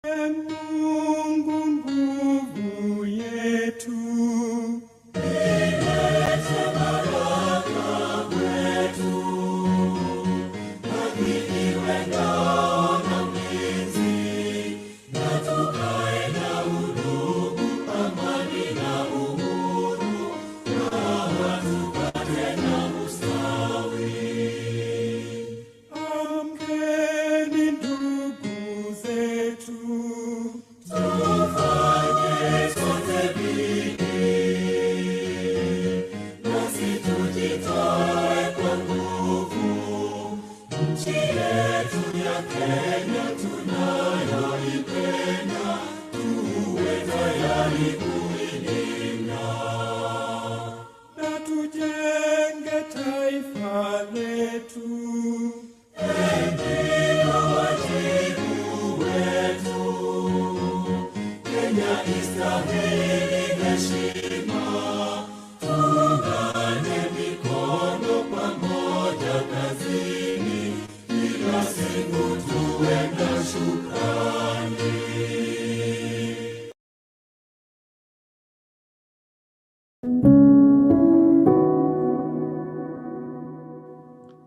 Mungu nguvu yetu.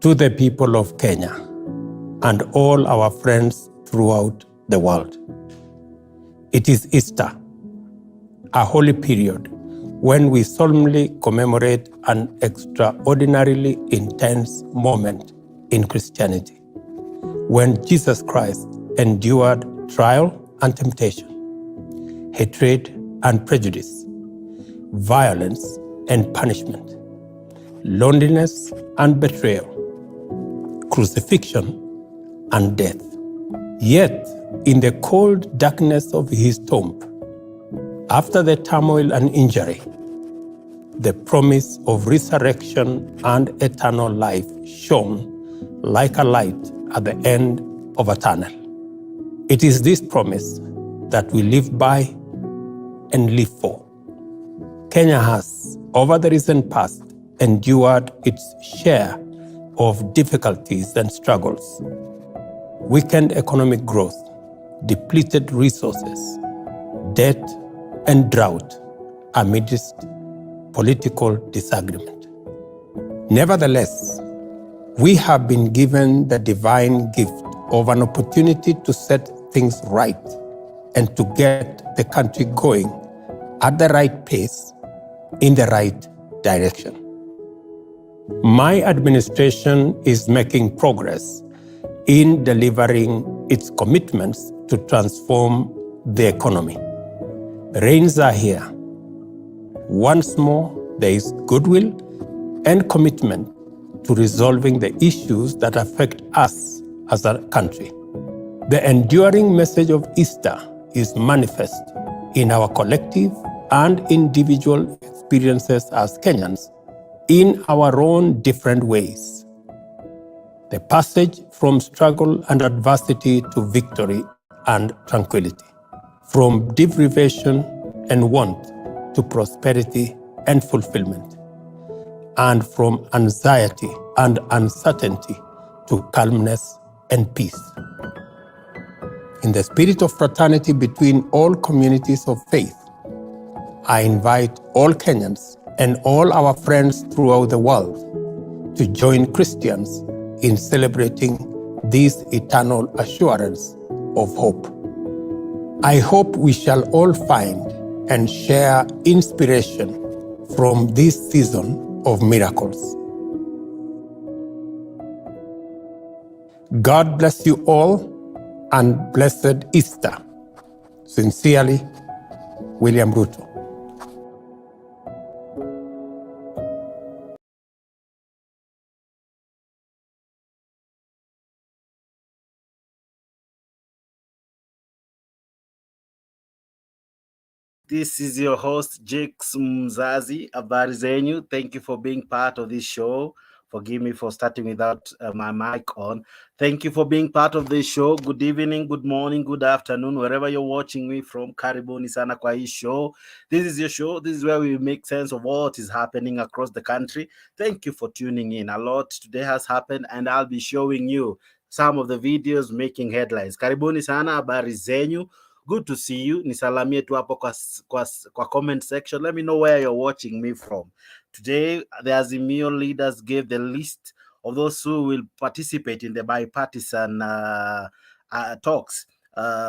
To the people of Kenya and all our friends throughout the world. It is Easter, a holy period when we solemnly commemorate an extraordinarily intense moment in Christianity, when Jesus Christ endured trial and temptation, hatred and prejudice, violence and punishment, loneliness and betrayal, crucifixion and death. Yet, in the cold darkness of his tomb, after the turmoil and injury, the promise of resurrection and eternal life shone like a light at the end of a tunnel. It is this promise that we live by and live for. Kenya has, over the recent past, endured its share of difficulties and struggles, weakened economic growth, depleted resources, debt, and drought amidst political disagreement. Nevertheless, we have been given the divine gift of an opportunity to set things right and to get the country going at the right pace, in the right direction. My administration is making progress in delivering its commitments to transform the economy. Rains are here. Once more, there is goodwill and commitment to resolving the issues that affect us as a country. The enduring message of Easter is manifest in our collective and individual experiences as Kenyans in our own different ways. The passage from struggle and adversity to victory and tranquility, from deprivation and want to prosperity and fulfillment, and from anxiety and uncertainty to calmness and peace. In the spirit of fraternity between all communities of faith, I invite all Kenyans and all our friends throughout the world to join Christians in celebrating this eternal assurance of hope. I hope we shall all find and share inspiration from this season of miracles. God bless you all and blessed Easter. Sincerely, William Ruto. This is your host, Jakes Mzazi. Habari zenyu. Thank you for being part of this show. Forgive me for starting without my mic on. Thank you for being part of this show. Good evening, good morning, good afternoon, wherever you're watching me from. Karibuni sana kwa hii show. This is your show. This is where we make sense of what is happening across the country. Thank you for tuning in. A lot today has happened, and I'll be showing you some of the videos making headlines. Karibuni sana, habari zenyu. Good to see you. Nisalamie tu hapo kwa comment section. Let me know where you're watching me from. Today, the Azimio leaders gave the list of those who will participate in the bipartisan talks.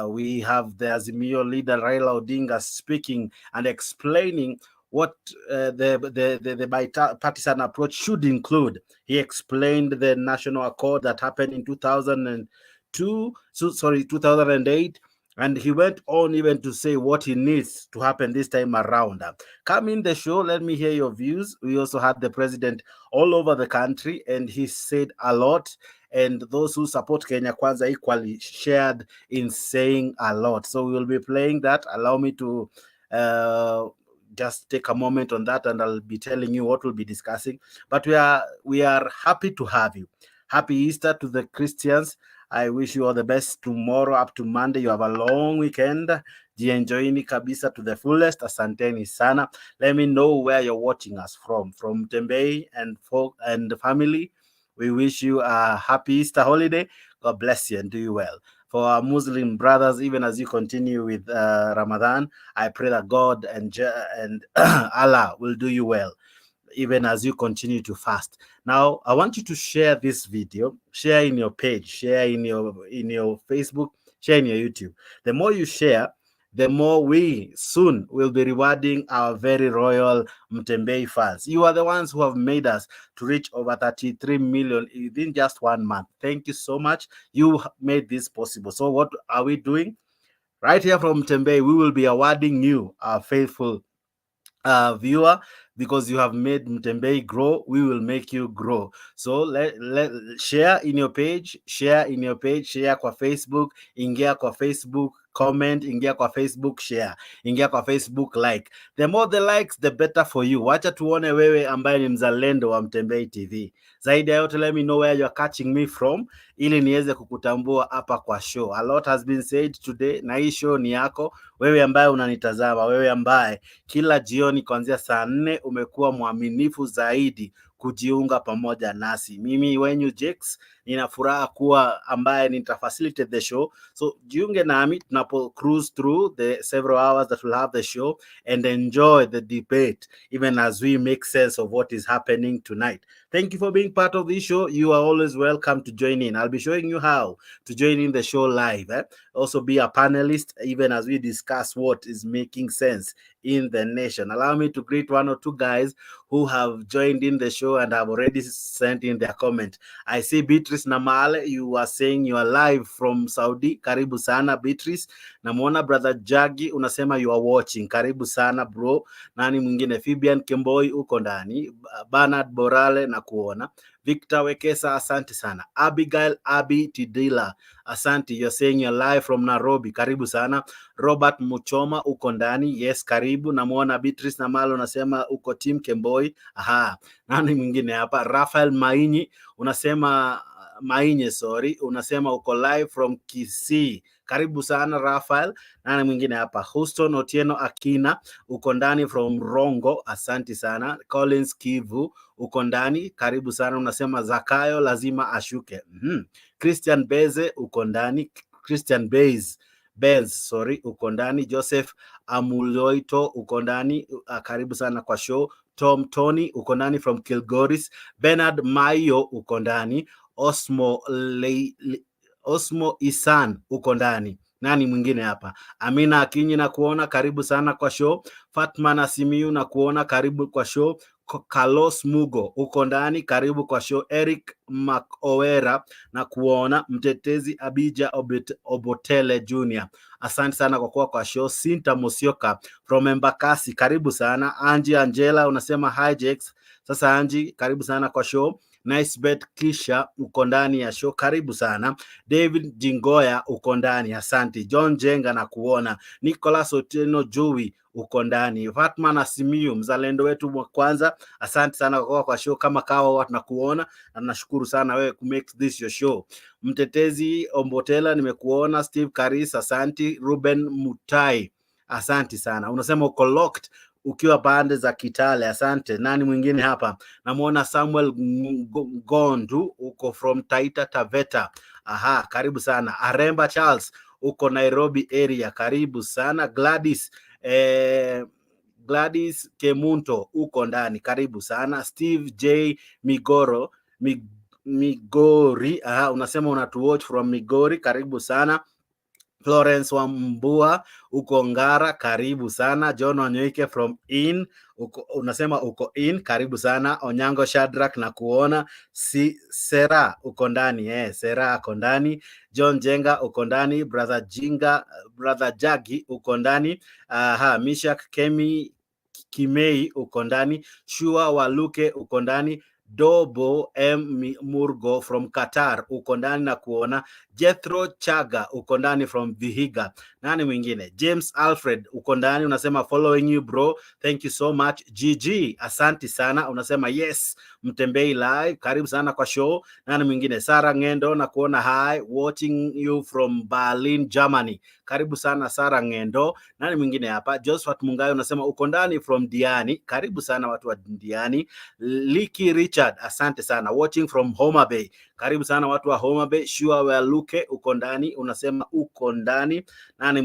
We have the Azimio leader Raila Odinga speaking and explaining what the bipartisan approach should include. He explained the national accord that happened in 2008, and he went on even to say what he needs to happen this time around. Come in the show, let me hear your views. We also had the president all over the country, and he said a lot. And those who support Kenya Kwanza equally shared in saying a lot. So we will be playing that. Allow me to just take a moment on that, and I'll be telling you what we'll be discussing. But we are happy to have you. Happy Easter to the Christians. I wish you all the best tomorrow up to Monday. You have a long weekend. Jienjoyini kabisa to the fullest. Asanteni sana. Let me know where you're watching us from Tembei and family. We wish you a happy Easter holiday. God bless you and do you well. For our Muslim brothers, even as you continue with Ramadan, I pray that God and Allah will do you well, even as you continue to fast. Now, I want you to share this video, share in your page, share in your Facebook, share in your YouTube. The more you share, the more we soon will be rewarding our very royal Mtembei fans. You are the ones who have made us to reach over 33 million within just 1 month. Thank you so much. You made this possible. So what are we doing? Right here from Mtembei, we will be awarding you, our faithful viewer, because you have made Mtembei grow. We will make you grow. So let share in your page, share kwa Facebook, ingia kwa Facebook, comment, ingia kwa Facebook, share, ingia kwa Facebook, like. The more the likes, the better for you. Wacha tuone wewe ambaye ni mzalendo wa Mtembei TV. Zaidi ya yote, let me know where you're catching me from, ili niweze kukutambua hapa kwa show. A lot has been said today, na hii show ni yako wewe ambaye unanitazama, wewe ambaye kila jioni kuanzia saa 4 umekuwa mwaminifu zaidi kujiunga pamoja nasi. Mimi wenyu Jakes, nina furaha kuwa ambaye nitafacilitate the show. So jiunge nami tunapo cruise through the several hours that we'll have the show and enjoy the debate, even as we make sense of what is happening tonight. Thank you for being part of this show. You are always welcome to join in. I'll be showing you how to join in the show live. Also be a panelist, even as we discuss what is making sense in the nation. Allow me to greet 1 or 2 guys who have joined in the show and have already sent in their comment. I see Beatrice Namale, you are saying you are live from Saudi. Karibu sana Beatrice. Namuona brother Jagi, unasema you are watching. Karibu sana bro. Nani mwingine? Fabian Kemboi uko ndani. Bernard Borale na kuona. Victor Wekesa, asante sana. Abigail Abi Tidila, asante. You're saying you're live from Nairobi. Karibu sana. Robert Muchoma uko ndani. Yes, karibu. Namuona Beatrice Namalo unasema uko team Kemboi. Aha. Nani mwingine hapa? Rafael Mainyi unasema unasema uko live from Kisii. Karibu sana Rafael. Nani mwingine hapa? Houston Otieno Akina uko ndani from Rongo. Asante sana. Collins Kivu uko ndani. Karibu sana. Unasema Zakayo lazima ashuke. Christian Beze uko ndani. Christian Benz, uko ndani. Joseph Amuloito uko ndani. Karibu sana kwa show. Tom Tony uko ndani from Kilgoris. Bernard Mayo uko ndani. Osmo Isan uko ndani. Nani mwingine hapa? Amina Akinyi na kuona, karibu sana kwa show. Fatma Nasimiu na kuona, karibu kwa show. Carlos Mugo uko ndani, karibu kwa show. Eric Makowera na kuona. Mtetezi Abija Obotele Junior, asante sana kwa kuwa kwa show. Sinta Mosioka from Embakasi, karibu sana. Angie Angela unasema hi Jakes. Sasa Angie, karibu sana kwa show. Nice bet Kisha uko ndani ya show, karibu sana. David Jingoya uko ndani, asante. John Jenga na kuona. Nicholas Otieno Jui uko ndani. Fatma Nasimiu, mzalendo wetu wa kwanza, asante sana kwa show. Kama kawa watu na kuona, na nashukuru sana wewe ku make this your show. Mtetezi Ombotela nimekuona. Steve Karis, asante. Ruben Mutai, asante sana. Unasema uko locked ukiwa pande za Kitale, asante. Nani mwingine hapa? Namuona Samuel Gondu uko from Taita Taveta, Aha, karibu sana. Aremba Charles, uko Nairobi area, karibu sana. Gladys Kemunto, uko ndani, karibu sana. Steve J Migori, unasema unatuwatch from Migori, karibu sana. Florence Wambua, uko Ngara, karibu sana. John Onyoike from unasema uko karibu sana. Onyango Shadrack na kuona. Sera uko ndani, Sera uko ndani. John Jenga uko ndani. Brother Jagi uko ndani. Mishak Kimei uko ndani. Shua Waluke uko ndani. Dobo M Murgo from Qatar uko ndani na kuona. Jethro Chaga uko ndani from Vihiga. Nani mwingine? James Alfred uko ndani, unasema following you bro, thank you so much. GG, asanti sana, unasema yes Mtembei live, karibu sana kwa show. Nani mwingine? Sara Ngendo na kuona, hi watching you from Berlin Germany, karibu sana Sara Ngendo. Nani mwingine hapa? Josephat Mungai unasema uko ndani from Diani, karibu sana watu wa Diani. Liki Richard, asante sana, watching from Homa Bay, karibu sana watu wa Homa Bay. Shua Waluke uko ndani, unasema uko ndani. Nani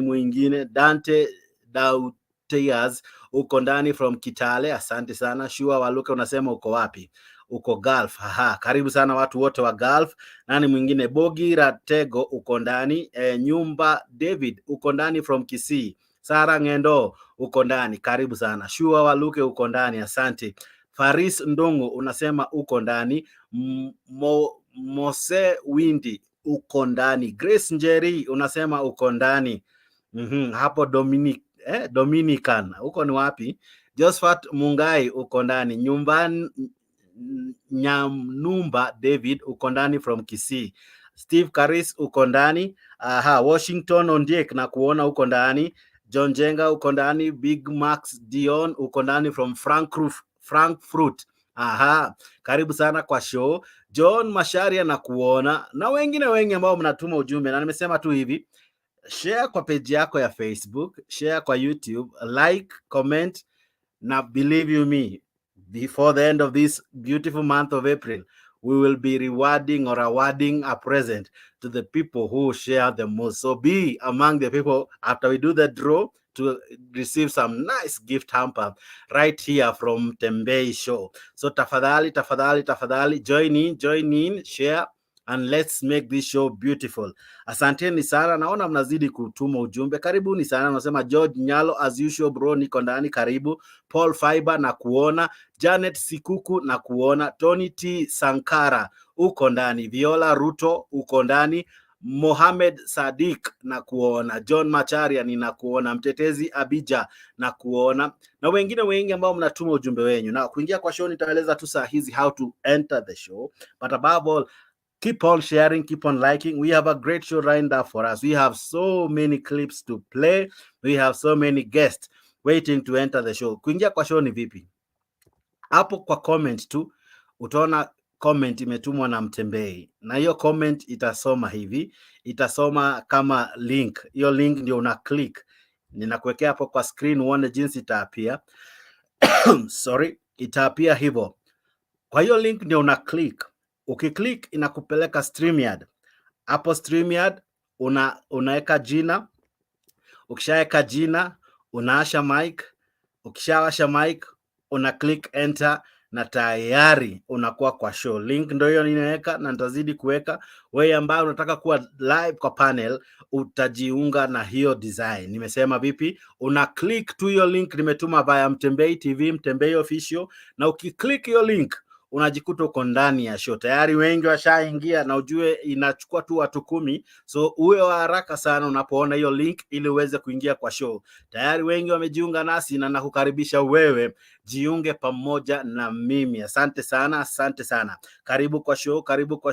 mwingine? Dante Dautias uko ndani from Kitale, asante sana. Shua Waluke unasema uko wapi? Uko Gulf. Karibu sana watu wote wa Gulf. Nani mwingine? Bogi Ratego uko ndani. Nyumba David uko ndani from Kisii. Sara Ngendo uko ndani, karibu sana. Shua Waluke uko ndani, asante. Faris Ndongo unasema uko ndani. Mose Windi uko ndani. Grace Njeri unasema uko ndani. Hapo Dominican uko ni wapi? Josephat Mungai uko ndani. Nyamnumba David uko ndani from Kisii. Steve Karis uko ndani. Washington Ondiek na kuona uko ndani. John Jenga uko ndani. Big Max Dion uko ndani from Frankfurt. Karibu sana kwa show. John Masharia na kuona, na wengine wengi ambao mnatuma ujumbe, na nimesema tu hivi, share kwa page yako ya Facebook, share kwa YouTube, like, comment, na believe you me, before the end of this beautiful month of April, we will be rewarding or awarding a present to the people who share the most. So be among the people after we do the draw to receive some nice gift hamper right here from Tembei Show. So tafadhali join in, share, and let's make this show beautiful. Asanteni sana, naona mnazidi kutuma ujumbe, karibuni sana. Unasema George Nyalo, as usual bro, niko ndani, karibu. Paul Fiber na kuona. Janet Sikuku na kuona. Tony T Sankara uko ndani. Viola Ruto uko ndani. Mohamed Sadiq na kuona. John Macharia ni na kuona. Mtetezi Abija na kuona, na wengine wengi ambao mnatuma ujumbe wenyu. Na kuingia kwa show nitaeleza tu saa hizi how to enter the show, but above all, keep on sharing, keep on liking. We have a great show lined up for us. We have so many clips to play. We have so many guests waiting to enter the show. Kuingia kwa show ni vipi? Hapo kwa comment tu utaona comment imetumwa na Mtembei, na hiyo comment itasoma hivi, itasoma kama link. Hiyo link ndio una click, ninakuwekea hapo kwa screen uone jinsi itaapia. Sorry, itaapia hivyo. Kwa hiyo link ndio una click. Ukiclick inakupeleka StreamYard. Hapo StreamYard unaweka jina. Ukishaweka jina unaasha mic. Ukishawasha mic una click enter na tayari unakuwa kwa show. Link ndio hiyo ninaweka na nitazidi kuweka. Wewe ambaye unataka kuwa live kwa panel utajiunga na hiyo design. Nimesema vipi? Una click tu hiyo link nimetuma via Mtembei TV, Mtembei official, na ukiclick hiyo link unajikuta uko ndani ya show. Tayari wengi washaingia, na ujue inachukua tu watu 10, so uwe wa haraka sana unapoona hiyo link ili uweze kuingia kwa show. Tayari wengi wamejiunga nasi na nakukaribisha wewe jiunge pamoja na mimi. Asante sana. Karibu kwa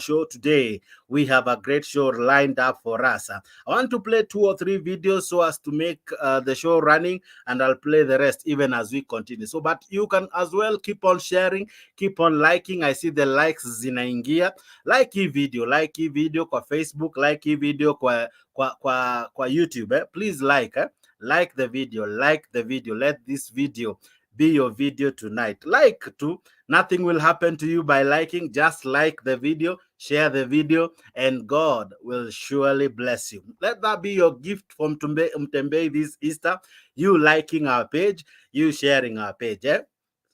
show. Today we have a great show lined up for us. I want to play 2 or 3 videos so as to make the show running, and I'll play the rest even as we continue. So but you can as well keep on sharing, keep on liking. I see the likes zinaingia. Like hii video kwa Facebook, like hii video kwa YouTube. Please like the video. Let this video be your video tonight. Like too. Nothing will happen to you by liking. Just like the video, share the video, and God will surely bless you. Let that be your gift from Mtembe this Easter. You liking our page, you sharing our page.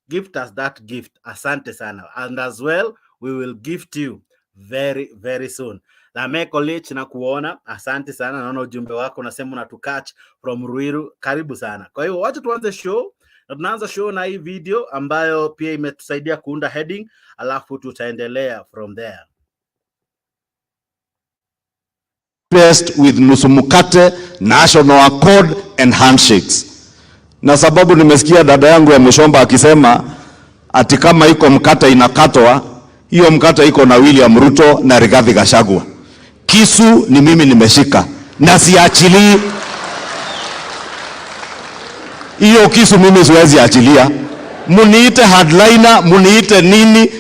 Gift us that gift. Asante sana. And as well, we will gift you very, very soon. Na Mekolich na kuona, asante sana. Naona ujumbe wako unasema unatukatch from Ruiru. Karibu sana. Kwa hiyo wacha tuanze show. Na tunaanza show na hii video ambayo pia imetusaidia kuunda heading, alafu tutaendelea from there. With nusu mkate, national accord and handshakes. Na sababu nimesikia dada yangu ya Mshomba akisema ati kama iko mkate inakatwa, hiyo mkate iko na William Ruto na Rigathi Gachagua. Kisu ni mimi nimeshika na siachili. Hiyo kisu mimi siwezi achilia. Muniite hardliner, muniite nini,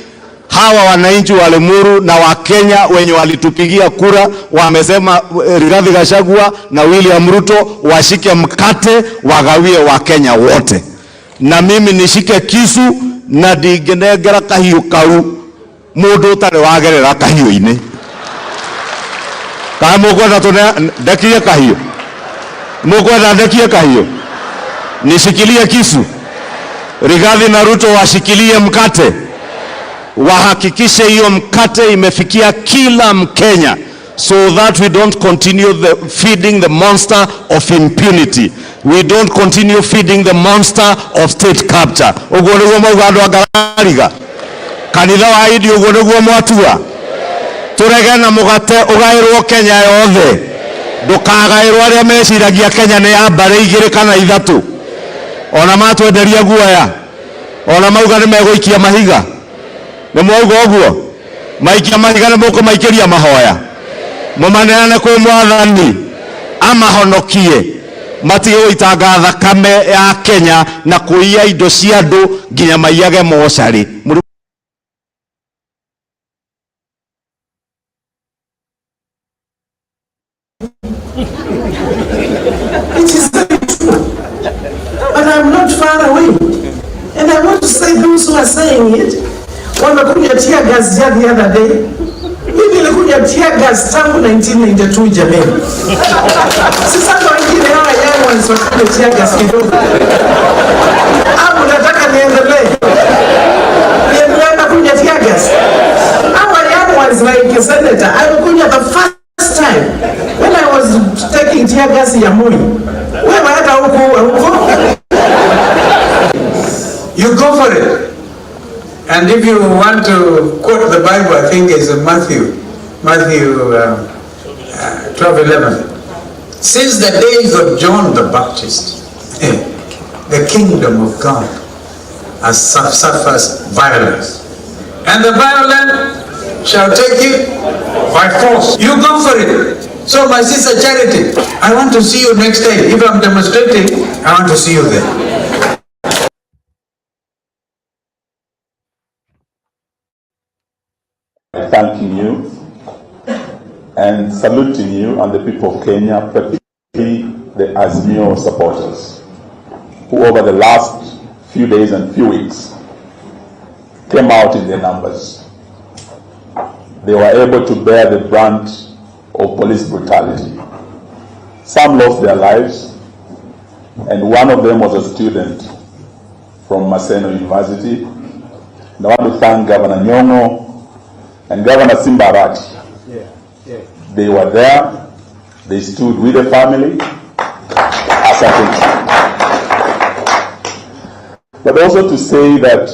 hawa wananchi wa Limuru na wa Kenya wenye walitupigia kura wamesema Rigathi Gachagua na William Ruto washike mkate wagawie wa Kenya wote. Na mimi nishike kisu na digenegera kahiu kau mundu tare wagerera kahiu ine. Kama mugwenda tuna ndakie kahiu. Mugwenda ndakie kahiu. Nishikilie kisu. Rigathi na Ruto washikilie mkate. Wahakikishe hiyo mkate imefikia kila Mkenya, so that we don't continue feeding the monster of impunity. We don't continue feeding the monster of state capture. Ugo niguo mauga agariga. Kanitha wa idi ugo niguo mwatua. Turege na mugate ugairwo Kenya yothe. Ndukagairwo aria meciragia Kenya ni ya mbare igiri kana ithatu. Ona matwenderia guoya. Ona mauga ni meguikia mahiga. Nemwauga oguo maikia mahiga muko maikiria mahoya mumaneane kwi mwathani amahonokie matige guitanga thakame ya Kenya na kuiya indo cia andu nginya maiyage mocari. It is very true, but I'm not far away, and I want to say those who are saying it. Wamekuja tear gas the other day. Mimi nilikuja tear gas tangu 1992 jamani. Sasa wengine hawa young ones wanakuja tear gas kidogo. Hapo nataka niendelee. Niendelee kuja tear gas. Hawa young ones like Senator, I kuja the first time when I was taking tear gas ya Moi. Wewe hata huko. You go for it. And if you want to quote the Bible, I think it's Matthew 12:11. Since the days of John the Baptist, the kingdom of God has suffers violence, and the violent shall take it by force. You go for it. So my sister Charity, I want to see you next day. If I'm demonstrating, I want to see you there. Thanking you and saluting you and the people of Kenya, particularly the Azimio supporters, who over the last few days and few weeks came out in their numbers. They were able to bear the brunt of police brutality. Some lost their lives, and one of them was a student from Maseno University. And I want to thank Governor Nyong'o and Governor Simbarati. They were there, they stood with the family as a thing. But also to say that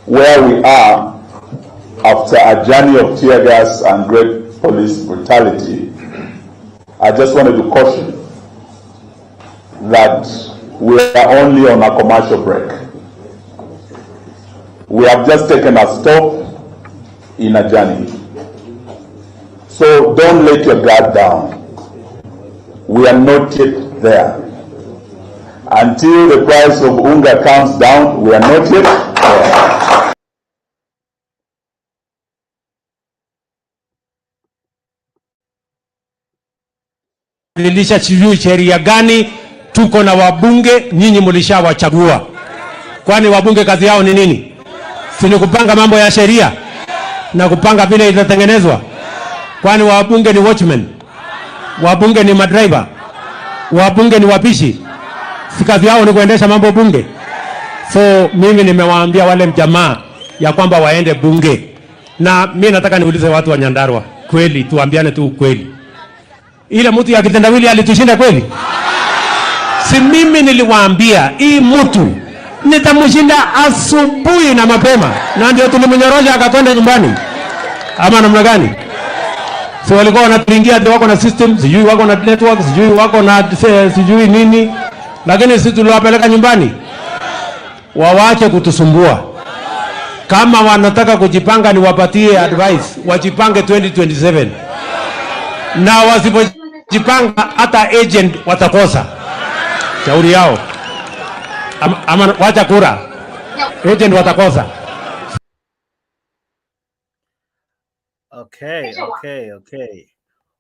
where we are after a journey of tear gas and great police brutality, I just wanted to caution that we are only on a commercial break. We have just taken a stop in a journey. So don't let your guard down. We are not yet there. Until the price of unga comes down, we are not yet there. Lilisha sijui sheria gani, tuko na wabunge, nyinyi mlishawachagua. Kwani wabunge kazi yao ni nini? Si ni kupanga mambo ya sheria? na kupanga vile itatengenezwa? Kwani wabunge ni watchmen? Wabunge ni madriver? Wabunge ni wapishi? Si kazi yao ni kuendesha mambo bunge? So mimi nimewaambia wale mjamaa ya kwamba waende bunge. Na mimi nataka niulize watu wa Nyandarua, kweli tuambiane tu kweli. Ile mtu ya kitendawili alitushinda kweli? Si mimi niliwaambia hii mtu nitamshinda asubuhi na mapema, na ndio tulimnyorosha akakwenda nyumbani. Ama namna gani? So walikuwa wanatuingia ati wako na system, sijui wako na network, sijui wako na sijui nini, lakini sisi tuliwapeleka nyumbani. Wawache kutusumbua. Kama wanataka kujipanga, ni wapatie advice, wajipange 2027. Na wasipojipanga hata agent watakosa. Shauri yao. Ama wacha kura. Agent watakosa. Okay.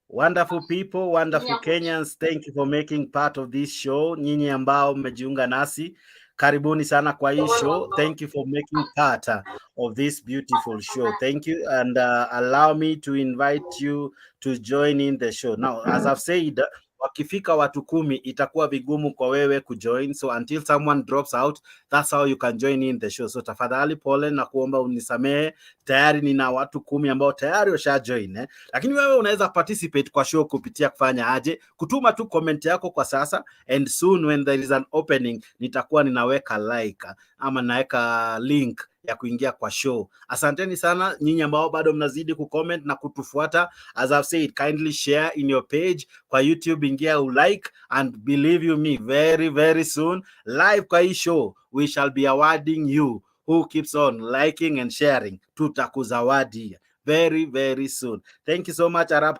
Wonderful people, wonderful Kenyans, thank you for making part of this show. Nyinyi ambao mmejiunga nasi, karibuni sana kwa hii show. Thank you for making part of this beautiful show. Thank you, and allow me to invite you to join in the show. Now, as I've said, wakifika watu 10 itakuwa vigumu kwa wewe kujoin, so until someone drops out, that's how you can join in the show. So tafadhali pole na kuomba unisamehe, tayari nina watu 10 ambao tayari washa join, lakini wewe unaweza participate kwa show kupitia kufanya aje? Kutuma tu comment yako kwa sasa, and soon when there is an opening nitakuwa ninaweka like ama naweka link ya kuingia kwa show. Asanteni sana nyinyi ambao bado mnazidi kucomment na kutufuata. As I've said, kindly share in your page kwa YouTube, ingia ulike, and believe you me, very very soon live kwa hii show we shall be awarding you who keeps on liking and sharing. Tutakuzawadi very very soon. Thank you so much Arab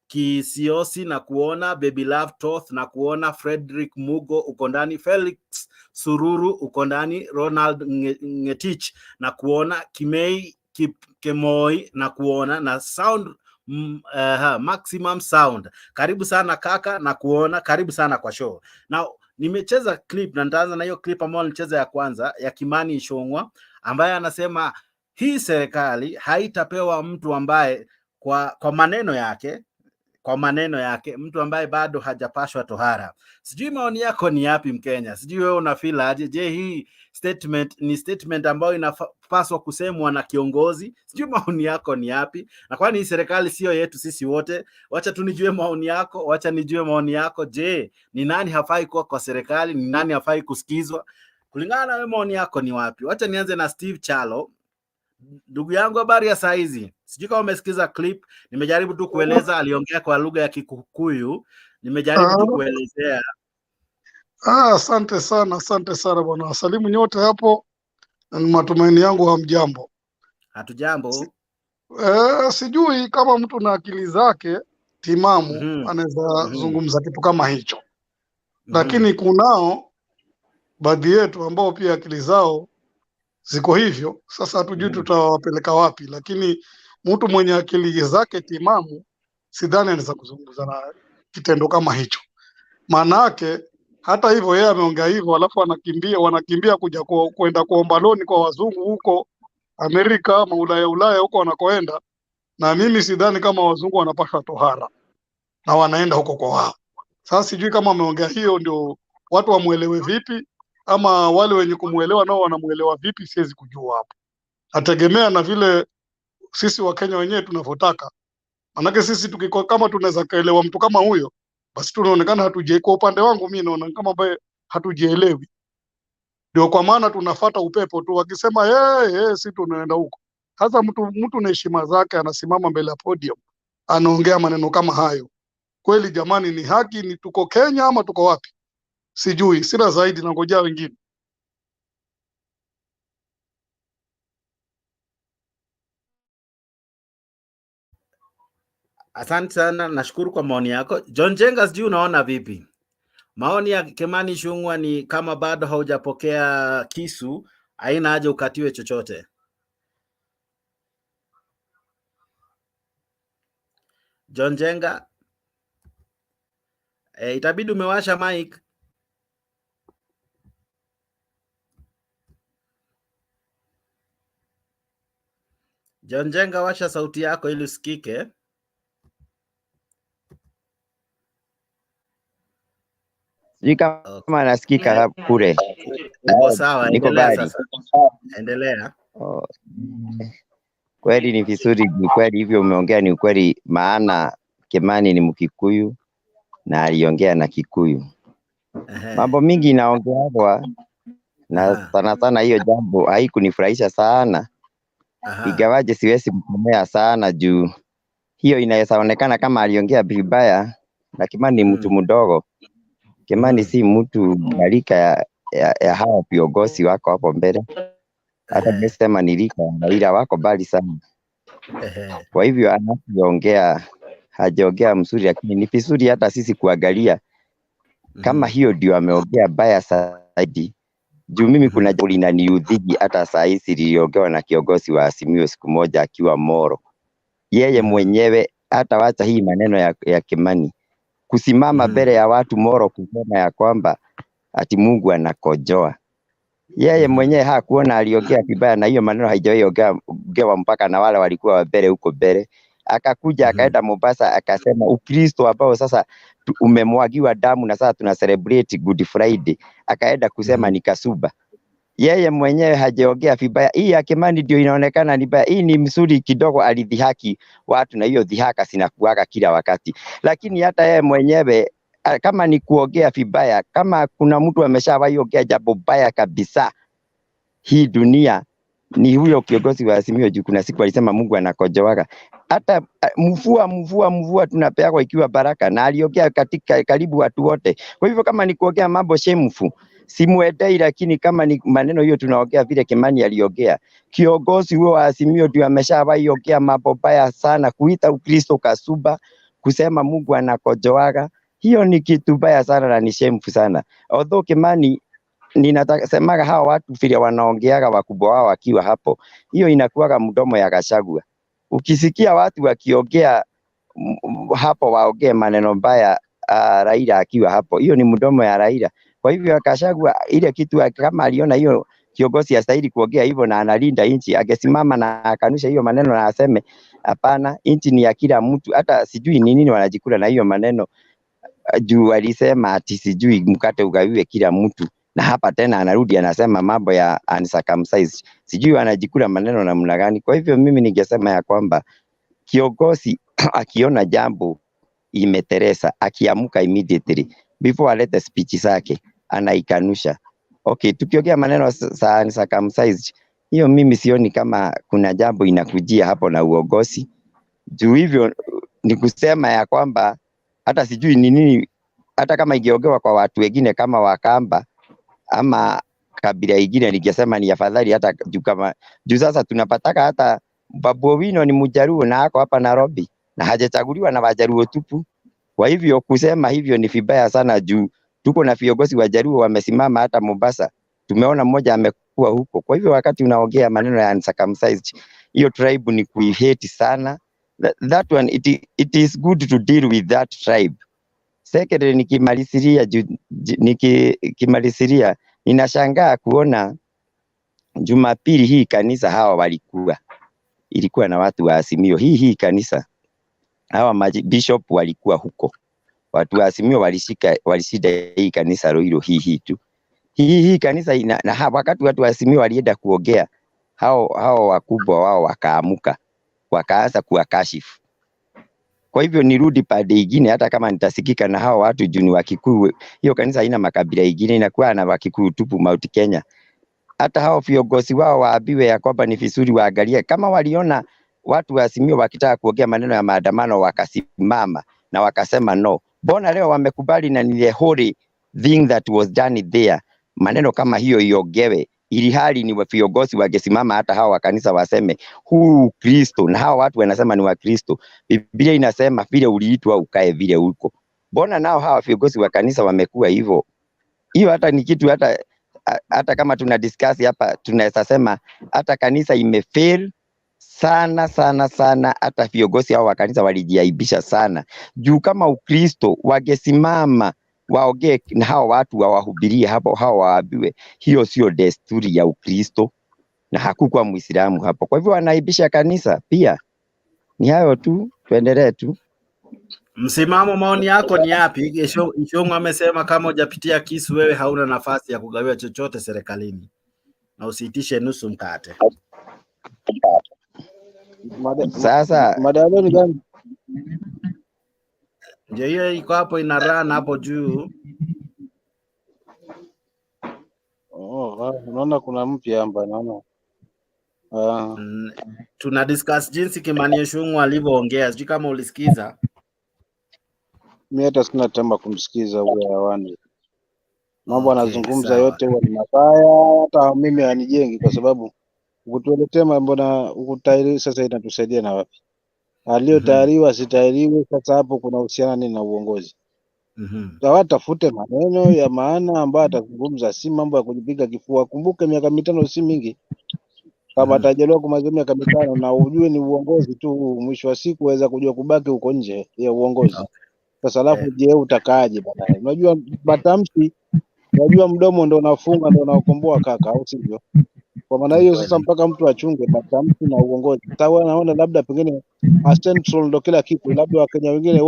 Kisiosi na kuona, Baby Love Toth na kuona, Frederick Mugo uko ndani, Felix Sururu uko ndani, Ronald Ngetich na kuona, Kimei Kemoi na kuona, na Sound Maximum Sound, karibu sana kaka na kuona, karibu sana kwa show. Now nimecheza clip na nitaanza na hiyo clip ambayo nilicheza ya kwanza ya Kimani Ichung'wah ambaye anasema hii serikali haitapewa mtu ambaye kwa maneno yake mtu ambaye bado hajapashwa tohara. Sijui maoni yako ni yapi Mkenya? Sijui wewe unafeel aje? Je, hii statement ni statement ambayo inapaswa kusemwa na kiongozi? Sijui maoni yako ni yapi? Na kwani hii serikali sio yetu sisi wote? Wacha tunijue maoni yako, wacha nijue maoni yako. Je, ni nani hafai kuwa kwa serikali? Ni nani hafai kusikizwa? Kulingana na wewe maoni yako ni wapi? Wacha nianze na Steve Chalo. Ndugu yangu, habari ya saa hizi? Sijui kama umesikiza clip, nimejaribu tu kueleza, aliongea kwa lugha ya Kikuyu, nimejaribu tu kuelezea. Asante sana bwana. Wasalimu nyote hapo, na matumaini yangu hamjambo. Hatujambo. Sijui kama mtu na akili zake timamu anaweza zungumza kitu kama hicho. Lakini kunao baadhi yetu ambao pia akili zao ziko hivyo. Sasa hatujui tutawapeleka wapi, lakini mtu mwenye akili zake timamu sidhani anaweza kuzungumza na kitendo kama hicho. Manake hata hivyo yeye ameongea hivyo, alafu wanakimbia kuja kwenda kuomba loni kwa wazungu huko Amerika ama Ulaya huko wanakoenda, na mimi sidhani kama wazungu wanapaswa tohara na wanaenda huko kwa wao. Sasa sijui kama ameongea hiyo ndio watu wamuelewe vipi, ama wale wenye kumuelewa nao wanamuelewa vipi, siwezi kujua hapo. Nategemea na vile sisi wa Kenya wenyewe tunavyotaka. Manake sisi kama tunaweza kaelewa mtu kama huyo, basi tunaonekana kwa upande wangu mimi naona kama ambaye hatujielewi. Ndio kwa maana tunafuata upepo tu, wakisema sisi tunaenda huko. Sasa mtu na heshima zake anasimama mbele ya podium anaongea maneno kama hayo. Kweli jamani, ni haki? Ni tuko Kenya ama tuko wapi? Sijui, sina zaidi, na ngojea wengine. Asante sana, nashukuru kwa maoni yako. John Jenga, sijui unaona vipi? Maoni ya Kimani Ichung'wah ni kama bado haujapokea kisu, haina haja ukatiwe chochote. John Jenga, itabidi umewasha mic. John Jenga, washa sauti yako ili usikike. Sijui kama nasikika kule. Uko sawa, Niko endelea bali. sasa. Endelea. Kweli ni vizuri, ni kweli hivyo umeongea, ni ukweli, maana Kimani ni Mkikuyu na aliongea na Kikuyu. Mambo mingi inaongewa na sana sana, hiyo jambo haikunifurahisha sana. Ingawaje siwezi mkomea sana juu hiyo inaweza onekana kama aliongea vibaya, na Kimani ni mtu mdogo. Kimani si mtu galika ya hao viongozi wako hapo mbele. Hata nimesema nilika Raila wako bali sana. Kwa hivyo anapoongea hajaongea mzuri, lakini ni vizuri hata sisi kuangalia kama hiyo ndio ameongea baya zaidi. Juu mimi kuna jambo linaniudhigi hata saa hizi liliongewa na kiongozi wa Azimio siku moja akiwa Moro. Yeye mwenyewe hata wacha hii maneno ya Kimani kusimama mbele ya watu Moro kusema ya kwamba ati Mungu anakojoa. Yeye mwenyewe hakuona aliongea vibaya, na hiyo maneno haijawahi ongewa mpaka na wale walikuwa mbele huko mbele. Akakuja akaenda Mombasa akasema Ukristo ambao sasa umemwagiwa damu na sasa tuna celebrate Good Friday, akaenda kusema ni kasuba. Yeye mwenyewe hajaongea vibaya. Hii ya Kimani ndio inaonekana ni baya. Hii ni mzuri kidogo, alidhihaki watu, na hiyo dhihaka sinakuaga kila wakati. Lakini hata yeye mwenyewe kama ni kuongea vibaya, kama kuna mtu ameshawahi ongea jambo baya kabisa hii dunia ni huyo kiongozi wa Azimio. Juu kuna siku alisema Mungu anakojoaga. Hata mvua tunapewa ikiwa baraka, na aliongea katika karibu watu wote. Kwa hivyo kama ni kuongea mambo shameful simuendei, lakini kama ni maneno hiyo tunaongea vile Kimani aliongea, kiongozi huo wa Azimio ndio ameshawahi ongea mambo baya sana, kuita Ukristo kasuba, kusema Mungu anakojoaga. Hiyo ni kitu baya sana na ni shameful sana. Although Kimani, ninasemaga hawa watu vile wanaongeaga wakubwa wao wakiwa hapo, hiyo inakuwaga mdomo ya Gachagua. Ukisikia watu wakiongea hapo waongee maneno mbaya Raila akiwa hapo, hiyo ni mdomo ya Raila. Kwa hivyo Gachagua ile kitu kama aliona hiyo kiongozi astahili kuongea hivyo na analinda nchi, angesimama na akanusha hiyo maneno na aseme hapana, nchi ni ya kila mtu. Hata sijui ni nini wanajikula na hiyo maneno, juu alisema ati sijui mkate ugawiwe kila mtu, na hapa tena anarudi anasema mambo ya uncircumcised. Sijui wanajikula maneno namna gani. Kwa hivyo mimi ningesema ya kwamba kiongozi akiona jambo imeteresa, akiamuka immediately before alete speech zake anaikanusha. Okay, tukiongea maneno za uncircumcised, hiyo mimi sioni kama kuna jambo inakujia hapo na uongozi. Juu hivyo ni kusema ya kwamba hata sijui ni nini, hata kama ingeongewa kwa watu wengine kama Wakamba ama kabila ingine, ningesema ni afadhali. Hata juu sasa tunapataka hata Babu Owino ni Mjaluo na ako hapa Nairobi na hajachaguliwa na Wajaluo tupu. Kwa hivyo kusema hivyo ni vibaya sana, juu tuko na viongozi Wajaluo wamesimama hata Mombasa, tumeona mmoja amekuwa huko. Kwa hivyo wakati unaongea maneno ya uncircumcised, hiyo tribe ni kuihate sana. That one it is good to deal with that tribe. Secondly, nikimalizia ninashangaa kuona Jumapili hii kanisa hawa ilikuwa na watu wa Azimio. Hii kanisa hawa bishop walikuwa huko, watu wa Azimio walishida hii kanisa Roiro hii tu. Hii kanisa na wakati watu wa Azimio walienda kuongea, hao wakubwa wao wakaamuka wakaanza kuwakashifu. Kwa hivyo nirudi pande ingine, hata kama nitasikika na hao watu juu ni Wakikuyu, hiyo kanisa haina makabila ingine, inakuwa na Wakikuyu tupu Mount Kenya. Hata hao viongozi wao waambiwe ya kwamba ni vizuri waangalie, kama waliona watu wa Azimio wakitaka kuongea maneno ya maandamano wakasimama na wakasema no, mbona leo wamekubali na ni the holy thing that was done there, maneno kama hiyo iongewe, ili hali ni viongozi wangesimama hata hao wa kanisa waseme huu Kristo, na hao watu wanasema ni wa Kristo. Biblia inasema vile uliitwa ukae vile uko. Mbona nao hawa viongozi wa kanisa wamekuwa hivyo? Hiyo hata ni kitu hata kama tuna discuss hapa tunaweza sema hata kanisa imefail sana. Hata viongozi hao wa kanisa walijiaibisha sana, juu kama Ukristo wangesimama waongee na hao watu wawahubirie hapo, hao waambiwe hiyo sio desturi ya Ukristo. na hakukuwa Muislamu hapo. Kwa hivyo wanaibisha kanisa pia. Ni hayo tu, tuendelee tu. Msimamo, maoni yako ni yapi? Ishungu amesema kama hujapitia kisu wewe hauna nafasi ya kugawiwa chochote serikalini na usiitishe nusu mkate. Sasa madaleni gani? Ndio hiyo iko hapo ina run hapo juu. Unaona kuna mpya hapa naona. Tuna discuss jinsi Kimani Ichung'wah alivyoongea. Sijui kama ulisikiza. Mimi hata sina tamba kumsikiza huyo hewani. Mambo anazungumza yote huwa ni mabaya, hata mimi hanijengi kwa sababu ukutueletea mambo na ukutairi sasa inatusaidia na wapi? Aliyotayariwa sitayariwe, sasa hapo kuna uhusiana nini na uongozi? Tafute maneno ya maana ambayo atazungumza, si mambo ya kujipiga kifua. Kumbuke miaka 5 si mingi. Kama atajaliwa kumaliza miaka 5 na ujue ni uongozi tu, mwisho wa siku waweza kujua kubaki huko nje ya uongozi. Sasa alafu je, utakaaje baadaye? Unajua matamshi, unajua mdomo ndio unafunga ndio unakomboa kaka, au sivyo? Kwa maana hiyo sasa mpaka mtu achunge matamshi na uongozi. Sawa, naona labda pengine Central ndio kila kitu, labda Wakenya wengine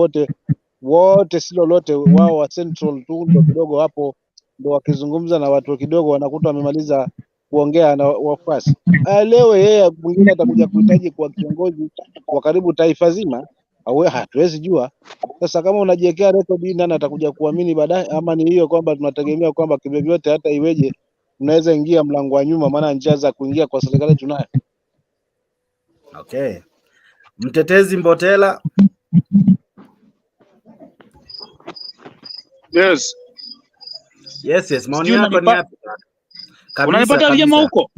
wote si lolote, wao wa Central tu ndio kidogo hapo ndio wakizungumza na watu kidogo wanakuta wamemaliza kuongea na wafuasi. Leo yeye mwingine atakuja kuhitaji kuwa kiongozi wa karibu taifa zima, au hatuwezi jua. Sasa kama unajiwekea record hii, nani atakuja kuamini baadaye? Ama ni hiyo kwamba tunategemea kwamba kivyovyote hata iweje unaweza ingia mlango wa nyuma, maana njia za kuingia kwa serikali tunayo. Okay. Mtetezi Mbotela. Yes. Yes, maoni yako ni yapi? Unanipata vyema huko?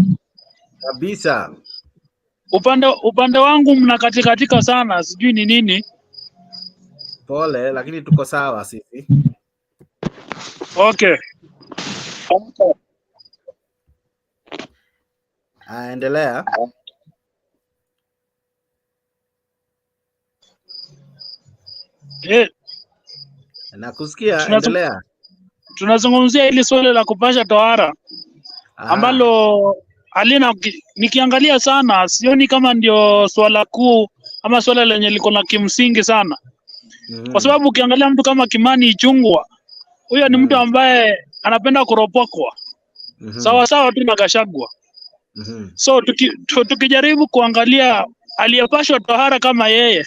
Kabisa. Upande wangu mnakatika sana, sijui ni nini. Pole, lakini tuko sawa sisi. Okay. Endelea. Nakusikia, endelea. Tunazungumzia hili swali la kupasha tohara ambalo halina, nikiangalia sana sioni kama ndio swala kuu ama swala lenye liko na kimsingi sana. Kwa sababu ukiangalia mtu kama Kimani Ichung'wah, huyo ni mtu ambaye anapenda kuropokwa. Sawa sawa tu na Gachagua. So tukijaribu kuangalia aliyepashwa tohara kama yeye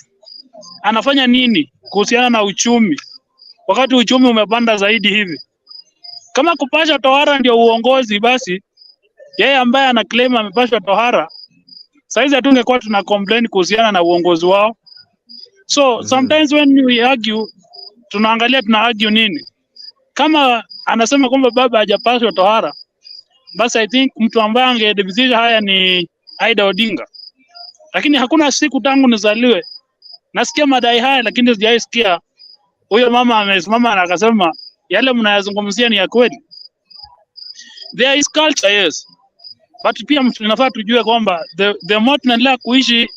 anafanya nini kuhusiana na uchumi, wakati uchumi umepanda zaidi hivi. Kama kupasha tohara ndio uongozi, basi yeye ambaye ana claim amepashwa tohara, saizi hatungekuwa tuna complain kuhusiana na uongozi wao. So sometimes when we argue, tunaangalia tuna argue nini. Kama anasema kwamba baba hajapashwa tohara, basi I think mtu ambaye angedhibitisha haya ni Aida Odinga. Lakini hakuna siku tangu nizaliwe nasikia madai haya, lakini sijaisikia huyo mama amesimama na akasema yale mnayazungumzia ni ya kweli. There is culture, yes. But pia tunafaa tujue kwamba the more tunaendelea kuishi,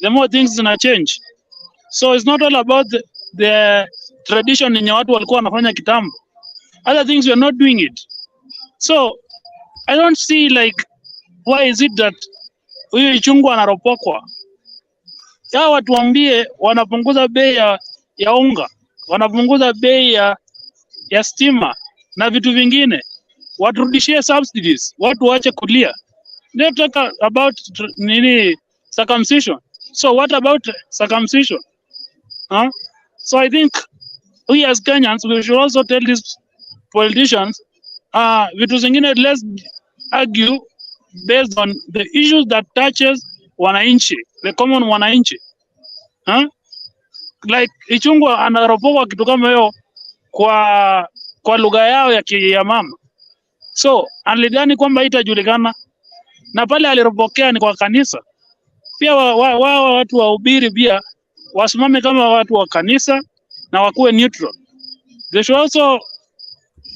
the more things zina change. So it's not all about the tradition yenye watu walikuwa wanafanya kitambo. Other things we are not doing it. So I don't see like why is it that huyu Ichung'wah anaropokwa. Ya watu waambie wanapunguza bei ya unga, wanapunguza bei ya stima na vitu vingine. Waturudishie subsidies, watu waache kulia. They talk about circumcision. So what about circumcision? So I think we as Kenyans, we should also tell these politicians, vitu zingine, let's argue based on the issues that touches wananchi, the common wananchi. Like Ichung'wah anaropokwa kitu kama hiyo kwa lugha yao ya mama. So alidhani kwamba itajulikana, na pale aliropokea ni kwa kanisa. Pia wao watu wahubiri pia wasimame kama watu wa kanisa na wakuwe neutral. They should also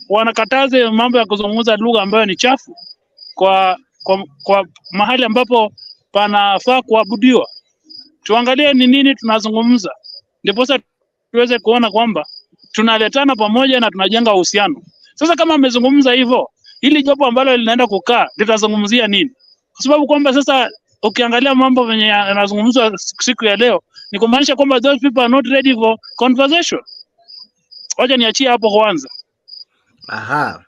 wanakataze mambo ya kuzungumza lugha ambayo ni chafu kwa mahali ambapo panafaa kuabudiwa. Tuangalie ni nini tunazungumza, ndipo sasa tuweze kuona kwamba tunaletana pamoja na tunajenga uhusiano. Sasa kama amezungumza hivyo, hili jopo ambalo linaenda kukaa litazungumzia nini? kwa sababu kwamba sasa ukiangalia mambo venye yanazungumzwa siku ya leo ni kumaanisha kwamba those people are not ready for conversation. Wacha niachie hapo kwanza. Aha.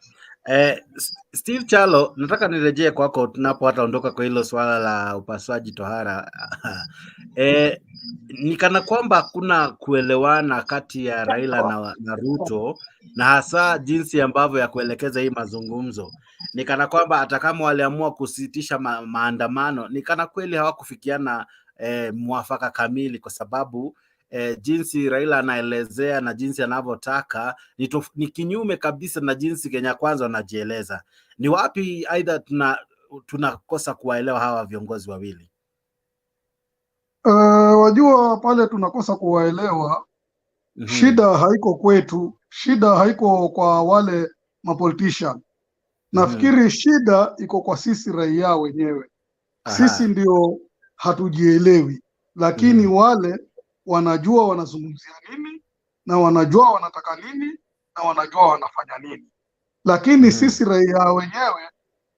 Steve Chalo, nataka nirejee kwako tunapo hata ondoka kwa hilo swala la upasuaji tohara. Ni kana kwamba kuna kuelewana kati ya Raila na Ruto, na hasa jinsi ambavyo ya kuelekeza hii mazungumzo. Ni kana kwamba hata kama waliamua kusitisha maandamano, ni kana kweli hawakufikiana mwafaka kamili, kwa sababu jinsi Raila anaelezea na jinsi anavyotaka ni kinyume kabisa na jinsi Kenya Kwanza wanajieleza. Ni wapi aidha tunakosa kuwaelewa hawa viongozi wawili? Wajua pale tunakosa kuwaelewa. Shida haiko kwetu, shida haiko kwa wale mapolitician. Nafikiri shida iko kwa sisi raia wenyewe. Sisi ndio hatujielewi, lakini wale wanajua wanazungumzia nini na wanajua wanataka nini na wanajua wanafanya nini, lakini sisi raia wenyewe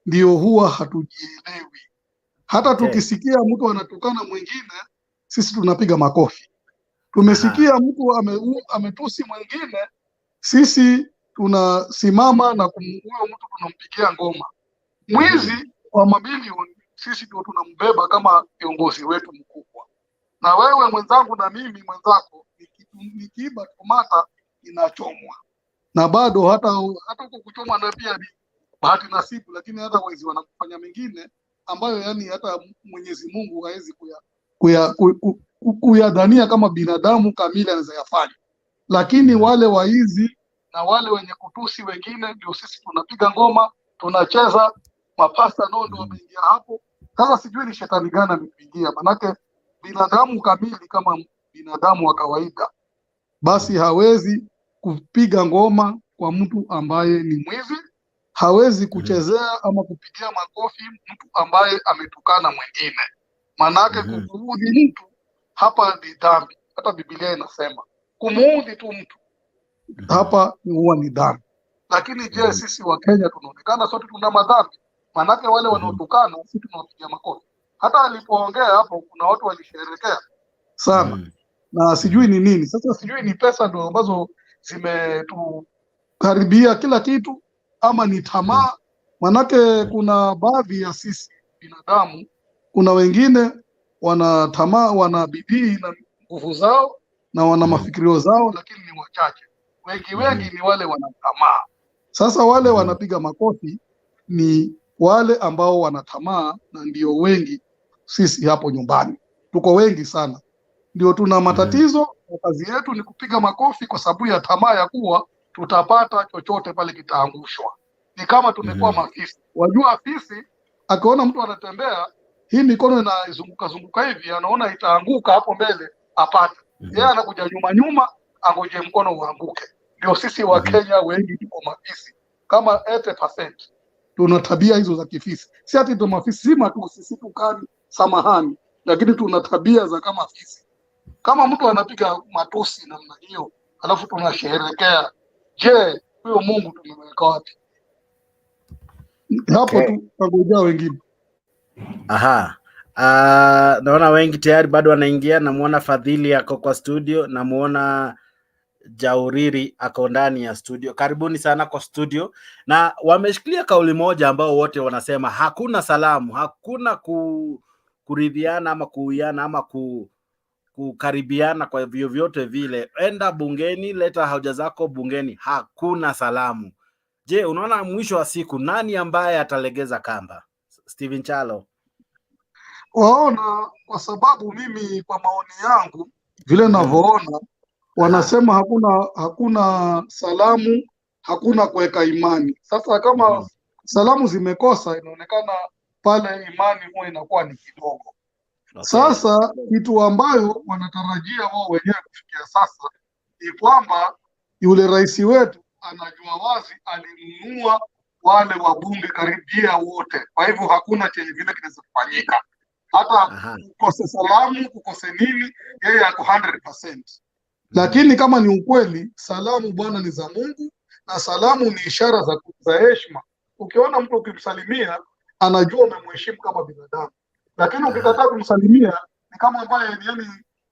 ndio huwa hatujielewi. Hata tukisikia mtu anatukana mwingine, sisi tunapiga makofi. Tumesikia mtu ametusi mwingine, sisi tunasimama na huyo mtu tunampigia ngoma. Mwizi wa mabilioni, sisi ndio tunambeba kama kiongozi wetu mkubwa. Na wewe mwenzangu na mimi mwenzako, nikiiba tomata inachomwa. Na bado hata kwa kuchomwa na pia ni bahati nasibu, lakini hata wezi wanakufanya mengine ambayo yani hata Mwenyezi Mungu hawezi kuyadhania kama binadamu kamili anaweza yafanya. Lakini wale waizi na wale wenye kutusi wengine ndio sisi tunapiga ngoma, tunacheza, mapasta nondo wameingia hapo. Sasa sijui ni shetani gani amepigia, manake binadamu kamili kama binadamu wa kawaida basi hawezi kupiga ngoma kwa mtu ambaye ni mwizi, hawezi kuchezea ama kupigia makofi mtu ambaye ametukana mwingine. Manake kumuudhi mtu hapa ni dhambi. Hata Biblia inasema kumuudhi tu mtu hapa huwa ni dhambi. Lakini je, sisi wa Kenya tunaonekana sote tuna madhambi? Manake wale wanaotukana sisi tunawapigia makofi. Hata alipoongea hapo kuna watu walisherehekea sana. Na sijui ni nini. Sasa sijui ni pesa ndio ambazo zimetukaribia kila kitu ama ni tamaa. Manake kuna baadhi ya sisi binadamu, kuna wengine wana tamaa, wana bidii na nguvu zao na wana mafikirio zao, lakini ni wachache. Wengi ni wale wana tamaa. Sasa wale wanapiga makofi ni wale ambao wana tamaa, na ndio wengi sisi hapo nyumbani. Tuko wengi sana. Ndio tuna matatizo, na kazi yetu ni kupiga makofi kwa sababu ya tamaa ya kuwa tutapata chochote pale kitaangushwa. Ni kama tumekuwa mafisi. Wajua afisi akiona mtu anatembea, hii mikono inazunguka hivi, anaona itaanguka hapo mbele apate. Yeye anakuja nyuma angoje mkono uanguke. Ndio sisi wa Kenya wengi tuko mafisi. Kama 80% tuna tabia hizo za kifisi. Si ati ndo mafisi, si matusi, si tukani, samahani, lakini tuna tabia za kama fisi. Kama mtu anapiga matusi namna hiyo, alafu tunasherehekea, je, huyo Mungu tumeweka wapi? Hapo tu tangojea wengine. Naona wengi tayari bado wanaingia. Namuona Fadhili ako kwa studio, namuona Jauriri ako ndani ya studio. Karibuni sana kwa studio. Na wameshikilia kauli moja ambao wote wanasema hakuna salamu, hakuna kuridhiana ama kuiana ama kukaribiana kwa vyovyote vile. Enda bungeni, leta hoja zako bungeni, hakuna salamu. Je, unaona mwisho wa siku nani ambaye atalegeza kamba? Steven Chalo. Waona, kwa sababu mimi kwa maoni yangu vile ninavyoona, wanasema hakuna salamu, hakuna kuweka imani. Sasa kama salamu zimekosa, inaonekana pale imani huwa inakuwa ni kidogo. Sasa kitu ambayo wanatarajia wao wenyewe kufikia sasa ni kwamba yule rais wetu anajua wazi alinunua wale wabunge karibia wote. Kwa hivyo hakuna chenye vile kinaweza kufanyika. Hata kukose salamu, kukose nini, yeye ako 100%. Lakini kama ni ukweli, salamu bwana ni za Mungu, na salamu ni ishara za heshima. Ukiona mtu ukimsalimia anajua umemheshimu kama binadamu. Lakini ukikataa kumsalimia ni kama ambaye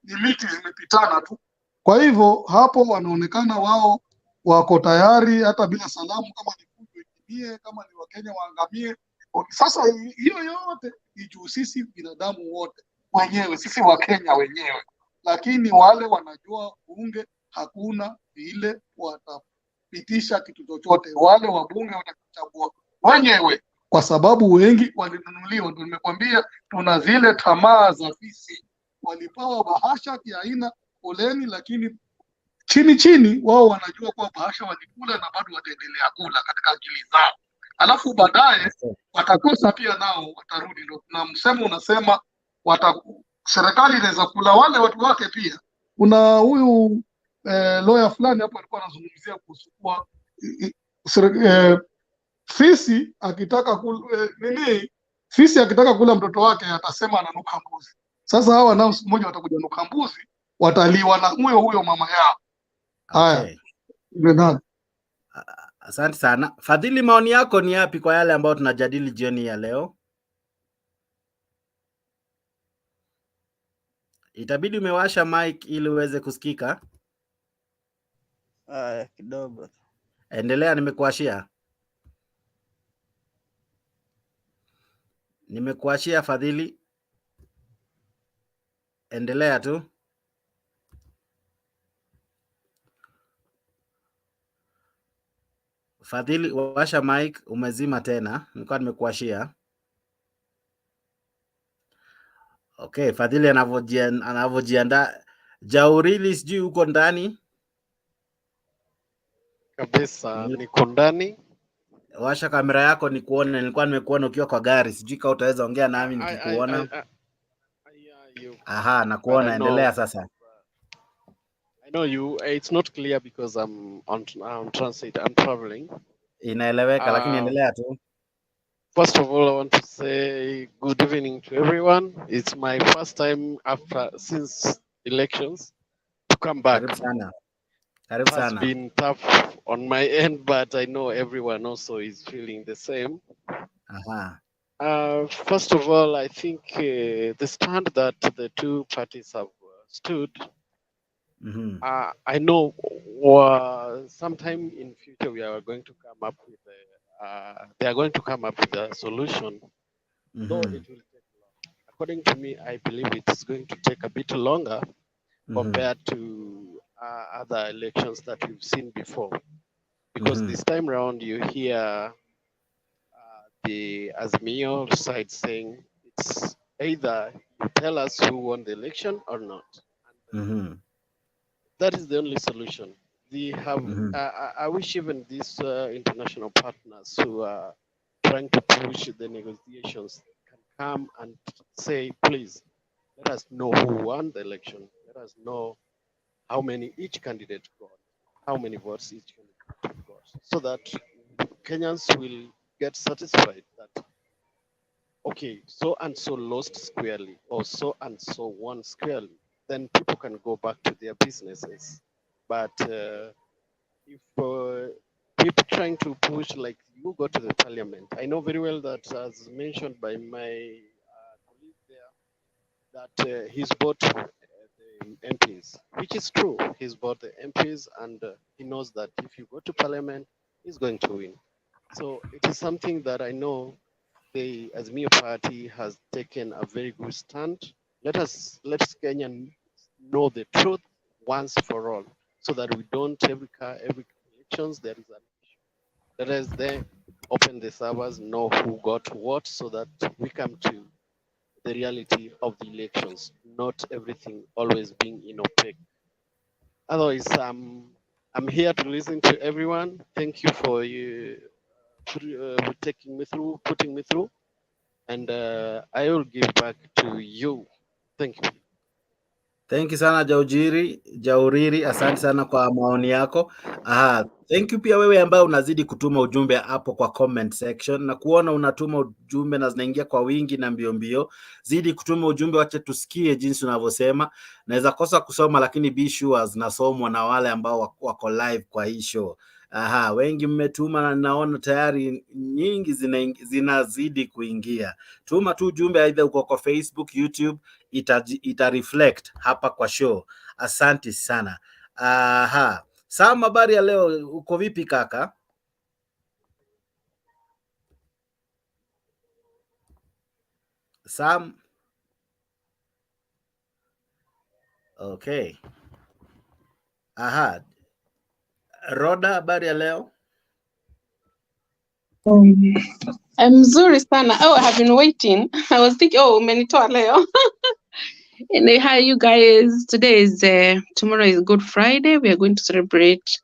ni miti zimepitana tu. Kwa hivyo hapo wanaonekana wao wako tayari hata bila salamu, kama ni fujo itimie, kama ni Wakenya waangamie. Sasa hiyo yote ni juu sisi binadamu wote wenyewe, sisi Wakenya wenyewe. Lakini wale wanajua bunge hakuna vile watapitisha kitu chochote. Wale wabunge watakuchagua wenyewe, kwa sababu wengi walinunuliwa. Ndio nimekwambia tuna zile tamaa za fisi. Walipawa bahasha ya aina poleni, lakini chini chini wao wanajua kwa bahasha walikula na bado wataendelea kula katika akili zao. Alafu baadaye watakosa pia, nao watarudi. Ndio na msemo unasema serikali inaweza kula wale watu wake pia. Kuna huyu lawyer fulani hapo alikuwa anazungumzia kuhusu kwa fisi akitaka fisi akitaka kula mtoto wake atasema ananuka mbuzi. Sasa hawa nao siku moja watakuja nuka mbuzi, wataliwa na huyo mama yao. Haya. Okay. Asante sana. Fadhili, maoni yako ni yapi kwa yale ambayo tunajadili jioni ya leo? Itabidi umewasha mic ili uweze kusikika. Kidogo. Endelea, nimekuashia. Nimekuashia Fadhili. Endelea tu. Fadhili, washa mic, umezima tena. Nilikuwa nimekuashia. Okay, Fadhili anavyojiandaa. Jaurili, sijui uko ndani? Kabisa, niko ndani. Washa kamera yako nikuone. Nilikuwa nimekuona ukiwa kwa gari. Sijui kama utaweza ongea nami nikikuona. Aha, nakuona. Endelea sasa. I know you. It's not clear because I'm on transit. I'm traveling. Inaeleweka, lakini endelea tu. First of all, I want to say good evening to everyone. It's my first time since elections to come back. Karibu sana. It's been tough on my end, but I know everyone also is feeling the same. First of all, I think the stand that the two parties have stood, I know sometime in future we are going to come up with they are going to come up with a solution. Though it will take long. According to me, I believe it's going to take a bit longer compared to other elections that we've seen before. Because this time around you hear the Azimio side saying it's either you tell us who won the election or not. And that is the only solution. They have. I wish even these international partners who are trying to push the negotiations can come and say, please, let us know who won the election. Let us know how many each candidate got, how many votes each candidate got, so that Kenyans will get satisfied that, okay, so and so lost squarely, or so and so won squarely. Then people can go back to their businesses. But if people trying to push, like you go to the parliament, I know very well that, as mentioned by my colleague there, that he's bought the MPs, which is true. He's bought the MPs, and he knows that if you go to parliament, he's going to win. So it is something that I know the Azimio party has taken a very good stand. Let Kenyans know the truth once for all, so that we don't every elections there is an issue. Let us then open the servers, know who got what, so that we come to the reality of the elections, not everything always being in opaque. Otherwise, I'm here to listen to everyone. Thank you for taking me through, putting me through, and I will give back to you. Thank you. Thank you sana Jauriri, asante sana kwa maoni yako. Thank you pia wewe ambaye unazidi kutuma ujumbe hapo kwa comment section, na kuona unatuma ujumbe na zinaingia kwa wingi na mbio mbio. Zidi kutuma ujumbe, wacha tusikie jinsi unavyosema. Naweza kosa kusoma, lakini be sure zinasomwa na wale ambao wako live kwa hii show. Aha, wengi mmetuma na naona tayari nyingi zinazidi kuingia. Tuma tu jumbe aidha uko kwa Facebook, YouTube, ita reflect hapa kwa show. Asante sana. Aha. Sam, habari ya leo, uko vipi kaka? Sam. Okay. Aha. Roda, habari ya leo? I'm mzuri sana. Oh, I have been waiting. I was thinking, oh, umenitoa leo. And hi, you guys. Today is tomorrow is Good Friday. We are going to celebrate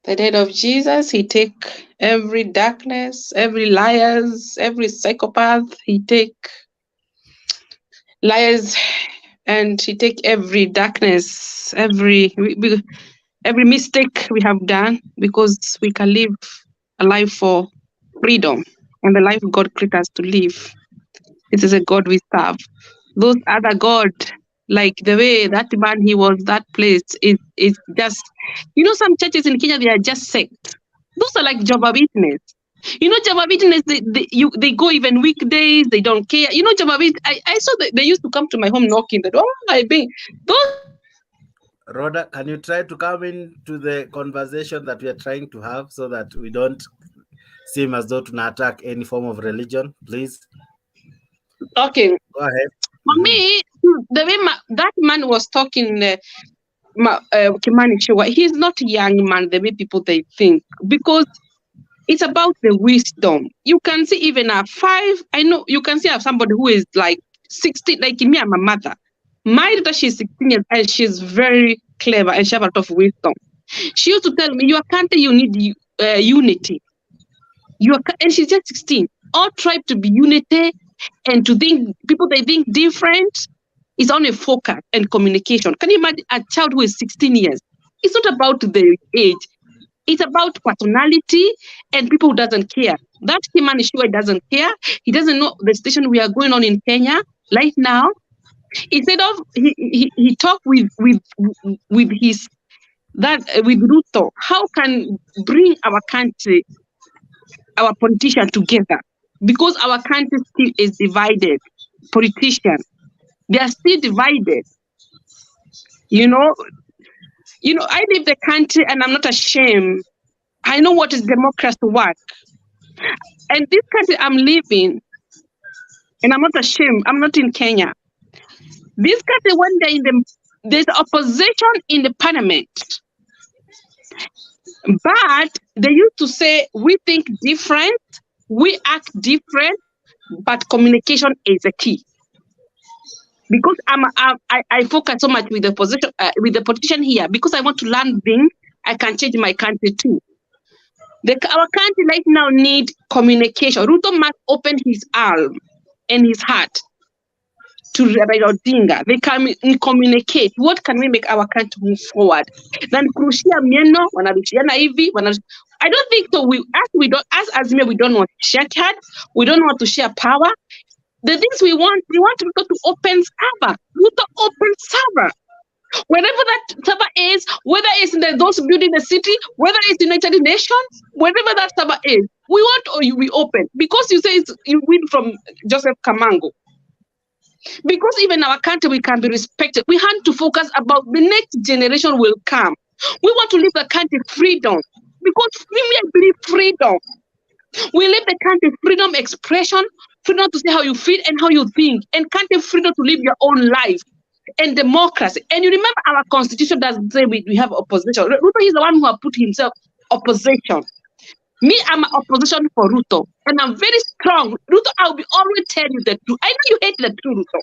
the death of Jesus. He take every darkness, every liars, every psychopath. He take liars, and he take every darkness, every mistake we have done, because we can live a life for freedom and the life God created us to live. This is a God we serve. Those other God, like the way that man, he was that place, is just, some churches in Kenya, they are just sect. Those are like Jehovah's Witness. Jehovah's Witness, they go even weekdays, they don't care. Jehovah's Witness, I saw that they used to come to my home knocking the door. Rhoda, can you try to come into the conversation that we are trying to have so that we don't seem as though to attack any form of religion, please? Okay. Go ahead. For me, the way that man was talking, Kimani Chua, he's not a young man the way people they think, because it's about the wisdom. You can see even a 5, I know you can see somebody who is like 60, like me, I'm a mother. My daughter, she's 16 years and she's very clever and she has a lot of wisdom. She used to tell me, your country, you need unity. And she's just 16. All tribe to be unity and to think, people they think different is on a focus and communication. Can you imagine a child who is 16 years? It's not about the age. It's about personality and people who doesn't care. That Kimani Chua doesn't care. He doesn't know the situation we are going on in Kenya right now. Instead of he talked with his with Ruto, how can bring our country, our politicians together, because our country still is divided. Politicians, they are still divided. I live the country and I'm not ashamed. I know what is democracy work. And this country I'm living, and I'm not ashamed. I'm not in Kenya. This country, when there's opposition in the parliament, but they used to say, we think different, we act different, but communication is a key. Because I focus so much with the position, with the politician here, because I want to learn things, I can change my country too. Our country right now need communication. Ruto must open his arm and his heart to Raila Odinga. They can communicate. What can we make our country move forward? Then kurushia mieno, wanarushiana hivi, I don't think so. As Azimio, we don't want to share card. We don't want to share power. The things we want Ruto to open server. Ruto open server. Wherever that server is, whether it's in those building the city, whether it's United Nations, wherever that server is, we want we open. Because you say you win from Joseph Kamango. Because even our country, we can be respected. We have to focus about the next generation will come. We want to live the country freedom. Because we believe freedom. We live the country freedom expression, freedom to say how you feel and how you think, and country freedom to live your own life. And democracy. And you remember our constitution doesn't say we have opposition. Ruto is the one who has put himself opposition. Me, I'm an opposition for Ruto. And I'm very strong. Ruto, I'll be always tell you the truth. I know you hate the truth, Ruto.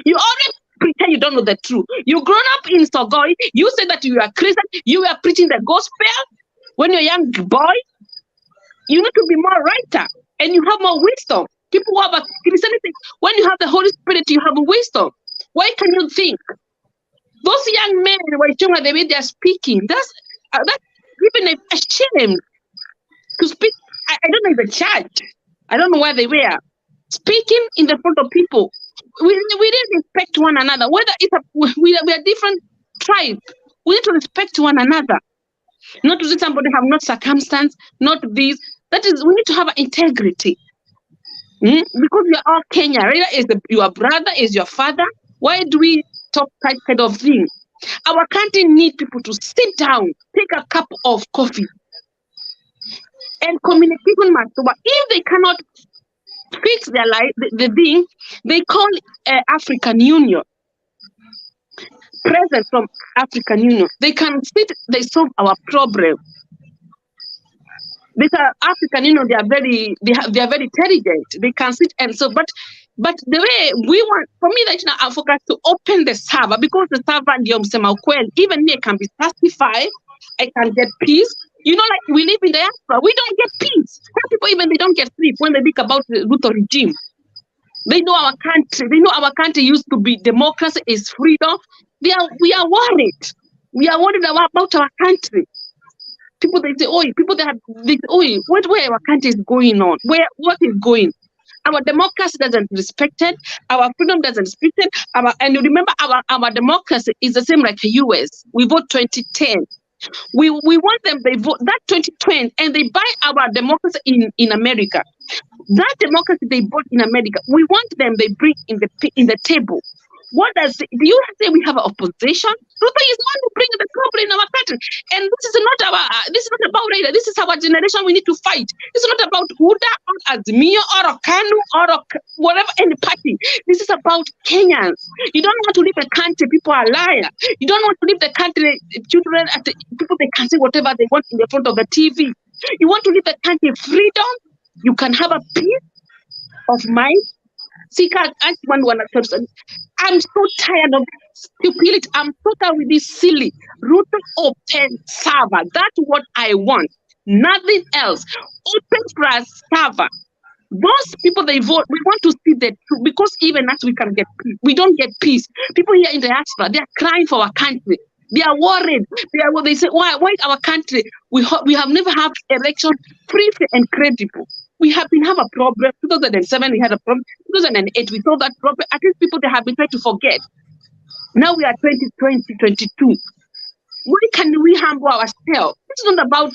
You always pretend you don't know the truth. You grown up in Sogoi. You said that you are Christian. You were preaching the gospel. When you're a young boy, you need to be more writer. And you have more wisdom. People who have a Christianity, when you have the Holy Spirit, you have wisdom. Why can you think? Those young men, the way they are speaking, that's even a shame to speak. I don't know the church. I don't know where they were. Speaking in the front of people. We didn't respect one another. Whether we are different tribe, we need to respect one another. Not to say somebody have not circumstance, not this. That is, we need to have integrity. Because we are all Kenya. Raila is your brother, is your father. Why do we talk that kind of thing? Our country needs people to sit down, take a cup of coffee, and communication must over. If they cannot fix their life, the thing, they call African Union. Present from African Union. They can sit, they solve our problem. These are African Union, they are very intelligent. They can sit and so, but the way we want, for me, right now, I focus to open the server, because the server, even me, I can be satisfied, I can get peace. You know, like we live in the diaspora, we don't get peace. Some people, even they don't get sleep when they think about the Ruto regime. They know our country. They know our country used to be democracy, is freedom. We are worried. We are worried about our country. People, they say, what way our country is going on? What is going? Our democracy doesn't respect it. Our freedom doesn't respect it. And you remember, our democracy is the same like the US. We vote 2010. We want them, they vote that 2020, and they buy our democracy in America. That democracy they bought in America, we want them, they bring in the table. What do you say we have an opposition? Ruto is one who brings the problem in our country. And this is not about Raila. This is our generation we need to fight. It's not about Huda or Azimio or Kanu or whatever, any party. This is about Kenyans. You don't want to leave a country, people are liars. You don't want to leave the country, children, people, they can say whatever they want in the front of the TV. You want to leave the country freedom. You can have a peace of mind. I'm so tired of stupidity. I'm so tired with this silly Ruto open server. That's what I want. Nothing else. Open plus server. Those people they vote, we want to see the truth, because even as we can get peace, we don't get peace. People here in the diaspora, they are crying for our country. They are worried. They say, why our country? We have never had election free and credible. We have a problem. 2007 we had a problem. 2008 we solved that problem. At least people, they have been trying to forget. Now we are 2022. Why can we humble ourselves? It's about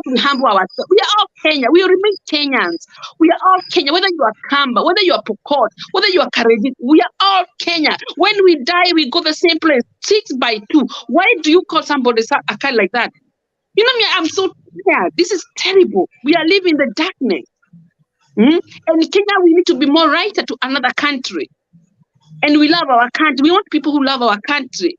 we humble ourselves. We are all Kenya. We remain Kenyans. We are all Kenya. Whether you are Kamba, whether you are Pokot, whether you are Kareji, we are all Kenya. When we die, we go the same place, 6 by 2. Why do you call somebody a kind like that? You know me, I'm so tired. This is terrible. We are living in the darkness. And in Kenya, we need to be more righter to another country. And we love our country. We want people who love our country.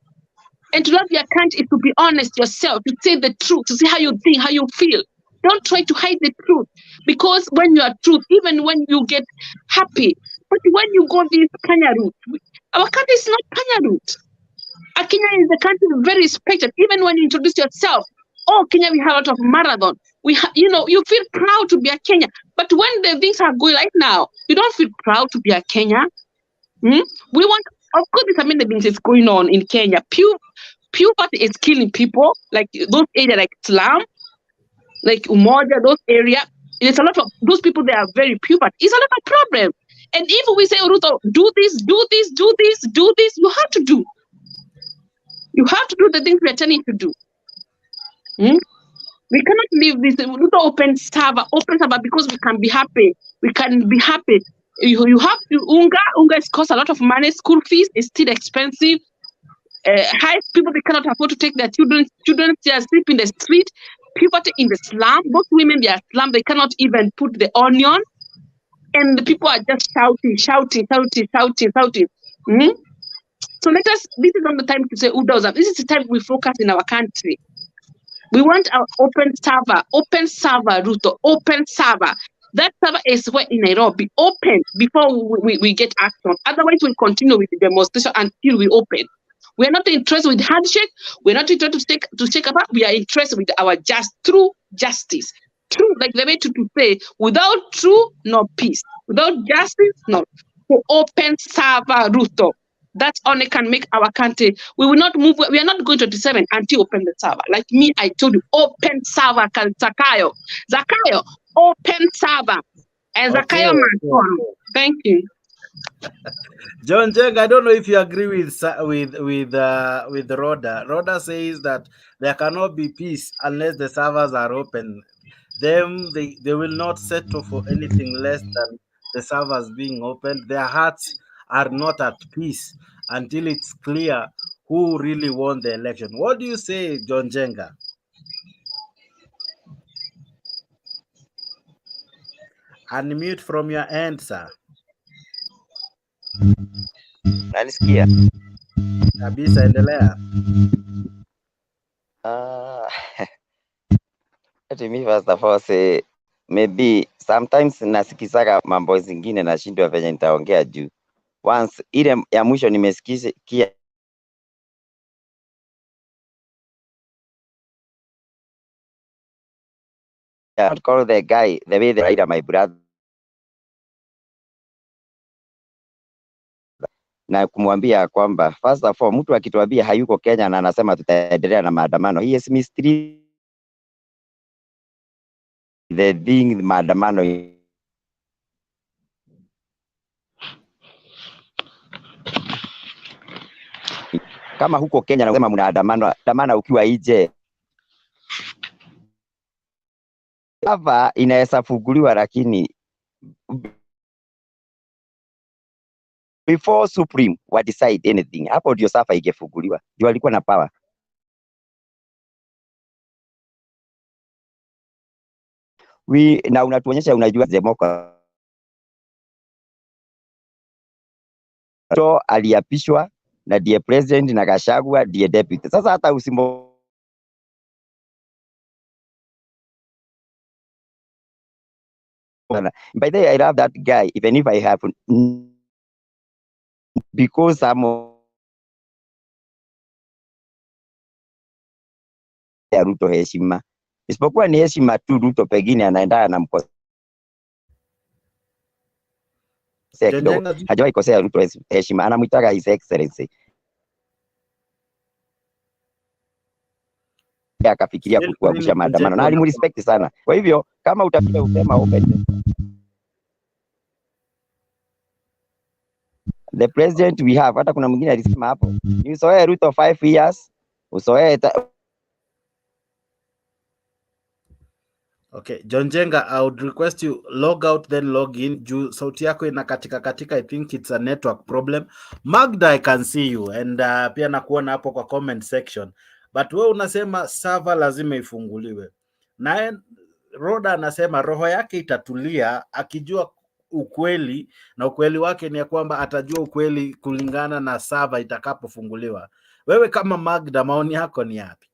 And to love your country is to be honest yourself, to say the truth, to say how you think, how you feel. Don't try to hide the truth. Because when you are truth, even when you get happy, but when you go this Kenya route, our country is not Kenya route. Kenya is the country very respected. Even when you introduce yourself, Kenya, we have a lot of marathon. You feel proud to be a Kenya. But when the things are going right now, you don't feel proud to be a Kenya. We want, of course, the things is going on in Kenya. Puberty is killing people, like those areas like Slum, like Umoja, those areas. It's a lot of those people, they are very puberty. It's a lot of problem. And if we say, Ruto, do this, you have to do. You have to do the things we are telling you to do. We cannot leave this Ruto open server because we can be happy. We can be happy. You have to Unga is cost a lot of money. School fees is still expensive. High people, they cannot afford to take their children. Children, they are sleep in the street. Puberty in the slum. Most women, they are slum. They cannot even put the onion. And the people are just shouting. So this is not the time to say Udoza. This is the time we focus in our country. We want our open server, Ruto, open server. That server is where in Nairobi, open before we get action. Otherwise, we'll continue with the demonstration until we open. We are not interested with handshake. We're not interested to take apart. We are interested with our true justice. True, like the way to say, without true, no peace. Without justice, no. So open server, Ruto. That only can make our country. We will not move. We are not going to 27 until open the server. Like me, I told you, open server, Zakayo, open server, and Zakayo Manson. Thank you. John Jeng, I don't know if you agree with Rhoda. Rhoda says that there cannot be peace unless the servers are open. They will not settle for anything less than the servers being opened. Their hearts are not at peace until it's clear who really won the election. What do you say, John Jenga? Unmute from your end, sir. Nanisikia? Kabisa, endelea. Let me first of all say, maybe sometimes nasikizaga mambo zingine nashindwa venye nitaongea juu. Once ile ya mwisho nimesikia I'll call the guy the way the Raila, my brother, na kumwambia kwamba first of all, mtu akituambia hayuko Kenya na anasema tutaendelea na maandamano, he is mystery the thing maandamano kama huko Kenya na unasema mnaandamana ukiwa nje, hapa inaweza funguliwa, lakini before Supreme wa decide anything, hapo ndio safa ingefunguliwa, ndio alikuwa na power. Na unatuonyesha unajua democracy. So aliapishwa na die president na Gachagua die deputy. Sasa hata usimbo by the way, I love that guy even if I have because ya Ruto heshima, isipokuwa ni heshima tu. Ruto pengine anaendana na mkosea kidogo, hajawahi kosea Ruto heshima, anamuitaga his excellency. Akafikiria kuangusha maandamano na alimrespect sana. Kwa hivyo kama utafika usema Upende, the president we have, hata kuna mwingine alisema hapo, ni usoe Ruto 5 years, usoe. Okay, John Jenga, I would request you log out then log in. Juu sauti yako inakatika katika. I think it's a network problem. Magda, I can see you and pia nakuona hapo kwa comment section. But wewe unasema server lazima ifunguliwe. Naye Rhoda anasema roho yake itatulia akijua ukweli, na ukweli wake ni ya kwamba atajua ukweli kulingana na server itakapofunguliwa. Wewe kama Magda, maoni yako ni yapi?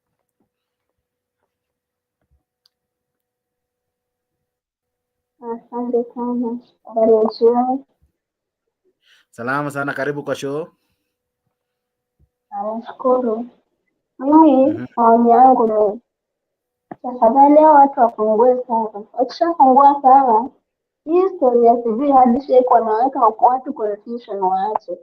Asante sana. Habari ya jioni. Salama sana, karibu kwa show. Nashukuru. Mimi maoni yangu ni tafadhali watu wafungue sana. Wakishafungua sana, hii story ya Civic Handshake wanaweka watu confusion waache,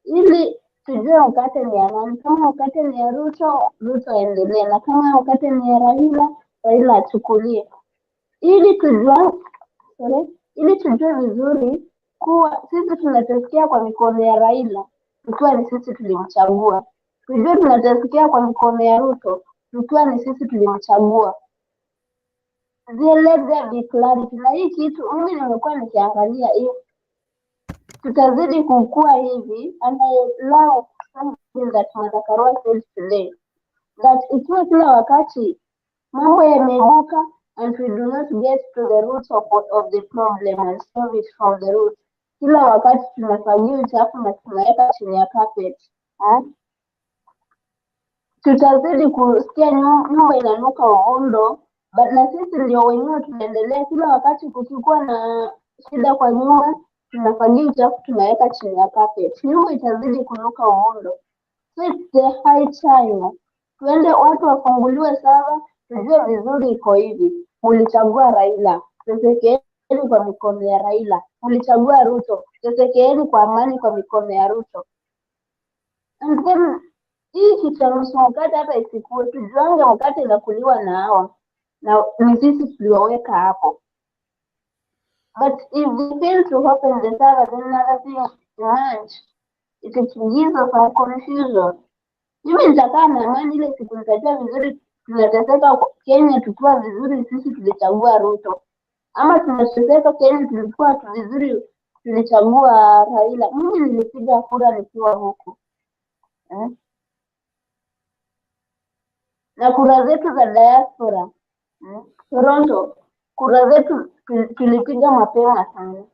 ili tujue mkate ni ya nani. Kama mkate ni ya Ruto, Ruto aendelee, na kama mkate ni ya Raila, Raila achukulie, ili tujue vizuri kuwa sisi tunatesikia kwa mikono ya Raila tukiwa ni sisi tulimchagua, tujue tunatesikia kwa mikono ya Ruto tukiwa ni sisi tulimchagua. Let there be clarity. Na hii kitu mimi nimekuwa nikiangalia hii, tutazidi kukua hivi, and I love something that Martha Karua said today, that ikiwa kila wakati mambo yameibuka and we do not get to the roots of the problem and solve it from the root, kila wakati tunafanyia uchafu na tunaweka chini ya carpet, tutazidi kusikia nyumba inanuka uondo, but na sisi ndio wenyewe tunaendelea kila wakati kukikuwa na shida kwa nyumba tunafanyia uchafu tunaweka chini ya carpet, nyumba itazidi kunuka uondo. So it's the high time tuende watu wafunguliwe sawa, tujue vizuri iko hivi. Mulichagua Raila, tesekeeni kwa mikono ya Raila. Mulichagua Ruto, tesekeeni kwa amani kwa mikono ya Ruto. And then hii kitaruhusu mkate hata isikue, tujuange mkate inakuliwa na hawa, na ni sisi tuliwaweka hapo. Tujue vizuri kuwa sisi ndio wenyewe tunaendelea kila wakati kukikuwa na shida kwa nyumba tunafanyia uchafu tunaweka chini ya carpet, nyumba itazidi kunuka uondo. So it's the high time tuende watu wafunguliwe sawa, tujue vizuri iko hivi. Mulichagua Raila, tesekeeni kwa mikono ya Raila. Mulichagua Ruto, tesekeeni kwa amani kwa mikono ya Ruto. And then hii kitaruhusu mkate hata isikue, tujuange mkate inakuliwa na hawa, na ni sisi tuliwaweka hapo. But if we fail to open the server, then another thing emerge. It gives us some confusion. Mimi nitakaa na amani ile siku nitajua vizuri tunateseka Kenya tukiwa vizuri sisi tulichagua Ruto. Ama tunateseka Kenya tulikuwa vizuri tulichagua Raila. Mimi nilipiga kura nikiwa huku. Na kura zetu za diaspora Toronto, kura zetu tulipiga mapema sana.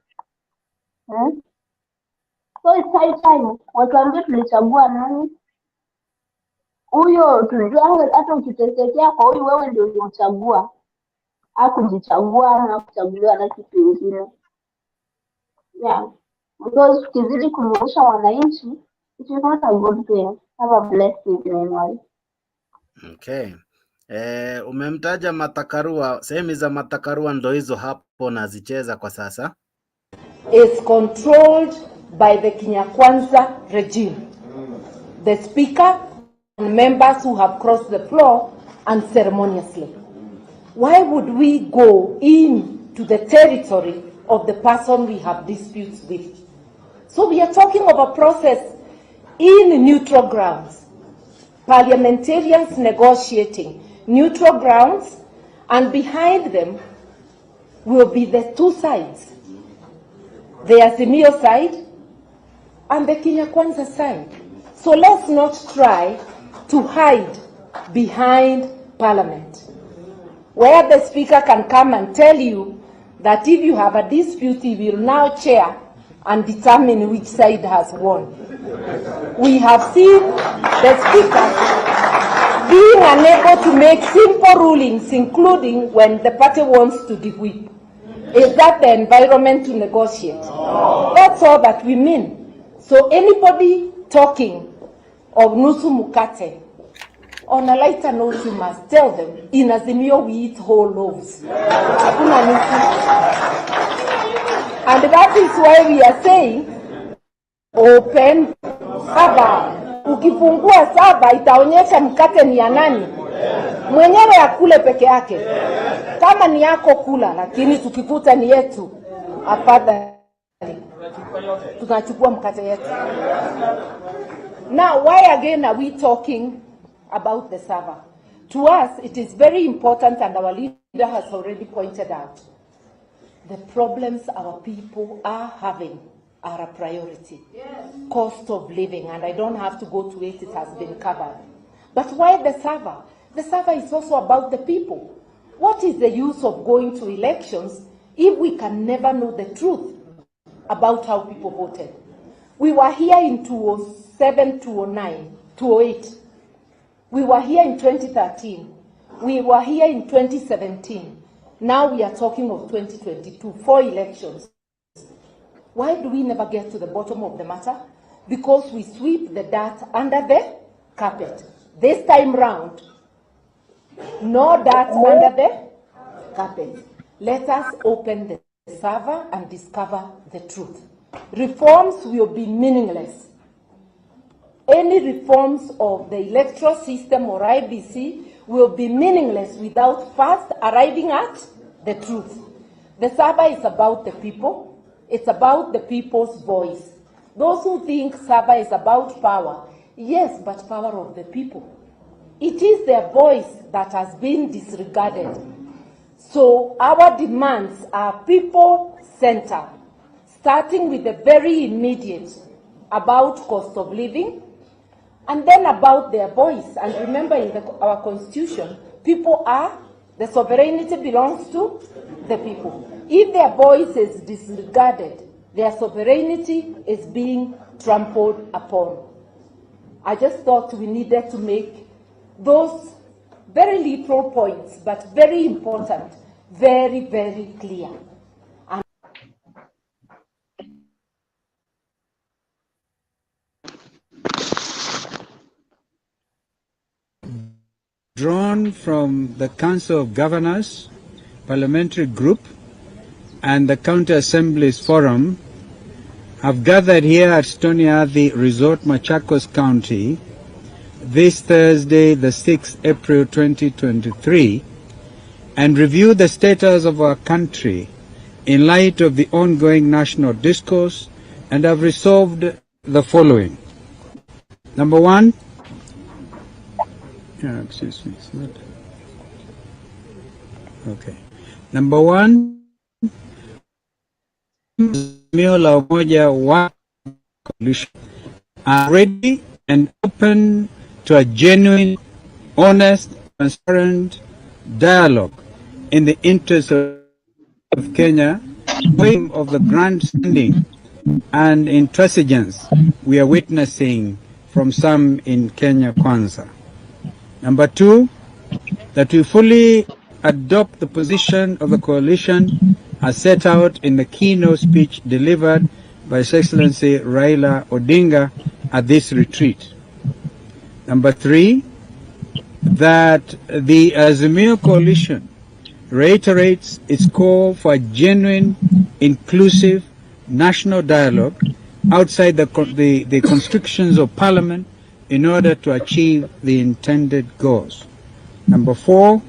So it's high time watuambie tulichagua nani. Huyo tulijua hata ukitesekea kwa huyu wewe ndio ulimchagua. Hakujichagua ama kuchaguliwa na kitu kingine. Yeah. Because tukizidi kumwonyesha wananchi, it is not a good thing. Have a blessed evening. Okay. Umemtaja Matakarua, sehemu za Matakarua ndo hizo hapo nazicheza kwa sasa. Is controlled by the Kenya Kwanza regime. The speaker and members who have crossed the floor unceremoniously. Why would we go into the territory of the person we have disputes with? So we are talking of a process in neutral grounds. Parliamentarians negotiating neutral grounds, and behind them will be the two sides, the Azimio side and the Kenya Kwanza side. So let's not try to hide behind Parliament, where the Speaker can come and tell you that if you have a dispute, he will now chair and determine which side has won. We have seen the Speaker being unable to make simple rulings, including when the party wants to de-whip. Is that the environment to negotiate? That's all that we mean. So anybody talking of nusu mukate, on a lighter note, you must tell them, in Azimio we eat whole loaves. And that is why we are saying, open saba. Ukifungua saba itaonyesha mkate ni ya nani. Mwenyewe akule peke yake. Kama ni yako kula, lakini tukikuta ni yetu, afadhali tunachukua mkate yetu. Now, why again are we talking about the server? To us, it is very important, and our leader has already pointed out, the problems our people are having are a priority. Yes. Cost of living, and I don't have to go to it, it has been covered. But why the server? The server is also about the people. What is the use of going to elections if we can never know the truth about how people voted? We were here in 2007, 2009, 2008. We were here in 2013. We were here in 2017. Now we are talking of 2022, 4 elections. Why do we never get to the bottom of the matter? Because we sweep the dirt under the carpet. This time round, no dirt under the carpet. Let us open the server and discover the truth. Reforms will be meaningless. Any reforms of the electoral system or IBC will be meaningless without first arriving at the truth. The server is about the people. It's about the people's voice. Those who think server is about power, yes, but power of the people. It is their voice that has been disregarded. So our demands are people-centered, starting with the very immediate about cost of living, and then about their voice. And remember, in our constitution, people are, the sovereignty belongs to the people. If their voice is disregarded, their sovereignty is being trampled upon. I just thought we needed to make those very little points, but very important, very, very clear. Drawn from the Council of Governors, Parliamentary Group, and the County Assemblies Forum, have gathered here at Stony Athi Resort, Machakos County, this Thursday, the 6th April 2023, and review the status of our country in light of the ongoing national discourse and have resolved the following. Number one, excuse me, it's not. Okay. Number one, Azimio la Umoja wa Coalition are ready and open to a genuine, honest, transparent dialogue in the interest of Kenya, way of the grandstanding and intransigence we are witnessing from some in Kenya Kwanza. Number two, that we fully adopt the position of the coalition as set out in the keynote speech delivered by His Excellency Raila Odinga at this retreat. Number three, that the Azimio coalition reiterates its call for a genuine, inclusive, national dialogue outside the constrictions of Parliament in order to achieve the intended goals. Number four,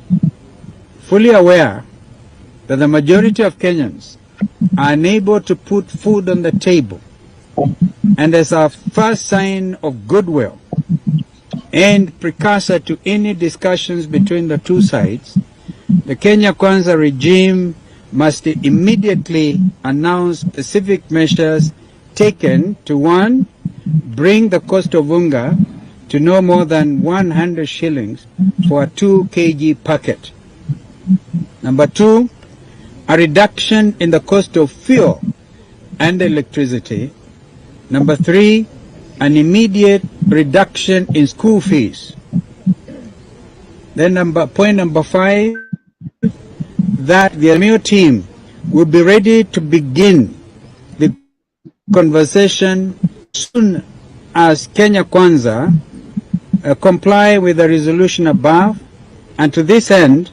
fully aware that the majority of Kenyans are unable to put food on the table, and as a first sign of goodwill and precursor to any discussions between the two sides, the Kenya Kwanza regime must immediately announce specific measures taken to, one, bring the cost of unga to no more than 100 shillings for a 2 kg packet. Number two, a reduction in the cost of fuel and electricity. Number three, an immediate reduction in school fees. Then point number five, that the Azimio team will be ready to begin the conversation soon as Kenya Kwanza comply with the resolution above, and to this end,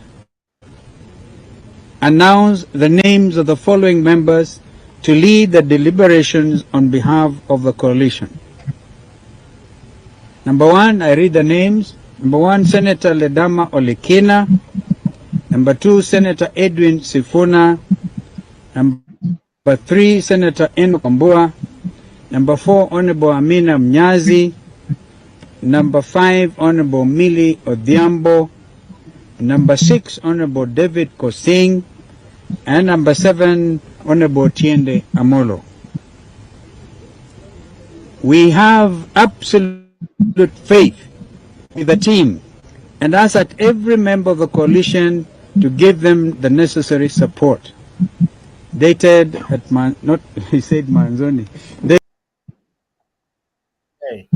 announce the names of the following members to lead the deliberations on behalf of the coalition. Number one, I read the names. Number one, Senator Ledama Olekina. Number two, Senator Edwin Sifuna. Number three, Senator Enoch Wambua. Number four, Honorable Amina Mnyazi. Number five, Honorable Millie Odhiambo. Number six, Honorable David Kosing. And number seven, Honorable Tiende Amolo. We have absolute faith with the team and ask that every member of the coalition to give them the necessary support. Dated at he said Manzoni. Okay.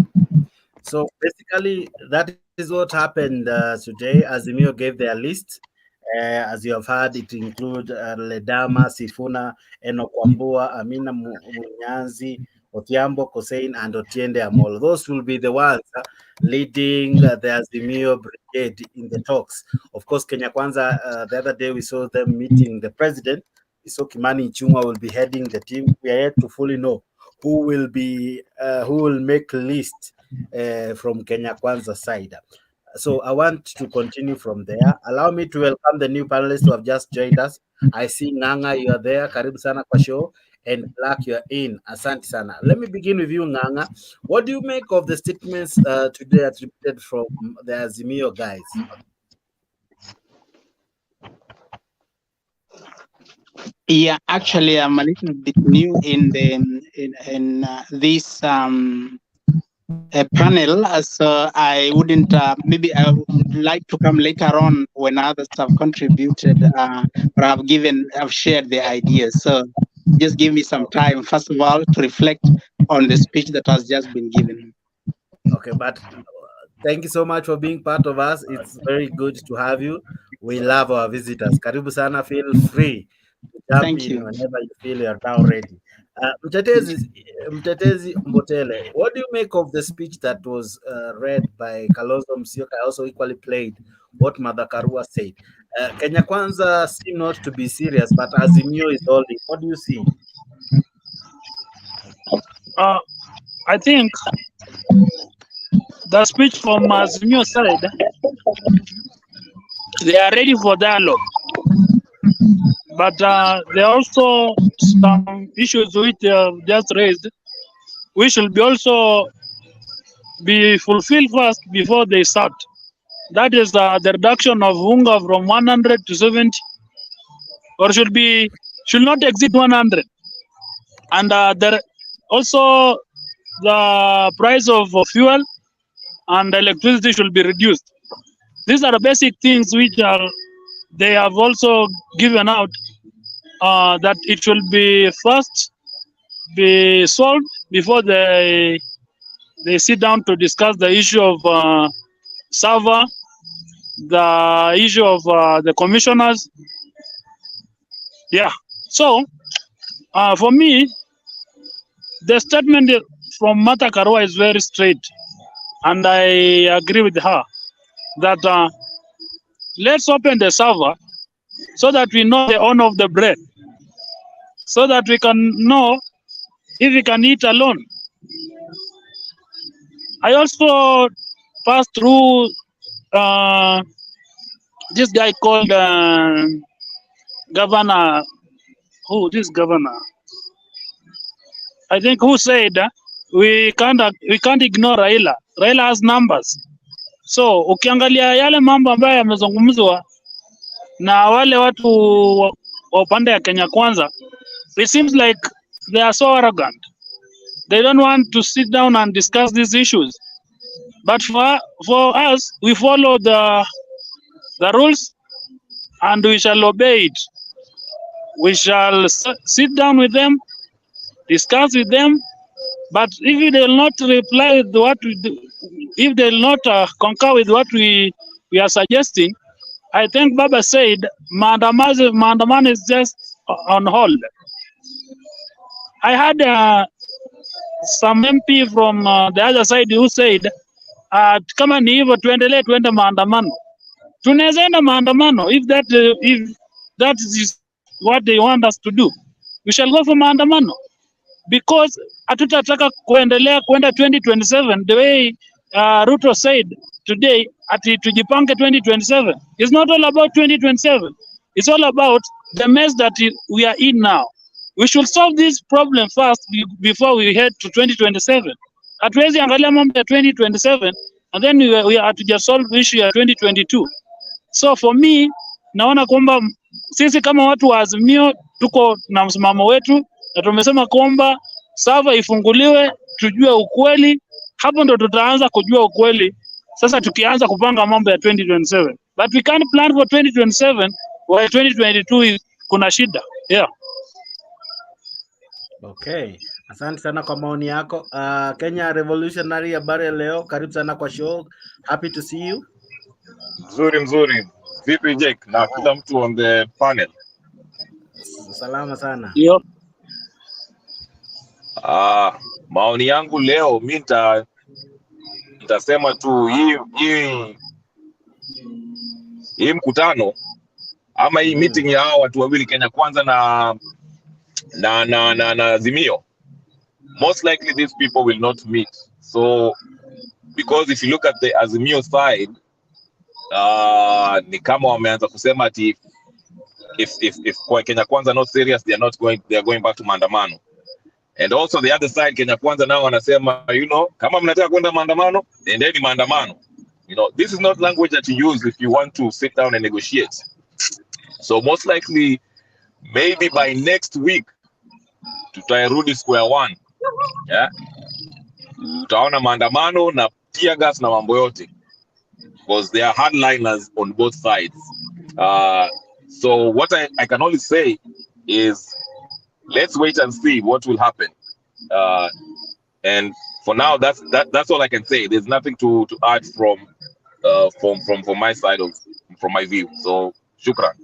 So basically, that is what happened today. Azimio gave their list. As you have heard, it includes Ledama, Sifuna, Enoch Wambua, Amina Munyanzi, Odhiambo, Kosein, and Otiende Amolo. Those will be the ones leading the Azimio brigade in the talks. Of course, Kenya Kwanza, the other day we saw them meeting the president. So Kimani Ichung'wah will be heading the team. We are yet to fully know who will make list from Kenya Kwanza side. So I want to continue from there. Allow me to welcome the new panelists who have just joined us. I see Ng'ang'a, you are there. Karibu sana kwa show. And Black, you are in. Asante sana. Let me begin with you, Ng'ang'a. What do you make of the statements today attributed from the Azimio guys? Yeah, actually, I'm a little bit new in this panel, so I wouldn't. Maybe I would like to come later on when others have contributed or have shared their ideas. So just give me some time, first of all, to reflect on the speech that has just been given. Okay, but thank you so much for being part of us. It's very good to have you. We love our visitors. Karibu sana, feel free to jump in whenever you feel you're now ready. Mtetezi Mbotele, what do you make of the speech that was read by Kalonzo Musyoka? I also equally played what Mother Karua said. Kenya Kwanza seem not to be serious, but Azimio is holding. What do you see? I think the speech from Azimio side, they are ready for dialogue. but there are also some issues which they have just raised. We should be also be fulfilled first before they start. That is the reduction of hunger from 100 to 70, or should not exceed 100. And there also the price of fuel and electricity should be reduced. These are the basic things which they have also given out that it should be first be solved before they sit down to discuss the issue of server, the issue of the commissioners. Yeah. So for me, the statement from Mata Karua is very straight, and I agree with her that let's open the server so that we know the owner of the bread, so that we can know if we can eat alone. I also passed through this guy called Governor. Who this governor? I think who said we can't ignore Raila. Raila has numbers. So ukiangalia yale mambo ambayo yamezungumzwa na wale watu wa upande ya Kenya Kwanza, it seems like they are so arrogant. They don't want to sit down and discuss these issues. But for us, we follow the rules and we shall obey it. We shall sit down with them, discuss with them. But if they will not reply with what we do, if they will not concur with what we are suggesting, I think Baba said Maandamano is just on hold. I had some MP from the other side who said kama ni hivyo tuendelee tuende maandamano. Tunaweza enda maandamano if that is what they want us to do. We shall go for maandamano because hatutataka kuendelea kwenda 2027 the way Ruto said today ati tujipange 2027. It's not all about 2027. It's all about the mess that we are in now. We should solve this problem first before we head to 2027. Hatuwezi angalia mambo ya 2027 and then we are to just solve the issue ya 2022. So for me, naona kwamba sisi kama watu wa Azimio tuko na msimamo wetu na tumesema kwamba server ifunguliwe tujue ukweli, hapo ndo tutaanza kujua ukweli. Sasa tukianza kupanga mambo ya 2027. But we can't plan for 2027 while 2022 kuna shida. Yeah. Okay. Asante sana kwa maoni yako. Kenya Revolutionary, habari leo. Karibu sana kwa show. Happy to see you. Mzuri. Vipi Jake na kila mtu on the panel? Salama sana. Yo. Maoni yangu leo mimi nitasema tu hii mkutano ama hii meeting ya hao watu wawili Kenya Kwanza na Azimio, most likely these people will not meet. So because if you look at the Azimio side, ni kama wameanza kusema ati if kwa Kenya Kwanza not serious, they are going back to maandamano. And also the other side, Kenya Kwanza nao wanasema, kama mnataka kwenda maandamano, endeni maandamano. This is not language that you use if you want to sit down and negotiate. So most likely, maybe by next week, tutairudi square one. Yeah, utaona maandamano na tear gas na mambo yote, because they are hardliners on both sides. So what I can only say is, let's wait and see what will happen. And for now, that's all I can say. There's nothing to add from my side from my view. So shukran.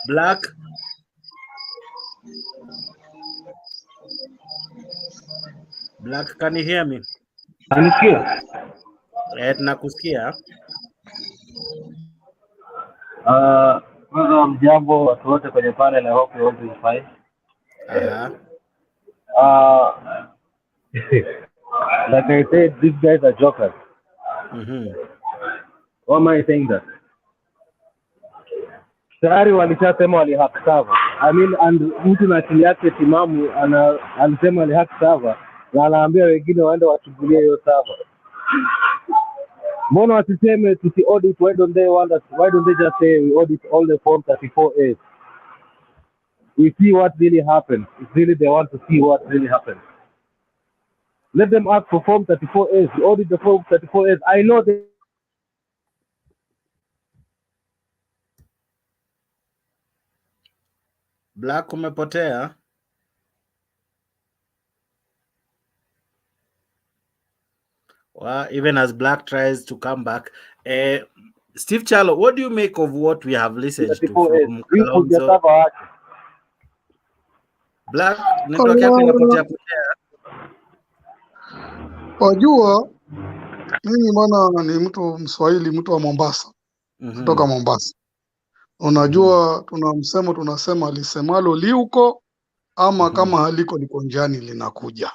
Black. Black, can you hear me? Anisikia? Tunakusikia. Kwanza mjambo watu wote kwenye panel, I hope you all doing fine. Like I said, these guys are jokers. Why am I saying that? tayari walishasema walihack server. I mean, and mtu na akili yake timamu alisema walihack server na anaambia wengine waende wachungulie hiyo server. Mbona wasiseme tusi audit? Why don't they just say we audit all the form 34As? We see what really happened. If really they want to see what really happened, let them ask for form 34As. We audit the form 34As. I know they Black umepotea. Well, even as Black tries to come back. Steve Chalo, what do you make of what we have listened to from Kalonzo? Black, network yako inapotea potea. Wajua, mimi bwana ni mtu Mswahili, mtu wa Mombasa. Kutoka Mombasa. Unajua tuna msemo tunasema lisemalo liuko ama kama haliko liko njiani linakuja.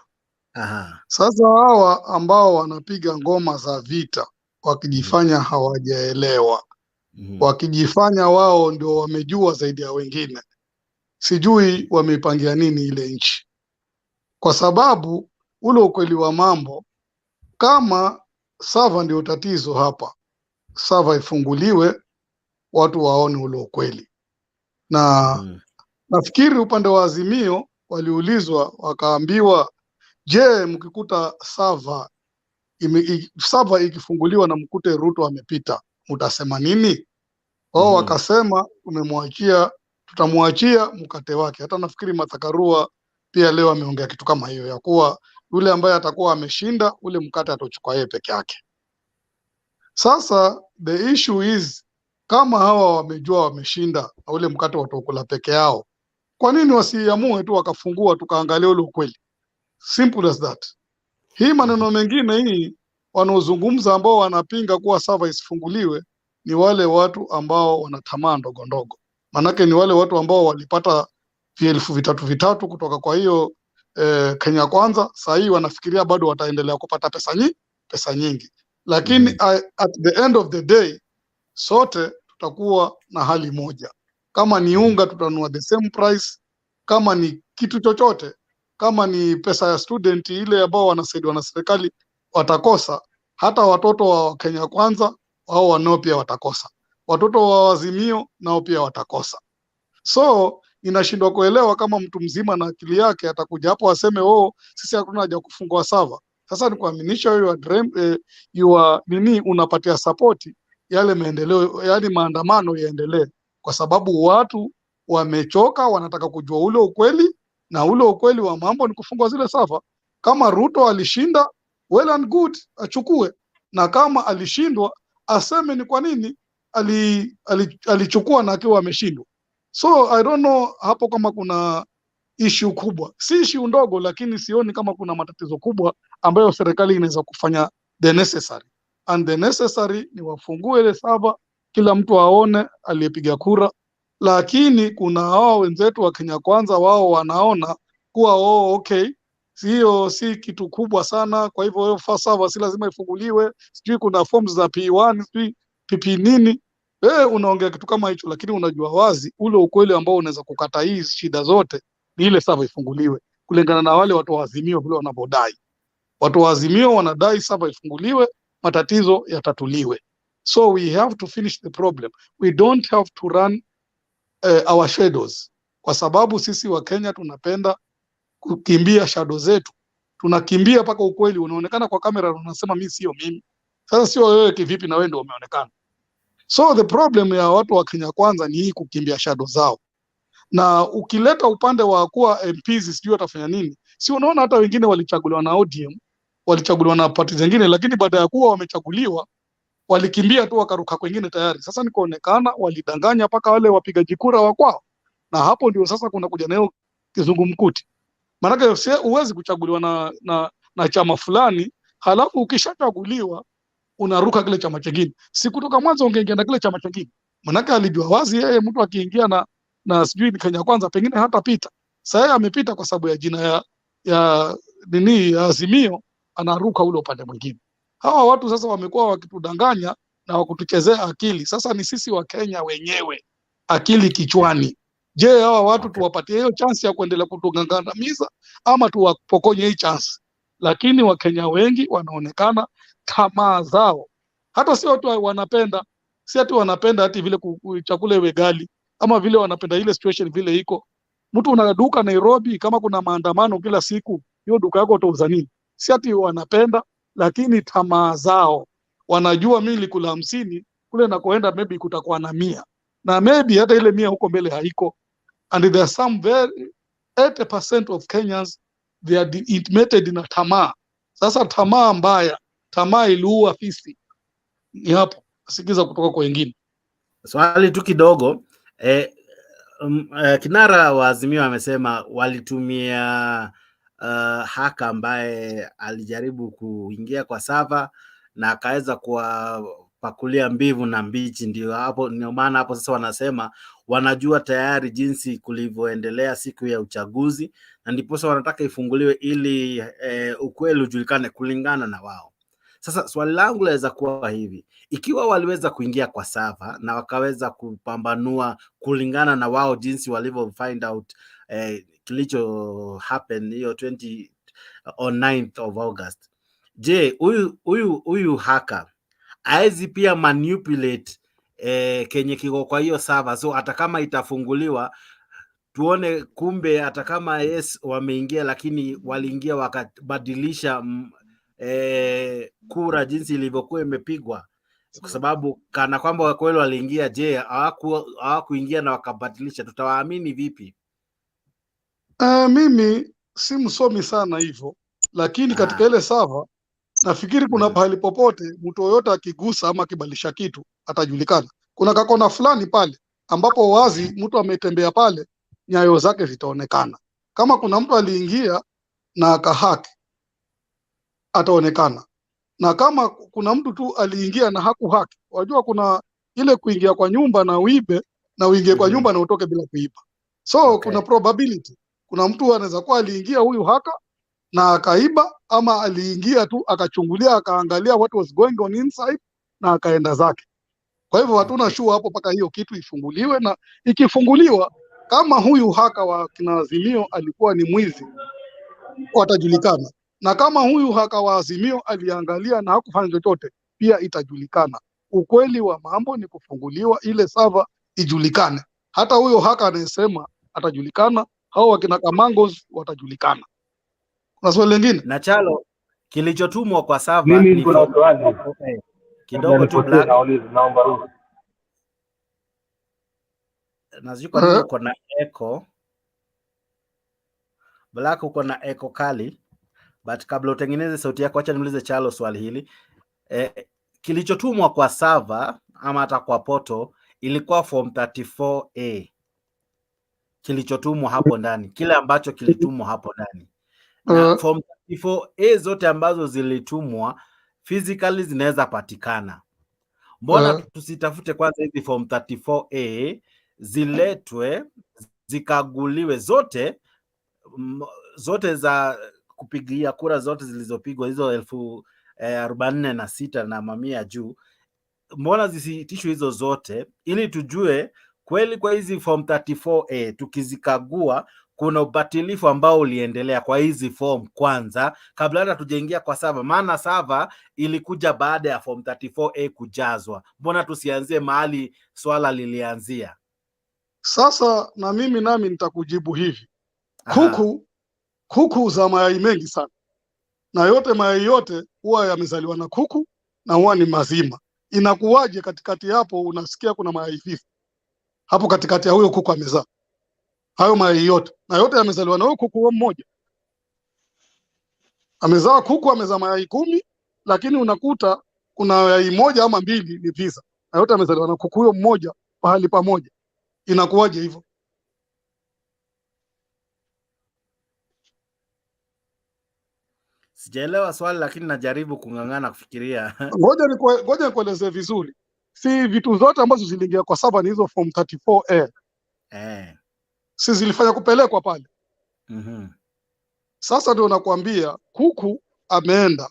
Sasa hawa ambao wanapiga ngoma za vita wakijifanya hawajaelewa, wakijifanya wao ndio wamejua zaidi ya wengine, sijui wameipangia nini ile nchi, kwa sababu ule ukweli wa mambo, kama sava ndio tatizo hapa, sava ifunguliwe watu waone ule ukweli. Na nafikiri upande wa Azimio waliulizwa wakaambiwa, je, mkikuta sava ikifunguliwa na mkute Ruto amepita, utasema nini? Wao wakasema tutamwachia mkate wake. Hata nafikiri Mathakarua pia leo ameongea kitu kama hiyo, ya kuwa yule ambaye atakuwa ameshinda ule mkate atachukua yeye peke yake. Sasa the issue is, kama hawa wamejua wameshinda na ule mkate watakula peke yao, kwa nini wasiamue tu wakafungua tukaangalia ule ukweli? Simple as that. Hii maneno mengine hii wanaozungumza ambao wanapinga kuwa sava isifunguliwe ni wale watu ambao wanatamaa ndogo ndogo. Manake ni wale watu ambao walipata elfu vitatu kutoka kwa hiyo Kenya Kwanza, saa hii wanafikiria bado wataendelea kupata pesa nyingi. Lakini at the end of the day sote tutakuwa na hali moja. Kama ni unga tutanunua the same price, kama ni kitu chochote, kama ni pesa ya student ile ambao wanasaidiwa na serikali watakosa, hata watoto wa Kenya Kwanza wao wanao pia watakosa, watoto wa Azimio nao pia watakosa. So inashindwa kuelewa kama mtu mzima na akili yake atakuja hapo aseme sisi hakuna haja kufungua sava. Sasa ni kuaminisha unapatia support yale maendeleo, yani maandamano yaendelee, kwa sababu watu wamechoka, wanataka kujua ule ukweli, na ule ukweli wa mambo ni kufungua zile sava. Kama Ruto alishinda, well and good, achukue, na kama alishindwa aseme ni kwa nini alichukua na akiwa ameshindwa. So I don't know hapo kama kuna issue kubwa, si issue ndogo, lakini sioni kama kuna matatizo kubwa ambayo serikali inaweza kufanya the necessary. And the necessary ni wafungue ile sava, kila mtu aone aliyepiga kura. Lakini kuna hao wenzetu wa Kenya Kwanza, wao wanaona kuwa okay, hiyo si kitu kubwa sana, kwa hivyo hiyo first sava si lazima ifunguliwe, sijui kuna forms za P1 sijui PP nini. Unaongea kitu kama hicho, lakini unajua wazi ule ukweli ambao unaweza kukata hii shida zote ni ile sava ifunguliwe, kulingana na wale watu wa Azimio vile wanavyodai. Watu wa Azimio wanadai sava ifunguliwe, matatizo yatatuliwe. So we have to finish the problem. We don't have to run our shadows, kwa sababu sisi wa Kenya tunapenda kukimbia shadow zetu. Tunakimbia paka ukweli unaonekana kwa kamera, unasema mimi sio mimi. Sasa sio wewe kivipi na wewe ndio umeonekana? So the problem ya watu wa Kenya Kwanza ni hii kukimbia shadow zao. Na ukileta upande wa kuwa MPs sijui watafanya nini, si unaona hata wengine walichaguliwa na ODM, walichaguliwa na party zingine, lakini baada ya kuwa wamechaguliwa walikimbia tu wakaruka kwingine tayari. Sasa ni kuonekana walidanganya paka wale wapigaji kura wa kwao, na hapo ndio sasa kuna kuja nayo kizungumkuti. Maana huwezi kuchaguliwa na chama fulani halafu ukishachaguliwa unaruka kile chama kingine. Si kutoka mwanzo ungeingia na kile chama kingine. Maana alijua wazi yeye mtu akiingia na sijui ni Kenya Kwanza pengine hatapita. Sasa yeye amepita kwa sababu ya jina ya Azimio, anaruka ule upande mwingine. Hawa watu sasa wamekuwa wakitudanganya na wakutuchezea akili. Sasa ni sisi wa Kenya wenyewe akili kichwani. Je, hawa watu tuwapatie hiyo chance ya kuendelea kutugangamiza ama tuwapokonye hii chance? Lakini Wakenya wengi wanaonekana tamaa zao, hata sio watu wanapenda, si ati wanapenda ati vile chakula iwe gali ama vile wanapenda ile situation vile iko. Mtu una duka Nairobi, kama kuna maandamano kila siku, hiyo duka yako utauza nini? Si ati wanapenda, lakini tamaa zao. Wanajua mimi nilikula 50 kule nakoenda maybe kutakuwa na 100, na maybe hata ile 100 huko mbele haiko. And there are some very 80% of Kenyans, they are intimated in a tamaa. Sasa tamaa mbaya, tamaa iliua fisi. Ni hapo asikiza kutoka kwa wengine. Swali tu kidogo, kinara wa Azimio amesema walitumia haka ambaye alijaribu kuingia kwa sava na akaweza kuwapakulia mbivu na mbichi. Ndio maana hapo sasa wanasema wanajua tayari jinsi kulivyoendelea siku ya uchaguzi, na ndipo sasa wanataka ifunguliwe ili ukweli ujulikane kulingana na wao. Sasa swali langu laweza kuwa hivi: ikiwa waliweza kuingia kwa sava na wakaweza kupambanua kulingana na wao jinsi walivyo find out kilicho happen hiyo 9th of August, je, huyu haka haezi pia manipulate kenye kiko kwa hiyo sava? So hata kama itafunguliwa tuone kumbe hata kama yes wameingia, lakini waliingia wakabadilisha kura jinsi ilivyokuwa imepigwa, kwa sababu kana kwamba kweli waliingia. Je, hawakuingia na wakabadilisha? Tutawaamini vipi? Mimi si msomi sana hivyo, lakini katika ile sava nafikiri kuna pahali popote mtu yoyote akigusa ama akibadilisha kitu atajulikana. Kuna kakona fulani pale ambapo wazi mtu ametembea pale, nyayo zake zitaonekana. Kama kuna mtu aliingia na akahaki, ataonekana. Na kama kuna mtu tu aliingia na hakuhaki, wajua kuna ile kuingia kwa nyumba na uibe na uingie kwa nyumba na utoke bila kuiba. So kuna probability, kuna mtu anaweza kuwa aliingia huyu haka na akaiba, ama aliingia tu akachungulia akaangalia what was going on inside na akaenda zake. Kwa hivyo hatuna sure hapo mpaka hiyo kitu ifunguliwe, na ikifunguliwa kama huyu haka wa kina Azimio alikuwa ni mwizi, watajulikana. Na kama huyu haka wa Azimio aliangalia na hakufanya chochote, pia itajulikana. Ukweli wa mambo ni kufunguliwa ile sava ijulikane. Hata huyo haka anayesema atajulikana, hao wakina Kamangos watajulikana. Kuna swali lingine? Na Chalo, kilichotumwa kwa sava Mimi ni kuna swali kidogo tu Black. Naomba ruhusa. Nazijua kwa nini uko na echo. Black, uko na echo kali. But kabla utengeneze sauti yako, acha niulize Chalo swali hili. Kilichotumwa kwa sava ama hata kwa poto ilikuwa form 34A. Kilichotumwa hapo ndani, kile ambacho kilitumwa hapo ndani. Na form 34A zote ambazo zilitumwa physically zinaweza patikana. Mbona tusitafute kwanza hizi form 34A ziletwe zikaguliwe zote za kupigia kura zote zilizopigwa hizo 46,000 na mamia juu. Mbona zisiitishwe hizo zote ili tujue kweli kwa hizi form 34A tukizikagua kuna ubatilifu ambao uliendelea kwa hizi form kwanza kabla hata tujaingia kwa sava? Maana sava ilikuja baada ya form 34A kujazwa. Mbona tusianzie mahali swala lilianzia? Sasa na mimi nami nitakujibu hivi. Kuku za mayai mengi sana, na yote mayai yote huwa yamezaliwa na kuku na huwa ni mazima. Inakuwaje katikati hapo unasikia kuna mayai vipi? Hapo katikati ya huyo kuku amezaa hayo mayai yote, na yote yamezaliwa na huyo kuku mmoja. Amezaa kuku, amezaa mayai 10, lakini unakuta kuna yai moja ama 2 ni visa, na yote yamezaliwa na kuku huyo mmoja pahali pamoja. Inakuwaje hivyo? Sijaelewa swali, lakini najaribu kung'ang'ana kufikiria. Ngoja nikueleze vizuri. Si vitu zote ambazo ziliingia kwa sava ni hizo form 34A. Si zilifanya kupelekwa pale. Sasa ndio nakwambia kuku ameenda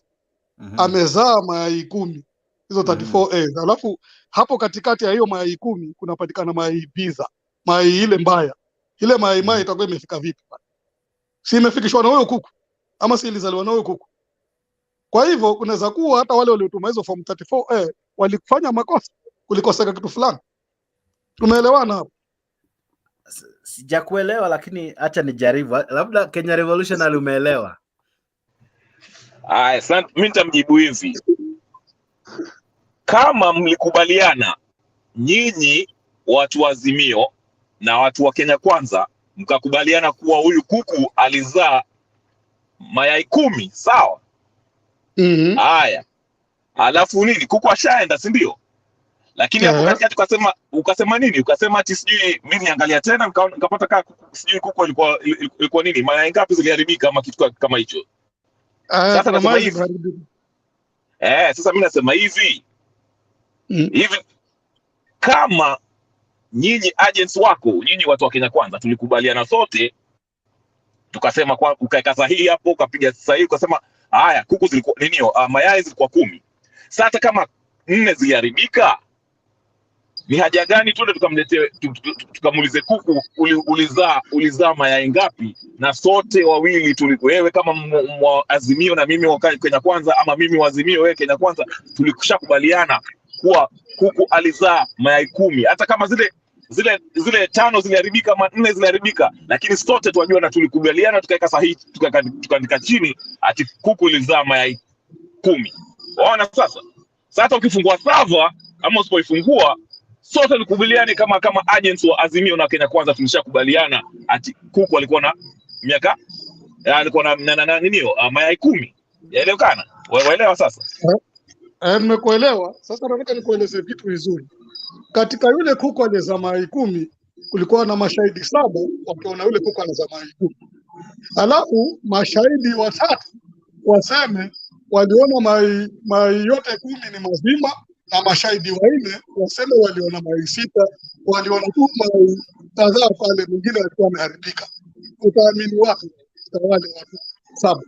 amezaa mayai 10, hizo 34A. Alafu hapo katikati ya hiyo mayai 10 kunapatikana mayai biza, mayai ile mbaya. Ile mayai itakuwa imefika vipi pale? Si imefikishwa na huyo kuku ama si ilizaliwa na huyo kuku? Kwa hivyo kunaweza kuwa hata wale waliotuma hizo form 34A walifanya makosa, kulikoseka kitu fulani. Tumeelewana hapo? Sijakuelewa, lakini acha nijaribu. Labda Kenya Revolutionary umeelewa. Asante, mimi nitamjibu hivi. Kama mlikubaliana nyinyi watu wa Azimio na watu wa Kenya Kwanza, mkakubaliana kuwa huyu kuku alizaa mayai 10, sawa? Haya. Alafu nini? Kuku ashaenda, si ndio? Lakini hapo katikati ukasema nini? Ukasema ati sijui mimi niangalia tena nikapata sijui kuku ilikuwa nini? Mayai ngapi ziliharibika ama kitu kama hicho. Sasa nasema hivi. Sasa mimi nasema hivi. Hivi kama nyinyi agents wako, nyinyi watu wa Kenya Kwanza tulikubaliana sote, tukasema kwa ukaeka sahihi hapo, ukapiga sahihi ukasema haya kuku zilikuwa mayai zilikuwa 10. Sasa kama 4 ziliharibika, ni haja gani tuende tukamletee tukamuulize kuku ulizaa mayai ngapi? Na sote wawili wewe kama Azimio na mimi wa Kenya Kwanza, ama mimi wa Azimio wewe Kenya Kwanza, tulikushakubaliana kuwa kuku alizaa mayai 10. Hata kama zile 5 ziliharibika ama 4 ziliharibika, lakini sote tunajua na tulikubaliana, tukaweka sahihi, tukaandika chini ati kuku ilizaa mayai 10. Waona sasa ukifungua server ama usipoifungua, sote tulikubaliana kama agents wa Azimio na Kenya Kwanza tumeshakubaliana ati kuku alikuwa na miaka alikuwa na nini mayai 10. Yaelewekana? Waelewa sasa? Nimekuelewa. Sasa nataka nikueleze vitu vizuri. Katika yule kuku alizaa mayai 10 kulikuwa na mashahidi 7 wakiona yule kuku alizaa mayai 10. Alafu mashahidi 3 waseme waliona mayai yote 10 ni mazima, na mashahidi 4 waseme waliona mayai 6, waliona tu mayai kadhaa pale, mwingine alikuwa ameharibika. Utaamini wapi wale watu 7?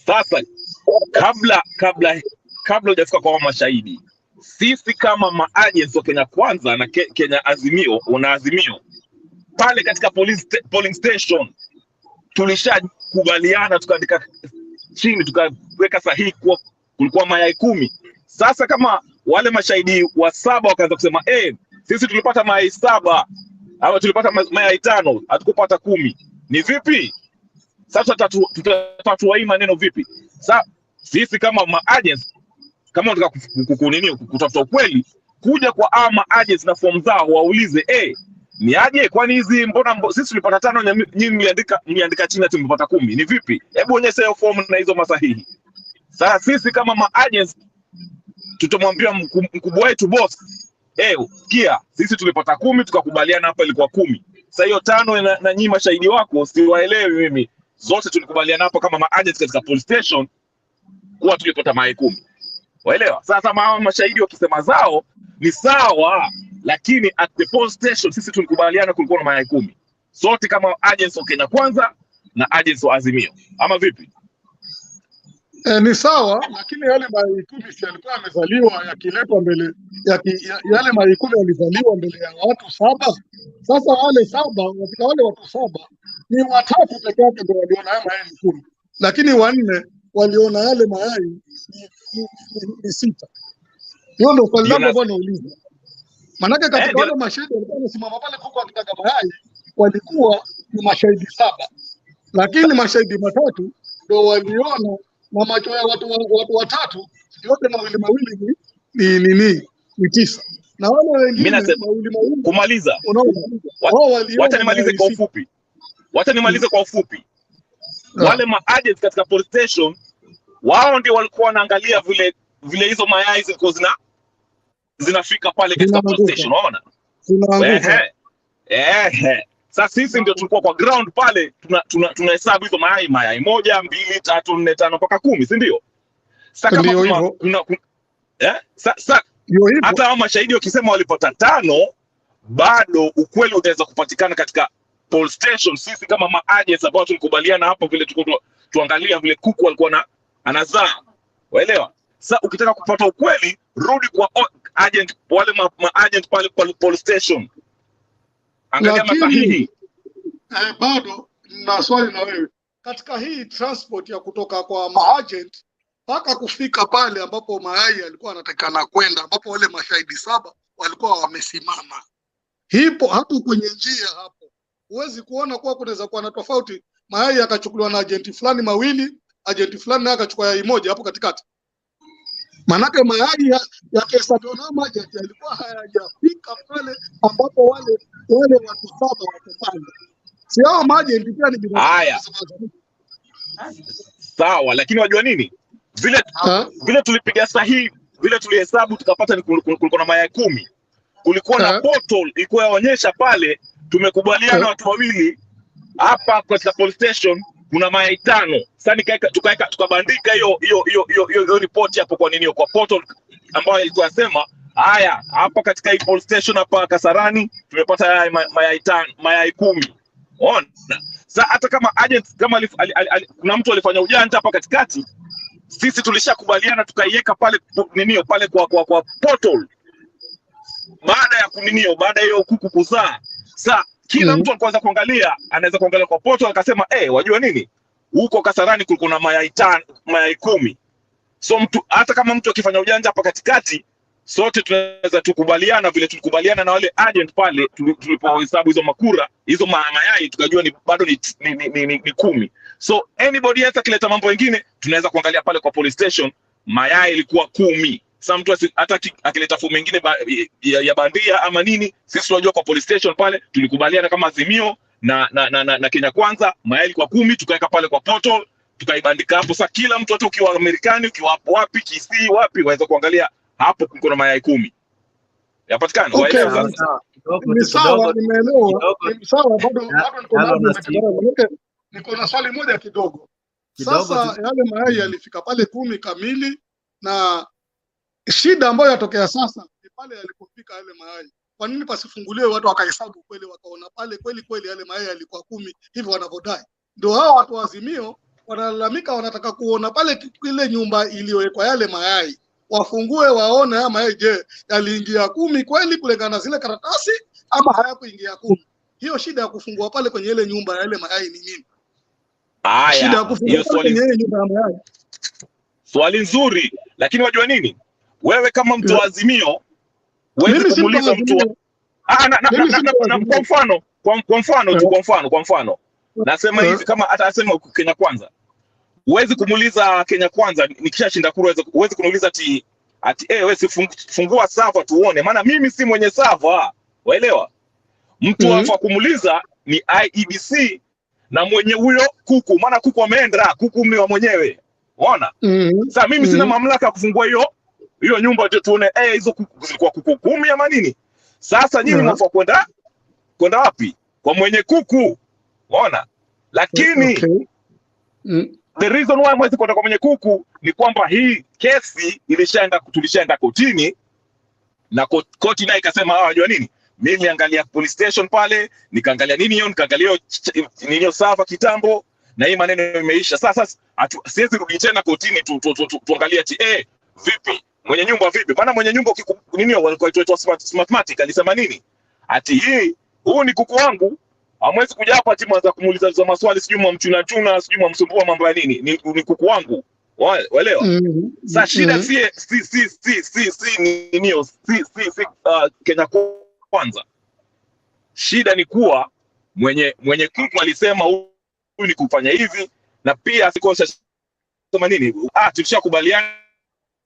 Sasa kabla hujafika kwa mashahidi, sisi kama maagents wa Kenya Kwanza na Kenya Azimio una Azimio pale katika polling station tulishakubaliana, tukaandika chini, tukaweka sahihi kwa kulikuwa mayai 10. Sasa kama wale mashahidi wa 7 wakaanza kusema sisi tulipata mayai 7 ama tulipata mayai 5, hatukupata 10, ni vipi? Sasa tutatatua hii maneno vipi? Sasa sisi kama maagents, kama unataka kutafuta ukweli, kuja kwa agents na form zao waulize ni aje, kwani hizi mbona sisi tulipata 5 nyinyi mliandika chini ati mpata 10, ni vipi? Hebu onyesha hiyo form na hizo masahihi. Sasa sisi kama maagents tutamwambia mkubwa wetu boss, sikia, sisi tulipata 10 tukakubaliana hapa ilikuwa 10. Sasa hiyo 5 na nyinyi mashahidi wako siwaelewi mimi. Zote tulikubaliana hapo kama maagents katika police station kuwa tulipata mayai 10. Waelewa? Sasa mashahidi wakisema zao ni sawa, lakini at the police station sisi tulikubaliana kulikuwa na mayai 10. Sote kama agents wa Kenya Kwanza na agents wa Azimio. Ama vipi? Ni sawa, lakini yale mayai 10 si alikuwa amezaliwa yakiletwa mbele yale mayai 10 yalizaliwa mbele ya watu 7. Sasa wale 7, katika wale watu 7 ni 3 pekee yake ndio waliona haya mayai 10, lakini 4 waliona yale mayai ni 6. Hiyo ndio swali langu bwana nauliza. Maana katika wale mashahidi walikuwa wamesimama pale kuku akitaka mayai walikuwa ni mashahidi 7, lakini mashahidi 3 ndio waliona na macho ya watu 3 yote mawili ni 9, na wale wengine mawili kumaliza. Wacha nimalize kwa ufupi. Wale maagents katika police station wao ndio walikuwa wanaangalia vile hizo mayai zilikuwa zinafika pale katika police station, unaona? Sasa sisi ndio tulikuwa kwa ground pale, tunahesabu hizo mayai 1, 2, 3, 4, 5 mpaka 10, si ndio? Sasa kama sasa hata hao mashahidi wakisema walipata 5, bado ukweli utaweza kupatikana katika police station. Sisi kama maagents ambao tulikubaliana hapo vile tuangalia vile kuku alikuwa anazaa, waelewa? Sasa ukitaka kupata ukweli, rudi kwa agent, wale agent pale police station, angalia masahihi. Bado na swali na wewe, katika hii transport ya kutoka kwa maagent mpaka kufika pale ambapo mayai alikuwa anatakana kwenda, ambapo wale mashahidi 7 walikuwa wamesimama hapo kwenye njia hapo, huwezi kuona kuwa kunaweza kuwa na tofauti, mayai akachukuliwa na agenti fulani mawili, agenti fulani naye akachukua yai moja hapo katikati? Manake mayai ya kesa Donama agent yalikuwa hayajafika pale ambapo wale watu 7 wako pale. Si hao maagenti pia ni haya sawa, lakini wajua nini, vile tulipiga sahihi, vile tulihesabu tukapata ni kulikuwa na mayai 10, kulikuwa na portal ilikuwa yaonyesha pale tumekubaliana watu wawili hapa katika police station kuna mayai 5. Sasa tukabandika hiyo report hapo kwa nini kwa portal ambayo ilikuwa yasema haya hapa katika hii police station hapa Kasarani tumepata mayai 5, mayai 10. Ona sasa, hata kama agent kama kuna mtu alifanya ujanja hapa katikati, sisi tulishakubaliana tukaiweka pale ninio pale kwa portal baada ya kuninio, baada hiyo kuku kuzaa. Sasa kila mtu alikuanza kuangalia, anaweza kuangalia kwa portal akasema wajua nini, huko Kasarani kulikuwa na mayai 5, mayai 10. So mtu hata kama mtu akifanya ujanja hapa katikati, sote tunaweza tukubaliana vile tulikubaliana na wale agent pale tulipohesabu hizo makura, hizo mayai tukajua ni bado ni 10. So anybody else akileta mambo mengine tunaweza kuangalia pale kwa police station mayai ilikuwa 10. Sasa mtu hata akileta fomu mengine ya bandia ama nini, sisi tunajua kwa police station pale tulikubaliana kama Azimio na Kenya Kwanza mayai ilikuwa 10, tukaweka pale kwa portal tukaibandika hapo. Sasa kila mtu hata ukiwa Amerikani, ukiwa hapo wapi Kisii wapi, waweza kuangalia hapo kuna mayai 10 yapatikana. Okay, ni sawa, nimeelewa. Ni sawa, bado niko na swali moja kidogo. Sasa yale mayai yalifika pale 10 kamili, na shida ambayo yatokea sasa ni pale yalipofika yale mayai. Kwa nini pasifunguliwe watu wakahesabu kweli, wakaona pale kweli yale mayai yalikuwa 10 hivyo wanavyodai? Ndio hao watu wa Azimio wanalalamika, wanataka kuona pale ile nyumba iliyowekwa yale mayai, wafungue waone haya mayai, je, yaliingia 10 kweli kulingana na zile karatasi ama hayakuingia 10? Hiyo shida ya kufungua pale kwenye ile nyumba ya yale mayai ni nini? Shida ya kufungua kwenye ile nyumba ya mayai. Swali nzuri, lakini wajua nini, wewe kama mtu wa Azimio wewe kumuuliza mtu kwa mfano nasema hivi, kama atasema Kenya Kwanza, huwezi kumuuliza Kenya Kwanza nikishashinda kura, huwezi kuniuliza ati wewe fungua sava tuone, maana mimi si mwenye sava, waelewa? Mtu afa kumuuliza ni IEBC na mwenye huyo kuku, maana kuku ameenda, kuku ni wa mwenyewe, unaona? Sasa mimi sina mamlaka ya kufungua hiyo nyumba tuone hizo kuku zilikuwa kuku 10 ama nini. Sasa nyinyi mnafaa kwenda wapi? Kwa mwenye kuku, unaona? Lakini the reason why mwezi kwenda kwa mwenye kuku ni kwamba hii kesi tulishaenda kotini, na koti naye ikasema wajua nini, mimi niangalia police station pale, nikaangalia nikaangalia nini sava kitambo, na hii maneno imeisha. Sasa siwezi rudi tena kotini tuangalie ati vipi mwenye nyumba vipi, maana mwenye nyumba nini walikuwa itwa smartmatic alisema nini, ati huu ni kuku wangu, hamwezi kuja hapa ati mwanza kumuuliza hizo maswali, sijui mwamchuna sijui mwamsumbua mambo ya nini, ni kuku wangu, waelewa? Sasa shida si Kenya Kwanza, shida ni kuwa mwenye kuku alisema huyu ni kufanya hivi, na pia sikosa sema nini, tulishakubaliana,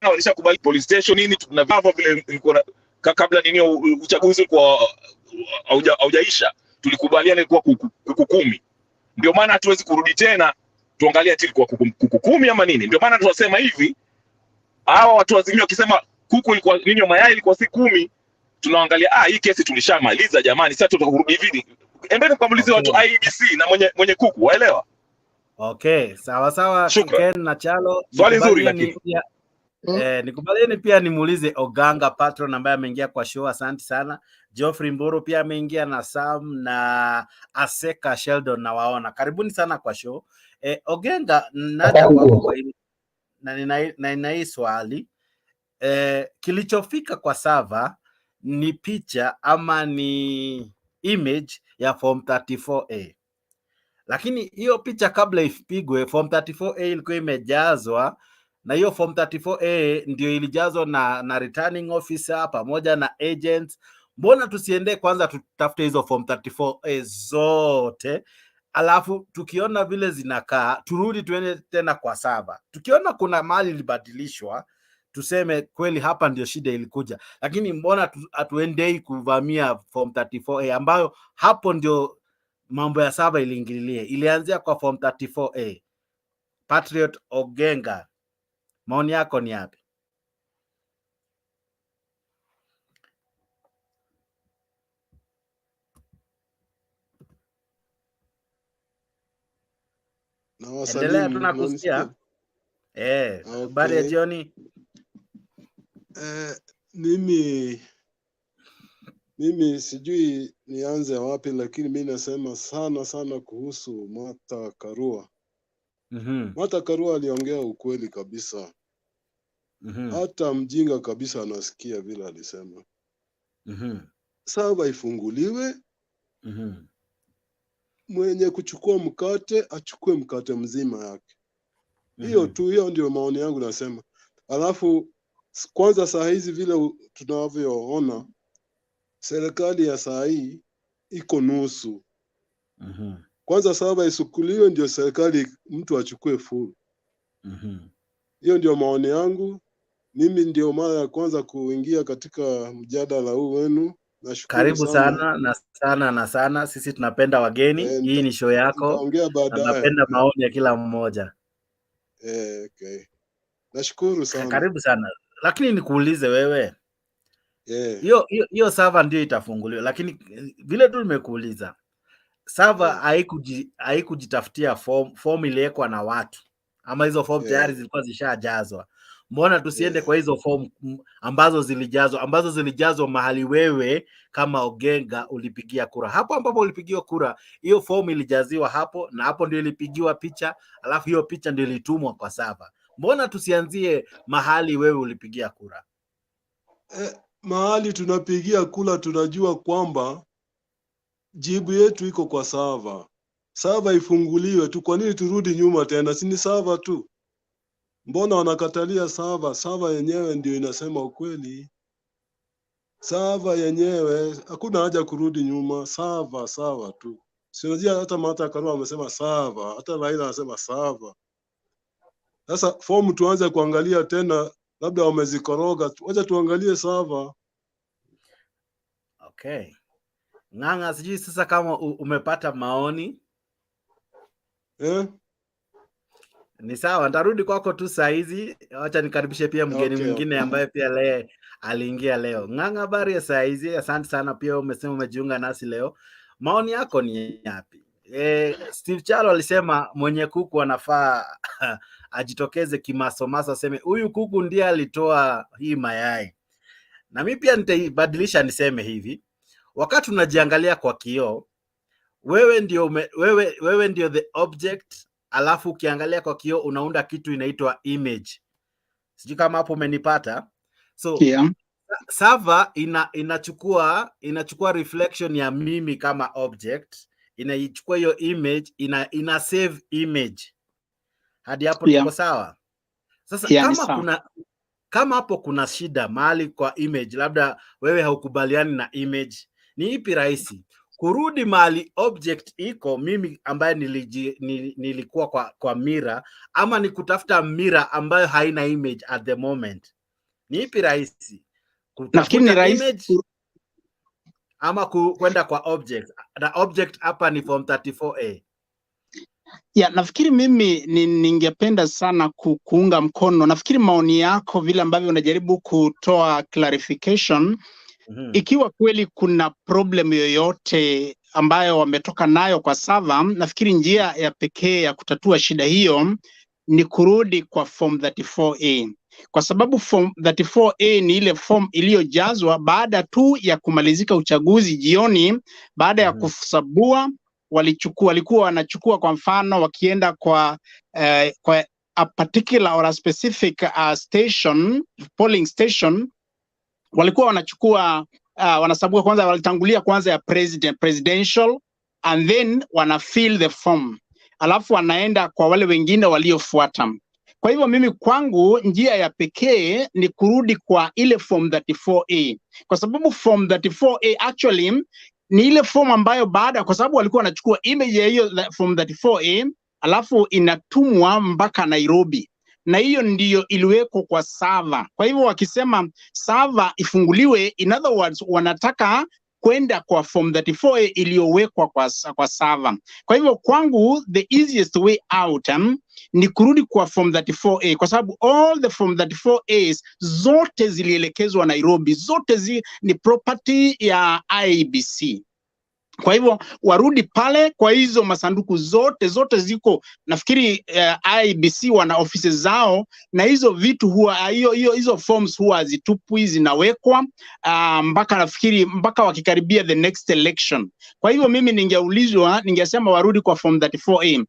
walishakubali police station nini, tunavaa vile ilikuwa kabla nini uchaguzi kwa haujaisha, tulikubaliana ilikuwa kuku 10. Ndio maana hatuwezi kurudi tena tuangalie ati ilikuwa kuku 10 ama nini. Ndio maana tunasema hivi, hawa watu Azimio wakisema kuku ilikuwa nini, mayai ilikuwa si 10, tunaangalia hii kesi tulishamaliza jamani, sasa tutakurudi hivi. Endeni kuuliza watu IEBC na mwenye kuku, waelewa? Okay, sawa Ken na Chalo. Swali nzuri, lakini nikubalieni pia nimuulize Oganga Patron ambaye ameingia kwa show. Asante sana. Geoffrey Mburu pia ameingia, na Sam na Aseka Sheldon na waona. Karibuni sana kwa show. Oganga, nina hii swali. Kilichofika kwa server ni picha ama ni image ya form 34A. Lakini hiyo picha kabla ipigwe, form 34A ilikuwa imejazwa, na hiyo form 34A ndio ilijazwa na returning officer pamoja na agents. Mbona tusiende kwanza tutafute hizo form 34A zote, alafu tukiona vile zinakaa turudi tuende tena kwa server. Tukiona kuna mali ilibadilishwa, tuseme kweli hapa ndio shida ilikuja. Lakini mbona hatuendei kuvamia form 34A ambayo hapo ndio mambo ya server iliingililia. Ilianzia kwa form 34A. Patriot Ogenga, maoni yako ni yapi? Endelea, tunakusikia. Habari ya jioni. Mimi sijui nianze wapi, lakini mimi nasema sana kuhusu Martha Karua. Martha Karua aliongea ukweli kabisa. Hata mjinga kabisa anasikia vile alisema. Server ifunguliwe. Mwenye kuchukua mkate achukue mkate mzima yake. Hiyo tu, hiyo ndio maoni yangu nasema. Alafu kwanza saa hizi vile tunavyoona serikali ya saa hii iko nusu. Kwanza server isukuliwe ndio serikali mtu achukue full. Hiyo ndio maoni yangu. Mimi ndio mara ya kwanza kuingia katika mjadala huu wenu. Nashukuru karibu sana. Sisi tunapenda wageni. Hii ni show yako. Tunapenda maoni ya kila mmoja. Okay. Nashukuru sana. Karibu sana. Lakini nikuulize wewe. Hiyo server ndio itafunguliwa, lakini vile tu nimekuuliza, server haikujitafutia form iliwekwa na watu, ama hizo form tayari zilikuwa zishajazwa. Mbona tusiende kwa hizo form ambazo zilijazwa mahali wewe kama Ogenga ulipigia kura? Hapo ambapo ulipigiwa kura, hiyo form ilijaziwa hapo, na hapo ndio ilipigiwa picha, alafu hiyo picha ndio ilitumwa kwa server. Mbona tusianzie mahali wewe ulipigia kura? Mahali tunapigia kula tunajua kwamba jibu yetu iko kwa server. Server ifunguliwe tu. Kwa nini turudi nyuma tena? Si ni server tu. Mbona wanakatalia server? Server yenyewe ndio inasema ukweli. Server yenyewe hakuna haja kurudi nyuma. Server tu. Si unajua hata Martha Karua amesema server, hata Raila anasema server. Sasa form tuanze kuangalia tena, labda wamezikoroga. Wacha tuangalie server. Okay. Ng'ang'a, sijui sasa kama umepata maoni. Ni sawa, nitarudi kwako tu saa hizi. Acha nikaribishe pia mgeni mwingine ambaye pia leo aliingia leo. Ng'ang'a, habari ya saa hizi? Asante sana, pia umesema umejiunga nasi leo. Maoni yako ni yapi? Steve Chalo alisema mwenye kuku anafaa ajitokeze kimasomaso, aseme huyu kuku ndiye alitoa hii mayai. Na mimi pia nitaibadilisha niseme hivi, wakati unajiangalia kwa kioo, wewe ndio the object, alafu ukiangalia kwa kioo unaunda kitu inaitwa image. Sijui kama hapo umenipata. So server inachukua reflection ya mimi kama object, inaichukua hiyo image, ina save image. Hadi hapo tuko sawa? Sasa kama hapo kuna shida mahali kwa image, labda wewe haukubaliani na image, ni ipi rahisi? Kurudi mahali object iko, mimi ambaye nilikuwa kwa mirror, ama ni kutafuta mirror ambayo haina image at the moment? Ni ipi rahisi? Nafikiri ni rahisi ama kwenda kwa object, na object hapa ni form 34A. Nafikiri mimi ningependa sana kuunga mkono. Nafikiri maoni yako vile ambavyo unajaribu kutoa clarification, ikiwa kweli kuna problem yoyote ambayo wametoka nayo kwa server, nafikiri njia ya pekee ya kutatua shida hiyo ni kurudi kwa form 34A. Kwa sababu form 34A ni ile form iliyojazwa baada tu ya kumalizika uchaguzi jioni, baada ya kusabua walikuwa wanachukua, kwa mfano wakienda kwa a particular or a specific station, polling station, walikuwa wanachukua wanasabua kwanza, walitangulia kwanza ya presidential, and then wana fill the form, alafu wanaenda kwa wale wengine waliofuata. Kwa hivyo mimi kwangu njia ya pekee ni kurudi kwa ile form 34A, kwa sababu form 34A actually ni ile form ambayo baada, kwa sababu walikuwa wanachukua image ya hiyo form 34A alafu inatumwa mpaka Nairobi, na hiyo ndiyo iliwekwa kwa server. Kwa hivyo wakisema server ifunguliwe, in other words wanataka kwenda kwa form 34A iliyowekwa kwa server. Kwa hivyo kwangu the easiest way out ni kurudi kwa form 34A, kwa sababu all the form 34As zote zilielekezwa Nairobi, zote ni property ya IEBC. Kwa hivyo warudi pale kwa hizo masanduku zote ziko, nafikiri IEBC wana ofisi zao, na hizo vitu huwa hizo forms huwa zitupwi, zinawekwa mpaka nafikiri mpaka wakikaribia the next election. Kwa hivyo mimi ningesema warudi kwa form 34A.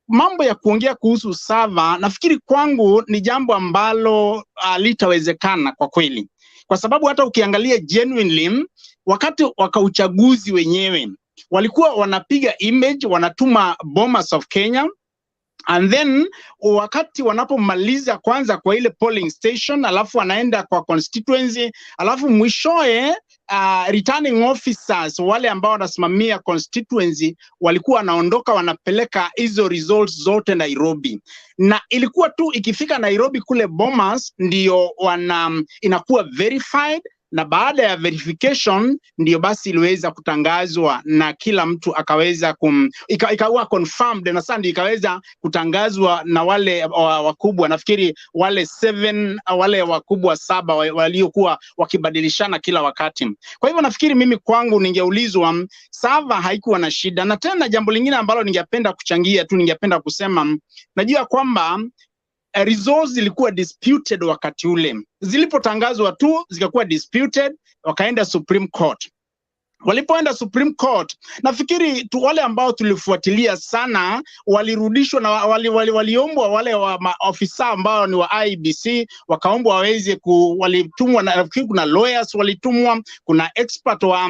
Mambo ya kuongea kuhusu server, nafikiri kwangu ni jambo ambalo litawezekana kwa kweli, kwa sababu hata ukiangalia genuinely wakati uchaguzi wenyewe walikuwa wanapiga image, wanatuma Bomas of Kenya, and then wakati wanapomaliza kwanza kwa ile polling station, alafu wanaenda kwa constituency, alafu mwishoe returning officers wale ambao wanasimamia constituency walikuwa wanaondoka, wanapeleka hizo results zote Nairobi, na ilikuwa tu ikifika Nairobi kule Bomas ndio inakuwa verified, na baada ya verification ndio basi iliweza kutangazwa na kila mtu akaweza ikawa confirmed, na sasa ndio ikaweza kutangazwa na wale wakubwa, nafikiri wale 7 wale wakubwa 7 waliokuwa wakibadilishana kila wakati. Kwa hivyo nafikiri mimi kwangu ningeulizwa server haikuwa na shida. Na tena jambo lingine ambalo ningependa kuchangia tu, ningependa kusema, najua kwamba results zilikuwa disputed wakati ule, zilipotangazwa tu zikakuwa disputed, wakaenda Supreme Court. Walipoenda Supreme Court, nafikiri wale ambao tulifuatilia sana walirudishwa na waliombwa wale ofisa ambao ni wa IEBC, wakaombwa waweze walitumwa, na nafikiri kuna lawyers walitumwa, kuna expert wa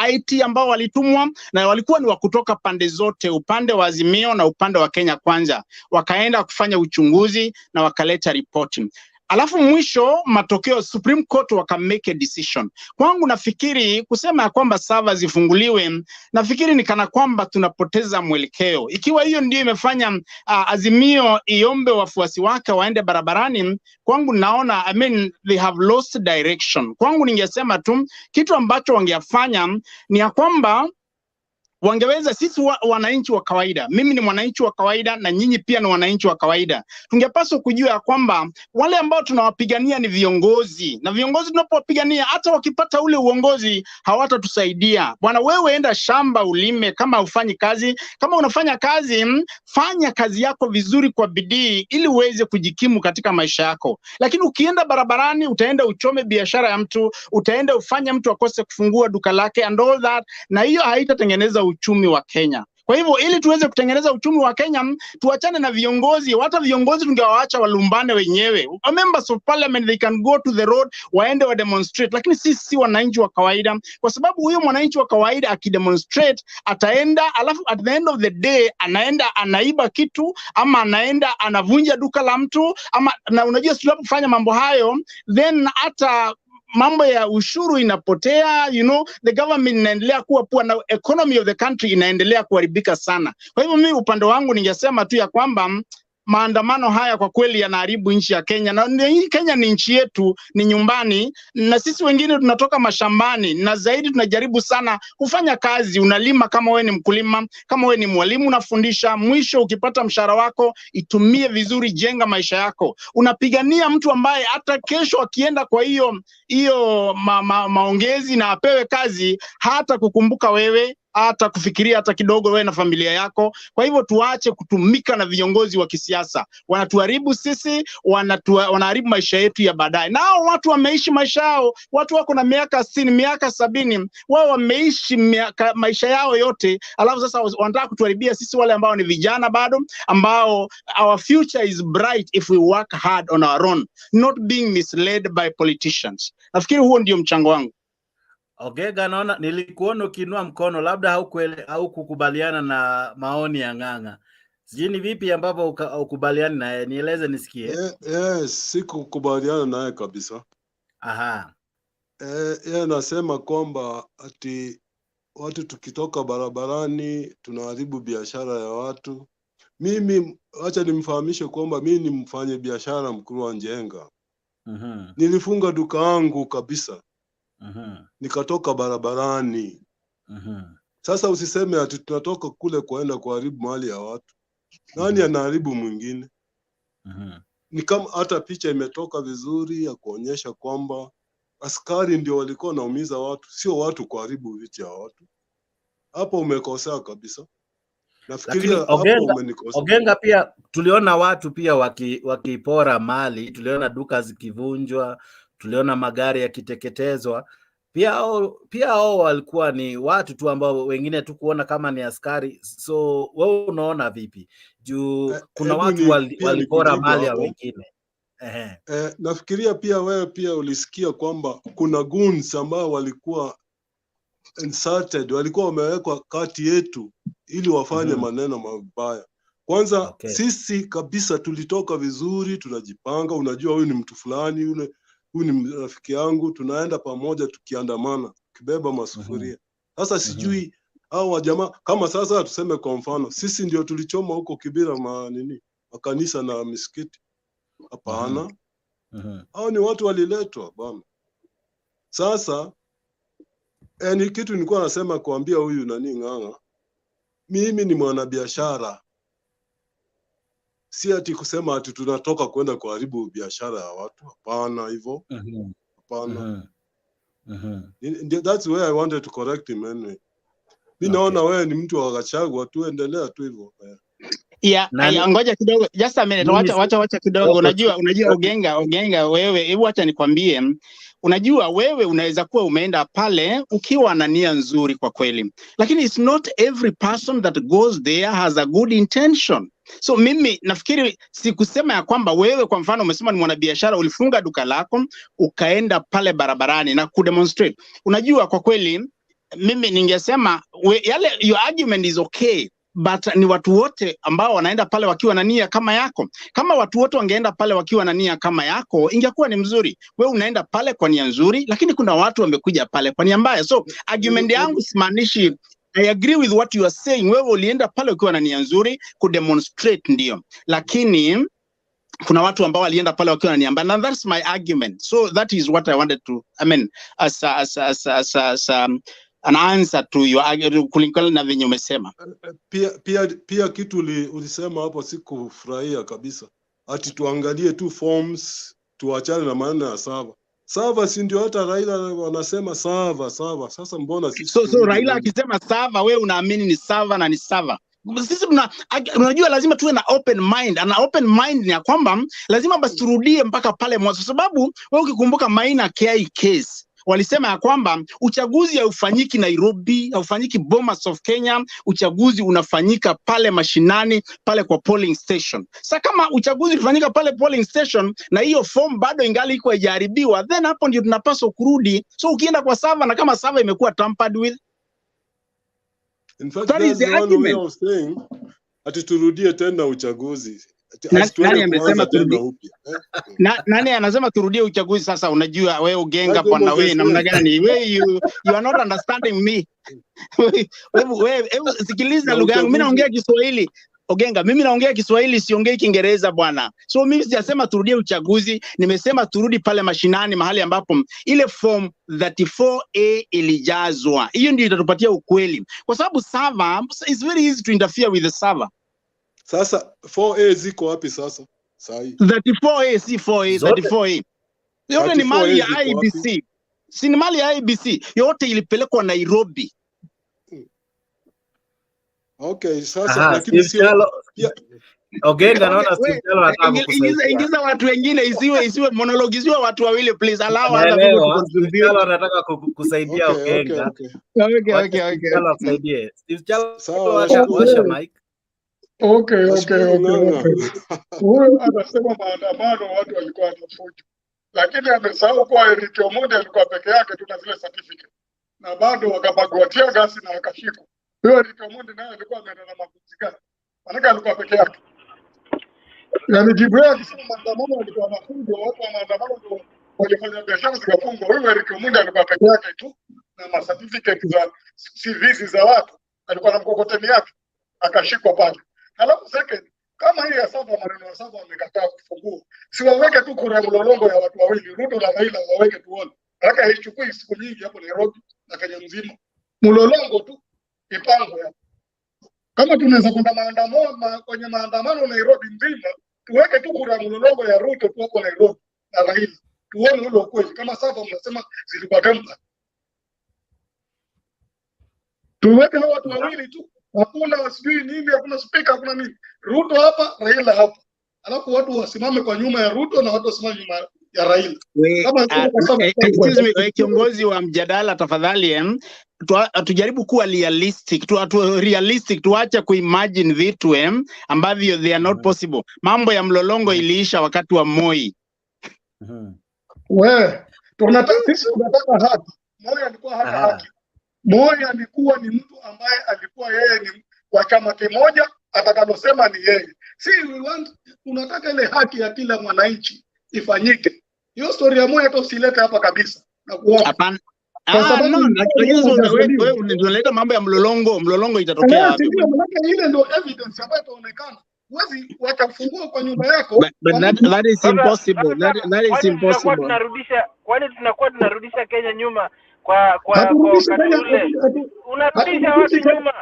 IT ambao walitumwa, na walikuwa ni wa kutoka pande zote, upande wa Azimio na upande wa Kenya Kwanza, wakaenda kufanya uchunguzi na wakaleta ripoti. Alafu mwisho matokeo Supreme Court waka make a decision. Kwangu nafikiri kusema ya kwamba server zifunguliwe, nafikiri ni kana kwamba tunapoteza mwelekeo. Ikiwa hiyo ndio imefanya Azimio iombe wafuasi wake waende barabarani, kwangu naona they have lost direction. Kwangu ningesema tu kitu ambacho wangefanya ni ya kwamba wangeweza, sisi wananchi wa kawaida, mimi ni mwananchi wa kawaida na nyinyi pia ni wananchi wa kawaida, tungepaswa kujua ya kwamba wale ambao tunawapigania ni viongozi, na viongozi tunapowapigania hata wakipata ule uongozi hawatatusaidia. Bwana, wewe enda shamba ulime, kama ufanyi kazi, kama unafanya kazi, fanya kazi yako vizuri kwa bidii ili uweze kujikimu katika maisha yako. Lakini ukienda barabarani, utaenda uchome biashara ya mtu, utaenda ufanye mtu akose kufungua duka lake and all that, na hiyo haitatengeneza uchumi wa Kenya. Kwa hivyo ili tuweze kutengeneza uchumi wa Kenya, tuachane na viongozi. Hata viongozi tungewaacha walumbane wenyewe. Members of parliament, they can go to the road, waende wa demonstrate, lakini sisi wananchi wa kawaida, kwa sababu huyo mwananchi wa kawaida akidemonstrate ataenda, alafu at the end of the day anaenda anaiba kitu, ama anaenda anavunja duka la mtu, ama na unajua tunapofanya mambo hayo, then hata mambo ya ushuru inapotea, the government inaendelea kuwa poor na economy of the country inaendelea kuharibika sana. Kwa hivyo mimi upande wangu ningesema tu ya kwamba maandamano haya kwa kweli yanaharibu nchi ya Kenya, na Kenya ni nchi yetu, ni nyumbani, na sisi wengine tunatoka mashambani, na zaidi tunajaribu sana kufanya kazi. Unalima kama wewe ni mkulima, kama wewe ni mwalimu unafundisha, mwisho ukipata mshahara wako itumie vizuri, jenga maisha yako. Unapigania mtu ambaye hata kesho akienda kwa hiyo maongezi na apewe kazi hata kukumbuka wewe, hata kufikiria hata kidogo wewe na familia yako. Kwa hivyo tuache kutumika na viongozi wa kisiasa. Wanatuharibu sisi, wanaharibu maisha yetu ya baadaye. Nao watu wameishi maisha yao, watu wako na miaka 60, miaka 70, wao wameishi maisha yao yote, alafu sasa wanataka kutuharibia sisi wale ambao ni vijana bado, ambao our future is bright if we work hard on our own, not being misled by politicians. Nafikiri huo ndio mchango wangu. Ogega, naona nilikuona ukiinua mkono, labda haukukubaliana na maoni ya Ng'ang'a. Sijui ni vipi ambapo ukubaliani naye, nieleze nisikie. Sikukubaliana naye kabisa. Aha. Yeye nasema kwamba ati watu tukitoka barabarani tunaharibu biashara ya watu. Mimi acha nimfahamishe kwamba mimi ni mfanye biashara mkuu wa Njenga. Nilifunga duka yangu kabisa. Nikatoka barabarani. Sasa usiseme ati tunatoka kule kuenda kuharibu mali ya watu. Nani anaharibu mwingine? Ni kama hata picha imetoka vizuri ya kuonyesha kwamba askari ndio walikuwa naumiza watu, sio watu kuharibu vitu ya watu. Hapo umekosea kabisa. Nafikiria hapo umenikosea. Ogenga, pia tuliona watu pia wakipora mali, tuliona duka zikivunjwa, tuliona magari yakiteketezwa. Pia hao walikuwa ni watu tu ambao wengine tu kuona kama ni askari. So wewe unaona vipi? Juu kuna watu walipora mali ya wengine. Nafikiria pia wewe pia ulisikia kwamba kuna goons ambao walikuwa inserted, walikuwa wamewekwa kati yetu ili wafanye maneno mabaya. Kwanza sisi kabisa tulitoka vizuri, tunajipanga, unajua huyu ni mtu fulani, huyu ni rafiki yangu, tunaenda pamoja tukiandamana, kibeba masufuria. Sasa sijui hao jamaa kama sasa tuseme kwa mfano sisi ndio tulichoma huko Kibira makanisa na misikiti. Hapana. Hao ni watu waliletwa bwana. Sasa ni kitu nilikuwa nasema kuambia huyu Ng'ang'a, mimi ni mwanabiashara. Si ati kusema ati tunatoka kwenda kuharibu biashara ya watu. Hapana hivyo. Hapana. That's where I wanted to correct him anyway. Mimi naona wewe ni mtu wa Gachagua tu, endelea tu hivyo. Ngoja kidogo, just a minute, wacha kidogo. Unajua Ogenga wewe, hebu acha nikwambie, unajua wewe unaweza kuwa umeenda pale ukiwa na nia nzuri kwa kweli, lakini it's not every person that goes there has a good intention. So mimi nafikiri sikusema ya kwamba wewe kwa mfano umesema ni mwanabiashara, ulifunga duka lako ukaenda pale barabarani na kudemonstrate. Unajua kwa kweli mimi ningesema your argument is okay, but ni watu wote ambao wanaenda pale wakiwa na nia kama yako. Kama watu wote wangeenda pale wakiwa na nia kama yako, ingekuwa ni mzuri. Wewe unaenda pale kwa nia nzuri, lakini kuna watu wamekuja pale kwa nia mbaya. So argument yangu simaanishi, I agree with what you are saying. Wewe ulienda pale ukiwa na nia nzuri kudemonstrate, ndio, lakini kuna watu ambao walienda pale wakiwa na nia mbaya, and that's my argument. So that is what I wanted to, as an answer to your argument kulingana na venye umesema. Pia kitu ulisema hapo sikufurahia kabisa. Ati tuangalie tu forms, tuachane na maana ya sava. Si ndio hata Raila wanasema sava. Sasa mbona sisi So Raila akisema sava, wewe unaamini ni sava na ni sava? Sisi unajua lazima tuwe na open mind. Na open mind ni ya kwamba lazima basi turudie mpaka pale mwanzo, sababu wewe ukikumbuka Maina case walisema ya kwamba uchaguzi haufanyiki Nairobi, haufanyiki Bomas of Kenya, uchaguzi unafanyika pale mashinani, pale kwa polling station. Sasa kama uchaguzi unafanyika pale polling station na hiyo form bado ingali iko haijaharibiwa, then hapo ndio tunapaswa kurudi. So ukienda kwa sava na kama sava imekuwa tampered with, in fact that is the argument I was saying, ati turudie tena uchaguzi. Nani amesema turudie? Nani anasema turudie uchaguzi sasa? Unajua wewe Ogenga bwana, wewe namna gani? Wewe you are not understanding me. Wewe sikiliza lugha yangu, mimi naongea Kiswahili. Ogenga, mimi naongea Kiswahili, siongei Kiingereza bwana. So mimi sijasema turudie uchaguzi, nimesema turudi pale mashinani, mahali ambapo ile form 34A ilijazwa. Hiyo ndio itatupatia ukweli. Kwa sababu server, it's very easy to interfere with the server. Sasa 4A ziko wapi sasa? Sahi. 34A si 4A, 34A. Yote ni mali ya IBC. Si ni mali ya IBC. Yote ilipelekwa Nairobi. Okay, sasa lakini sio Ogenga, naona Steve Chalo anataka kukusaidia. Ingiza watu wengine, isiwe monologue, isiwe watu wawili please. Allow other people to Naelewa contribute. Steve Chalo anataka kukusaidia Ogenga. Okay. Steve Chalo akusaidie. Steve Chalo, Sawa, washa mic. Okay. Huyo anasema maandamano watu walikuwa wanafuja, lakini amesahau kuwa Eric Omondi alikuwa peke yake tu na zile certificate, na bado wakapagwatia gasi na akashikwa. Huyo Eric Omondi naye alikuwa ameenda na mafunzi gani? Maana alikuwa peke yake. Yaani jibu yake akisema maandamano walikuwa wanafungwa, watu wa maandamano ndio walifanya biashara zikafungwa. Huyo Eric Omondi alikuwa peke yake tu na ma certificate za CVs za watu, alikuwa na mkokoteni yake akashikwa pale. Halafu second, kama hii ya saba, maneno ya saba wamekataa kufungua, si waweke tu kura mlolongo ya watu wawili, Ruto na Raila waweke tuone. Haraka haichukui siku nyingi hapo Nairobi na Kenya mzima. Mlolongo tu ipangwe hapo. Kama tunaweza kwenda maandamano kwenye maandamano Nairobi mzima, tuweke tu kura mlolongo ya Ruto tu hapo Nairobi na Raila. Tuone ule ukweli. Kama saba mnasema zilikuwa tempa. Tuweke hao watu wawili tu. Hakuna wasijui nini, hakuna speaker, hakuna nini. Ruto hapa, Raila hapa. Alafu watu wasimame kwa nyuma ya Ruto na watu wasimame nyuma ya Raila. Excuse me, kiongozi wa mjadala tafadhali, tujaribu kuwa realistic, tuache kuimagine vitu ambavyo they are not possible. Mambo ya mlolongo iliisha wakati wa Moi. Sisi tunataka haki. Moi alikuwa hana haki. Moi alikuwa ni mtu ambaye alikuwa yeye ni kwa chama kimoja, atakalosema ni yeye. Tunataka ile haki ya kila mwananchi ifanyike. Hiyo story ya Moi hata usilete hapa kabisa. Na kuomba. Hapana. Wewe unaleta mambo ya mlolongo itatokea wapi? Ndio maana ile ndio evidence ambayo itaonekana. Huwezi wakafungua kwa nyumba yako. But that is impossible. That is impossible. Kwani tunakuwa tunarudisha Kenya nyuma kwa unarudisha watu nyuma.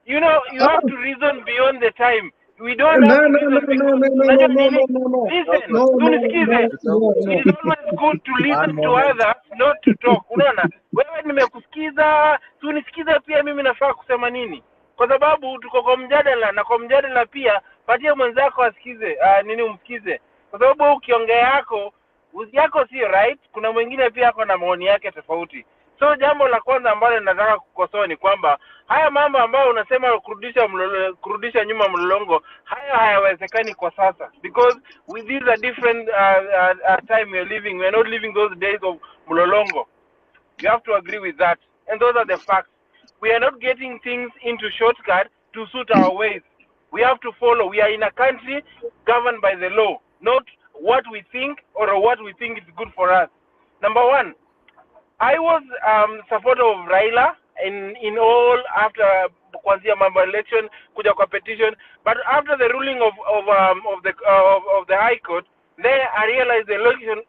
You know, you have to reason beyond the time. We don't have to listen. It is always good to listen to others, not to talk. Unaona, wewe nimekusikiza, tunisikiza pia mimi nafaa kusema nini? Kwa sababu tuko kwa mjadala, na kwa mjadala pia patia mwenzako asikize, umsikize. Kwa sababu ukiongea yako sio right, kuna mwingine pia ako na maoni yake tofauti. So jambo la kwanza ambalo nataka kukosoa ni kwamba haya mambo ambayo unasema kurudisha nyuma mlolongo, hayawezekani kwa sasa, because with this a different time we are living. We are not living those days of mlolongo. You have to agree with that, and those are the facts. We are not getting things into shortcut to suit our ways. We have to follow. We are in a country governed by the law, not what we think or what we think is good for us. Number one, I was supporter of Raila in all after kuanzia mambo election kuja kwa petition, but after the ruling of the High Court, then I realized the election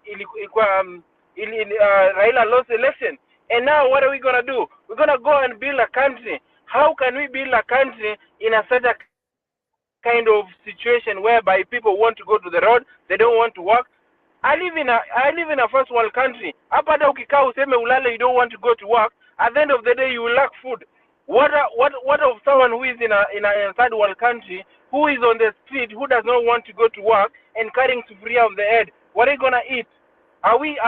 Raila lost the election, and now what are we gonna do? We're gonna go and build a country. How can we build a country in a certain kind of situation whereby people want to go to the road, they don't want to work? I live in a first world country. Hapa hata ukikaa useme ulale, you don't want to go to work, at the end of the day you will lack food. What of someone who is in a third world country, who is on the street, who does not want to go to work and carrying sufuria on the head? What are you gonna eat? Are we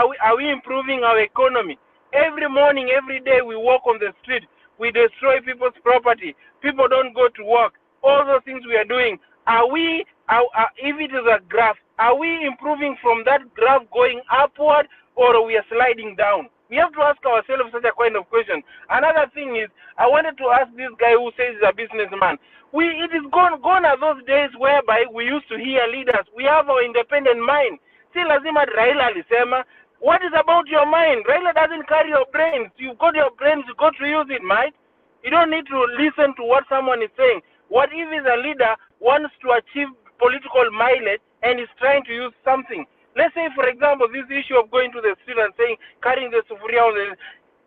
improving our economy? Every morning, every day we walk on the street, we destroy people's property. People don't go to work. All those things we are doing. If it is a graph, are we improving from that graph going upward, or we are sliding down? We have to ask ourselves such a kind of question. Another thing is, I wanted to ask this guy who says he's a businessman. It is gone are those days whereby we used to hear leaders. We have our independent mind. Si lazima Raila alisema. What is about your mind? Raila doesn't carry your brains. You've got your brains, you got to use it, mate. You don't need to listen to what someone is saying. What if a leader wants to achieve political mileage and is trying to use something? Let's say, for example, this issue of going to the street and saying, carrying the sufuria on the...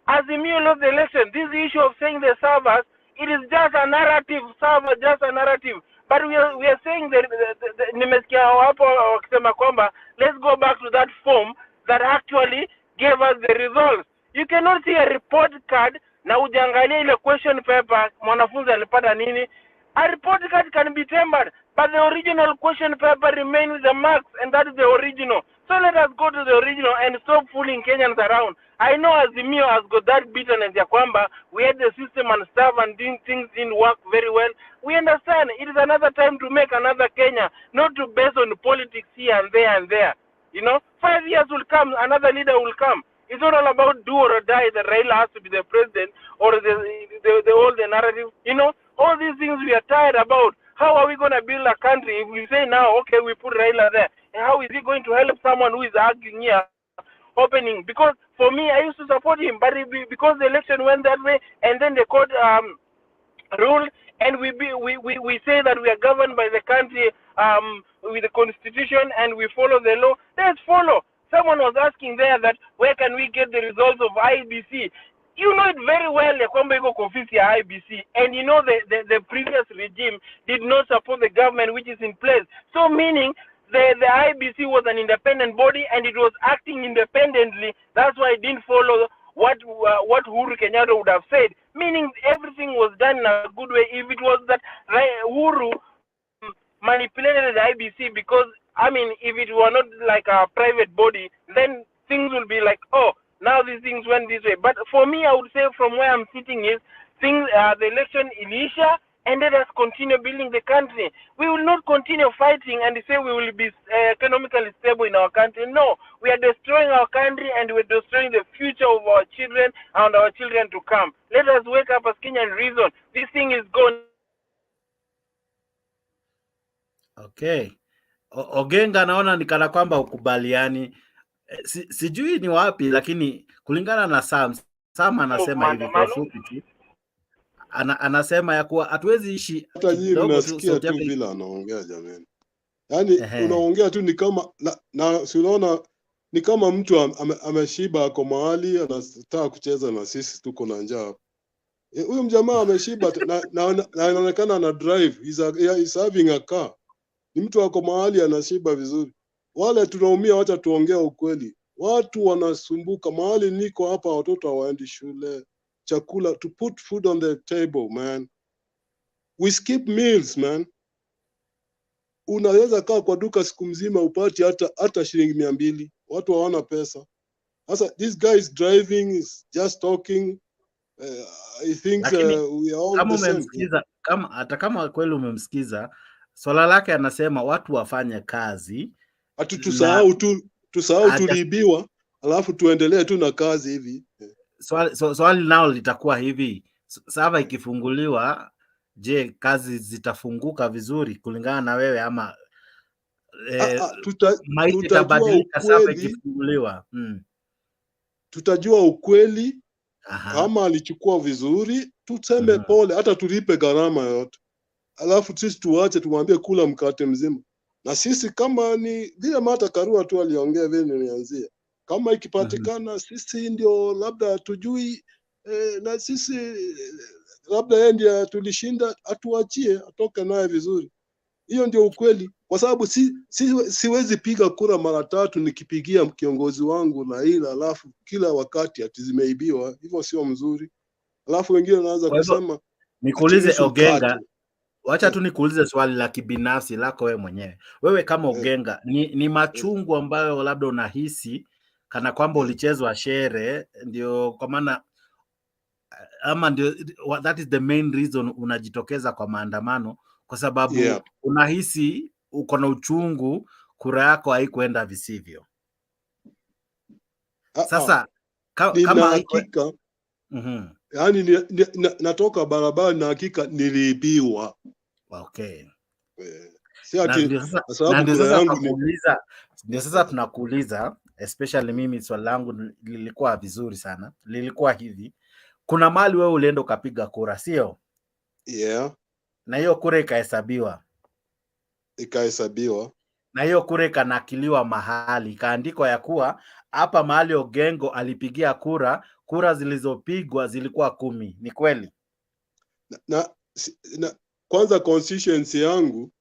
Azimio lost the election. This issue of saying the servers, it is just a narrative, server, just a narrative. But we are saying that let's go back to that form that actually gave us the results. You cannot see a report card na ujangalia ile question paper mwanafunzi alipata nini. A report card can be tempered, but the original question paper remains the marks, and that is the original. So let us go to the original and stop fooling Kenyans around. I know Azimio has got that bitterness ya kwamba we had the system and stuff and things didn't work very well. We understand it is another time to make another Kenya, not to base on politics here and there and there. You know, 5 years will come, another leader will come. It's not all about do or die that Raila has to be the president or the old narrative. You know, all these things we are tired about. How are we going to build a country if we say now, okay, we put Raila there? And how is he going to help someone who is arguing here, opening? Because for me, I used to support him, but because the election went that way, and then the court ruled, and we say that we are governed by the country with the constitution and we follow the law. Let's follow. Someone was asking there that where can we get the results of IBC? You know it very well, IBC, and you know the previous regime did not support the government which is in place. So meaning the IBC was an independent body and it was acting independently. That's why it didn't follow what Uhuru Kenyatta would have said. Meaning everything was done in a good way. If it was that Uhuru manipulated the IBC, because I mean, if it were not like a private body, then things will be like, oh, now these things went this way. But for me, I would say from where I'm sitting is things, the election Elisha, and let us continue building the country. We will not continue fighting and say we will be economically stable in our country. No, we are destroying our country and we're destroying the future of our children and our children to come. Let us wake up as Kenya and reason. This thing is gone. Okay. Ogenga, naona ni kana kwamba ukubaliani. Sijui ni wapi, lakini kulingana na Sam anasema hivi kwa fupi tu. Anasema ya kuwa hatuwezi ishi. Hata nyinyi mnasikia tu vile anaongea jamani. Yaani unaongea tu ni kama na si unaona ni kama mtu ameshiba ako mahali anataka kucheza na sisi tuko na njaa. Huyu mjamaa ameshiba na inaonekana ana drive, he's having a car. Ni mtu ako mahali anashiba vizuri. Wale tunaumia, wacha tuongea ukweli. Watu wanasumbuka mahali niko hapa, watoto hawaendi shule. Chakula, to put food on the table, man. We skip meals, man. Unaweza kaa kwa duka siku mzima upati hata shilingi 200. Watu hawana pesa. Sasa this guy is driving, is just talking. I think we are all the same. Hata kama kweli umemsikiza, swala lake anasema watu wafanye kazi. Atu tusahau tuliibiwa, alafu tuendelee tu na kazi hivi. Swali nao litakuwa hivi, sava ikifunguliwa, je, kazi zitafunguka vizuri kulingana na wewe ama maisha itabadilika sava ikifunguliwa? Tutajua ukweli. Kama alichukua vizuri, tuseme pole, hata tulipe gharama yote. Alafu sisi tuache tumwambie kula mkate mzima. Na sisi kama ni vile Martha Karua tu aliongea vile nianzia. Kama ikipatikana sisi ndio labda tujui na sisi labda yeye ndiye tulishinda, atuachie atoke naye vizuri. Hiyo ndio ukweli, kwa sababu siwezi piga kura mara 3 nikipigia kiongozi wangu Raila alafu kila wakati ati zimeibiwa. Hivyo sio mzuri. Alafu wengine wanaanza kusema nikuulize Ogenga, wacha tu nikuulize swali la kibinafsi lako wewe mwenyewe. Wewe kama Ogenga, ni machungu ambayo labda unahisi kana kwamba ulichezwa shere, ndio kwa maana ama ndio that is the main reason unajitokeza kwa maandamano, kwa sababu unahisi uko na uchungu, kura yako haikuenda visivyo. Sasa kama hakika yani natoka barabara na hakika niliibiwa. Okay. Ndio sasa tunakuuliza, especially mimi swali langu lilikuwa vizuri sana. Lilikuwa hivi, kuna mali wewe ulienda ukapiga kura, sio? Na hiyo kura ikahesabiwa. Na hiyo kura ikanakiliwa mahali, ikaandikwa ya kuwa hapa mahali Ogengo alipigia kura zilizopigwa zilikuwa 10. Ni kweli? Na kwanza constituency yangu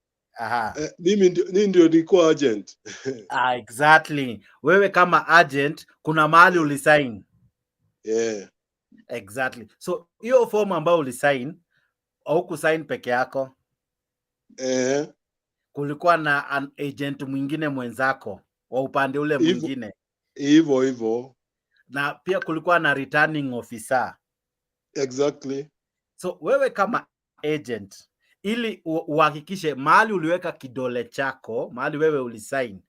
mimi ndio nilikuwa agent. Exactly. Wewe kama agent kuna mahali ulisign. Exactly. So hiyo form ambayo ulisign au kusign peke yako? kulikuwa na an agent mwingine mwenzako wa upande ule mwingine. Hivyo. Na pia kulikuwa na returning officer. Exactly. So wewe kama agent, ili uhakikishe mahali uliweka kidole chako, mahali wewe ulisign,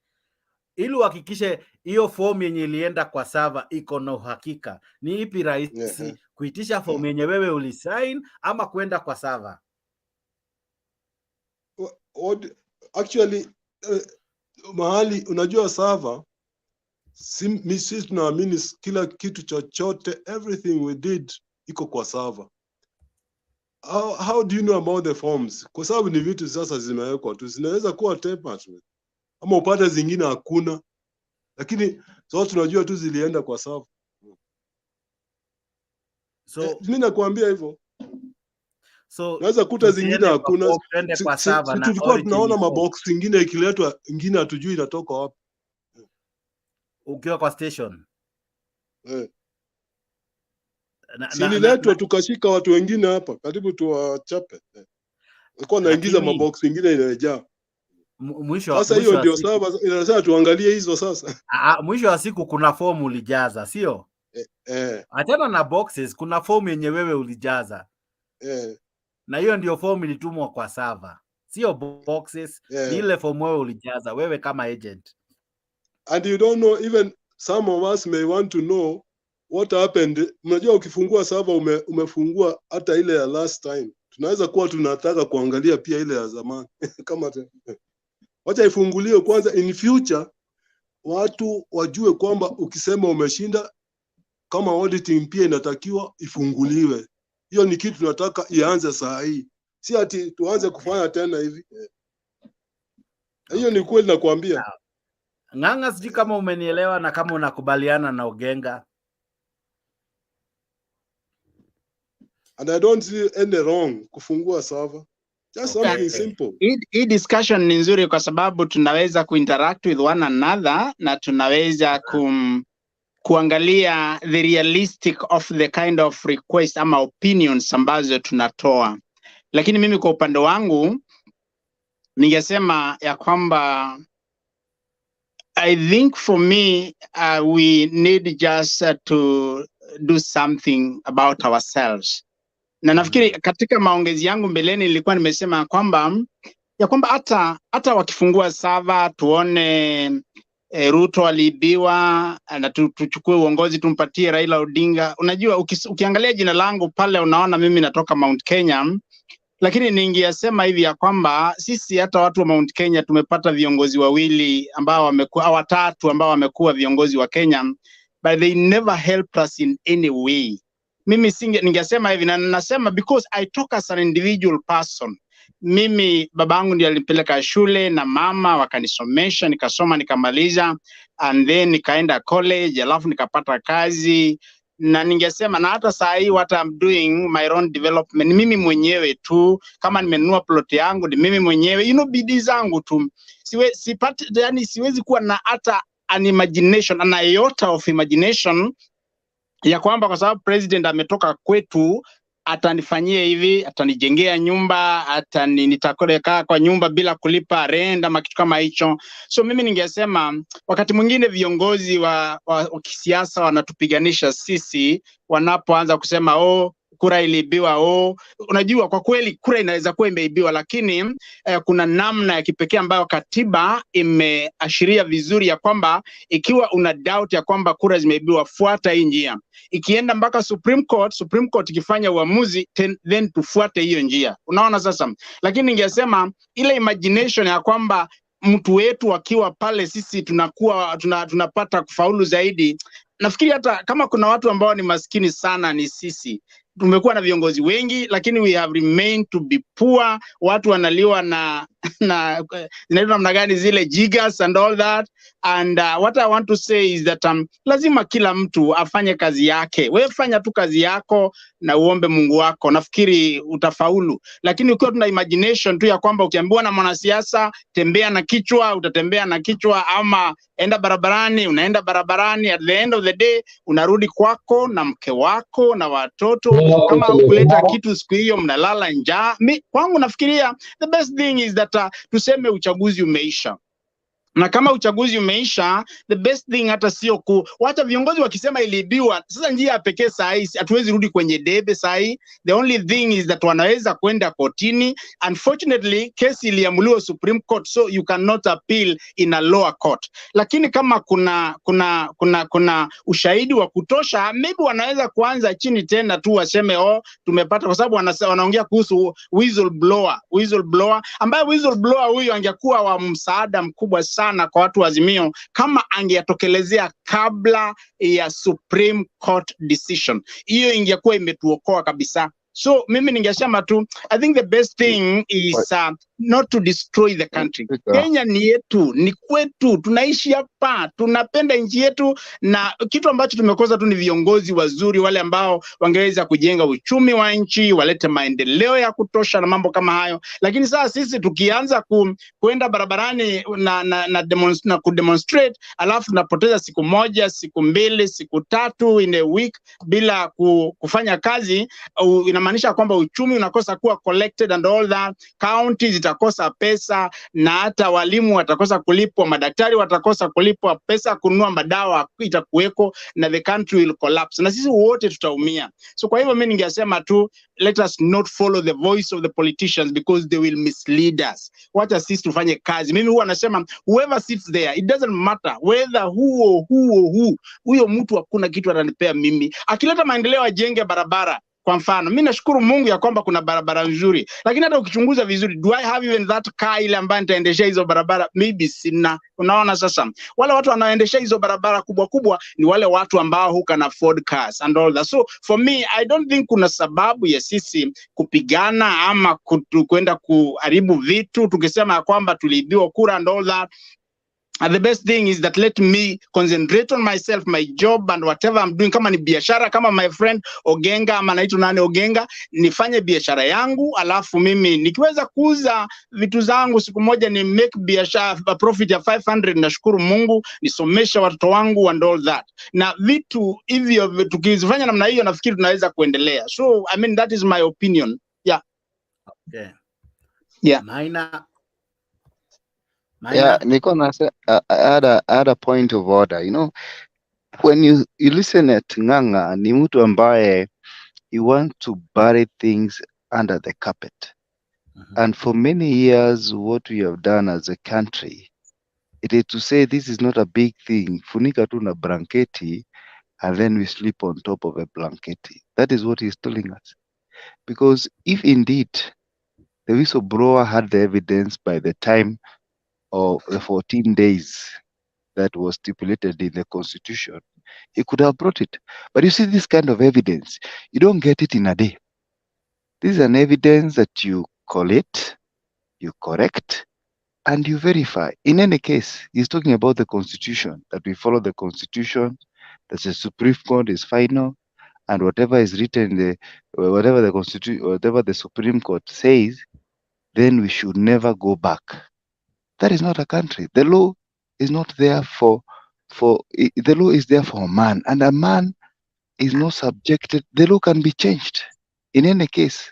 ili uhakikishe hiyo form yenye ilienda kwa server iko na uhakika, ni ipi rahisi, kuitisha form yenye wewe ulisign ama kwenda kwa server? Actually, mahali unajua server, sisi tunaamini kila kitu chochote, everything we did iko kwa server. How do you know about the forms? Kwa sababu ni vitu sasa zimewekwa tu, zinaweza kuwa tempered ama upate zingine hakuna, lakini so tunajua tu zilienda kwa server. So mimi nakwambia hivyo. So naweza kuta zingine hakuna, kwa server na tulikuwa tunaona mabox zingine ikiletwa, ingine hatujui inatoka wapi. Ukiwa kwa station. Sililetwa tukashika watu wengine hapa karibu tuwachape. Walikuwa naingiza mabox ingine inajaa. Sasa hiyo ndio sababu inasema tuangalie hizo sasa. Mwisho wa siku kuna form ulijaza, sio? Achana na boxes, kuna form yenye wewe ulijaza. Na hiyo ndio form ilitumwa kwa server. Sio boxes, ni ile form wewe ulijaza wewe kama agent. And you don't know, even some of us may want to know what happened. Mnajua ukifungua server umefungua hata ile ya last time. Tunaweza kuwa tunataka kuangalia pia ile ya zamani. Kama wacha ifunguliwe kwanza, in future watu wajue kwamba ukisema umeshinda, kama auditing pia inatakiwa ifunguliwe. Hiyo ni kitu tunataka ianze saa hii. Si ati tuanze kufanya tena hivi. Hiyo ni kweli nakwambia. Ng'ang'a, sijui kama umenielewa na kama unakubaliana na Ogenga. And I don't see any wrong kufungua server. Just something simple. Hii discussion ni nzuri kwa sababu tunaweza kuinteract with one another na tunaweza kuangalia the realistic of the kind of request ama opinions ambazo tunatoa. Lakini mimi kwa upande wangu ningesema ya kwamba I think for me we need just to do something about ourselves. Na nafikiri katika maongezi yangu mbeleni nilikuwa nimesema ya kwamba hata wakifungua server tuone Ruto aliibiwa na tuchukue uongozi tumpatie Raila Odinga. Unajua ukiangalia jina langu pale unaona mimi natoka Mount Kenya, lakini ningesema hivi ya kwamba sisi hata watu wa Mount Kenya tumepata viongozi wawili ambao wamekuwa watatu ambao wamekuwa viongozi wa Kenya, but they never helped us in any way. Mimi ningesema hivi na nasema because I talk as an individual person. Mimi babangu ndiye alinipeleka shule na mama wakanisomesha, nikasoma nikamaliza, and then nikaenda college, alafu nikapata kazi. Na ningesema na hata saa hii what I'm doing my own development mimi mwenyewe tu, kama nimenunua plot yangu ni mimi mwenyewe, bidii zangu tu. Siwezi kuwa na hata an imagination, an iota of imagination ya kwamba kwa sababu president ametoka kwetu atanifanyia hivi, atanijengea nyumba, nitakaa kwa nyumba bila kulipa rent ama kitu kama hicho. So mimi ningesema wakati mwingine viongozi wa kisiasa wanatupiganisha sisi wanapoanza kusema kura iliibiwa. Unajua kwa kweli kura inaweza kuwa imeibiwa, lakini kuna namna ya kipekee ambayo katiba imeashiria vizuri ya kwamba ikiwa una doubt ya kwamba kura zimeibiwa, fuata hii njia. Ikienda mpaka Supreme Court ikifanya uamuzi, then tufuate hiyo njia. Unaona sasa? Lakini ningesema ile imagination ya kwamba mtu wetu akiwa pale sisi tunapata kufaulu zaidi. Nafikiri hata kama kuna watu ambao ni maskini sana ni sisi. Tumekuwa na viongozi wengi lakini we have remained to be poor. Watu wanaliwa na zinaitwa namna gani zile gigas and all that. And what I want to say is that lazima kila mtu afanye kazi yake. Wewe fanya tu kazi yako na uombe Mungu wako, nafikiri utafaulu. Lakini ukiwa tuna imagination tu ya kwamba ukiambiwa na mwanasiasa tembea na kichwa, utatembea na kichwa, ama enda barabarani, unaenda barabarani, at the end of of the day unarudi kwako na mke wako na watoto, kama hukuleta kitu siku hiyo mnalala njaa. Kwangu nafikiria the best thing is that tuseme uchaguzi umeisha. Na kama uchaguzi umeisha, the best thing hata sio wacha viongozi wakisema iliibiwa. Sasa njia pekee saa hii hatuwezi rudi kwenye debe saa hii. The only thing is that wanaweza kwenda kotini. Unfortunately, kesi iliamuliwa Supreme Court, so you cannot appeal in a lower court. Lakini kama kuna ushahidi wa kutosha, maybe wanaweza kuanza chini tena tu waseme tumepata, kwa sababu wanaongea kuhusu whistleblower ambaye whistleblower huyu angekuwa wa msaada mkubwa sana kwa watu wa Azimio kama angetokelezea kabla ya Supreme Court decision. Hiyo ingekuwa imetuokoa kabisa. So mimi ningesema tu, I think the best thing is not to destroy the country. Kenya ni yetu, ni kwetu, tunaishi hapa, tunapenda nchi yetu, na kitu ambacho tumekosa tu ni viongozi wazuri wale ambao wangeweza kujenga uchumi wa nchi, walete maendeleo ya kutosha na mambo kama hayo. Lakini sasa sisi tukianza kuenda barabarani na kudemonstrate, alafu tunapoteza siku moja, siku mbili, siku tatu in a week bila kufanya kazi, inamaanisha kwamba uchumi unakosa kuwa collected and all that. Counties zitakosa pesa, na hata walimu watakosa kulipwa, madaktari watakosa kulipwa, pesa kununua madawa itakuweko, na the country will collapse, na sisi wote tutaumia. So kwa hivyo mimi ningesema tu, let us not follow the voice of the politicians because they will mislead us. Wacha sisi tufanye kazi. Mimi huwa nasema whoever sits there, it doesn't matter whether huyo mtu hakuna kitu atanipea mimi. Akileta maendeleo ajenge barabara. Kwa mfano, mimi nashukuru Mungu ya kwamba kuna barabara nzuri, lakini hata ukichunguza vizuri, do I have even that car ile ambayo nitaendesha hizo barabara? Maybe sina. Unaona sasa, wale watu wanaoendesha hizo barabara kubwa kubwa ni wale watu ambao who can afford cars and all that. So for me, I don't think kuna sababu ya sisi kupigana ama kwenda kuharibu vitu tukisema kwamba tuliibiwa kura and all that. And the best thing is that let me concentrate on myself, my job and whatever I'm doing. Kama ni biashara, kama my friend Ogenga ama naitwa nani Ogenga, nifanye biashara yangu, alafu mimi nikiweza kuuza vitu zangu siku moja ni make biashara a profit ya 500, nashukuru Mungu, nisomesha watoto wangu and all that. Na vitu hivyo tukizifanya namna hiyo, nafikiri tunaweza kuendelea. So I mean that is my opinion. Yeah. Okay. Yeah. Yeah, Nikon, I had a point of order. You know, when you listen at Nganga, ni mtu ambaye you want to bury things under the carpet. And for many years, what we have done as a country, it is to say this is not a big thing. Funika tu na blanketi, and then we sleep on top of a blanketi. That is what he is telling us. Because if indeed the whistleblower had the evidence by the time of the 14 days that was stipulated in the constitution, he could have brought it. But you see, this kind of evidence, you don't get it in a day. This is an evidence that you collate, you correct, and you verify. In any case, he's talking about the constitution, that we follow the constitution, that the Supreme Court is final, and whatever is written, whatever the Supreme Court says, then we should never go back. That is not a country. The law is not there the law is there for a man, and a man is not subjected. The law can be changed. In any case,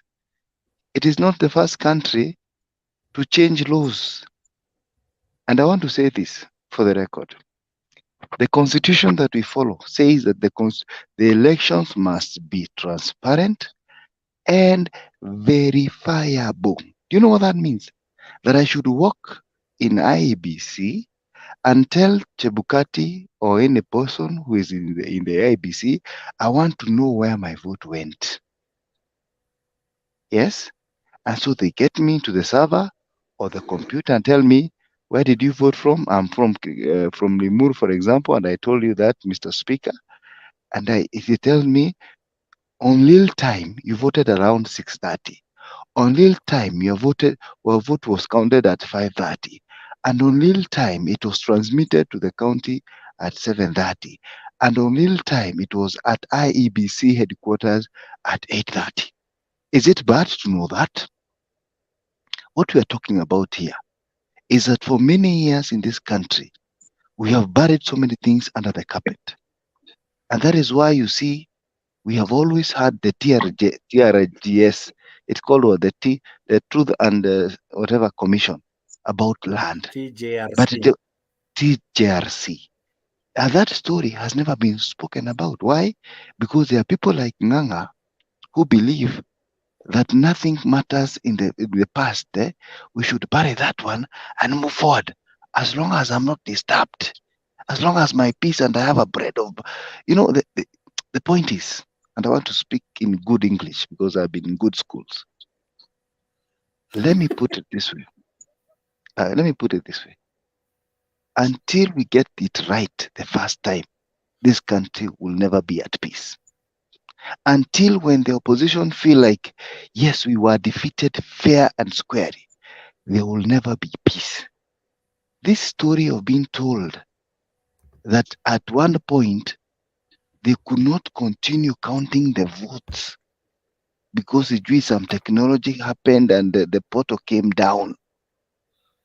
it is not the first country to change laws. And I want to say this for the record. The constitution that we follow says that the elections must be transparent and verifiable. Do you know what that means? That I should walk in IEBC and tell Chebukati or any person who is in the IEBC, I want to know where my vote went. Yes? And so they get me to the server or the computer and tell me, where did you vote from? I'm from Limur, for example, and I told you that, Mr. Speaker. And if you tell me, on real time, you voted around 6:30. On real time, your vote was counted at 5:30. And on real time, it was transmitted to the county at 7:30. And on real time, it was at IEBC headquarters at 8:30. Is it bad to know that? What we are talking about here is that for many years in this country, we have buried so many things under the carpet. And that is why you see we have always had the TRGS. It's called what, the Truth and whatever Commission about land. But TJRC. the TJRC. And that story has never been spoken about. Why? Because there are people like Nganga who believe that nothing matters in the past. We should bury that one and move forward. As long as I'm not disturbed, as long as my peace and I have a bread of, the point is, and I want to speak in good English because I've been in good schools. Let me put it this way. Until we get it right the first time, this country will never be at peace. Until when the opposition feel like, yes, we were defeated fair and squarely, there will never be peace. This story of being told that at one point they could not continue counting the votes because some technology happened and the portal came down.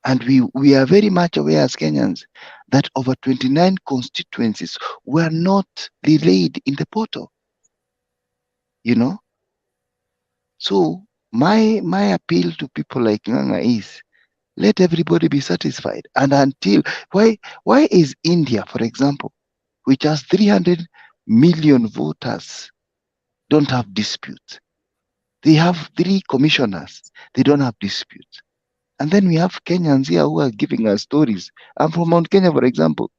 And we are very much aware as Kenyans that over 29 constituencies were not relayed in the portal. So my appeal to people like Nganga is, let everybody be satisfied. And until, why is India, for example, which has 300 million voters, don't have disputes? They have 3 commissioners, they don't have disputes. And then we have Kenyans here who are giving us stories. I'm from Mount Kenya, for example.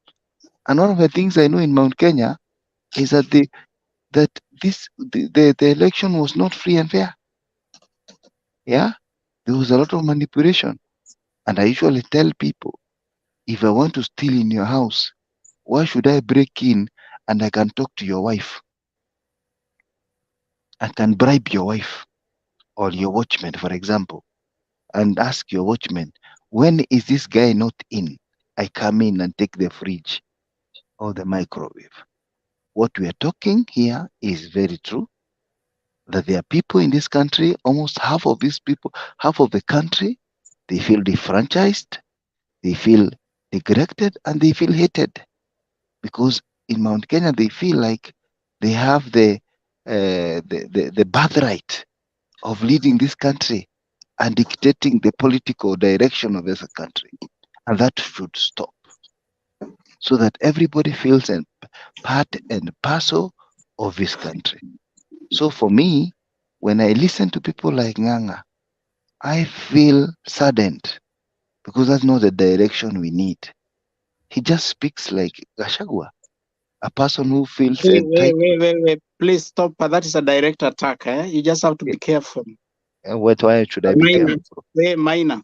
And one of the things I know in Mount Kenya is that the election was not free and fair. Yeah, there was a lot of manipulation. And I usually tell people, if I want to steal in your house, why should I break in and I can talk to your wife? I can bribe your wife or your watchman, for example, and ask your watchman, when is this guy not in? I come in and take the fridge or the microwave. What we are talking here is very true, that there are people in this country, almost half of these people, half of the country, they feel defranchised, they feel neglected, and they feel hated. Because in Mount Kenya, they feel like they have the birthright of leading this country and dictating the political direction of this country. And that should stop, so that everybody feels a part and parcel of this country. So for me, when I listen to people like Nganga, I feel saddened, because that's not the direction we need. He just speaks like Gachagua, a person who feels entitled. Wait. Please stop. That is a direct attack. You just have to be careful. Why should I be careful? Very minor.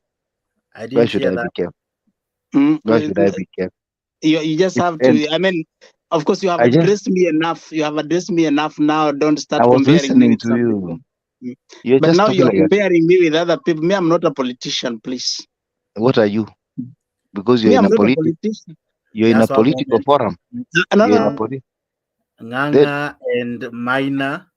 Why should I be careful? Why should I be careful? You just have to. I mean, of course, you have addressed me enough. You have addressed me enough. Now, don't start comparing me with some people. But now you're comparing me with other people. Me, I'm not a politician, please. What are you? Because you're in a politician. You're in a political forum. No. Nganga and Maina.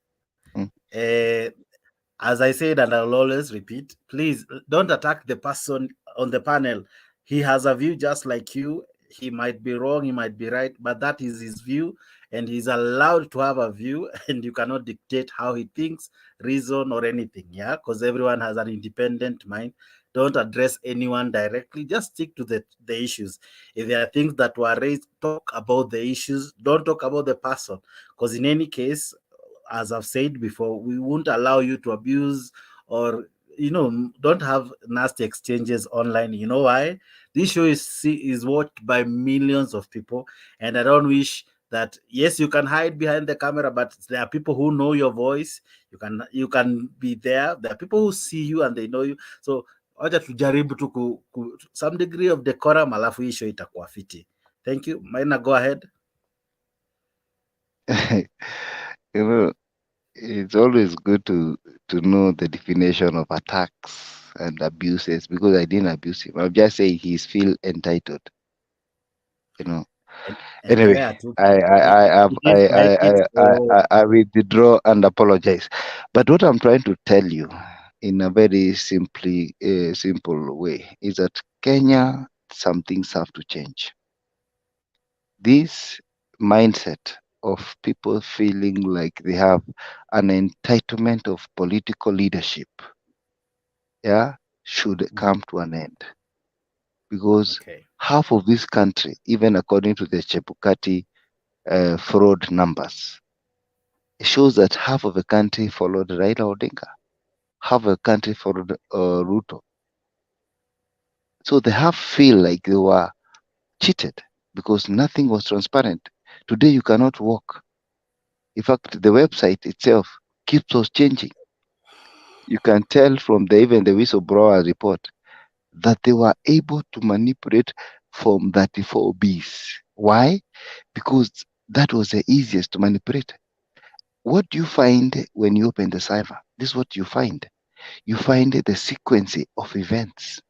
As I said, and I'll always repeat, please don't attack the person on the panel. He has a view just like you. He might be wrong, he might be right, but that is his view, and he's allowed to have a view, and you cannot dictate how he thinks, reason, or anything, yeah? Because everyone has an independent mind. Don't address anyone directly. Just stick to the issues. If there are things that were raised, talk about the issues. Don't talk about the person. Because in any case, as I've said before, we won't allow you to abuse or, don't have nasty exchanges online. You know why? This show is watched by millions of people, and I don't wish that. Yes, you can hide behind the camera, but there are people who know your voice. You can be there. There are people who see you and they know you. So wacha tujaribu tu some degree of decorum, alafu hii show itakuwa fiti. Thank you. Maina, go ahead. It's always good to know the definition of attacks and abuses, because I didn't abuse him. I'm just saying he's feel entitled. Anyway, I withdraw and apologize. But what I'm trying to tell you in a very simple way is that Kenya, some things have to change. This mindset of people feeling like they have an entitlement of political leadership, should come to an end. Because half of this country, even according to the Chebukati fraud numbers, it shows that half of the country followed Raila Odinga, half of the country followed Ruto. So they have feel like they were cheated because nothing was transparent. Today you cannot walk. In fact, the website itself keeps on changing. You can tell from even the whistleblower report that they were able to manipulate from 34 Bs. Why? Because that was the easiest to manipulate. What do you find when you open the server? This is what you find. You find the sequence of events.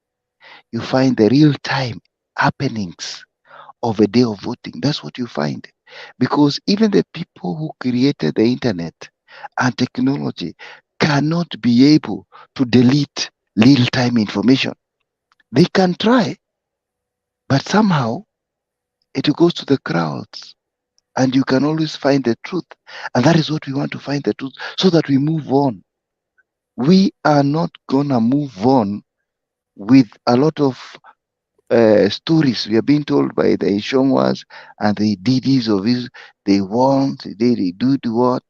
You find the real-time happenings of a day of voting. That's what you find. Because even the people who created the internet and technology cannot be able to delete real-time information. They can try, but somehow it goes to the crowds and you can always find the truth. And that is what we want to find, the truth, so that we move on. We are not gonna move on with a lot of stories we are being told by the Ishongwas and the DDs of this. They want, they do what?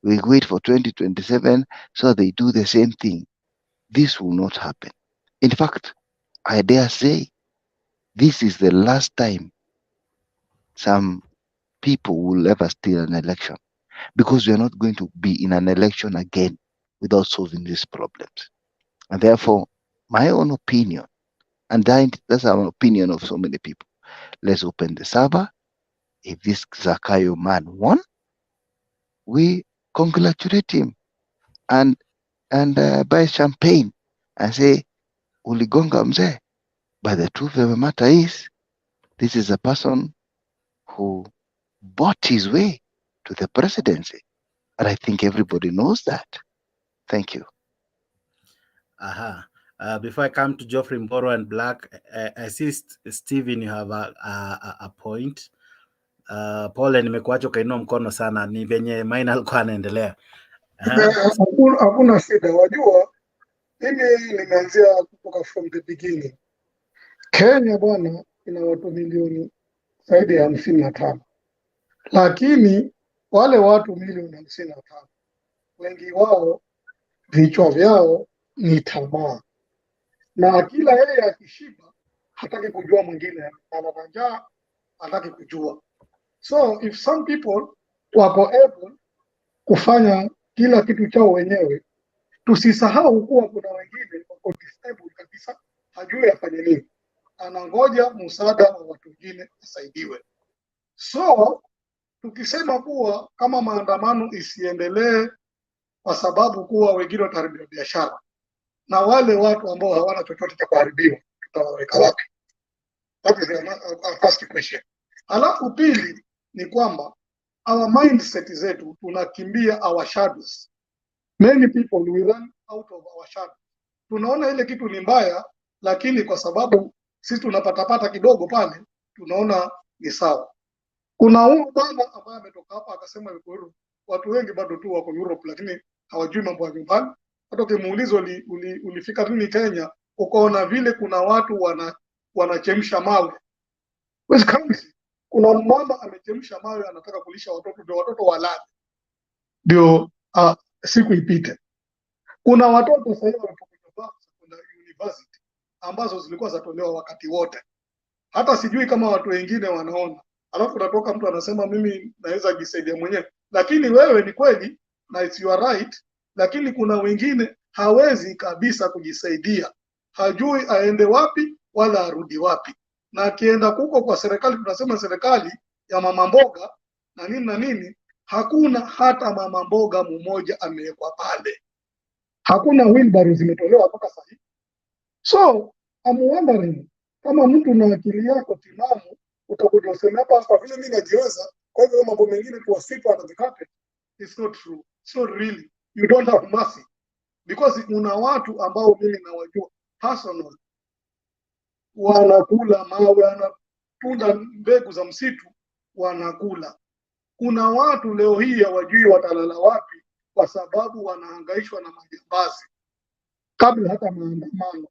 We wait for 2027 so they do the same thing. This will not happen. In fact, I dare say this is the last time some people will ever steal an election, because we are not going to be in an election again without solving these problems. And therefore, my own opinion, and that's our opinion of so many people, let's open the server. If this Zakayo man won, we congratulate him and buy champagne and say, uligonga mzee. But the truth of the matter is, this is a person who bought his way to the presidency. And I think everybody knows that. Thank you. Before I come to Geoffrey Mboro and Black, I see Stephen, you have a point. Pole, nimekuacha ukainua mkono sana, ni venye Maina alikuwa anaendelea. Hakuna shida, wajua mimi nimeanzia kutoka from the beginning. Kenya bwana ina watu milioni zaidi ya 55, lakini wale watu milioni 55 wengi wao vichwa vyao ni tamaa, na kila yeye akishiba hataki kujua mwingine ana njaa, hataki kujua. So if some people wako able kufanya kila kitu chao wenyewe, tusisahau kuwa kuna wengine wako disabled kabisa, hajui afanye nini, anangoja msaada wa watu wengine asaidiwe. So tukisema kuwa kama maandamano isiendelee kwa sababu kuwa wengine wataharibiwa biashara, na wale watu ambao hawana chochote cha kuharibiwa tutawaweka wapi? That is our first question. Alafu pili ni kwamba our mindset zetu tunakimbia our shadows. Many people we run out of our shadow. Tunaona ile kitu ni mbaya, lakini kwa sababu sisi tunapatapata kidogo pale, tunaona ni sawa. Kuna huyu bwana ambaye ametoka hapa akasema yuko Europe. Watu wengi bado tu wako Europe, lakini hawajui mambo ya nyumbani. Hata ukimuuliza ulifika nini Kenya, ukaona vile kuna watu wanachemsha mawe. Wewe crazy. Kuna mama amechemsha mawe anataka kulisha watoto, ndio watoto walale, ndio siku ipite. Kuna watoto sasa hivi wanapokuja kwenda university ambazo zilikuwa zatolewa wakati wote, hata sijui kama watu wengine wanaona. Alafu unatoka mtu anasema mimi naweza jisaidia mwenyewe, lakini wewe ni kweli na it's your right, lakini kuna wengine hawezi kabisa kujisaidia, hajui aende wapi wala arudi wapi. Na akienda kuko kwa serikali, tunasema serikali ya mama mboga na nini na nini, hakuna hata mama mboga mmoja amewekwa pale, hakuna wheelbarrow zimetolewa mpaka sasa hivi. So I'm wondering, kama mtu na akili yako timamu utakuja useme hapa kwa vile mimi najiweza, kwa hivyo mambo mengine tu wasifu under the carpet. It's not true. It's not really. You don't have mercy, because kuna watu ambao mimi nawajua personal, wanakula mawe, wanatunda mbegu za msitu wanakula. Kuna watu leo hii hawajui watalala wapi kwa sababu wanahangaishwa na majambazi kabla hata maandamano.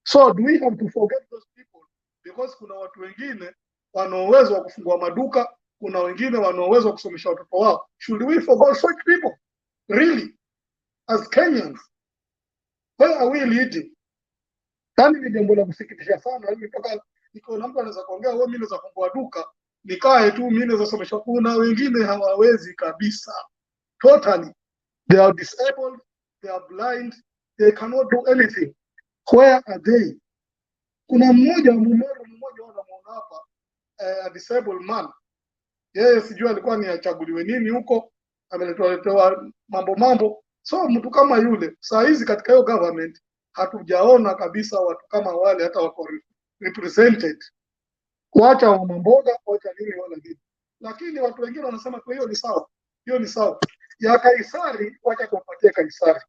So do we have to forget those people? Because kuna watu wengine wana uwezo wa kufungua maduka, kuna wengine wana uwezo wa kusomesha watoto wao. Should we forget such people? Really? As Kenyans? Where are we leading? Tani ni jambo la kusikitisha sana. Hivi mpaka iko na mtu anaweza kuongea wewe mimi naweza kufungua duka, nikae tu mimi naweza somesha. Kuna wengine hawawezi kabisa. Totally. They are disabled, they are blind, they cannot do anything. Where are they? Kuna mmoja wanamuona hapa, a disabled man. Yeye sijui alikuwa ni achaguliwe nini huko, ameletwa mambo. So mtu kama yule, saa hizi katika hiyo government, hatujaona kabisa watu kama wale hata wako represented. Wacha wa mamboga, wacha nini wala nini. Lakini watu wengine wanasema kwa hiyo ni sawa. Hiyo ni sawa. Ya Kaisari, wacha tumpatie Kaisari.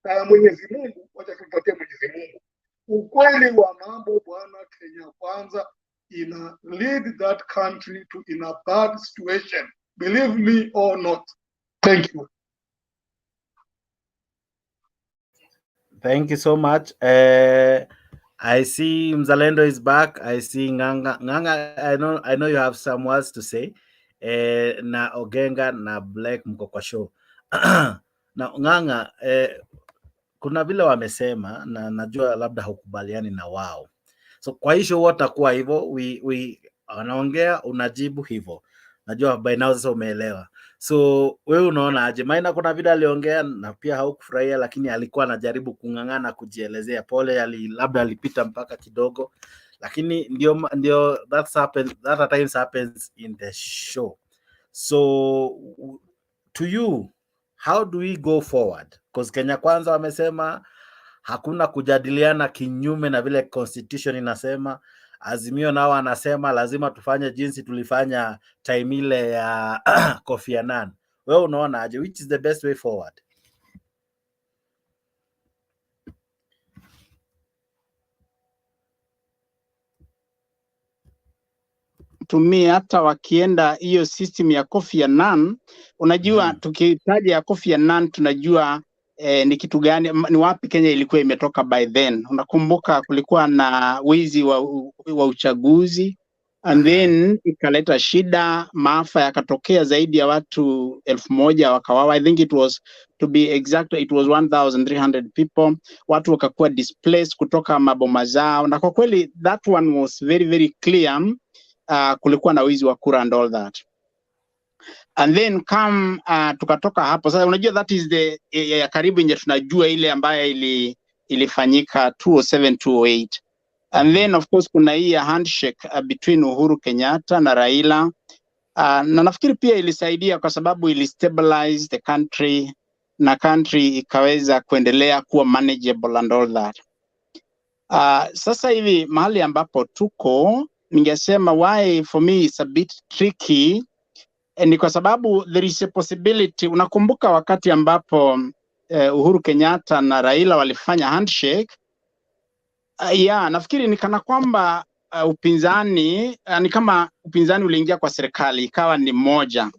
Na ya Mwenyezi Mungu, wacha tumpatie Mwenyezi Mungu. Ukweli wa mambo bwana, Kenya Kwanza ina lead that country to in a bad situation. Believe me or not. Thank you. Thank you so much. I see Mzalendo is back. I see Nganga. Nganga, I know you have some words to say. Na Ogenga na Black mko kwa show. Na Nganga, kuna vile wamesema na najua labda hukubaliani na wao. So kwa hiyo watakuwa hivyo, wanaongea unajibu hivyo. Najua by now sasa umeelewa. So wewe unaona aje? Maana kuna vile aliongea na pia haukufurahia, lakini alikuwa anajaribu kung'ang'ana kujielezea. Pole labda alipita mpaka kidogo, lakini ndio that at times happens in the show. So to you, how do we go forward? Because Kenya Kwanza wamesema hakuna kujadiliana kinyume na vile constitution inasema. Azimio nao anasema lazima tufanye jinsi tulifanya time ile ya Kofi Annan. Wewe unaona aje, which is the best way forward? Tumia hata wakienda hiyo system ya Kofi Annan, unajua tukitaja ya Kofi Annan tunajua ni kitu gani, ni wapi Kenya ilikuwa imetoka by then. Unakumbuka kulikuwa na wizi wa uchaguzi, and then ikaleta shida, maafa yakatokea, zaidi ya watu 1,000 wakawawa. I think it was, to be exact, it was 1,300 people. Watu wakakuwa displaced kutoka maboma zao, na kwa kweli that one was very very clear. Kulikuwa na wizi wa kura and all that. And then tukatoka hapo. Sasa unajua that is the ya karibu nje tunajua ile ambayo ilifanyika 2007-2008. And then of course kuna hii handshake between Uhuru Kenyatta na Raila. Na nafikiri pia ilisaidia kwa sababu ilistabilize the country, na country ikaweza kuendelea kuwa manageable and all that. Sasa hivi mahali ambapo tuko, ningesema why for me it's a bit tricky, ni kwa sababu there is a possibility. Unakumbuka wakati ambapo Uhuru Kenyatta na Raila walifanya handshake, nafikiri ni kana kwamba upinzani ni kama upinzani uliingia kwa serikali ikawa ni moja,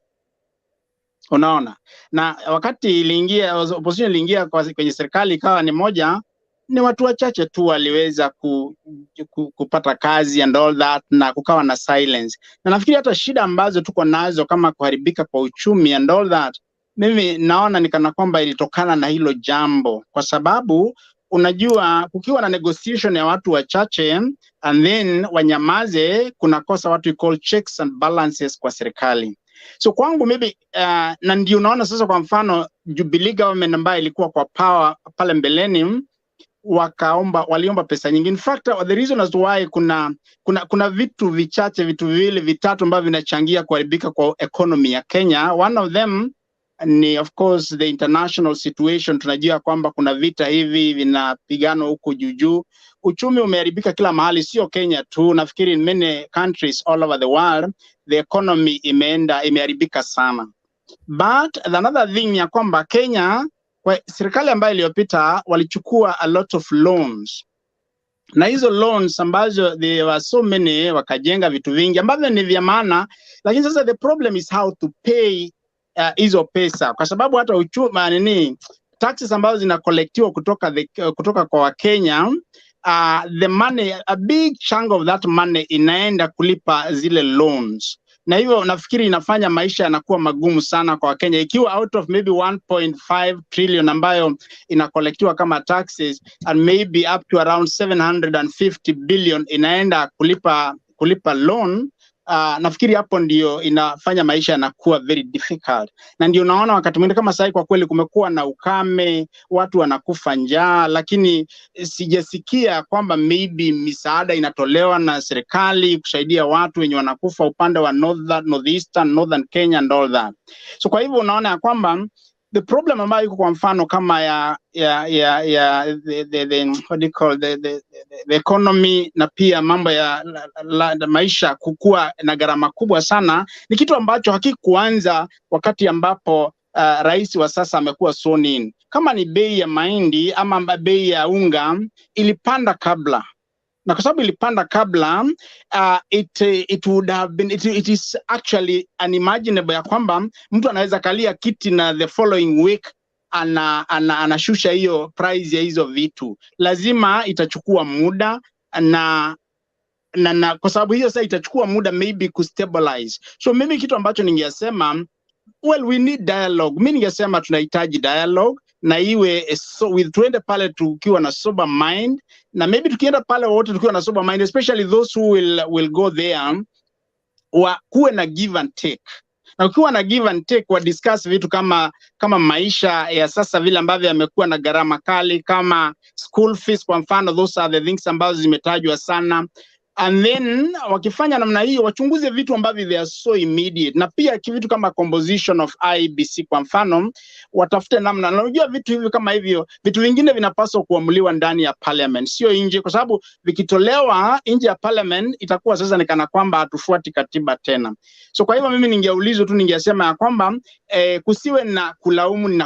unaona. Na wakati opposition iliingia kwenye serikali ikawa ni moja, ni watu wachache tu waliweza kupata kazi and all that, na kukawa na silence. Na nafikiri hata shida ambazo tuko nazo kama kuharibika kwa uchumi and all that, mimi naona ni kana kwamba ilitokana na hilo jambo, kwa sababu unajua kukiwa na negotiation ya watu wachache and then wanyamaze, kunakosa what we call checks and balances kwa serikali. So kwangu maybe na ndio unaona sasa kwa mfano Jubilee government ambayo ilikuwa kwa power pale mbeleni, waliomba pesa nyingi. In fact, the reason as to why kuna vitu vichache, vitu viwili vitatu ambavyo vinachangia kuharibika kwa economy ya Kenya. One of them ni of course the international situation. Tunajua kwamba kuna vita hivi vinapigana huko juu. Uchumi umeharibika kila mahali, sio Kenya tu. Nafikiri in many countries all over the world the economy imeharibika sana. But another thing ni ya kwamba Kenya, kwa serikali ambayo iliyopita walichukua a lot of loans. na hizo loans ambazo there were so many, wakajenga vitu vingi ambavyo ni vya maana, lakini sasa the problem is how to pay hizo pesa, kwa sababu hata uchumi taxes ambazo zinakolektiwa kutoka kwa Wakenya, the money, a big chunk of that money inaenda kulipa zile loans, na hivyo nafikiri inafanya maisha yanakuwa magumu sana kwa Wakenya. Ikiwa out of maybe 1.5 trillion ambayo inakolektiwa kama taxes, and maybe up to around 750 billion inaenda kulipa loan, nafikiri hapo ndio inafanya maisha yanakuwa very difficult. Na ndio naona wakati mwingine kama sasa kwa kweli kumekuwa na ukame, watu wanakufa njaa, lakini sijasikia kwamba maybe misaada inatolewa na serikali kusaidia watu wenye wanakufa upande wa northeastern, northern Kenya and all that. So kwa hivyo unaona ya kwamba the problem ambayo iko kwa mfano kama what do you call the economy, na pia mambo ya maisha kukua na gharama kubwa sana, ni kitu ambacho hakikuanza wakati ambapo rais wa sasa amekuwa sworn in. Kama ni bei ya mahindi ama bei ya unga ilipanda kabla, na kwa sababu ilipanda kabla, it would have been, it is actually unimaginable ya kwamba mtu anaweza kalia kiti na the following week anashusha hiyo price ya hizo vitu. Lazima itachukua muda, na kwa sababu hiyo sasa itachukua muda maybe kustabilize. So mimi kitu ambacho ningesema, well, we need dialogue. Mimi ningesema tunahitaji dialogue, na iwe tuende pale tukiwa na sober mind, na maybe tukienda pale wote tukiwa na sober mind, especially those who will go there, kuwe na give and take. Na ukiwa na give and take, wa discuss vitu kama maisha ya sasa vile ambavyo yamekuwa na gharama kali, kama school fees kwa mfano, those are the things ambazo zimetajwa sana. And then wakifanya namna hiyo, wachunguze vitu ambavyo they are so immediate, na pia vitu kama composition of IBC kwa mfano, watafute namna. Na unajua vitu hivi kama hivyo, vitu vingine vinapaswa kuamuliwa ndani ya parliament, sio nje, kwa sababu vikitolewa nje ya parliament itakuwa sasa ni kana kwamba hatufuati katiba tena. So kwa hivyo mimi ningeulizwa tu, ningesema ya kwamba kusiwe na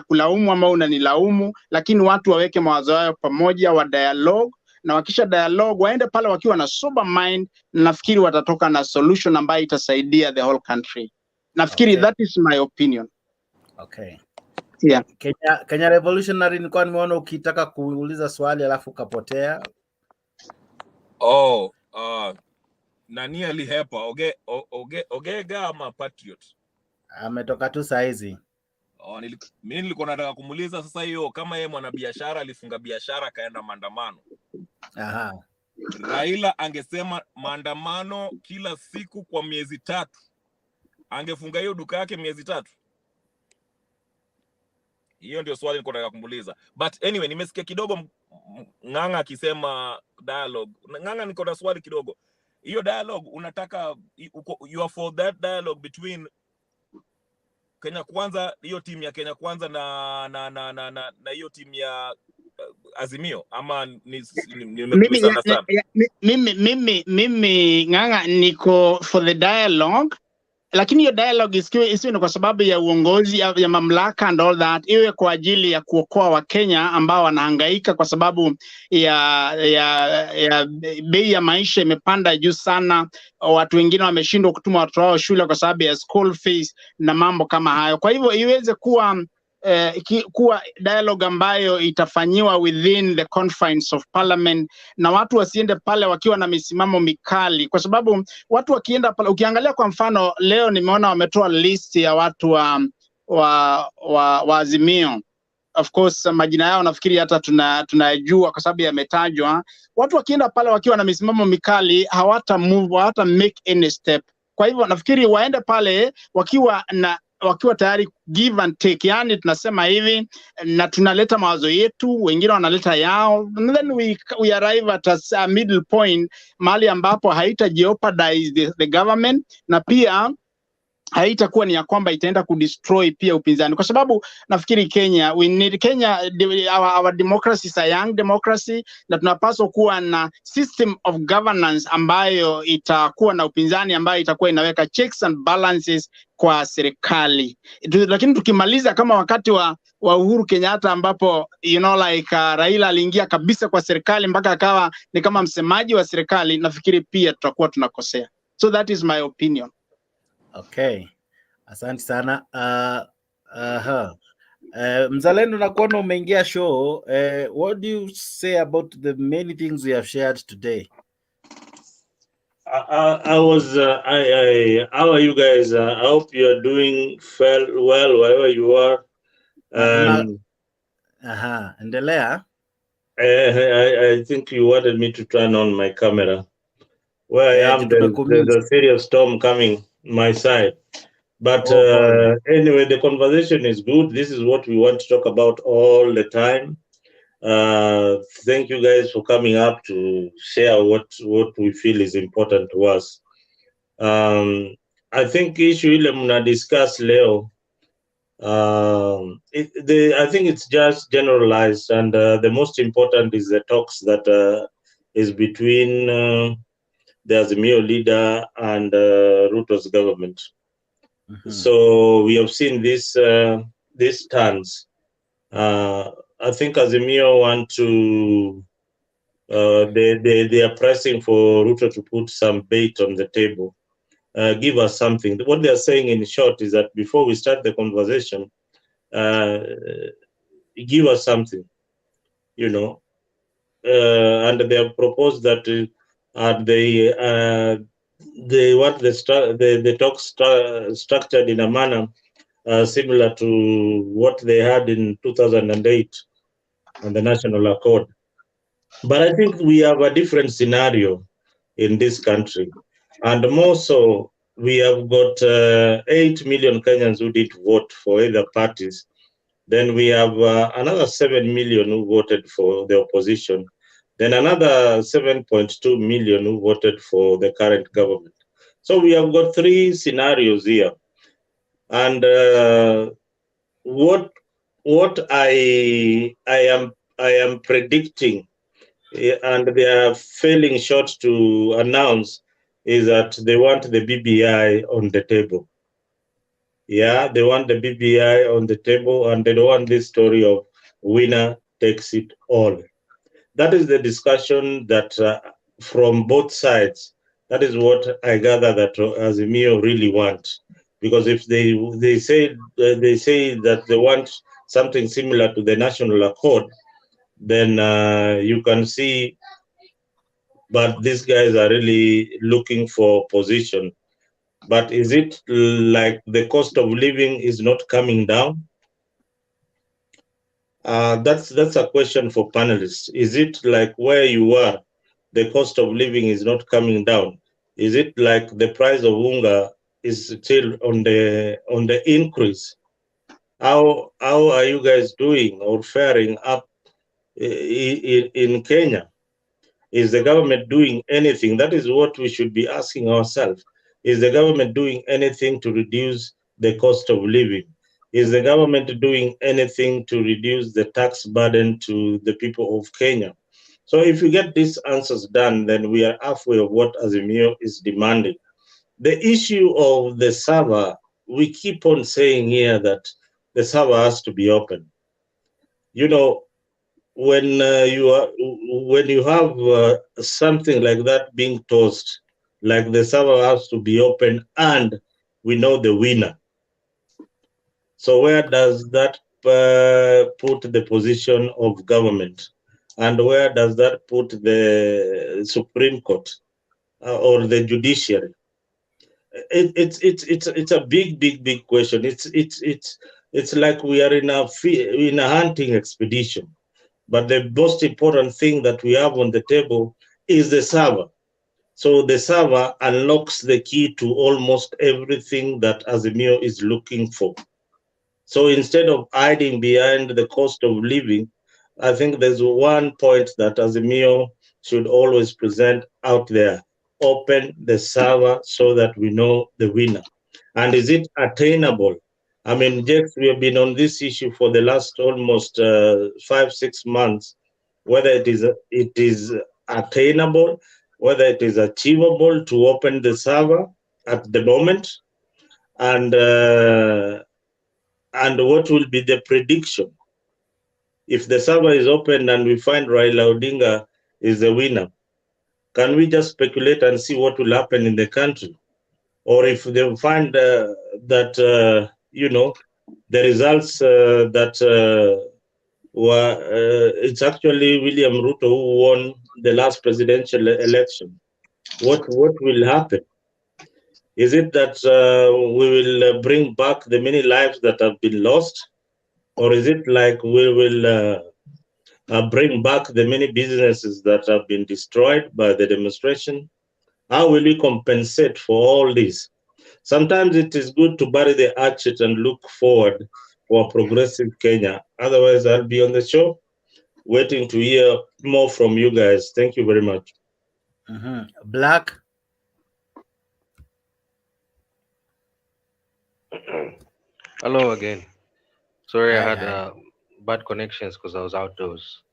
kulaumu ama unanilaumu, lakini watu waweke mawazo yao pamoja, wa dialogue, na wakisha dialogue waende pale wakiwa na sober mind, na nafikiri watatoka na solution ambayo itasaidia the whole country. Nafikiri that is my opinion. Okay. Yeah. Kenya Revolutionary, nilikuwa nimeona ukitaka kuuliza swali alafu ukapotea. Nani alihepa? Ogega ama Patriot? Ametoka tu saa hizi. Mimi nilikuwa nataka kumuuliza sasa, hiyo kama yeye mwanabiashara alifunga biashara akaenda maandamano. Aha. Raila angesema maandamano kila siku kwa miezi 3. Angefunga hiyo duka yake miezi 3. Hiyo ndio swali nilikuwa nataka kumuuliza. But anyway, nimesikia kidogo Ng'ang'a akisema dialogue. Ng'ang'a, niko na swali kidogo. Hiyo dialogue unataka, you are for that dialogue between Kenya Kwanza, hiyo timu ya Kenya Kwanza na hiyo timu ya Azimio, ama nimekuuliza sana? Mimi Ng'ang'a niko for the dialogue, lakini hiyo dialogue isiwe ni kwa sababu ya uongozi ya mamlaka and all that, iwe kwa ajili ya kuokoa Wakenya ambao wanahangaika kwa sababu ya bei ya maisha imepanda juu sana. Watu wengine wameshindwa kutuma watoto wao shule kwa sababu ya school fees na mambo kama hayo. Kwa hivyo iweze kuwa dialogue ambayo itafanyiwa within the confines of parliament, na watu wasiende pale wakiwa na misimamo mikali, kwa sababu watu wakienda pale, ukiangalia kwa mfano leo nimeona wametoa list ya watu wa Azimio. Of course majina yao nafikiri hata tunajua kwa sababu yametajwa. Watu wakienda pale wakiwa na misimamo mikali, hawata move, hawata make any step. Kwa hivyo nafikiri waende pale wakiwa tayari give and take, yani tunasema hivi na tunaleta mawazo yetu, wengine wanaleta yao, and then we arrive at a middle point, mahali ambapo haita jeopardize the government, na pia haitakuwa ni ya kwamba itaenda kudestroy pia upinzani, kwa sababu nafikiri Kenya, we need Kenya, our democracy is a young democracy, na tunapaswa kuwa na system of governance ambayo itakuwa na upinzani ambayo itakuwa inaweka checks and balances kwa serikali. Lakini tukimaliza kama wakati wa Uhuru Kenyatta ambapo Raila aliingia kabisa kwa serikali mpaka akawa ni kama msemaji wa serikali, nafikiri pia tutakuwa tunakosea. So that is my opinion. Okay, asante sana. Mzalendo, nakuona umeingia show. What do you say about the many things we have shared today? How are you guys? I hope you are doing well wherever you are. Endelea. I think you wanted me to turn on my camera. Where I am, there's a serious storm coming my side. But anyway, the conversation is good. This is what we want to talk about all the time. Thank you guys for coming up to share what we feel is important to us. I think issue ile mna discuss leo, I think it's just generalized, and the most important is the talks that is between the Azimio leader and Ruto's government. So we have seen this stance. I think Azimio want to, they are pressing for Ruto to put some bait on the table, give us something. What they are saying in short is that before we start the conversation, give us something, and they have proposed that they want the talks structured in a manner similar to what they had in 2008 on the National Accord. But I think we have a different scenario in this country. And more so, we have got 8 million Kenyans who did vote for either parties. Then we have another 7 million who voted for the opposition. Then another 7.2 million who voted for the current government. So we have got three scenarios here. And what I am predicting, and they are failing short to announce, is that they want the BBI on the table. Yeah, they want the BBI on the table, and they don't want this story of winner takes it all. That is the discussion that from both sides, that is what I gather that Azimio really want. Because if they say that they want something similar to the National Accord, then you can see, but these guys are really looking for position. But is it like the cost of living is not coming down? That's a question for panelists. Is it like where you are, the cost of living is not coming down? Is it like the price of unga is still on the increase? How are you guys doing or faring up in Kenya? Is the government doing anything? That is what we should be asking ourselves. Is the government doing anything to reduce the cost of living? Is the government doing anything to reduce the tax burden to the people of Kenya? So if you get these answers done, then we are halfway of what Azimio is demanding. The issue of the server, we keep on saying here that the server has to be open. When you have something like that being tossed, like the server has to be open and we know the winner. So where does that put the position of government? And where does that put the Supreme Court or the judiciary? It's a big question. It's like we are in a hunting expedition. But the most important thing that we have on the table is the server. So the server unlocks the key to almost everything that Azimio is looking for. So instead of hiding behind the cost of living, I think there's one point that Azimio should always present out there. Open the server so that we know the winner. And is it attainable? I mean, Jeff, we have been on this issue for the last almost 5-6 months, whether it is attainable, whether it is achievable to open the server at the moment, and what will be the prediction if the server is open and we find Raila Odinga is the winner? Can we just speculate and see what will happen in the country? Or if they find that the results that were it's actually William Ruto who won the last presidential election, what will happen? Is it that we will bring back the many lives that have been lost, or is it like we will bring back the many businesses that have been destroyed by the demonstration? How will we compensate for all this? Sometimes it is good to bury the hatchet and look forward for a progressive Kenya. Otherwise, I'll be on the show waiting to hear more from you guys. Thank you very much. Black. Hello again. Sorry, Hi, I had hi. bad connections because I was outdoors.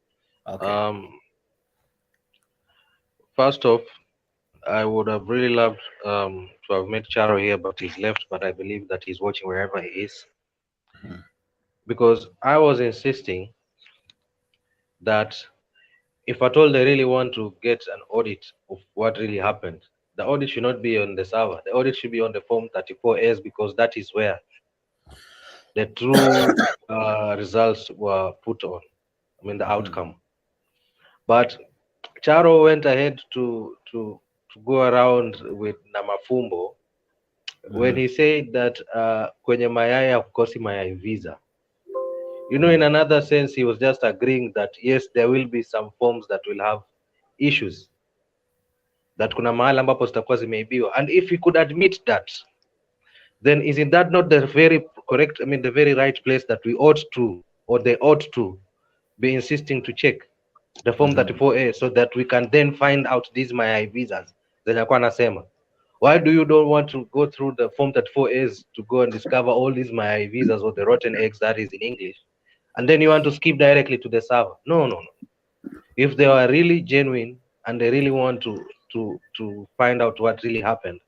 Okay. First off, I would have really loved to have met Charo here, but he's left. But I believe that he's watching wherever he is, because I was insisting that if at all they really want to get an audit of what really happened, the audit should not be on the server. The audit should be on the Form 34S, because that is where the true results were put on. I mean, the outcome. But Charo went ahead to go around with Namafumbo when he said that kwenye mayai hakukosi mayai visa. You know, in another sense, he was just agreeing that yes, there will be some forms that will have issues, that kuna mahali ambapo zitakuwa zimeibiwa. And if he could admit that, then isn't that not the very correct, I mean, the very right place that we ought to, or they ought to be insisting to check the Form 34A, so that we can then find out these mayai visas zenye alikuwa anasema. Why do you don't want to go through the Form 34As to go and discover all these mayai visas, or the rotten eggs, that is in English, and then you want to skip directly to the server? No. If they are really genuine and they really want to find out what really happened,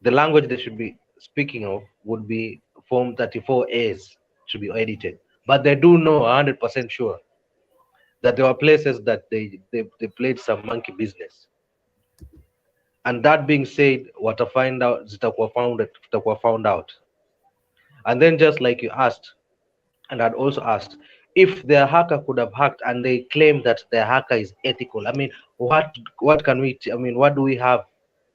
the language they should be speaking of would be Form 34As should be edited. But they do know 100% sure that there were places that they played some monkey business. And that being said, what I find out, zitakuwa found out. And then, just like you asked, and I'd also asked, if their hacker could have hacked and they claim that their hacker is ethical, I mean, what can we, I mean, what do we have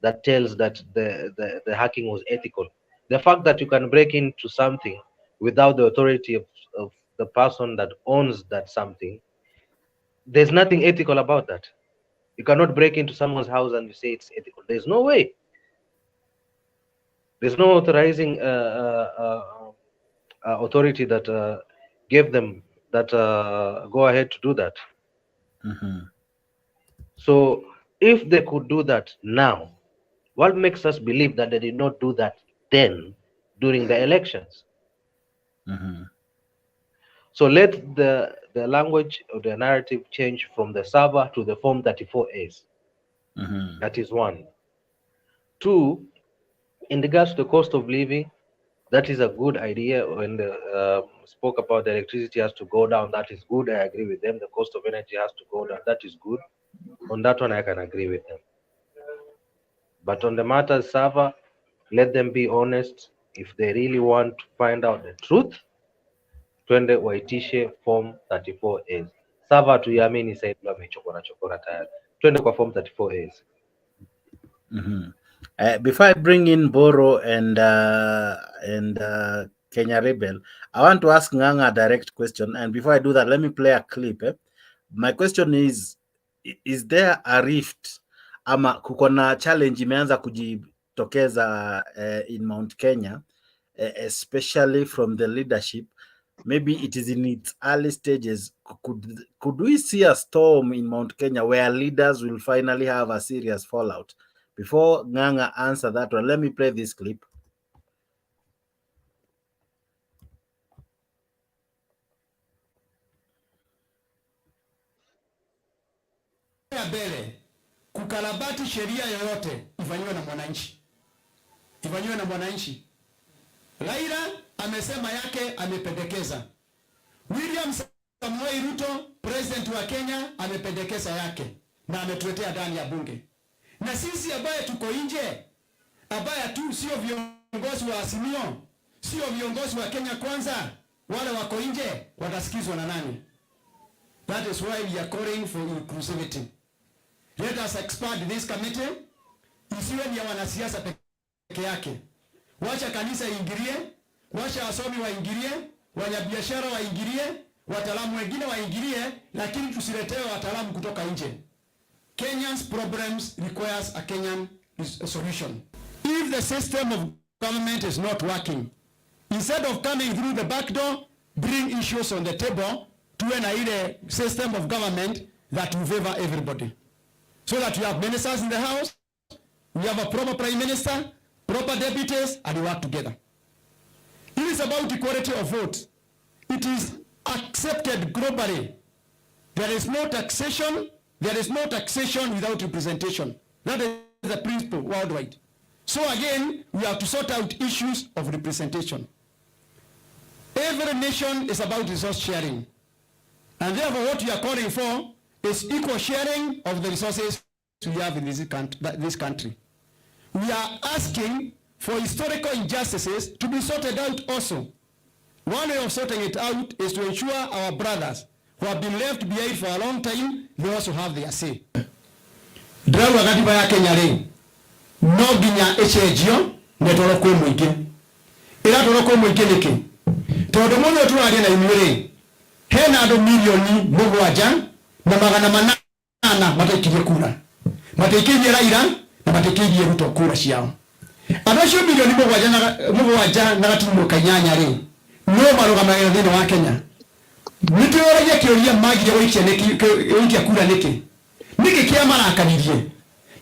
that tells that the hacking was ethical? The fact that you can break into something without the authority of the person that owns that something, there's nothing ethical about that. You cannot break into someone's house and you say it's ethical. There's no way. There's no authorizing authority that gave them that go ahead to do that. So if they could do that now, what makes us believe that they did not do that then during the elections? So let the language or the narrative change from the server to the Form 34As. That is one. Two, in regards to the cost of living, that is a good idea. When the spoke about the electricity has to go down, that is good. I agree with them. The cost of energy has to go down. That is good. On that one, I can agree with them. But on the matter server, let them be honest. If they really want to find out the truth, twende waitishe Form 34As. Server tuiamini sasa hivi wamechokora tayari. Twende kwa Form 34As. Before I bring in Boro and Kenya Rebel, I want to ask Nganga a direct question. And before I do that, let me play a clip. My question is there a rift ama kuko na challenge imeanza kujitokeza in Mount Kenya, especially from the leadership? Maybe it is in its early stages. Could we see a storm in Mount Kenya where leaders will finally have a serious fallout? Before Nganga answer that one, let me play this clip. ya mbele kukarabati sheria yoyote ifanywe na mwananchi. Ifanywe na mwananchi. Raila amesema yake, amependekeza. William Samoei Ruto, president wa Kenya, amependekeza yake na ametuletea ndani ya bunge. Na sisi ambaye tuko nje, ambaye tu sio viongozi wa Azimio, sio viongozi wa Kenya Kwanza, wale wako nje watasikizwa na nani? That is why we are calling for inclusivity. Let us expand this committee. Isiwe ni ya wanasiasa peke yake. Wacha kanisa ingilie, wacha wasomi waingilie, wanyabiashara waingilie, wataalamu wengine waingilie, lakini tusiletewe wataalamu kutoka nje. Kenya's problems requires a Kenyan solution. If the system of government is not working, instead of coming through the back door, bring issues on the table to a system of government that will favor everybody. So that we have ministers in the house, we have a proper prime minister, proper deputies, and we work together. It is about equality of vote. It is accepted globally. There is no taxation. There is no taxation without representation. That is the principle worldwide. So again, we have to sort out issues of representation. Every nation is about resource sharing. And therefore what we are calling for is equal sharing of the resources we have in this country. We are asking for historical injustices to be sorted out also. One way of sorting it out is to ensure our brothers who have been left behind for a long time, they also have their say. Drawa katiba ya Kenya leo. No ginya echejio netoro kwe mwingi. Ila toro kwe mwingi niki. Todo mwenye tunalia na imwere. Hena ado milioni mugwaja na magana manana mataikirie kura. Mataikirie Raila na mataikirie Ruto kura ciao. Adasho milioni mugwaja na gatumo kanyanya leo. No marugamagĩrĩra thĩinĩ wa Kenya. Nĩtũragia kĩũria magiria gũikia kura nĩkĩ? Nĩkĩ kĩa marakanirie?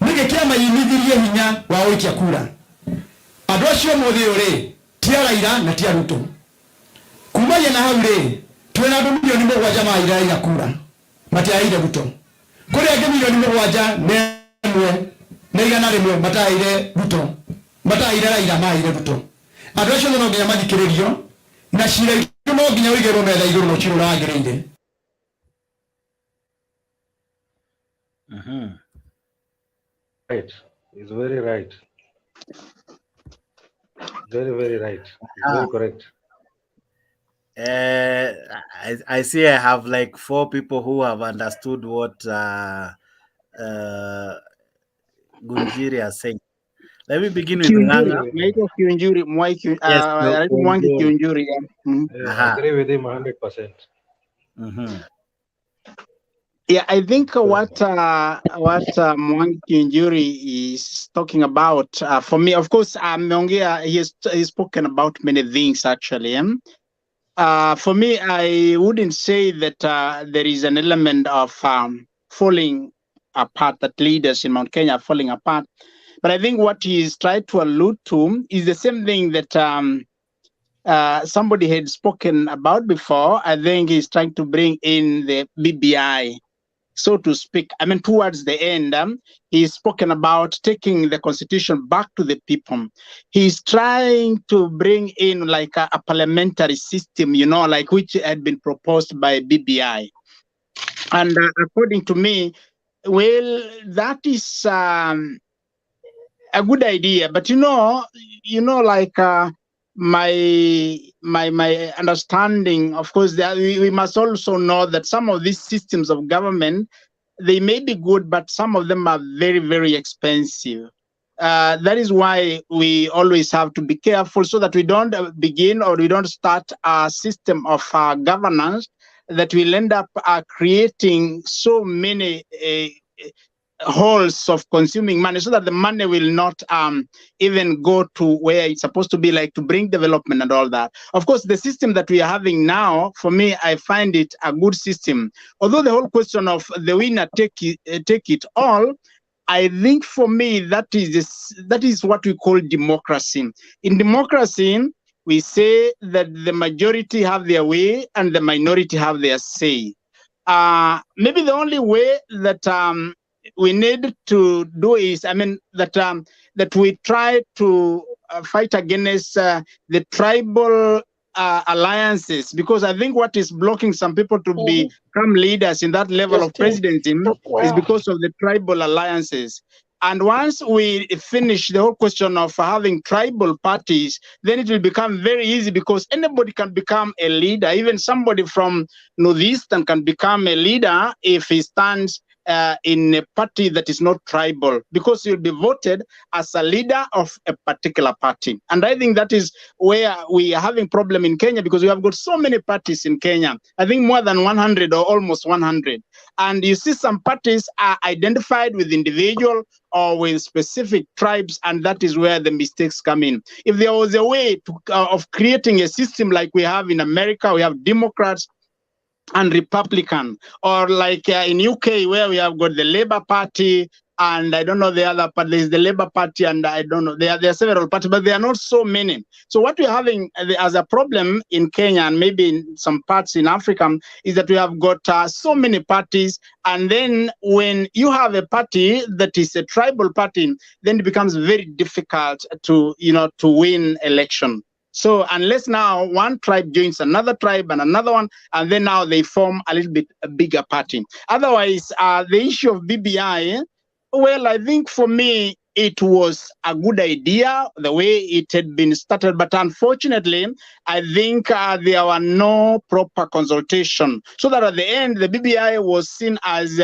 Nĩkĩ kĩa mayimithirie hinya wa gũikia kura? Andũ acio mũthĩ ũrĩ ti Raila na ti Ruto. Kumagia na hau rĩ twĩna andũ milioni mũgwanja maira kura. Matiaire Ruto. Kũrĩ angĩ milioni mũgwanja na igana rĩmwe mataire Ruto. Mataire Raila maire Ruto. Andũ acio no nginya mathikĩrĩrio. Na shira no ginya wigero metha iguru no chiro ragireire. Right. It's very right. Very, very right. It's very correct. I see I have like 4 people who have understood what Gunjiri is saying. Let me begin with Nganga. I agree with him 100%. Yeah, I think what Mwangi Kiunjuri is talking about, for me, of course, Mongea, he's spoken about many things actually. For me, I wouldn't say that there is an element of falling apart, that leaders in Mount Kenya are falling apart. But I think what he's trying to allude to is the same thing that somebody had spoken about before. I think he's trying to bring in the BBI, so to speak. I mean, towards the end, he's spoken about taking the constitution back to the people. He's trying to bring in like a parliamentary system, you know, like which had been proposed by BBI. And according to me, well, that is a good idea, but you know, like my understanding, of course, that we must also know that some of these systems of government, they may be good, but some of them are very, very expensive. That is why we always have to be careful so that we don't begin or we don't start a system of governance that will end up creating so many holes of consuming money, so that the money will not even go to where it's supposed to be, like to bring development and all that. Of course, the system that we are having now, for me, I find it a good system. Although the whole question of the winner take it all, I think for me that is what we call democracy. In democracy, we say that the majority have their way and the minority have their say. Maybe the only way that we need to do is, I mean, that we try to fight against the tribal alliances, because I think what is blocking some people to become leaders in that level of presidency is because of the tribal alliances. And once we finish the whole question of having tribal parties, then it will become very easy, because anybody can become a leader. Even somebody from Northeastern can become a leader if he stands in a party that is not tribal, because you'll be voted as a leader of a particular party. And I think that is where we are having problem in Kenya, because we have got so many parties in Kenya. I think more than 100 or almost 100. And you see some parties are identified with individual or with specific tribes, and that is where the mistakes come in. If there was a way to, of creating a system like we have in America, we have Democrats and Republican, or like in UK, where we have got the Labour Party, and I don't know the other, but there's the Labour Party, and I don't know, there are several parties, but there are not so many. So what we're having as a problem in Kenya, and maybe in some parts in Africa, is that we have got so many parties, and then when you have a party that is a tribal party, then it becomes very difficult to, to win election. So unless now one tribe joins another tribe and another one, and then now they form a little bit a bigger party. Otherwise, the issue of BBI, well, I think for me, it was a good idea the way it had been started, but unfortunately, I think there were no proper consultation. So that at the end, the BBI was seen as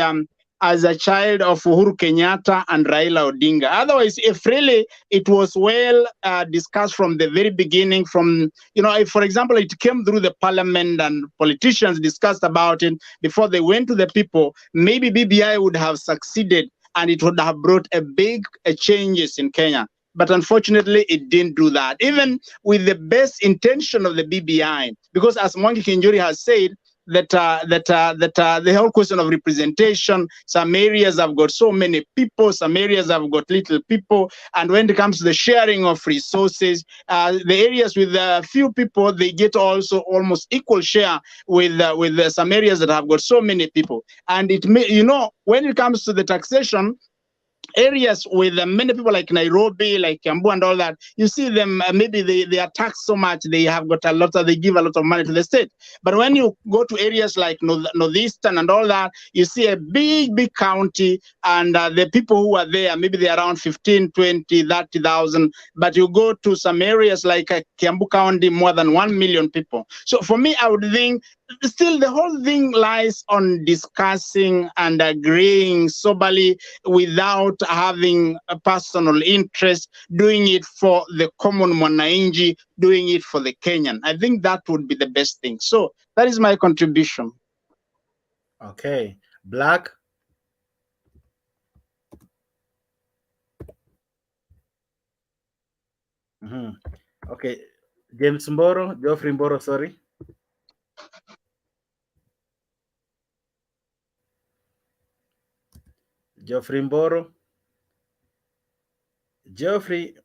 a child of Uhuru Kenyatta and Raila Odinga. Otherwise, if really it was well discussed from the very beginning, from, if, for example, it came through the parliament and politicians discussed about it before they went to the people, maybe BBI would have succeeded and it would have brought a big changes in Kenya. But unfortunately, it didn't do that, even with the best intention of the BBI, because as Mwangi Kinjuri has said, that the whole question of representation, some areas have got so many people, some areas have got little people, and when it comes to the sharing of resources, the areas with a few people, they get also almost equal share with some areas that have got so many people. And it may, when it comes to the taxation, areas with many people like Nairobi, like Kiambu and all that, you see them, maybe they are taxed so much, they have got they give a lot of money to the state. But when you go to areas like Northeastern and all that, you see a big county, and the people who are there, maybe they're around 15, 20, 30,000. But you go to some areas like Kiambu County, more than 1 million people. So for me, I would think still the whole thing lies on discussing and agreeing soberly without having a personal interest, doing it for the common mwananchi, doing it for the Kenyan. I think that would be the best thing. So that is my contribution. Okay. Black? Okay. James Mboro, Geoffrey Mboro, sorry. Geoffrey Mboro. Geoffrey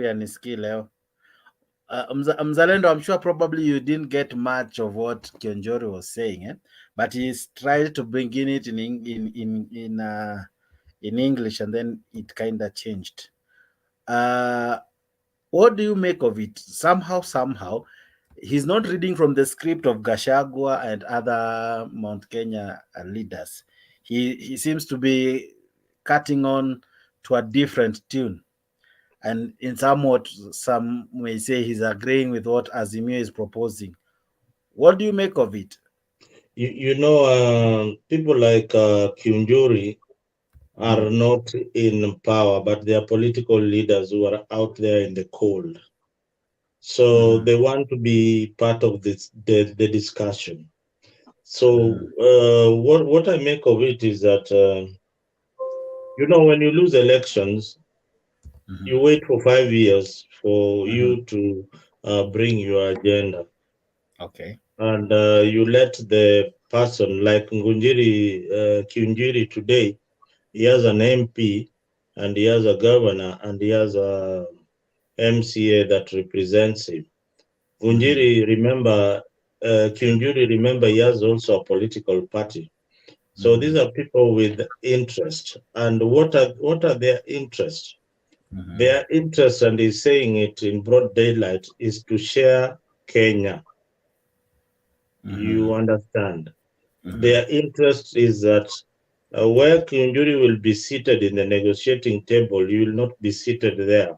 anisikii leo. Mzalendo, I'm sure probably you didn't get much of what Kionjori was saying, but he's tried to bring in it in English, and then it kind of changed. What do you make of it? Somehow, he's not reading from the script of Gachagua and other Mount Kenya leaders. He seems to be cutting on to a different tune. And in somewhat, some may say he's agreeing with what Azimio is proposing. What do you make of it? People like Kiunjuri are not in power, but they are political leaders who are out there in the cold. So they want to be part of the discussion. So what I make of it is that, when you lose elections, you wait for 5 years for you to bring your agenda. Okay. And you let the person like Kiunjiri today, he has an MP and he has a governor and he has a MCA that represents him. Kiunjiri, remember, he has also a political party. So these are people with interest. And what are their interests? Their interest, and he's saying it in broad daylight, is to share Kenya. You understand? Their interest is that where Kinjuri will be seated in the negotiating table, you will not be seated there.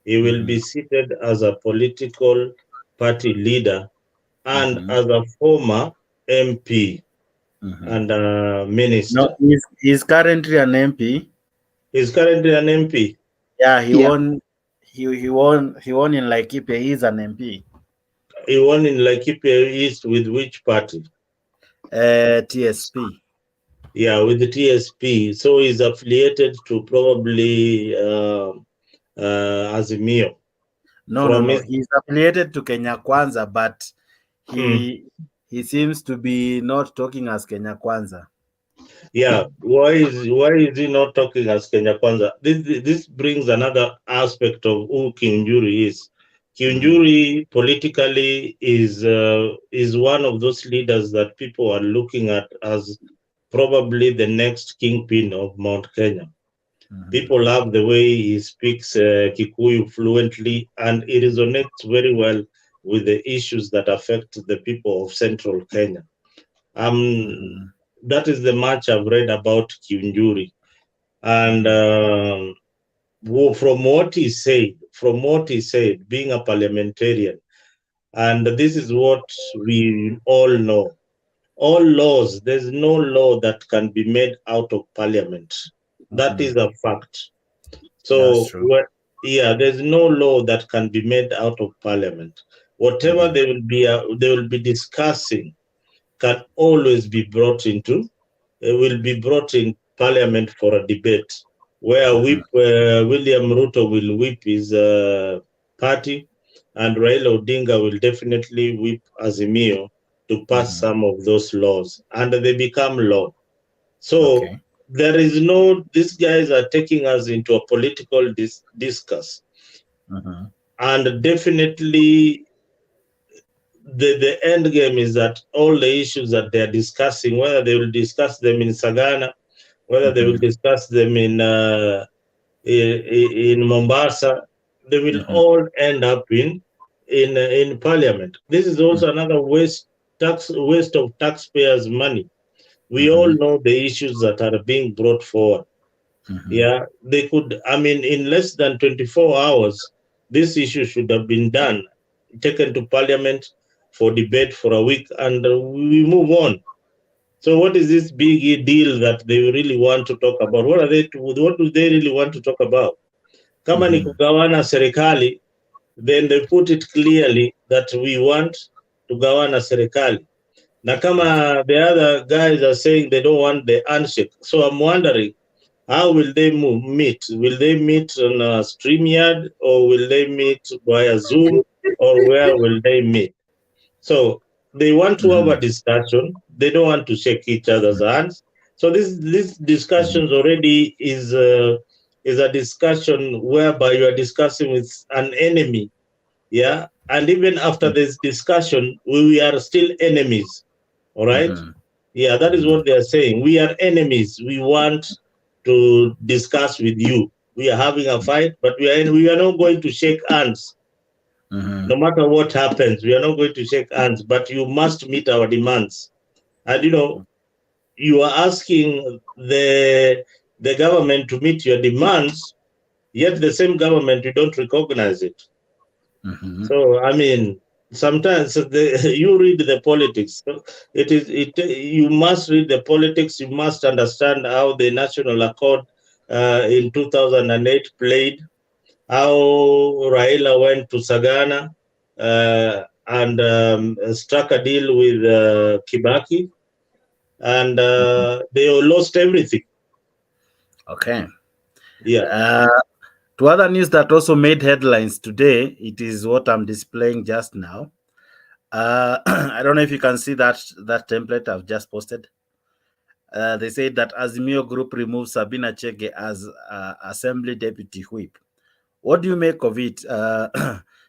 He will be seated as a political party leader and as a former MP and minister. No, he's currently an MP. He's currently an MP. Yeah, he won. He won in Laikipia. He's an MP. He won in Laikipia East with which party? TSP. Yeah, with the TSP. So he's affiliated to probably Azimio. No. He's affiliated to Kenya Kwanza, but he seems to be not talking as Kenya Kwanza. Yeah, why is he not talking as Kenya Kwanza? This brings another aspect of who Kinjuri is. Kinjuri politically is one of those leaders that people are looking at as probably the next kingpin of Mount Kenya. People love the way he speaks Kikuyu fluently, and it resonates very well with the issues that affect the people of Central Kenya. That is the much I've read about Kinjuri, and from what he said, being a parliamentarian, and this is what we all know. All laws, there's no law that can be made out of parliament. That is a fact. So, there's no law that can be made out of parliament. Whatever they will be discussing can always be brought into, will be brought in parliament for a debate, where William Ruto will whip his party, and Raila Odinga will definitely whip Azimio to pass some of those laws, and they become law. So there is no, these guys are taking us into a political discourse. And definitely the end game is that all the issues that they're discussing, whether they will discuss them in Sagana, whether they will discuss them in Mombasa, they will all end up in parliament. This is also another waste of taxpayers' money. We all know the issues that are being brought forward. Yeah, they could, in less than 24 hours, this issue should have been done, taken to parliament for debate for a week, and we move on. So what is this big deal that they really want to talk about? What do they really want to talk about? Kama ni kugawana serikali, then they put it clearly that we want to gawana serikali. Na kama the other guys are saying they don't want the handshake, so I'm wondering, how will they meet? Will they meet on a StreamYard, or will they meet via Zoom, or where will they meet? So they want to have a discussion. They don't want to shake each other's hands. So this discussions already is a discussion whereby you are discussing with an enemy. Yeah, and even after this discussion, we are still enemies. All right. Yeah, that is what they are saying. We are enemies. We want to discuss with you. We are having a fight, but we are not going to shake hands. No matter what happens, we are not going to shake hands, but you must meet our demands. And you are asking the government to meet your demands, yet the same government, you don't recognize it. So sometimes you read the politics. You must read the politics. You must understand how the National Accord in 2008 played, how Raila went to Sagana and struck a deal with Kibaki, and they all lost everything. Okay. Yeah. To other news that also made headlines today, it is what I'm displaying just now. I don't know if you can see that template I've just posted. They said that Azimio Group removes Sabina Chege as Assembly Deputy Whip. What do you make of it?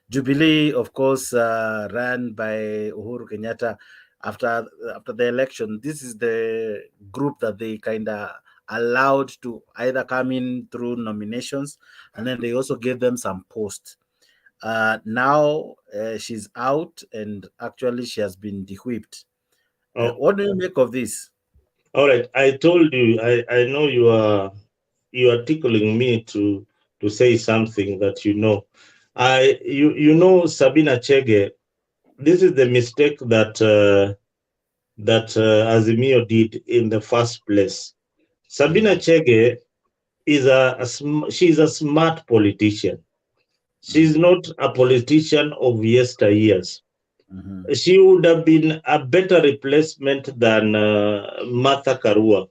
Jubilee, of course, ran by Uhuru Kenyatta. after the election, this is the group that they kind of allowed to either come in through nominations, and then they also gave them some posts. Now she's out, and actually she has been de-whipped. What do you make of this? All right, I told you, I know you are tickling me to say something that you know. You know Sabina Chege. This is the mistake that Azimio did in the first place. Sabina Chege is she's a smart politician. She's not a politician of yesteryears. She would have been a better replacement than Martha Karua.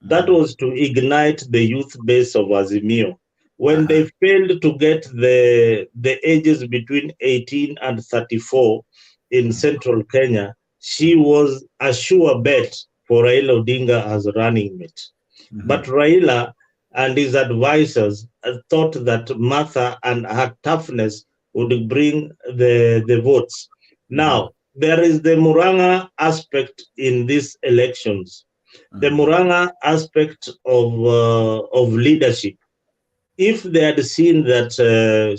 That was to ignite the youth base of Azimio. When they failed to get the ages between 18 and 34 in central Kenya, she was a sure bet for Raila Odinga as running mate. But Raila and his advisors thought that Martha and her toughness would bring the votes. Now, there is the Muranga aspect in these elections. The Muranga aspect of leadership. If they had seen that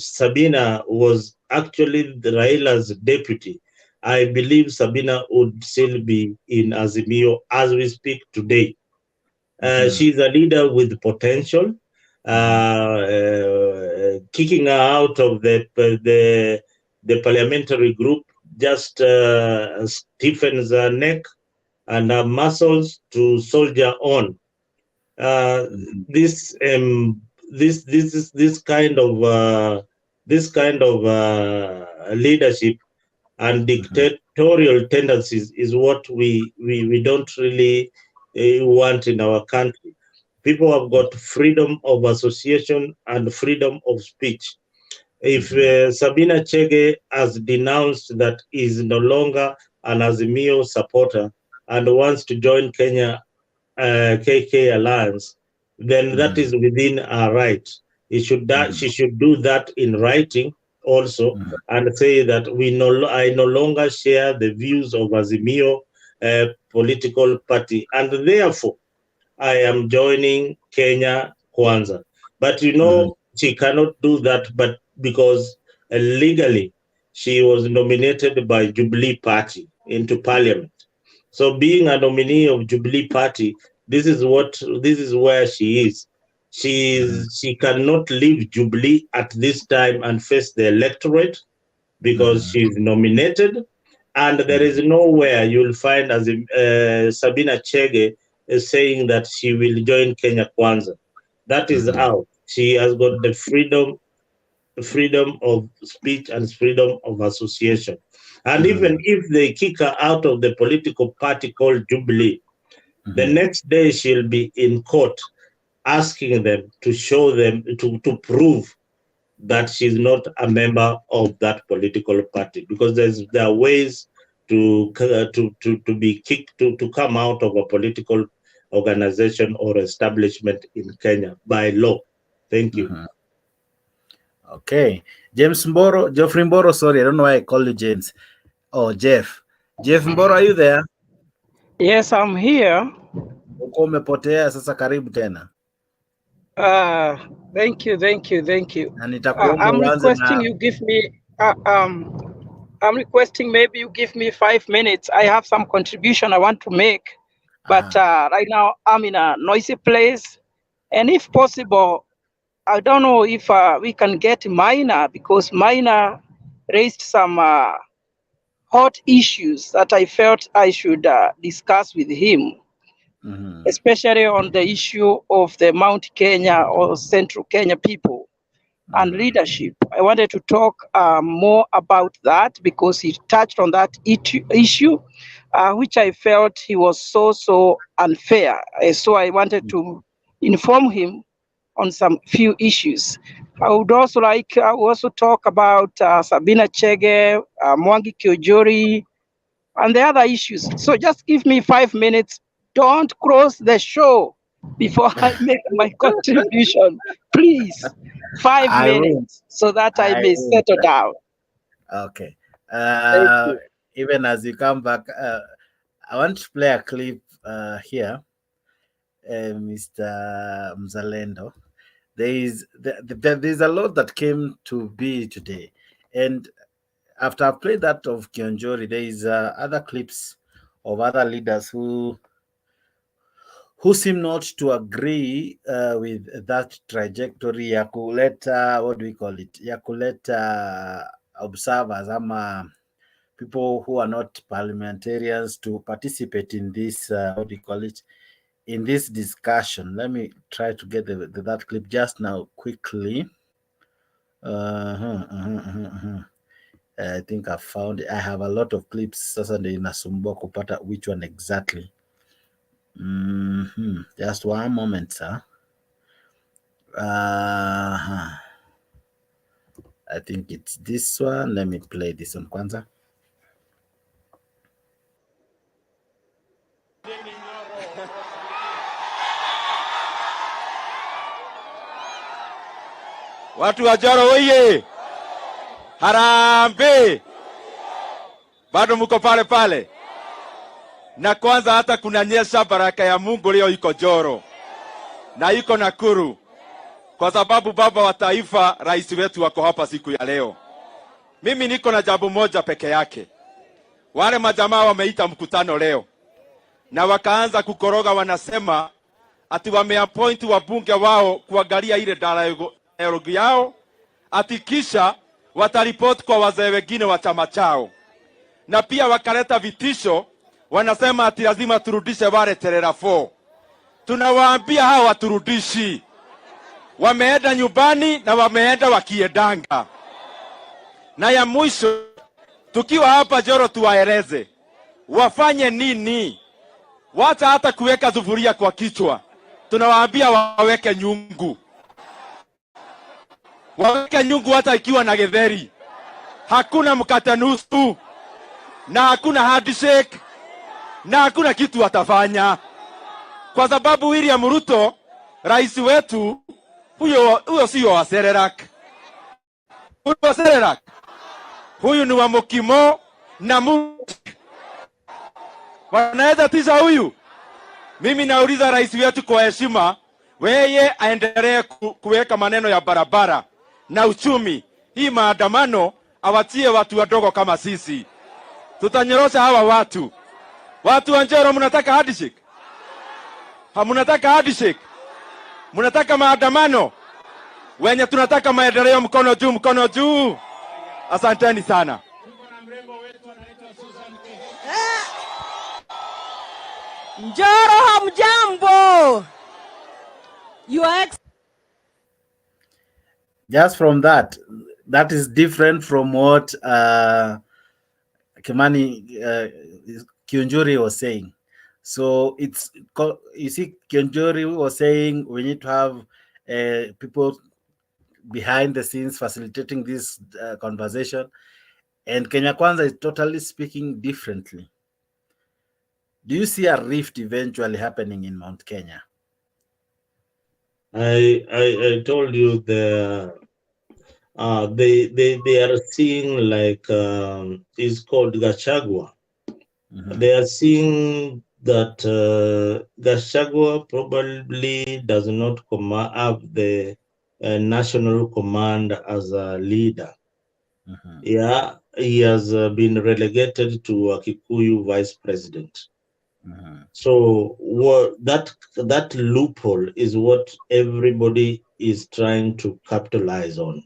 Sabina was actually Raila's deputy, I believe Sabina would still be in Azimio as we speak today. She's a leader with potential. Kicking her out of the parliamentary group just stiffens her neck and her muscles to soldier on. This kind of leadership and dictatorial tendencies is what we don't really want in our country. People have got freedom of association and freedom of speech. If Sabina Chege has denounced that he is no longer an Azimio supporter and wants to join Kenya KK Alliance, then that is within our right. She should do that in writing also, and say that I no longer share the views of Azimio political party, and therefore I am joining Kenya Kwanza. But she cannot do that, but because legally she was nominated by Jubilee Party into parliament. So being a nominee of Jubilee Party, this is where she is. She cannot leave Jubilee at this time and face the electorate because she's nominated, and there is nowhere you'll find as Sabina Chege is saying that she will join Kenya Kwanza. That is out. She has got the freedom of speech and freedom of association. And even if they kick her out of the political party called Jubilee, the next day she'll be in court asking them to show them, to prove that she's not a member of that political party, because there are ways to be kicked, to come out of a political organization or establishment in Kenya by law. Thank you. Okay. Geoffrey Mboro, sorry, I don't know why I call you James. Oh, Jeff. Jeff Mboro, are you there? Yes, I'm here. Uko umepotea, sasa karibu tena. Thank you. I'm requesting you give me I'm requesting maybe you give me 5 minutes. I have some contribution I want to make, but right now I'm in a noisy place, and if possible, I don't know if we can get Minor, because Minor raised some hot issues that I felt I should discuss with him, especially on the issue of the Mount Kenya or Central Kenya people and leadership. I wanted to talk more about that because he touched on that issue, which I felt he was so unfair. So I wanted to inform him on some few issues. I would also like to also talk about Sabina Chege, Mwangi Kiojori, and the other issues. So just give me 5 minutes. Don't cross the show before I make my contribution. Please, 5 minutes so that I may settle down. Okay. Thank you. even as you come back, I want to play a clip here, Mr. Mzalendo. There's a lot that came to be today, and after I played that of Kionjori, there is other clips of other leaders who seem not to agree with that trajectory ya kuleta, what do we call it, ya kuleta observers ama people who are not parliamentarians to participate in this, what do you call it, in this discussion. Let me try to get that clip just now quickly. I think I found it. I have a lot of clips. Sasa ndio inasumbua kupata which one exactly. Just one moment, sir. I think it's this one. Let me play this one kwanza. Watu wa Joro oye! Harambe! Bado mko pale pale. Na kwanza hata kunanyesha baraka ya Mungu leo iko Joro. Na iko Nakuru. Kwa sababu baba wa taifa, rais wetu wako hapa siku ya leo. Mimi niko na jambo moja peke yake. Wale majamaa wameita mkutano leo. Na wakaanza kukoroga, wanasema ati wameappoint wabunge wao kuangalia ile dialogue yao, ati kisha wataripoti kwa wazee wengine wa chama chao. Na pia wakaleta vitisho, wanasema ati lazima turudishe wale terera 4. Tunawaambia hawa waturudishi. Wameenda nyumbani na wameenda wakiedanga. Na ya mwisho, tukiwa hapa Joro tuwaeleze wafanye nini. Wacha hata kuweka sufuria kwa kichwa. Tunawaambia waweke nyungu. Waweke nyungu hata ikiwa na githeri. Hakuna mkate nusu. Na hakuna handshake. Na hakuna kitu watafanya. Kwa sababu William Ruto, rais wetu, huyo sio wa Sererak. Huyo wa Sererak. Huyu ni wa Mokimo na wanaweza tisha huyu. Mimi nauliza rais wetu kwa heshima, weye aendelee kuweka maneno ya barabara na uchumi. Hii maandamano awatie watu wadogo kama sisi. Tutanyorosha hawa watu. Watu wa Njoro, mnataka handshake? Hamunataka handshake? Mnataka maandamano? Wenye tunataka maendeleo, mkono juu, mkono juu. Asanteni sana. Njoro hamjambo. Just from that is different from what Kimani Kionjori was saying. So it's, you see, Kionjori was saying we need to have people behind the scenes facilitating this conversation, and Kenya Kwanza is totally speaking differently. Do you see a rift eventually happening in Mount Kenya? I told you they are seeing like it's called Gachagua. They are seeing that Gachagua probably does not have the national command as a leader. Yeah, he has been relegated to a Kikuyu vice president. So that loophole is what everybody is trying to capitalize on.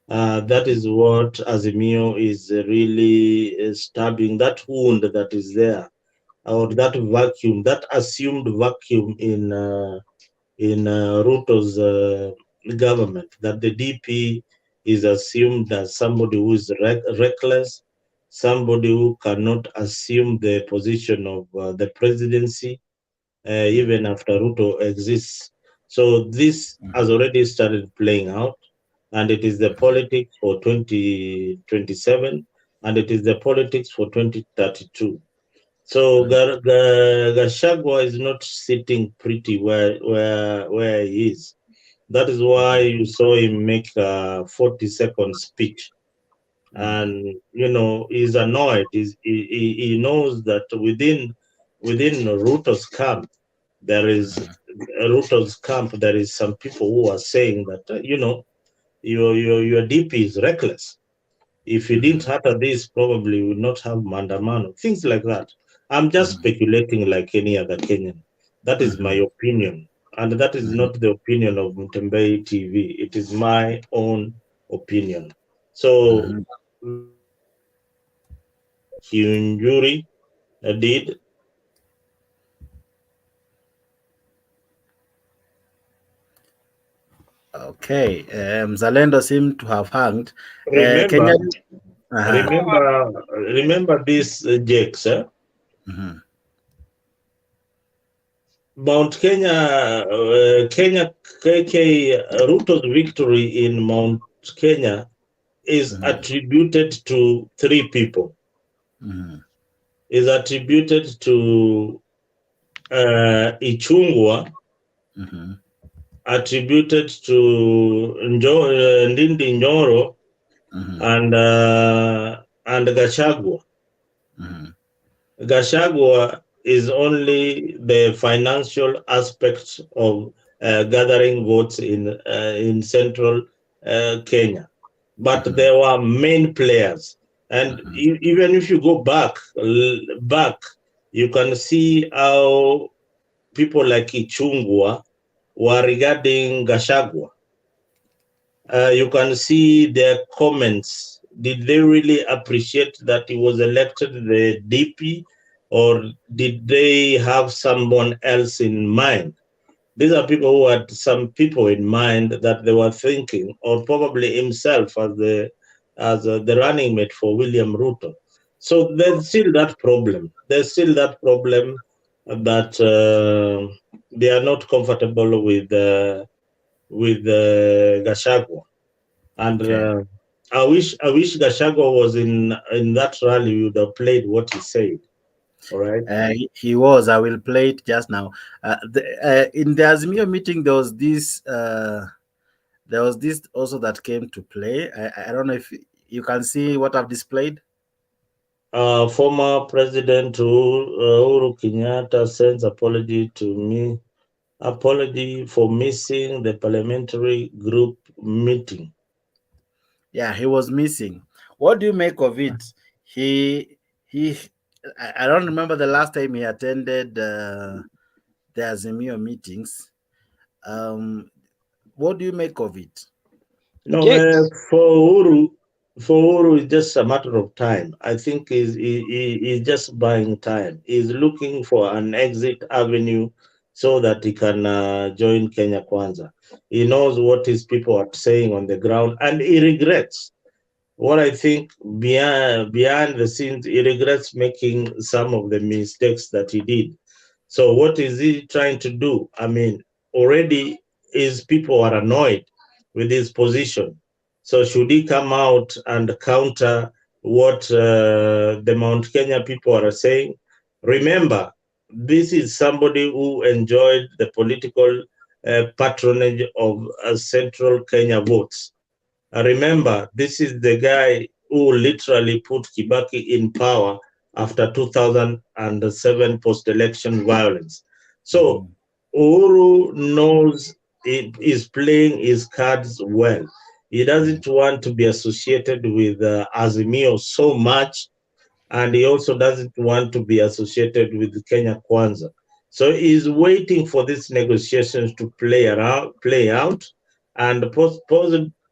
That is what Azimio is really stabbing, that wound that is there, or that vacuum, that assumed vacuum in Ruto's government, that the DP is assumed as somebody who is reckless, somebody who cannot assume the position of the presidency, even after Ruto exists. So this has already started playing out, and it is the politics for 2027, and it is the politics for 2032. So Gachagua is not sitting pretty where he is. That is why you saw him make a 40-second speech and is annoyed. He knows that within Ruto's camp there is some people who are saying that your DP is reckless. If you didn't utter this, probably you would not have Mandamano. Things like that. I'm just speculating like any other Kenyan. That is my opinion. And that is not the opinion of Mtembei TV. It is my own opinion. So, Kiunjuri did. Okay, Zalendo seemed to have hanged. Remember, Kenya, remember this, Jakes, Mount Kenya, Ruto's victory in Mount Kenya is attributed to three people. Is attributed to Ichungwa, attributed to Ndindi Nyoro, and Gachagua. Gachagua is only the financial aspect of gathering votes in central Kenya, but there were main players, and even if you go back, you can see how people like Ichungwa were regarding Gachagua. You can see their comments. Did they really appreciate that he was elected the DP, or did they have someone else in mind? These are people who had some people in mind that they were thinking, or probably himself as the running mate for William Ruto. So there's still that problem. There's still that problem that they are not comfortable with Gachagua, and I wish Gachagua was in that rally. You would have played what he said. All right. He was. I will play it just now. In the Azimio meeting, there was this also that came to play. I don't know if you can see what I've displayed. Former President Uhuru Kenyatta sends apology to me. Apology for missing the parliamentary group meeting. Yeah, he was missing. What do you make of it? I don't remember the last time he attended the Azimio meetings. What do you make of it? No, for Uhuru, it's just a matter of time. I think he's just buying time. He's looking for an exit avenue so that he can join Kenya Kwanza. He knows what his people are saying on the ground, and he regrets. What I think behind the scenes, he regrets making some of the mistakes that he did. So what is he trying to do? I mean, already his people are annoyed with his position. So should he come out and counter what the Mount Kenya people are saying? Remember, this is somebody who enjoyed the political patronage of central Kenya votes. Remember, this is the guy who literally put Kibaki in power after 2007 post-election violence. So Uhuru knows he is playing his cards well. He doesn't want to be associated with Azimio so much, and he also doesn't want to be associated with Kenya Kwanza. So he's waiting for these negotiations to play out, and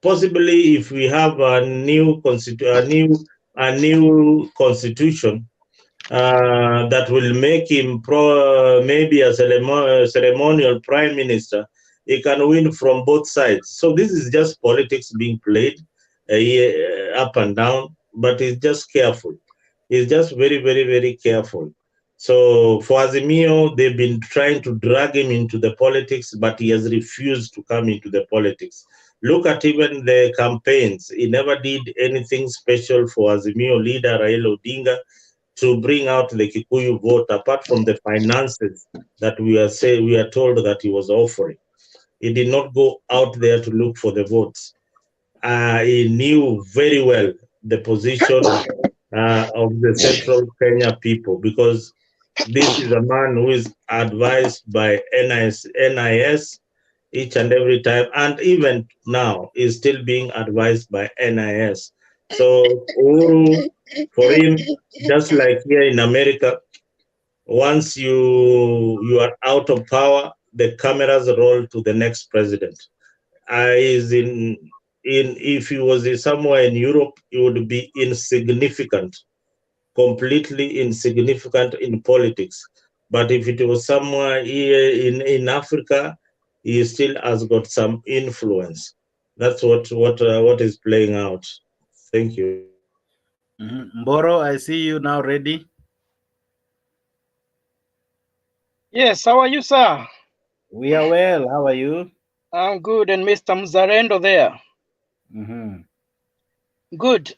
possibly if we have a new constitution that will make him maybe a ceremonial prime minister, he can win from both sides. So this is just politics being played up and down, but he's just careful. He's just very, very, very careful. So for Azimio, they've been trying to drag him into the politics, but he has refused to come into the politics. Look at even the campaigns. He never did anything special for Azimio leader Raila Odinga to bring out the Kikuyu vote, apart from the finances that we are told that he was offering. He did not go out there to look for the votes. He knew very well the position of the central Kenya people, because this is a man who is advised by NIS each and every time, and even now is still being advised by NIS. So Uhuru, for him, just like here in America, once you are out of power, the cameras roll to the next president. If he was somewhere in Europe, he would be insignificant, completely insignificant in politics. But if it was somewhere here in Africa, he still has got some influence. That's what is playing out. Thank you. Mboro, I see you now ready. Yes, how are you, sir? We are well. How are you? I'm good. And Mr. Mzarendo there? Good.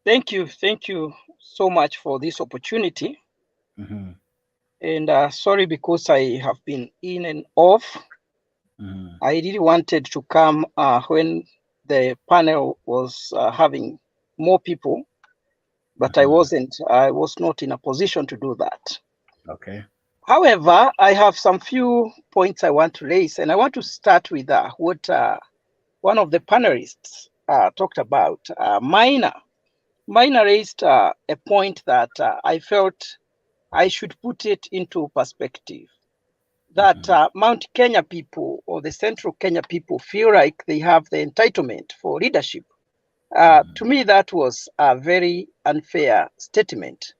Thank you so much for this opportunity. And sorry because I have been in and off. I really wanted to come when the panel was having more people, but I was not in a position to do that. Okay. However, I have some few points I want to raise, and I want to start with what one of the panelists talked about. Minor raised a point that I felt I should put it into perspective. That Mount Kenya people or the Central Kenya people feel like they have the entitlement for leadership. To me, that was a very unfair statement.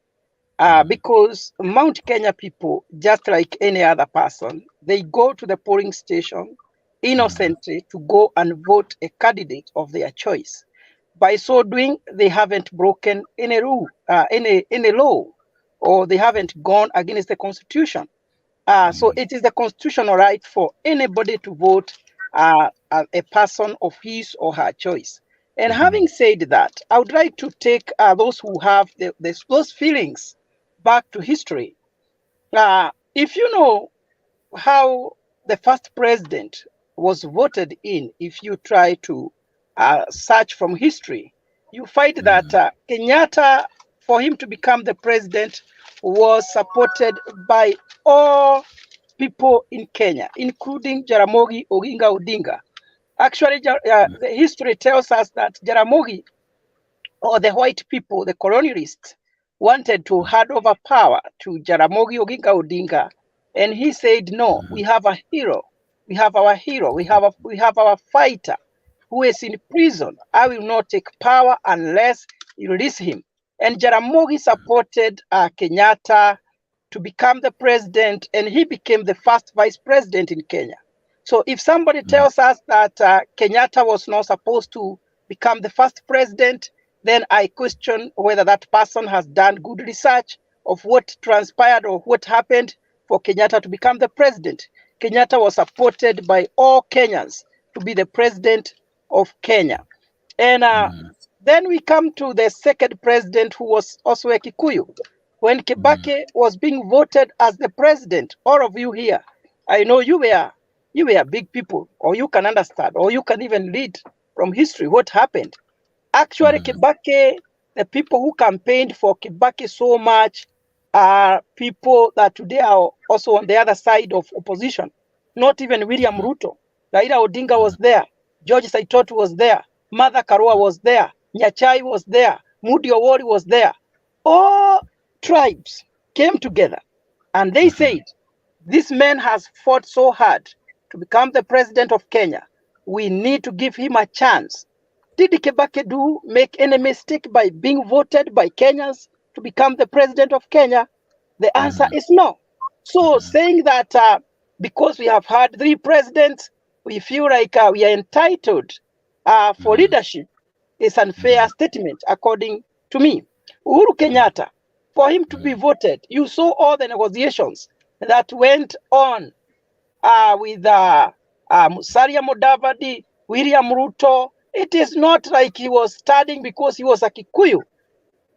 Because Mount Kenya people, just like any other person, they go to the polling station innocently to go and vote a candidate of their choice. By so doing, they haven't broken any rule, any law, or they haven't gone against the Constitution. So it is the constitutional right for anybody to vote a person of his or her choice. And having said that, I would like to take those who have those feelings back to history. If you know how the first president was voted in, if you try to search from history, you find that Kenyatta, for him to become the president, was supported by all people in Kenya, including Jaramogi Oginga Odinga. Actually, the history tells us that Jaramogi, or the white people, the colonialists, wanted to hand over power to Jaramogi Oginga Odinga, and he said, "No, we have a hero. We have our hero. We have our fighter who is in prison. I will not take power unless you release him." And Jaramogi supported Kenyatta to become the president, and he became the first vice president in Kenya. So if somebody tells us that Kenyatta was not supposed to become the first president, then I question whether that person has done good research of what transpired or what happened for Kenyatta to become the president. Kenyatta was supported by all Kenyans to be the president of Kenya. And then we come to the second president, who was also a Kikuyu. When Kibaki was being voted as the president, all of you here, I know you were big people, or you can understand, or you can even read from history what happened. Actually, Kibaki, the people who campaigned for Kibaki so much are people that today are also on the other side of opposition. Not even William Ruto. Raila Odinga was there. George Saitoti was there. Martha Karua was there. Nyachai was there. Mudi Owori was there. All tribes came together and they said, this man has fought so hard to become the president of Kenya. We need to give him a chance. Did Kibaki make any mistake by being voted by Kenyans to become the president of Kenya? The answer is no. So saying that because we have had 3 presidents, we feel like we are entitled for leadership is unfair statement, according to me. Uhuru Kenyatta, for him to be voted, you saw all the negotiations that went on with Musalia Mudavadi, William Ruto. It is not like he was studying because he was a Kikuyu.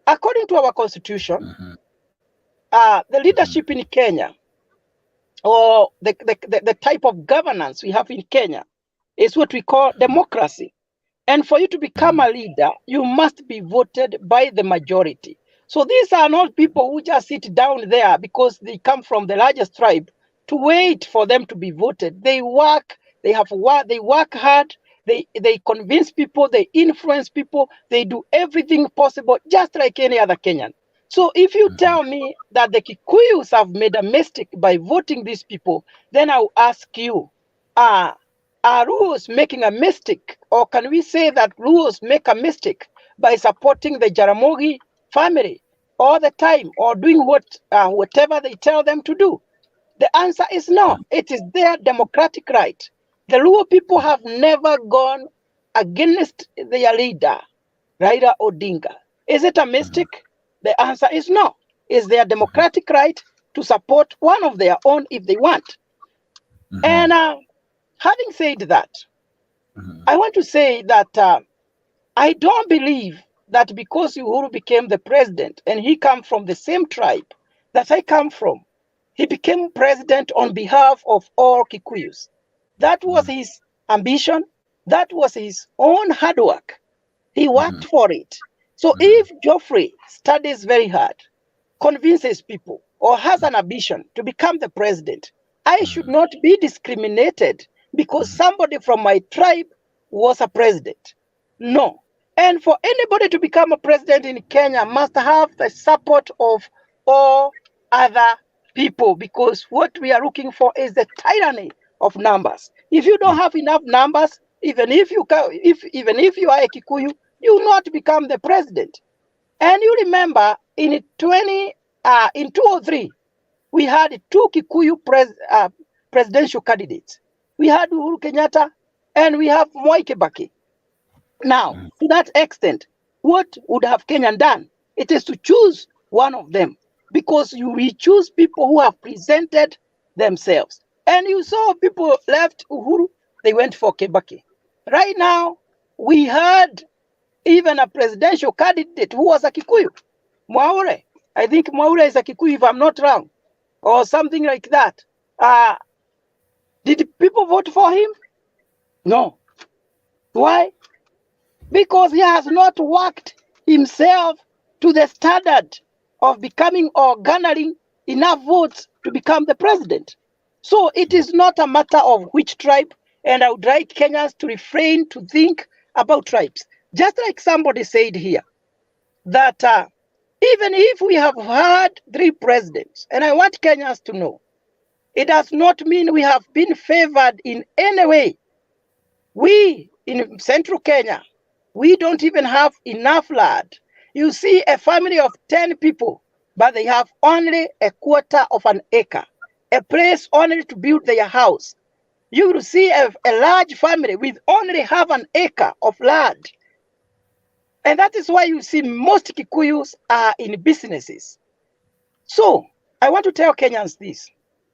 According to our constitution, the leadership in Kenya, or the type of governance we have in Kenya, is what we call democracy. And for you to become a leader, you must be voted by the majority. So these are not people who just sit down there because they come from the largest tribe to wait for them to be voted. They work, they work hard, they convince people, they influence people, they do everything possible just like any other Kenyan. So if you tell me that the Kikuyus have made a mistake by voting these people, then I'll ask you, are Luos making a mistake, or can we say that Luos make a mistake by supporting the Jaramogi family all the time, or doing whatever they tell them to do? The answer is no. It is their democratic right. The Luo people have never gone against their leader, Raila Odinga. Is it a mistake? The answer is no. It's their democratic right to support one of their own if they want. And having said that, I want to say that I don't believe that because Uhuru became the president and he comes from the same tribe that I come from, he became president on behalf of all Kikuyus. That was his ambition. That was his own hard work. He worked for it. So if Geoffrey studies very hard, convinces people, or has an ambition to become the president, I should not be discriminated because somebody from my tribe was a president. No. And for anybody to become a president in Kenya must have the support of all other people, because what we are looking for is the tyranny of numbers. If you don't have enough numbers, even if you are a Kikuyu, you will not become the president. And you remember in 2003, we had two Kikuyu presidential candidates. We had Uhuru Kenyatta and we have Mwai Kibaki. Now, to that extent, what would have Kenya done? It is to choose one of them, because we choose people who have presented themselves. And you saw people left Uhuru, they went for Kibaki. Right now, we had even a presidential candidate who was a Kikuyu, Mwaure. I think Mwaure is a Kikuyu, if I'm not wrong, or something like that. Did people vote for him? No. Why? Because he has not worked himself to the standard of becoming or garnering enough votes to become the president. So it is not a matter of which tribe, and I would like Kenyans to refrain to think about tribes. Just like somebody said here, that even if we have had 3 presidents, and I want Kenyans to know, it does not mean we have been favored in any way. We in central Kenya, we don't even have enough land. You see a family of 10 people, but they have only a quarter of an acre, a place only to build their house. You will see a large family with only half an acre of land. And that is why you see most Kikuyus are in businesses. So I want to tell Kenyans this.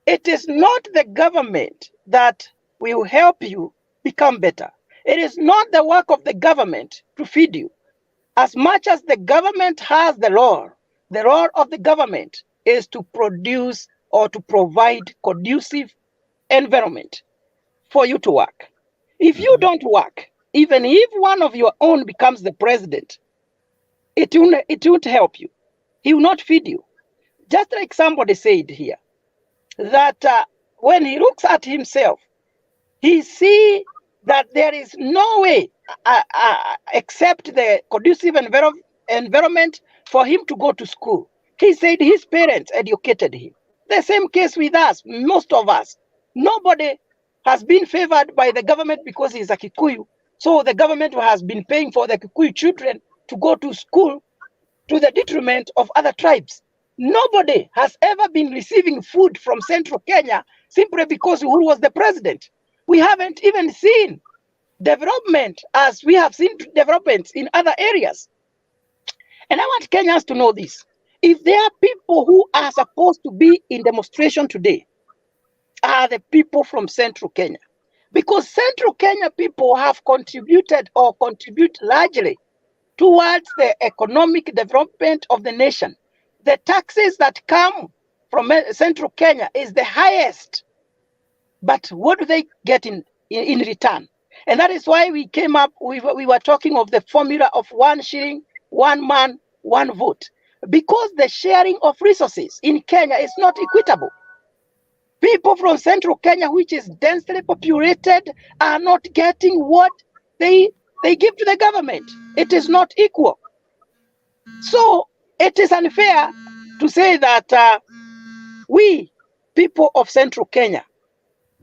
It is not the government that will help you become better. It is not the work of the government to feed you. As much as the government has the role of the government is to produce or to provide conducive environment for you to work. If you don't work, even if one of your own becomes the president, it won't help you. He will not feed you. Just like somebody said here, that when he looks at himself, he see that there is no way except the conducive environment for him to go to school. He said his parents educated him. The same case with us, most of us. Nobody has been favored by the government because he's a Kikuyu. So the government has been paying for the Kikuyu children to go to school to the detriment of other tribes. Nobody has ever been receiving food from central Kenya simply because Uhuru was the president. We haven't even seen development as we have seen developments in other areas. And I want Kenyans to know this. If there are people who are supposed to be in demonstration today, are the people from central Kenya. Because central Kenya people have contributed or contribute largely towards the economic development of the nation. The taxes that come from central Kenya is the highest. But what do they get in return? And that is why we came up, we were talking of the formula of 1 shilling, 1 man, 1 vote. Because the sharing of resources in Kenya is not equitable. People from central Kenya, which is densely populated, are not getting what they give to the government. It is not equal. So it is unfair to say that we, people of central Kenya,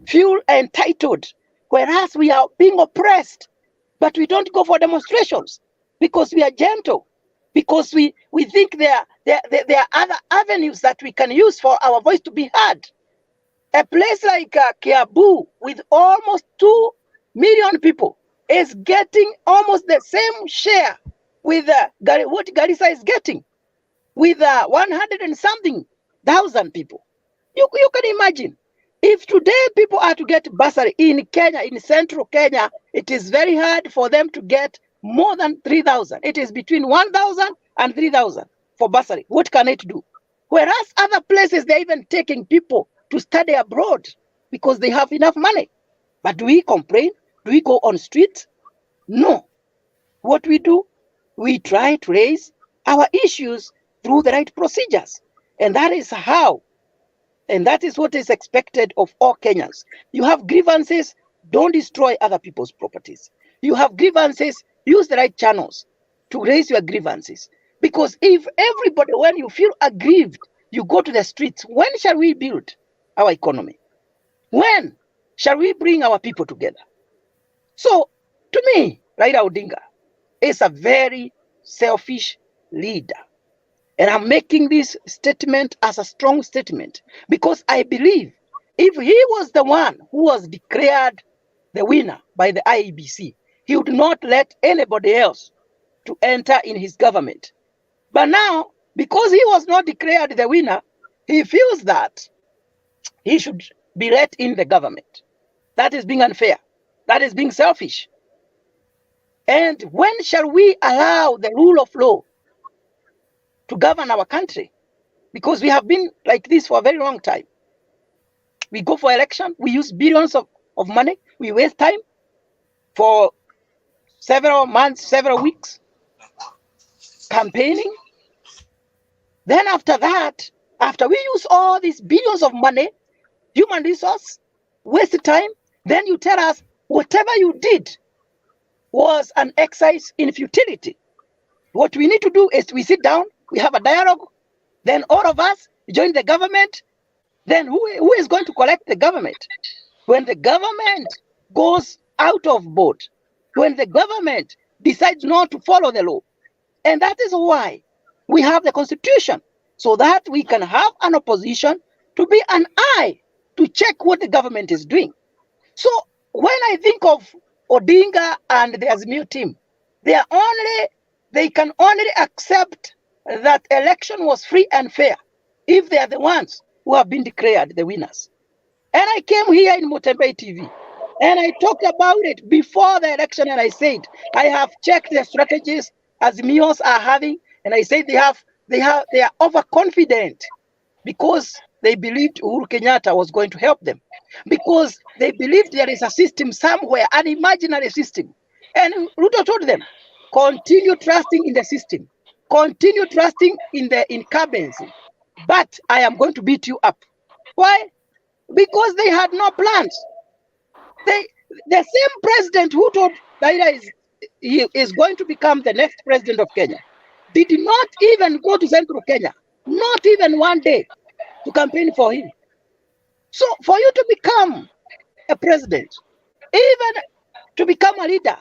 feel entitled, whereas we are being oppressed. But we don't go for demonstrations because we are gentle, because we think there are other avenues that we can use for our voice to be heard. A place like Kiabu, with almost 2 million people, is getting almost the same share with what Garissa is getting, with 100 and something thousand people. You can imagine. If today people are to get bursary in Kenya, in central Kenya, it is very hard for them to get more than 3,000. It is between 1,000 and 3,000 for bursary. What can it do? Whereas other places, they're even taking people to study abroad because they have enough money. But do we complain? Do we go on streets? No. What we do, we try to raise our issues through the right procedures. And that is how, and that is what is expected of all Kenyans. You have grievances, don't destroy other people's properties. You have grievances, use the right channels to raise your grievances. Because if everybody, when you feel aggrieved, you go to the streets, when shall we build our economy? When shall we bring our people together? So, to me, Raila Odinga is a very selfish leader. And I'm making this statement as a strong statement because I believe if he was the one who was declared the winner by the IEBC, he would not let anybody else to enter in his government. But now, because he was not declared the winner, he feels that he should be let in the government. That is being unfair. That is being selfish. And when shall we allow the rule of law to govern our country? Because we have been like this for a very long time. We go for election, we use billions of money, we waste time for several months, several weeks, campaigning. Then after that, after we use all these billions of money, human resource, waste time, then you tell us whatever you did was an exercise in futility. What we need to do is we sit down, we have a dialogue, then all of us join the government. Then who is going to collect the government? When the government goes out of board, when the government decides not to follow the law. And that is why we have the constitution, so that we can have an opposition to be an eye to check what the government is doing. So when I think of Odinga and the Azimio team, they can only accept that election was free and fair if they are the ones who have been declared the winners. And I came here in Mutembei TV and I talked about it before the election, and I said I have checked the strategies Azimios are having, and I said they are overconfident because they believed Uhuru Kenyatta was going to help them, because they believed there is a system somewhere, an imaginary system. And Ruto told them, continue trusting in the system, continue trusting in the incumbency, but I am going to beat you up. Why? Because they had no plans. The same president who told Raila is going to become the next president of Kenya did not even go to Central Kenya, not even one day, to campaign for him. So for you to become a president, even to become a leader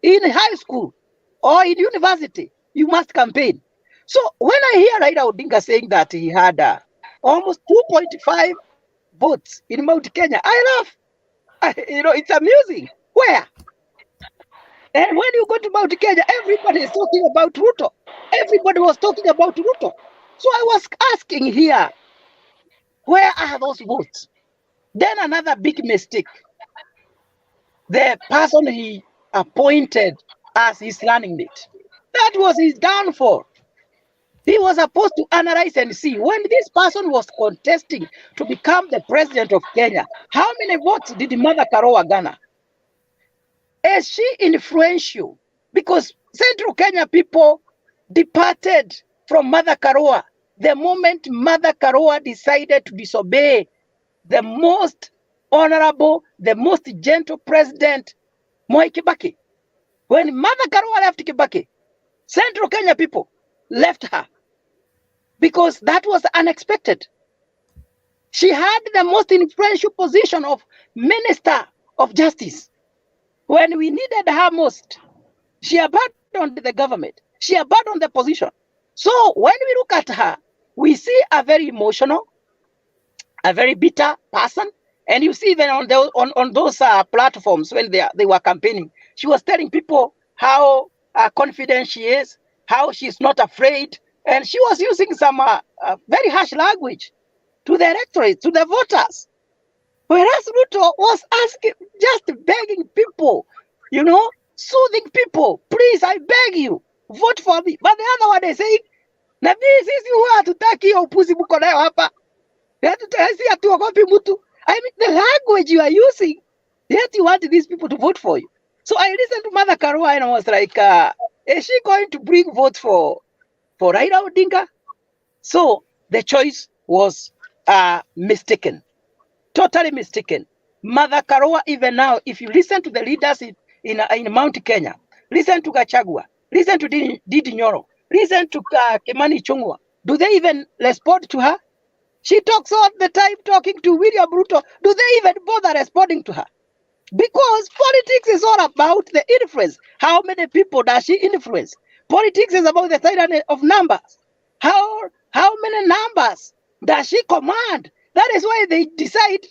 in high school or in university, you must campaign. So when I hear Raila Odinga saying that he had almost 2.5 votes in Mount Kenya, I laugh. It's amusing. Where? And when you go to Mount Kenya, everybody is talking about Ruto. Everybody was talking about Ruto. So I was asking here, where are those votes? Then another big mistake. The person he appointed as his running mate, that was his downfall. He was supposed to analyze and see, when this person was contesting to become the president of Kenya, how many votes did Mother Karua garner? Is she influential? Because Central Kenya people departed from Mother Karua the moment Mother Karua decided to disobey the most honorable, the most gentle president, Mwai Kibaki. When Mother Karua left Kibaki, Central Kenya people left her because that was unexpected. She had the most influential position of Minister of Justice. When we needed her most, she abandoned the government. She abandoned the position. So when we look at her, we see a very emotional, a very bitter person. And you see even on those platforms when they were campaigning, she was telling people how confident she is, how she's not afraid. And she was using some very harsh language to the electorate, to the voters. Whereas Ruto was asking, just begging people, you know, soothing people, please, I beg you, vote for me. But the other one is saying, na sisi huwa hatutaki hiyo upuzi mko nayo hapa. Hatuogopi mtu. I mean, the language you are using, yet you want these people to vote for you. So I listened to Mother Karua and I was like, is she going to bring votes for Raila Odinga? So the choice was mistaken. Totally mistaken. Mother Karua, even now, if you listen to the leaders in Mount Kenya, listen to Gachagua, listen to Didi Nyoro, listen to Kimani Ichung'wah, do they even respond to her? She talks all the time talking to William Ruto. Do they even bother responding to her? Because politics is all about the influence. How many people does she influence? Politics is about the tyranny of numbers. How many numbers does she command? That is why they decide,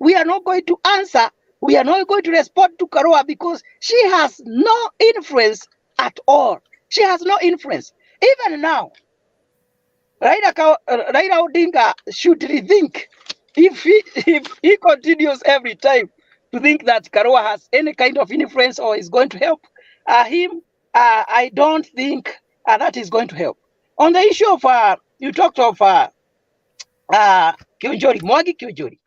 we are not going to answer. We are not going to respond to Karua because she has no influence at all. She has no influence. Even now, Raila Odinga should rethink if he continues every time to think that Karua has any kind of influence or is going to help him. I don't think that is going to help. On the issue of, you talked of Kionjori, Mwangi Kionjori.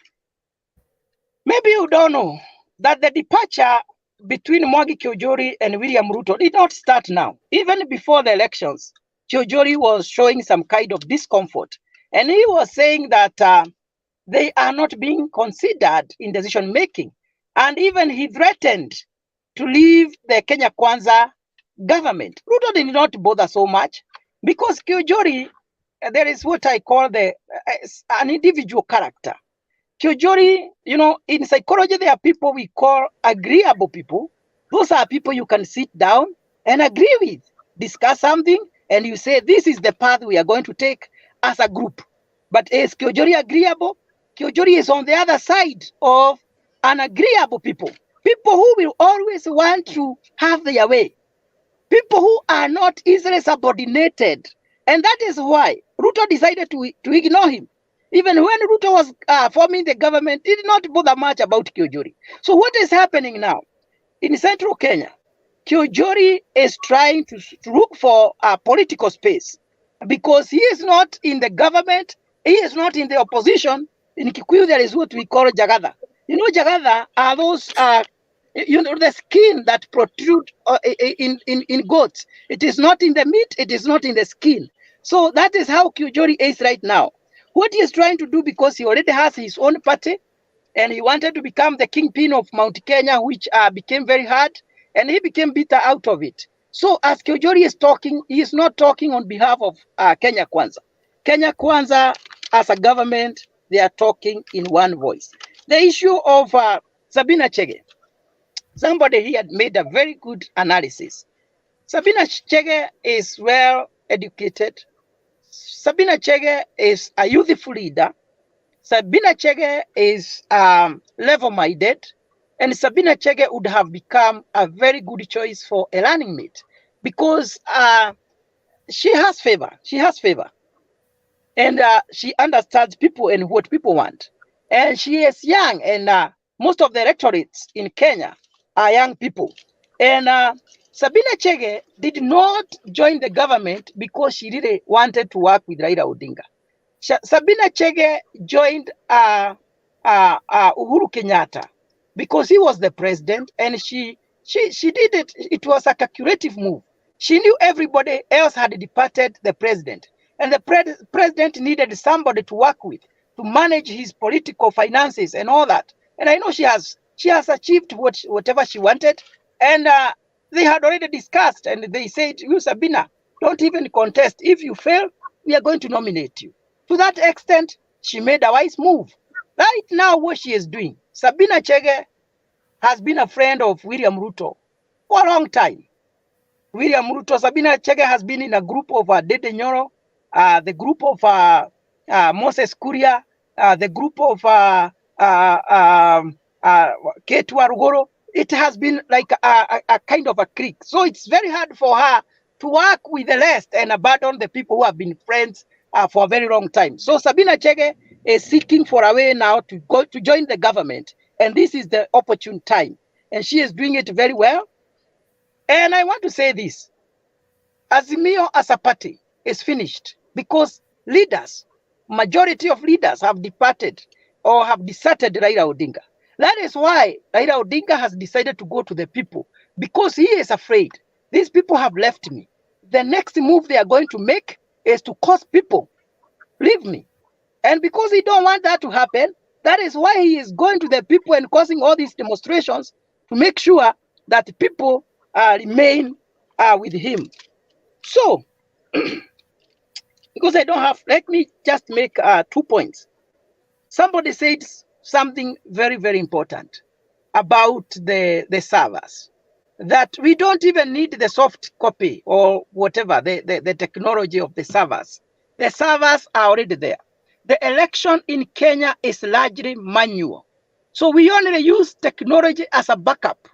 Maybe you don't know that the departure between Mwangi Kionjori and William Ruto did not start now. Even before the elections, Kionjori was showing some kind of discomfort. And he was saying that they are not being considered in decision making. And even he threatened to leave the Kenya Kwanza government. Ruto did not bother so much because Kionjori, there is what I call an individual character. Kionjori, you know, in psychology, there are people we call agreeable people. Those are people you can sit down and agree with, discuss something, and you say, this is the path we are going to take as a group. But is Kionjori agreeable? Kionjori is on the other side of unagreeable people. People who will always want to have their way. People who are not easily subordinated. And that is why Ruto decided to ignore him. Even when Ruto was forming the government, he did not bother much about Kionjori. So what is happening now? In Central Kenya, Kionjori is trying to look for a political space because he is not in the government, he is not in the opposition. In Kikuyu, there is what we call Jagadha. You know, Jagadha are those, you know, the skin that protrude in goats. It is not in the meat, it is not in the skin. So that is how Kionjori is right now. What he is trying to do, because he already has his own party, and he wanted to become the kingpin of Mount Kenya, which became very hard, and he became bitter out of it. So as Kionjori is talking, he is not talking on behalf of Kenya Kwanza. Kenya Kwanza, as a government, they are talking in one voice. The issue of Sabina Chege, somebody here made a very good analysis. Sabina Chege is well educated. Sabina Chege is a youthful leader. Sabina Chege is level-minded, and Sabina Chege would have become a very good choice for a running mate because she has favor. She has favor, and she understands people and what people want. And she is young, and most of the electorates in Kenya are young people. And Sabina Chege did not join the government because she really wanted to work with Raila Odinga. Sabina Chege joined Uhuru Kenyatta because he was the president, and she she did it. It was a calculative move. She knew everybody else had departed the president, and the president needed somebody to work with to manage his political finances and all that. And I know she has achieved whatever she wanted. And they had already discussed, and they said, you, Sabina, don't even contest. If you fail, we are going to nominate you. To that extent, she made a wise move. Right now, what she is doing, Sabina Chege has been a friend of William Ruto for a long time. William Ruto, Sabina Chege has been in a group of Dede Nyoro, the group of Moses Kuria, the group of Ketua Rugoro. It has been like a kind of a clique. So it's very hard for her to work with the rest and abandon the people who have been friends for a very long time. So Sabina Chege is seeking for a way now to go to join the government. And this is the opportune time. And she is doing it very well. And I want to say this. Azimio as a party is finished because leaders, majority of leaders have departed or have deserted Raila Odinga. That is why Raila Odinga has decided to go to the people, because he is afraid. These people have left me. The next move they are going to make is to cause people leave me. And because he don't want that to happen, that is why he is going to the people and causing all these demonstrations to make sure that people remain with him. So, because I don't have, let me just make 2 points. Somebody said something very, very important about the servers, that we don't even need the soft copy or whatever, the technology of the servers. The servers are already there. The election in Kenya is largely manual. So we only use technology as a backup.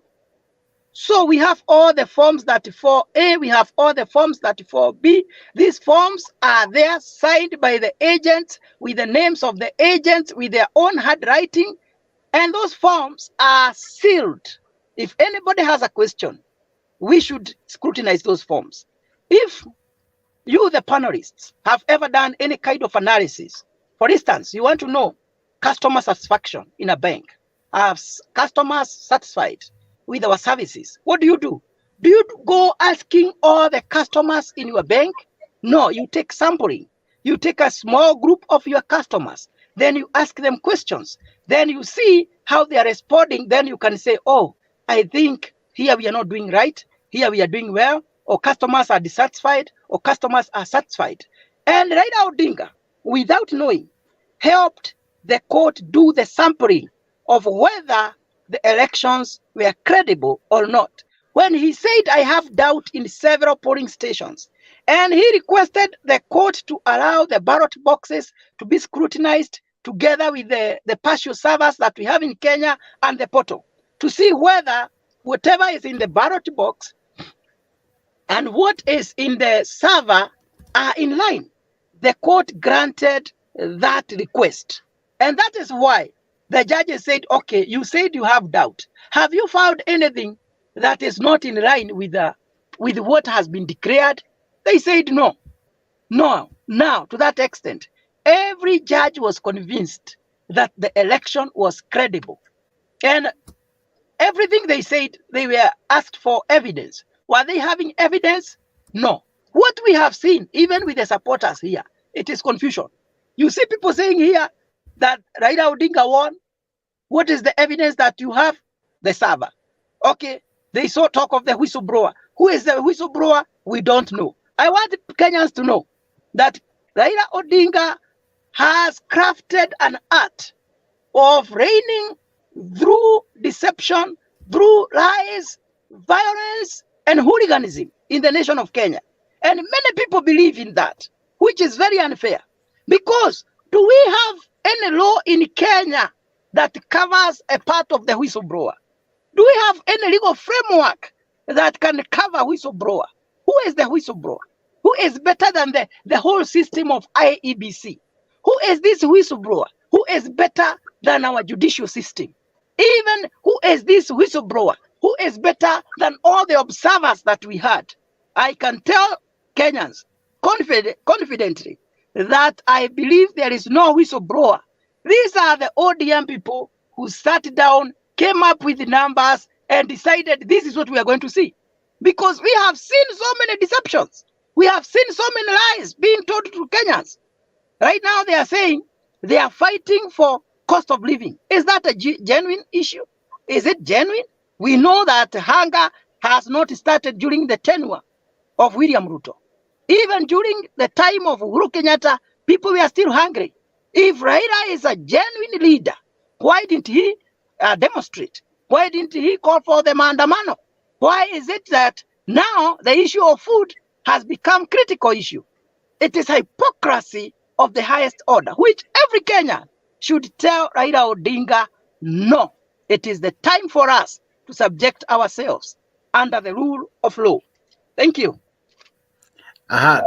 So we have all the forms 34A, we have all the forms 34B. These forms are there signed by the agents with the names of the agents with their own handwriting. And those forms are sealed. If anybody has a question, we should scrutinize those forms. If you, the panelists, have ever done any kind of analysis, for instance, you want to know customer satisfaction in a bank, are customers satisfied with our services? What do? Do you go asking all the customers in your bank? No, you take sampling. You take a small group of your customers, then you ask them questions. Then you see how they are responding. Then you can say, oh, I think here we are not doing right. Here we are doing well. Or customers are dissatisfied, or customers are satisfied. And Raila Odinga, without knowing, helped the court do the sampling of whether the elections were credible or not. When he said, I have doubt in several polling stations, and he requested the court to allow the ballot boxes to be scrutinized together with the partial servers that we have in Kenya and the portal, to see whether whatever is in the ballot box and what is in the server are in line. The court granted that request. And that is why the judges said, okay, you said you have doubt. Have you found anything that is not in line with what has been declared? They said no. No. Now, to that extent, every judge was convinced that the election was credible. And everything they said, they were asked for evidence. Were they having evidence? No. What we have seen, even with the supporters here, it is confusion. You see people saying here that Raila Odinga won. What is the evidence that you have? The server. Okay, they saw talk of the whistleblower. Who is the whistleblower? We don't know. I want Kenyans to know that Raila Odinga has crafted an art of reigning through deception, through lies, violence, and hooliganism in the nation of Kenya. And many people believe in that, which is very unfair. Because do we have any law in Kenya that covers a part of the whistleblower? Do we have any legal framework that can cover whistleblower? Who is the whistleblower? Who is better than the whole system of IEBC? Who is this whistleblower? Who is better than our judicial system? Even who is this whistleblower? Who is better than all the observers that we had? I can tell Kenyans confidently that I believe there is no whistleblower. These are the ODM people who sat down, came up with the numbers, and decided this is what we are going to see. Because we have seen so many deceptions. We have seen so many lies being told to Kenyans. Right now they are saying they are fighting for cost of living. Is that a genuine issue? Is it genuine? We know that hunger has not started during the tenure of William Ruto. Even during the time of Uhuru Kenyatta, people were still hungry. If Raila is a genuine leader, why didn't he demonstrate? Why didn't he call for the maandamano? Why is it that now the issue of food has become critical issue? It is hypocrisy of the highest order, which every Kenyan should tell Raila Odinga, no, it is the time for us to subject ourselves under the rule of law. Thank you.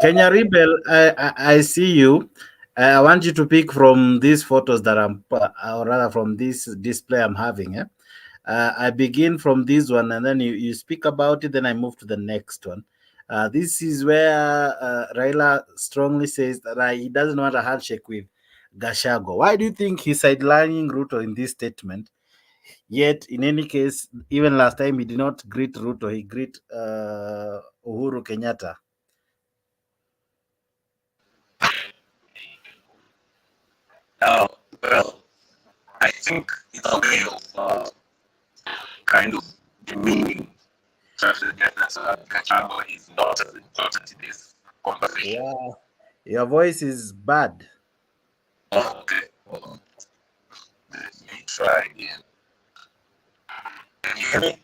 Kenya Rebel, I see you. I want you to pick from these photos that I'm, or rather from this display I'm having. I begin from this one, and then you speak about it, then I move to the next one. This is where Raila strongly says that he doesn't want a handshake with Gachagua. Why do you think he's sidelining Ruto in this statement? Yet, in any case, even last time he did not greet Ruto, he greet Uhuru Kenyatta. Well, I think it's a way of kind of demeaning such a get that Gachagua is not as important in this conversation. Yeah. Your voice is bad. Oh, okay. Hold on. Let me try again. Can you hear me?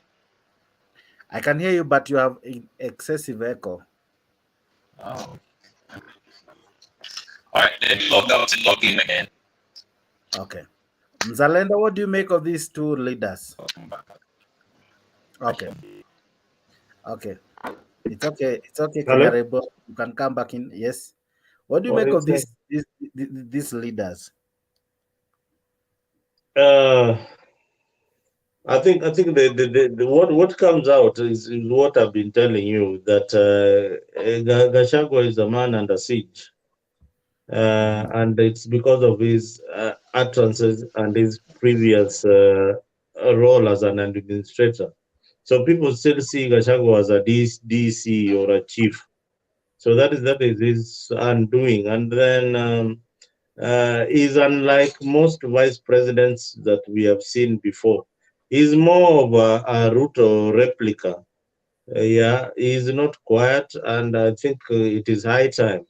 I can hear you, but you have excessive echo. Oh. All right, let me log out and log in again. Okay. Mzalendo, what do you make of these two leaders? Okay. Okay. It's okay. It's okay, Kenyarebo. You can come back in. Yes. What do you make of these leaders? I think the what comes out is what I've been telling you, that Gachagua is a man under siege, and it's because of his utterances and his previous role as an administrator. So people still see Gachagua as a DC or a chief. So that is his undoing, and then he's unlike most vice presidents that we have seen before. He's more of a Ruto replica. Yeah, he's not quiet, and I think it is high time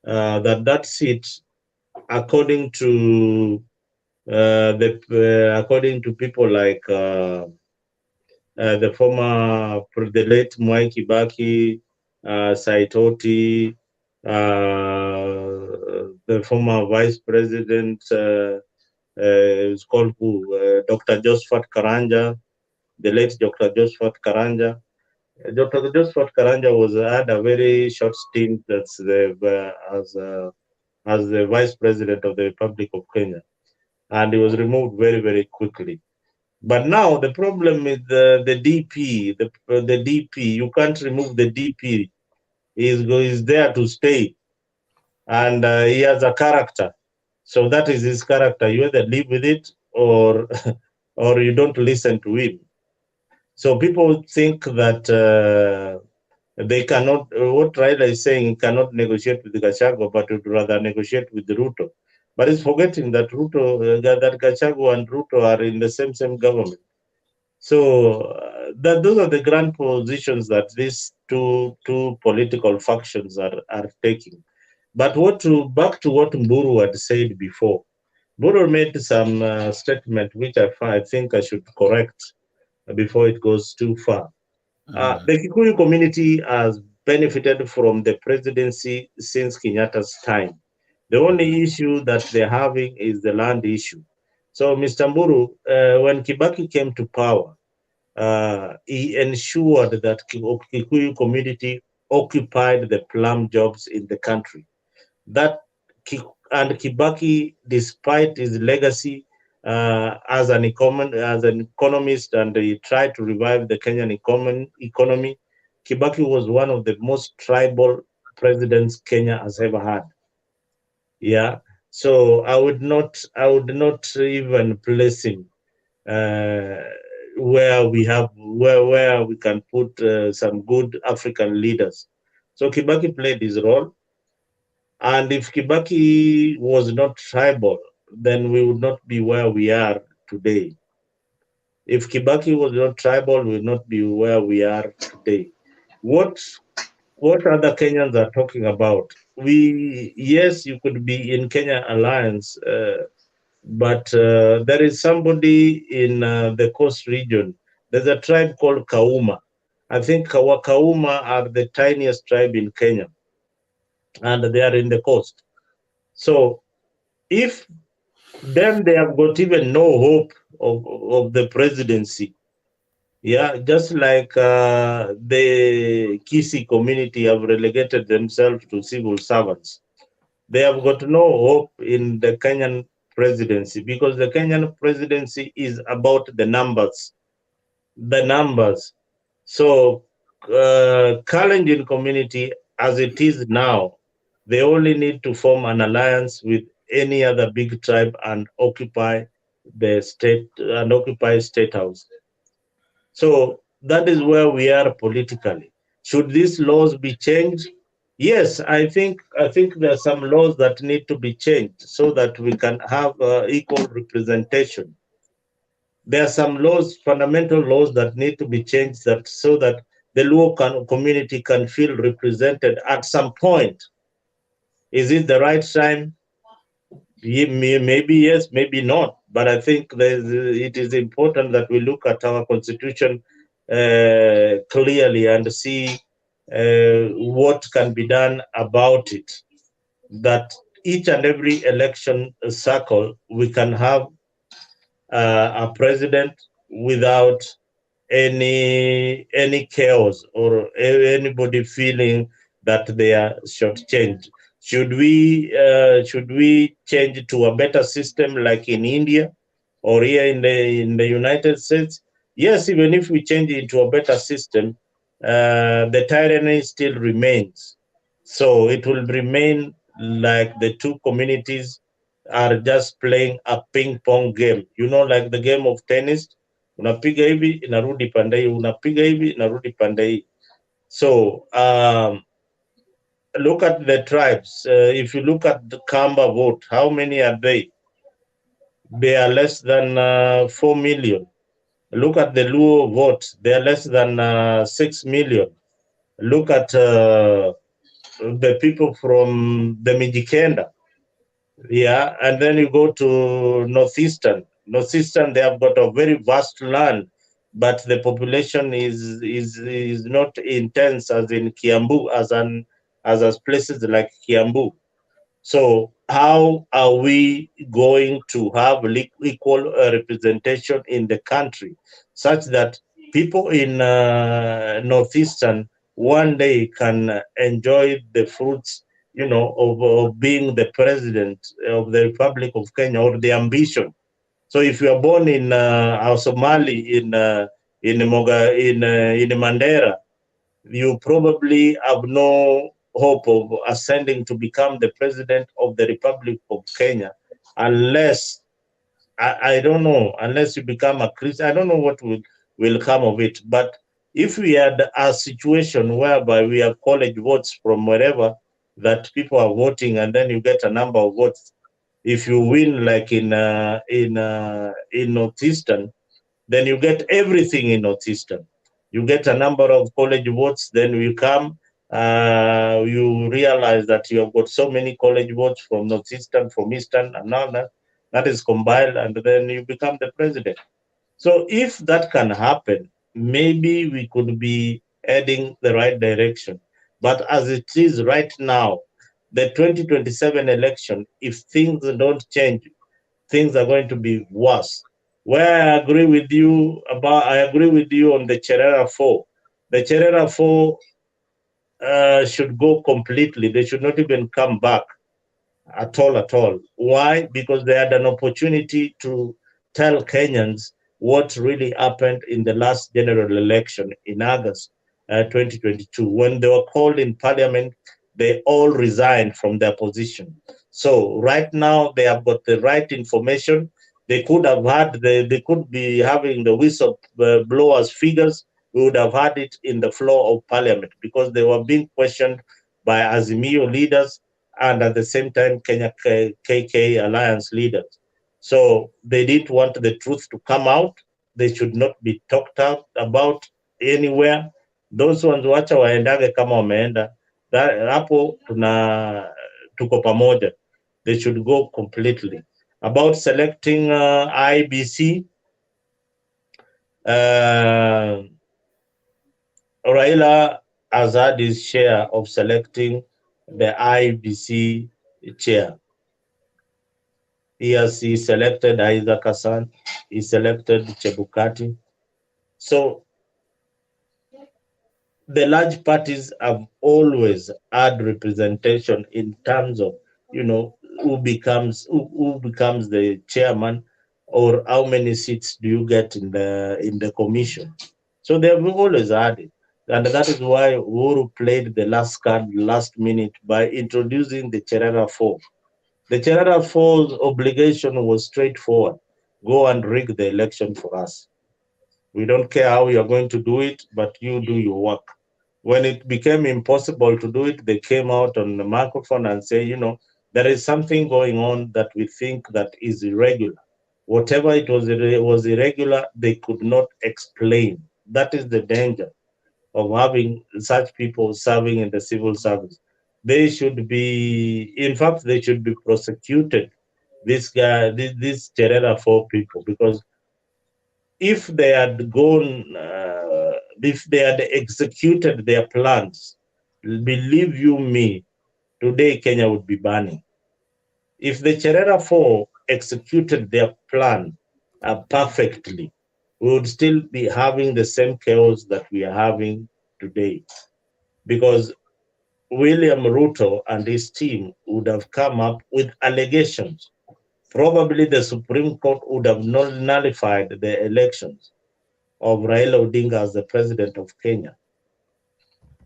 that seat, according to according to people like the late Mwai Kibaki, Saitoti, the former vice president. It's called Dr. Josephat Karanja, the late Dr. Josephat Karanja. Dr. Josephat Karanja had a very short stint as the vice president of the Republic of Kenya, and he was removed very, very quickly. But now the problem is the DP, the DP. You can't remove the DP. He's there to stay, and he has a character. So that is his character. You either live with it or or you don't listen to him. So people think that they cannot, what Raila is saying, cannot negotiate with Gachagua, but would rather negotiate with Ruto. But he's forgetting that that Gachagua and Ruto are in the same government. So those are the grand positions that these two political factions are taking. But back to what Mburu had said before. Mburu made some statement which I think I should correct before it goes too far. The Kikuyu community has benefited from the presidency since Kenyatta's time. The only issue that they're having is the land issue. So, Mr. Mburu, when Kibaki came to power, he ensured that Kikuyu community occupied the plum jobs in the country. And Kibaki, despite his legacy as an economist, and he tried to revive the Kenyan economy, Kibaki was one of the most tribal presidents Kenya has ever had. Yeah, so I would not even place him where we can put some good African leaders. So Kibaki played his role, and if Kibaki was not tribal, then we would not be where we are today. If Kibaki was not tribal, we would not be where we are today. What other Kenyans are talking about? Yes, you could be in Kenya Alliance, but there is somebody in the coast region. There's a tribe called Kauma. I think Kauma are the tiniest tribe in Kenya, and they are in the coast. So if then they have got even no hope of the presidency. Yeah, just like the Kisi community have relegated themselves to civil servants. They have got no hope in the Kenyan presidency, because the Kenyan presidency is about the numbers. The numbers. So Kalenjin community, as it is now, they only need to form an alliance with any other big tribe and occupy the state and occupy state house. So that is where we are politically. Should these laws be changed? Yes, I think there are some laws that need to be changed so that we can have equal representation. There are some laws, fundamental laws, that need to be changed so that the Luo community can feel represented at some point. Is it the right time? Maybe yes, maybe not. But I think it is important that we look at our constitution clearly and see what can be done about it. That each and every election cycle, we can have a president without any chaos or anybody feeling that they are shortchanged. Should we change to a better system like in India or here in the United States? Yes, even if we change into a better system, the tyranny still remains. So it will remain like the two communities are just playing a ping pong game, like the game of tennis. Unapiga hivi inarudi pande hii, unapiga hivi inarudi pande hii. So look at the tribes. If you look at the Kamba vote, how many are they? They are less than 4 million. Look at the Luo vote, they are less than 6 million. Look at the people from the Mijikenda. Yeah, and then you go to Northeastern. Northeastern, they have got a very vast land, but the population is not intense as in Kiambu, as places like Kiambu. So how are we going to have equal representation in the country, such that people in Northeastern one day can enjoy the fruits, of being the president of the Republic of Kenya, or the ambition? So if you are born in Somali in Mandera, you probably have no hope of ascending to become the president of the Republic of Kenya, unless I don't know, unless you become a Christian. I don't know what will come of it. But if we had a situation whereby we have college votes from wherever that people are voting, and then you get a number of votes, if you win like in Northeastern, then you get everything in Northeastern. You get a number of college votes, then you come, you realize that you have got so many college votes from Northeastern, from Eastern, and now that is combined, and then you become the president. So if that can happen, maybe we could be heading the right direction. But as it is right now, the 2027 election, if things don't change, things are going to be worse. Where I agree with you on the Cherera 4. The Cherera 4 should go completely. They should not even come back at all. Why? Because they had an opportunity to tell Kenyans what really happened in the last general election in August 2022. When they were called in parliament, they all resigned from their position. So right now they have got the right information. They could have had, they could be having the whistleblowers figures. We would have had it in the floor of parliament because they were being questioned by Azimio leaders and at the same time Kenya KK Alliance leaders. So they didn't want the truth to come out. They should not be talked about anywhere. Those ones wacha waendage kama wameenda. Hapo tuko pamoja. They should go completely. About selecting IBC, Raila has had his share of selecting the IBC chair. He selected Isaac Hassan, he selected Chebukati. So the large parties have always had representation in terms of, who becomes the chairman or how many seats do you get in the commission. So they have always had it. And that is why Uhuru played the last card last minute by introducing the Cherera 4. The Cherera 4's obligation was straightforward. Go and rig the election for us. We don't care how you're going to do it, but you do your work. When it became impossible to do it, they came out on the microphone and say, there is something going on that we think that is irregular. Whatever it was irregular, they could not explain. That is the danger of having such people serving in the civil service. They should be, in fact, they should be prosecuted, this Cherera 4 people, because if they had gone, if they had executed their plans, believe you me, today Kenya would be burning. If the Cherera 4 executed their plan perfectly, we would still be having the same chaos that we are having today. Because William Ruto and his team would have come up with allegations. Probably the Supreme Court would have nullified the elections of Raila Odinga as the president of Kenya.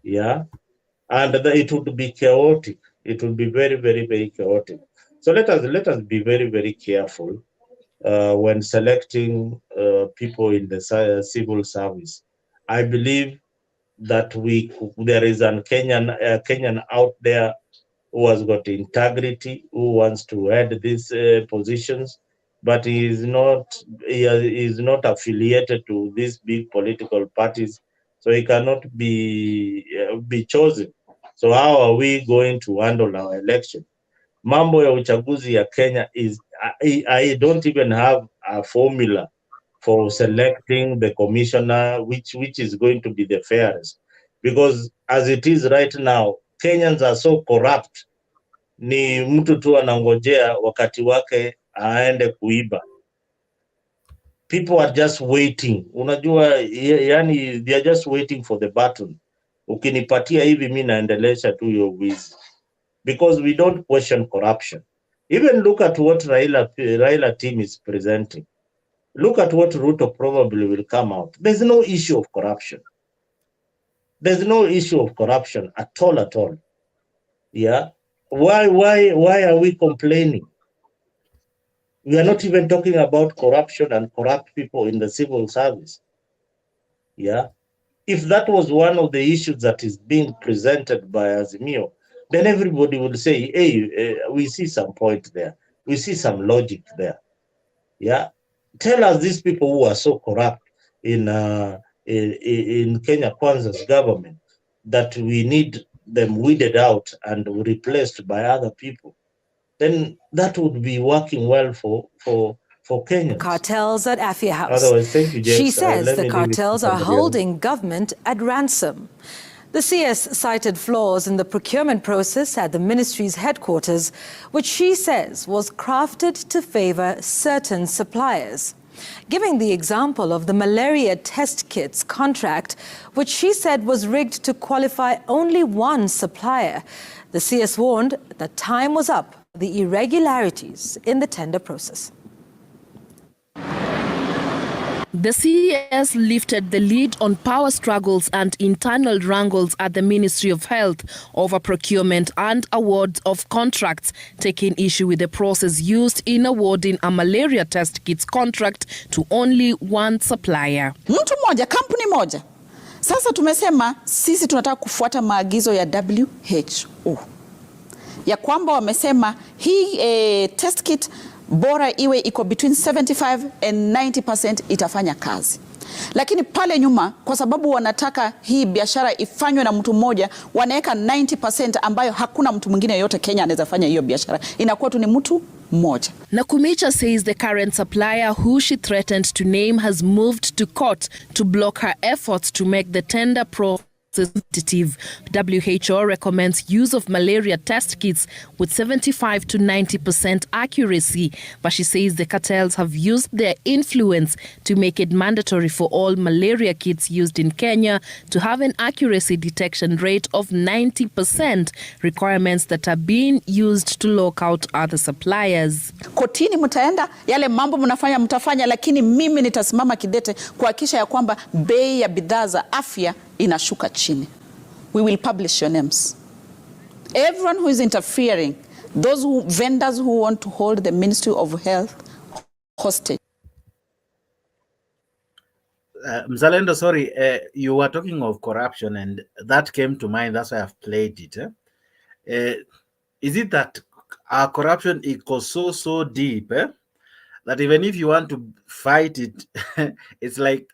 Yeah. And it would be chaotic. It would be very, very, very chaotic. So let us be very, very careful when selecting people in the civil service. I believe that there is a Kenyan out there who has got integrity, who wants to head these positions, but he is not affiliated to these big political parties, so he cannot be chosen. So how are we going to handle our election? Mambo ya uchaguzi ya Kenya is I don't even have a formula for selecting the commissioner which is going to be the fairest, because as it is right now Kenyans are so corrupt, ni mtu tu anangojea wakati wake aende kuiba. People are just waiting. Unajua, yani they are just waiting for the button. Ukinipatia hivi mimi naendelesha tu hiyo wizi. Because we don't question corruption. Even look at what Raila team is presenting. Look at what Ruto probably will come out. There's no issue of corruption. There's no issue of corruption at all. Yeah. Why are we complaining? We are not even talking about corruption and corrupt people in the civil service. Yeah. If that was one of the issues that is being presented by Azimio, then everybody would say, hey, we see some point there. We see some logic there. Yeah. Tell us these people who are so corrupt in Kenya Kwanza's government that we need them weeded out and replaced by other people. Then that would be working well for Kenyans. Cartels at Afia House. Otherwise, thank you, James. She says the cartels are holding government at ransom. The CS cited flaws in the procurement process at the ministry's headquarters, which she says was crafted to favor certain suppliers. Giving the example of the malaria test kits contract, which she said was rigged to qualify only one supplier, the CS warned that time was up for the irregularities in the tender process. The CES lifted the lid on power struggles and internal wrangles at the Ministry of Health over procurement and awards of contracts, taking issue with the process used in awarding a malaria test kits contract to only one supplier. Mtu moja, kampuni moja. Sasa tumesema sisi tunataka kufuata maagizo ya WHO. Ya kwamba wamesema hii test kit bora iwe iko between 75 and 90% itafanya kazi. Lakini pale nyuma kwa sababu wanataka hii biashara ifanywe na mtu mmoja, wanaweka 90% ambayo hakuna mtu mwingine yote Kenya anaweza fanya hiyo biashara. Inakuwa tu ni mtu mmoja. Nakumicha says the current supplier who she threatened to name has moved to court to block her efforts to make the tender process competitive. WHO recommends use of malaria test kits with 75 to 90% accuracy, but she says the cartels have used their influence to make it mandatory for all malaria kits used in Kenya to have an accuracy detection rate of 90%, requirements that are being used to lock out other suppliers. Kotini mtaenda, yale mambo mnafanya mtafanya, lakini mimi nitasimama kidete kuhakikisha ya kwamba bei ya bidhaa za afya inashuka chini. We will publish your names. Everyone who is interfering, those vendors who want to hold the Ministry of Health hostage. Mzalendo, sorry, you were talking of corruption and that came to mind, that's why I've played it. Is it that our corruption goes so deep that even if you want to fight it, it's like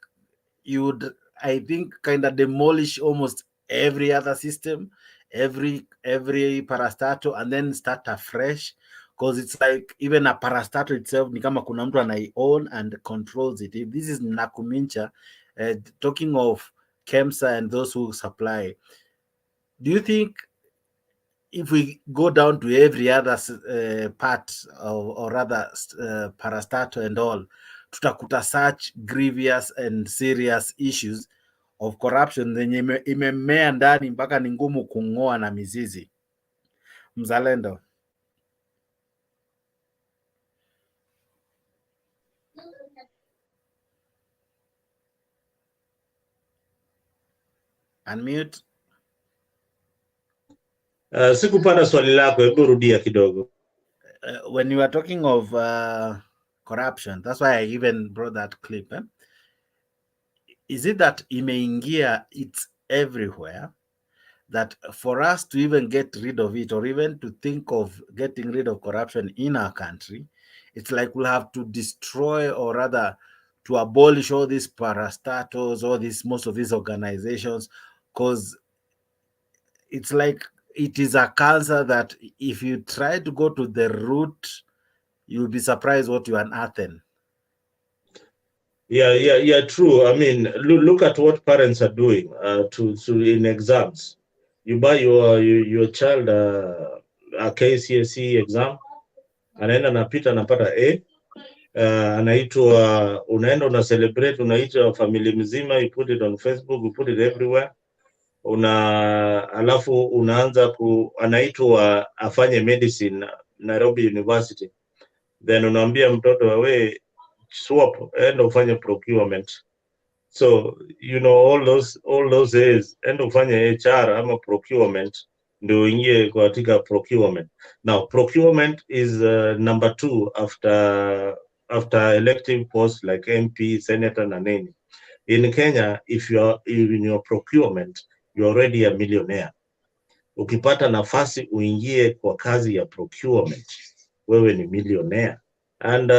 you would, I think, kind of demolish almost every other system, every parastatal, and then start afresh, because it's like even a parastatal itself ni kama kuna mtu anai-own and controls it. If this is Nakumincha, talking of KEMSA and those who supply, do you think if we go down to every other part or rather parastatal and all, tutakuta such grievous and serious issues of corruption zenye imemea ndani mpaka ni ngumu kung'oa na mizizi? Mzalendo. Unmute. Sikupata swali lako, hebu rudia kidogo. When you are talking of corruption, that's why I even brought that clip. Is it that imeingia, it's everywhere, that for us to even get rid of it or even to think of getting rid of corruption in our country, it's like we'll have to destroy or rather to abolish all these parastatals, all these, most of these organizations, because it's like it is a cancer that if you try to go to the root, you'll be surprised what you unearthing. Yeah, true. I mean, look at what parents are doing in exams. You buy your child a KCSE exam, anaenda anapita anapata A, anaitwa, unaenda una celebrate, unaita family mzima, you put it on Facebook, you put it everywhere. Alafu unaanza anaitwa afanye medicine Nairobi University, then unaambia mtoto wewe swap and ufanye procurement. So you know all those is and ufanye HR ama procurement ndio uingie katika procurement. Now procurement is number 2 after elective posts like MP, senator na nini. In Kenya, if you're in your procurement, you're already a millionaire. Ukipata nafasi uingie kwa kazi ya procurement, wewe ni millionaire. And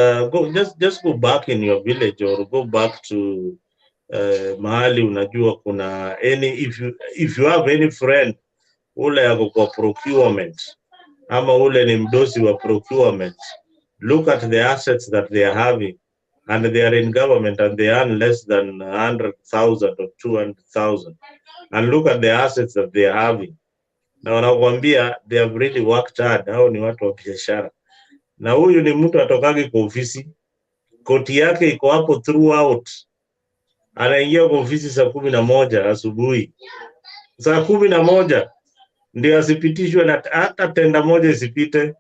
just go back in your village or go back to mahali unajua kuna if you have any friend ule yako kwa procurement ama ule ni mdosi wa procurement, look at the assets that they are having, and they are in government and they earn less than 100,000 or 200,000, and look at the assets that they are having. Na wanakuambia they have really worked hard. Hao ni watu wa biashara. Na huyu ni mtu atokagi kwa ofisi, koti yake iko hapo throughout, anaingia kwa ofisi saa 11 asubuhi, saa 11 ndio asipitishwe na hata tenda moja isipite.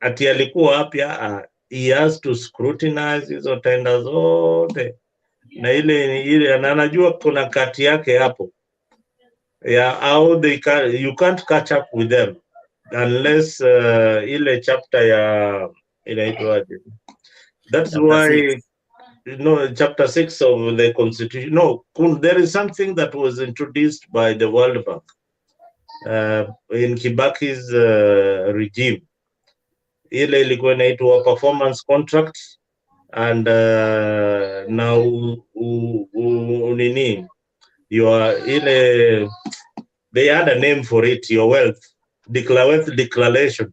Ati alikuwa wapi? he has to scrutinize hizo tenda zote, na ile na anajua kuna kati yake hapo ya how you can't catch up with them unless ile chapter ya inaitwaje. That's why chapter 6 of the constitution. No, there is something that was introduced by the World Bank in Kibaki's regime. Ile ilikuwa inaitwa performance contract, and now nini they had a name for it, your wealth declaration.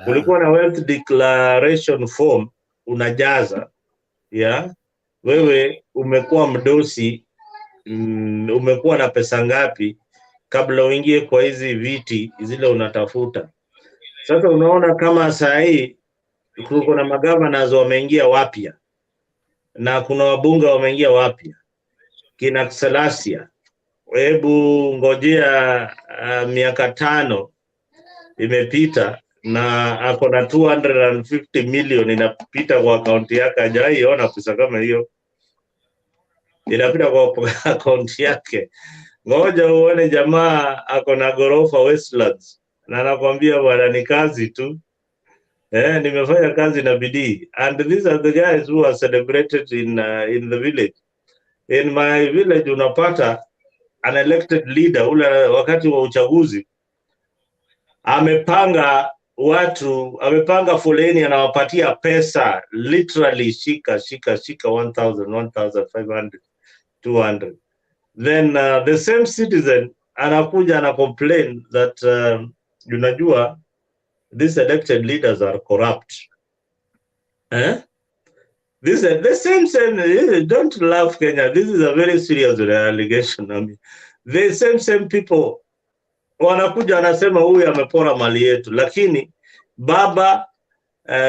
Kulikuwa na wealth declaration form unajaza, wewe umekuwa mdosi, umekuwa na pesa ngapi kabla uingie kwa hizi viti zile unatafuta. Sasa unaona kama saa hii kuna magavana wameingia wapya na kuna wabunge wameingia wapya, kina Salasia. Hebu ngojea miaka 5 imepita na ako na 250 million inapita kwa akaunti yake, hajaiona pesa kama hiyo inapita kwa akaunti yake. Ngoja uone jamaa ako na gorofa Westlands na anakuambia bwana ni kazi tu, nimefanya kazi na bidii. And these are the guys who are celebrated in the village. In my village unapata an elected leader ule wakati wa uchaguzi amepanga foleni, anawapatia pesa literally shika 1,000, 1,500, 200. Then the same citizen anakuja ana complain that unajua these elected leaders are corrupt. This is the same. Don't laugh, Kenya. This is a very serious allegation. I mean, the same people wanakuja wanasema huyu amepora mali yetu, lakini baba,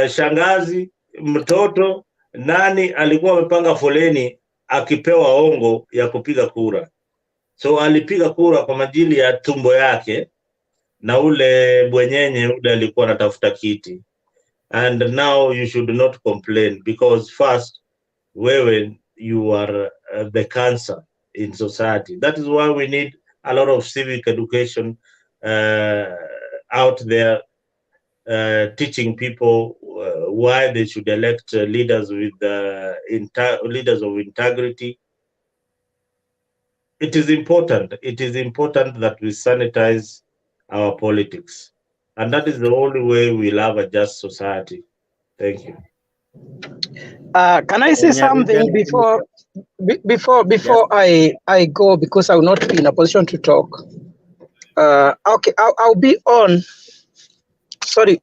shangazi, mtoto, nani alikuwa amepanga foleni akipewa ongo ya kupiga kura. So alipiga kura kwa majili ya tumbo yake na ule bwenyenye ule alikuwa anatafuta kiti. And now you should not complain, because first, you are the cancer in society. That is why we need a lot of civic education out there, teaching people why they should elect leaders with leaders of integrity. It is important. It is important that we sanitize our politics. And that is the only way we'll have a just society. Thank you. Can I say something before I go, because I will not be in a position to talk? Okay, I'll be on. Sorry,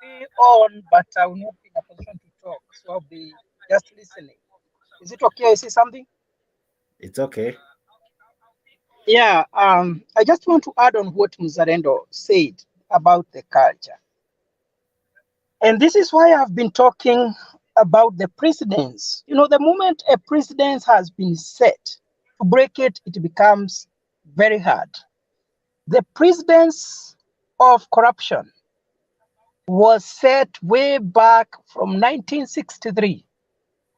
be on, but I will not be in a position to talk, so I'll be just listening. Is it okay? I say something? It's okay. Yeah. I just want to add on what Mzalendo said about the culture. And this is why I've been talking about the precedents. You know, the moment a precedent has been set, to break it, it becomes very hard. The precedents of corruption was set way back from 1963,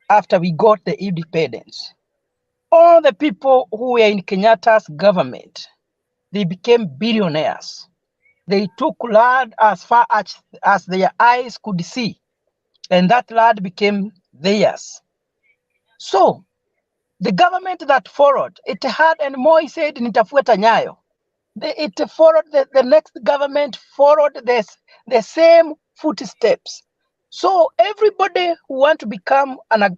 after we got the independence. All the people who were in Kenyatta's government, they became billionaires. They took land as far as their eyes could see, and that land became theirs. So the government that followed, it had, and Moi said, nitafuata nyayo. It followed, the next government followed the same footsteps. So everybody who want to become a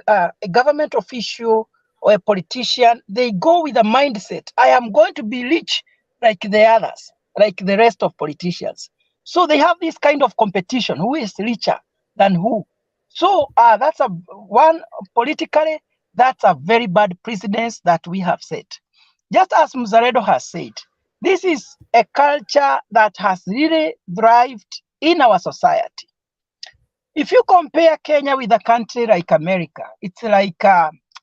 government official or a politician, they go with a mindset, I am going to be rich like the others, like the rest of politicians. So they have this kind of competition, who is richer than who. So that's one politically, that's a very bad precedence that we have set. Just as Mzalendo has said, this is a culture that has really thrived in our society. If you compare Kenya with a country like America, it's like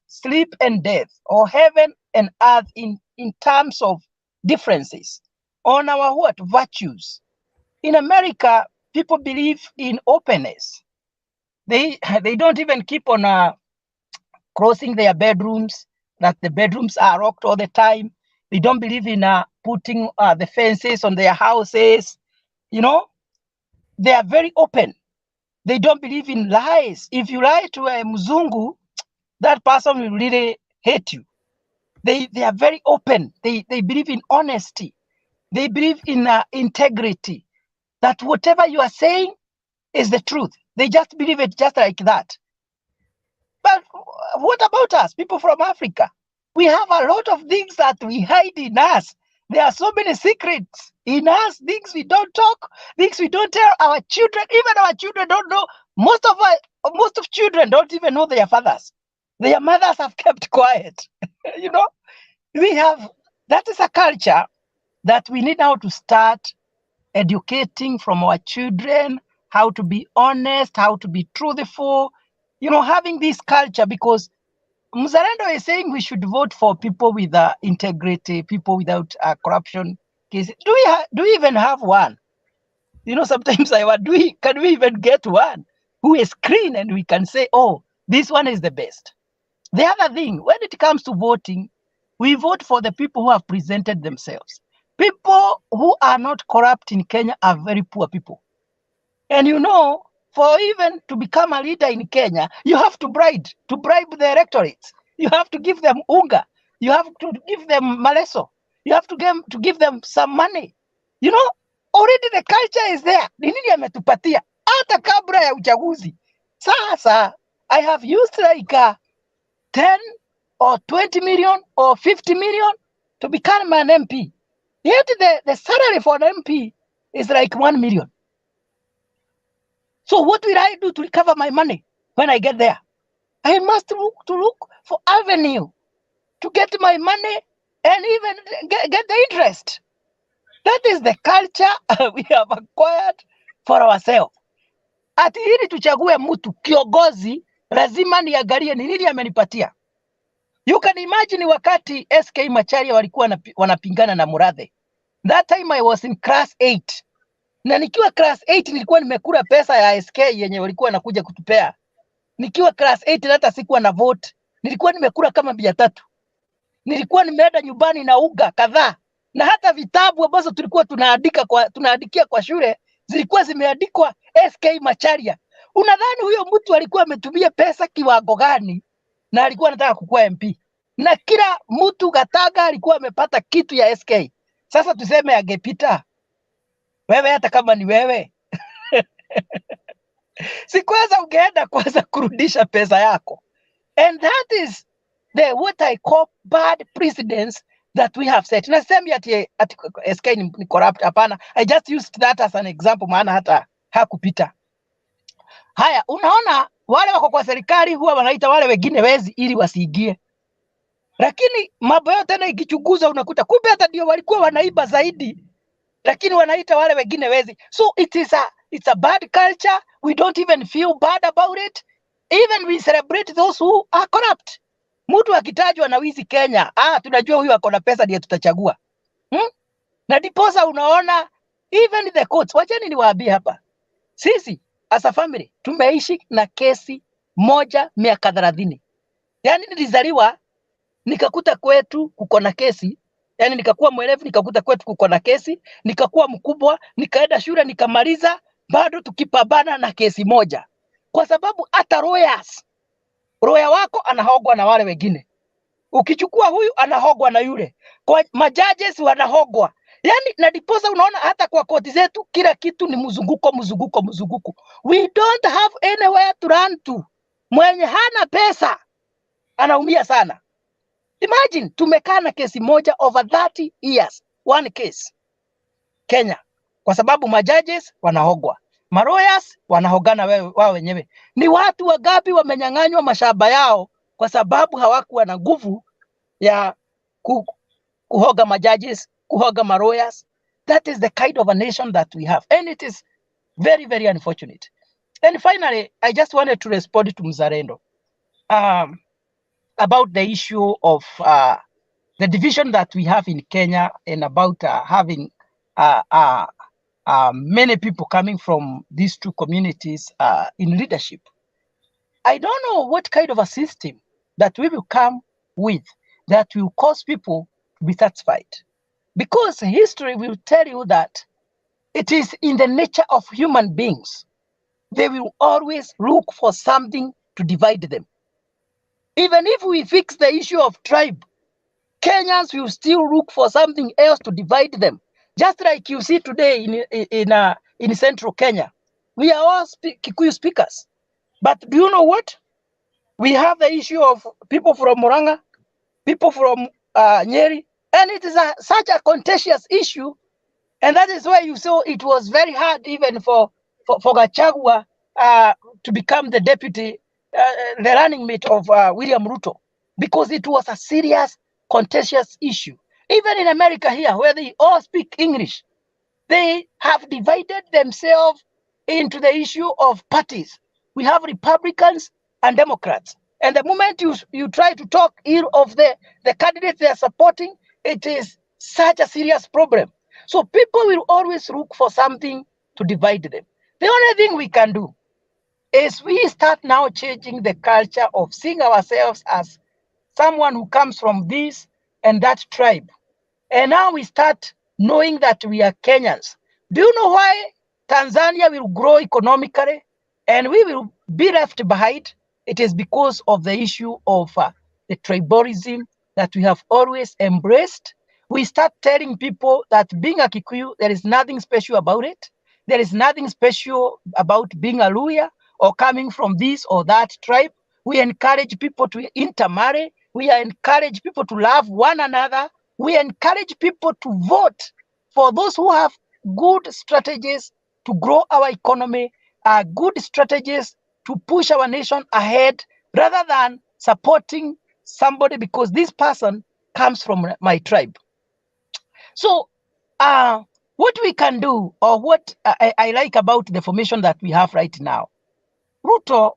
sleep and death, or heaven and earth in terms of differences on our virtues. In America, people believe in openness. They don't even keep on crossing their bedrooms, that the bedrooms are locked all the time. They don't believe in putting the fences on their houses. You know, they are very open. They don't believe in lies. If you lie to a Mzungu, that person will really hate you. They are very open. They believe in honesty. They believe in integrity, that whatever you are saying is the truth. They just believe it just like that. But what about us, people from Africa? We have a lot of things that we hide in us. There are so many secrets in us, things we don't talk, things we don't tell our children. Even our children don't know. Most of children don't even know their fathers. Their mothers have kept quiet. You know, that is a culture that we need now to start educating from our children, how to be honest, how to be truthful, you know, having this culture, because Mzalendo is saying we should vote for people with integrity, people without corruption cases. Do we even have one? You know, sometimes I wonder, can we even get one who is clean and we can say, oh, this one is the best? The other thing, when it comes to voting, we vote for the people who have presented themselves. People who are not corrupt in Kenya are very poor people. And you know, for even to become a leader in Kenya, you have to bribe the electorates. You have to give them unga. You have to give them maleso. You have to give them some money. You know, already the culture is there. Ni nini ametupatia hata kabla ya uchaguzi. Sasa, I have used like 10 or 20 million or 50 million to become an MP. Yet the salary for an MP is like 1 million. So what will I do to recover my money when I get there? I must look for avenue to get my money and even get the interest. That is the culture we have acquired for ourselves. Ati ili tuchague mtu kiongozi, lazima niangalie ni nini amenipatia. You can imagine wakati SK Macharia walikuwa wanapingana na Murathe. That time I was in class 8. Na nikiwa class 8 nilikuwa nimekula pesa ya SK yenye walikuwa nakuja kutupea. Nikiwa class 8 hata sikuwa na vote. Nilikuwa nimekula kama 300. Nilikuwa nimeenda nyumbani na uga kadhaa. Na hata vitabu ambazo tulikuwa tunaandikia kwa shule zilikuwa zimeandikwa SK Macharia. Unadhani huyo mtu alikuwa ametumia pesa kiwango gani na alikuwa anataka kukuwa MP? Na kila mtu Gataga alikuwa amepata kitu ya SK. Sasa tuseme angepita. Wewe hata kama ni wewe. Si kwanza ungeenda kwanza kurudisha pesa yako. And that is what I call bad precedents that we have set. Na semi ati SK ni corrupt, hapana. I just used that as an example, maana hata hakupita. Haya, unaona wale wako kwa serikali huwa wanaita wale wengine wezi ili wasiingie. Lakini mambo yote tena ikichunguza unakuta kumbe hata ndio walikuwa wanaiba zaidi. Lakini wanaita wale wengine wezi. So it's a bad culture. We don't even feel bad about it. Even we celebrate those who are corrupt. Mtu akitajwa na wizi Kenya, tunajua huyu ako na pesa ndiye tutachagua. Na diposa unaona even the courts, wacheni niwaambie hapa. Sisi as a family tumeishi na kesi moja miaka 30. Yaani nilizaliwa nikakuta kwetu kuko na kesi. Yaani nikakuwa mwerevu nikakuta kwetu kuko na kesi, nikakuwa mkubwa, nikaenda shule nikamaliza, bado tukipambana na kesi moja. Kwa sababu hata lawyer wako anahogwa na wale wengine. Ukichukua huyu anahogwa na yule. Kwa majudges wanahogwa. Yaani na diposa unaona hata kwa koti zetu kila kitu ni mzunguko. We don't have anywhere to run to. Mwenye hana pesa anaumia sana. Imagine tumekaa na kesi moja over 30 years. One case. Kenya. Kwa sababu majudges wanahogwa. Lawyers wanahogana wao wenyewe. Ni watu wangapi wamenyang'anywa mashamba yao kwa sababu hawakuwa na nguvu ya kuhoga majudges, kuhoga lawyers. That is the kind of a nation that we have. And it is very, very unfortunate. And finally, I just wanted to respond to Mzalendo about the issue of the division that we have in Kenya and about having many people coming from these two communities in leadership. I don't know what kind of a system that we will come with that will cause people to be satisfied. Because history will tell you that it is in the nature of human beings. They will always look for something to divide them. Even if we fix the issue of tribe, Kenyans will still look for something else to divide them. Just like you see today in central Kenya, we are all Kikuyu speakers. But do you know what? We have the issue of people from Murang'a, people from Nyeri, and it is such a contentious issue. And that is why you saw it was very hard even for Gachagua to become the deputy, the running mate of William Ruto, because it was a serious contentious issue. Even in America here, where they all speak English, they have divided themselves into the issue of parties. We have Republicans and Democrats. And the moment you try to talk ill of the candidates they are supporting, it is such a serious problem. So people will always look for something to divide them. The only thing we can do is we start now changing the culture of seeing ourselves as someone who comes from this and that tribe. And now we start knowing that we are Kenyans. Do you know why Tanzania will grow economically and we will be left behind? It is because of the issue of the tribalism that we have always embraced. We start telling people that being a Kikuyu, there is nothing special about it. There is nothing special about being a Luya or coming from this or that tribe. We encourage people to intermarry. We encourage people to love one another. We encourage people to vote for those who have good strategies to grow our economy, good strategies to push our nation ahead, rather than supporting somebody because this person comes from my tribe. So what we can do, or what I like about the formation that we have right now, Ruto,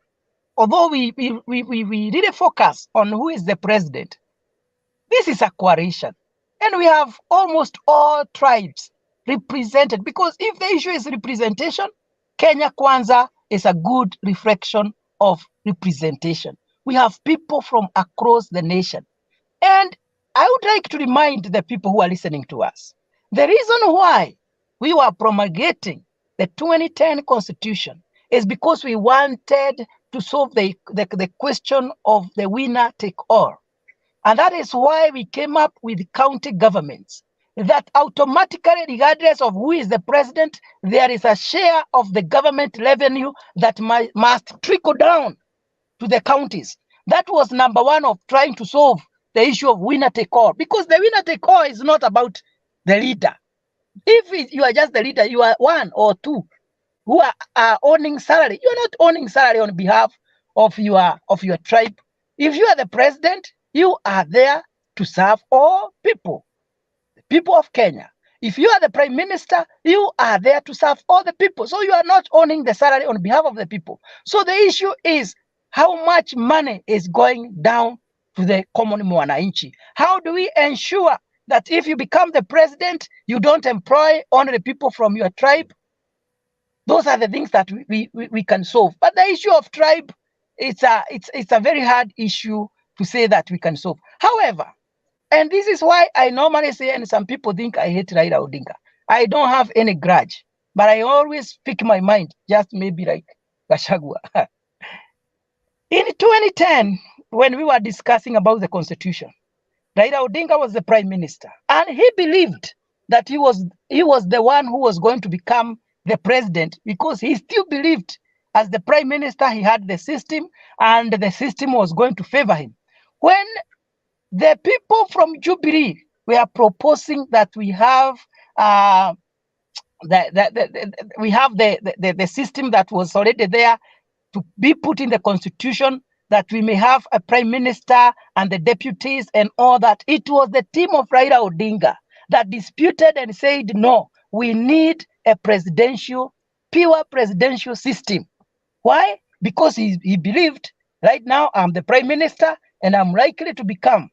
although we really focus on who is the president, this is a coalition. And we have almost all tribes represented, because if the issue is representation, Kenya Kwanza is a good reflection of representation. We have people from across the nation. And I would like to remind the people who are listening to us, the reason why we were promulgating the 2010 Constitution is because we wanted to solve the question of the winner take all. And that is why we came up with county governments, that automatically, regardless of who is the president, there is a share of the government revenue that must trickle down to the counties. That was number one of trying to solve the issue of winner take all, because the winner take all is not about the leader. If you are just the leader, you are one or two who are owning salary. You are not owning salary on behalf of your tribe. If you are the president, you are there to serve all people, the people of Kenya. If you are the prime minister, you are there to serve all the people. So you are not owning the salary on behalf of the people. So the issue is how much money is going down to the common mwananchi. How do we ensure that if you become the president, you don't employ only the people from your tribe? Those are the things that we can solve. But the issue of tribe, it's a very hard issue to say that we can solve. However, and this is why I normally say, and some people think I hate Raila Odinga, I don't have any grudge, but I always speak my mind, just maybe like Gachagua. In 2010, when we were discussing about the constitution, Raila Odinga was the prime minister, and he believed that he was the one who was going to become the president, because he still believed as the prime minister he had the system, and the system was going to favor him. When the people from Jubilee were proposing that we have the system that was already there to be put in the constitution, that we may have a prime minister and the deputies and all that, it was the team of Raila Odinga that disputed and said, no, we need a pure presidential system. Why? Because he believed, right now I'm the prime minister and I'm likely to become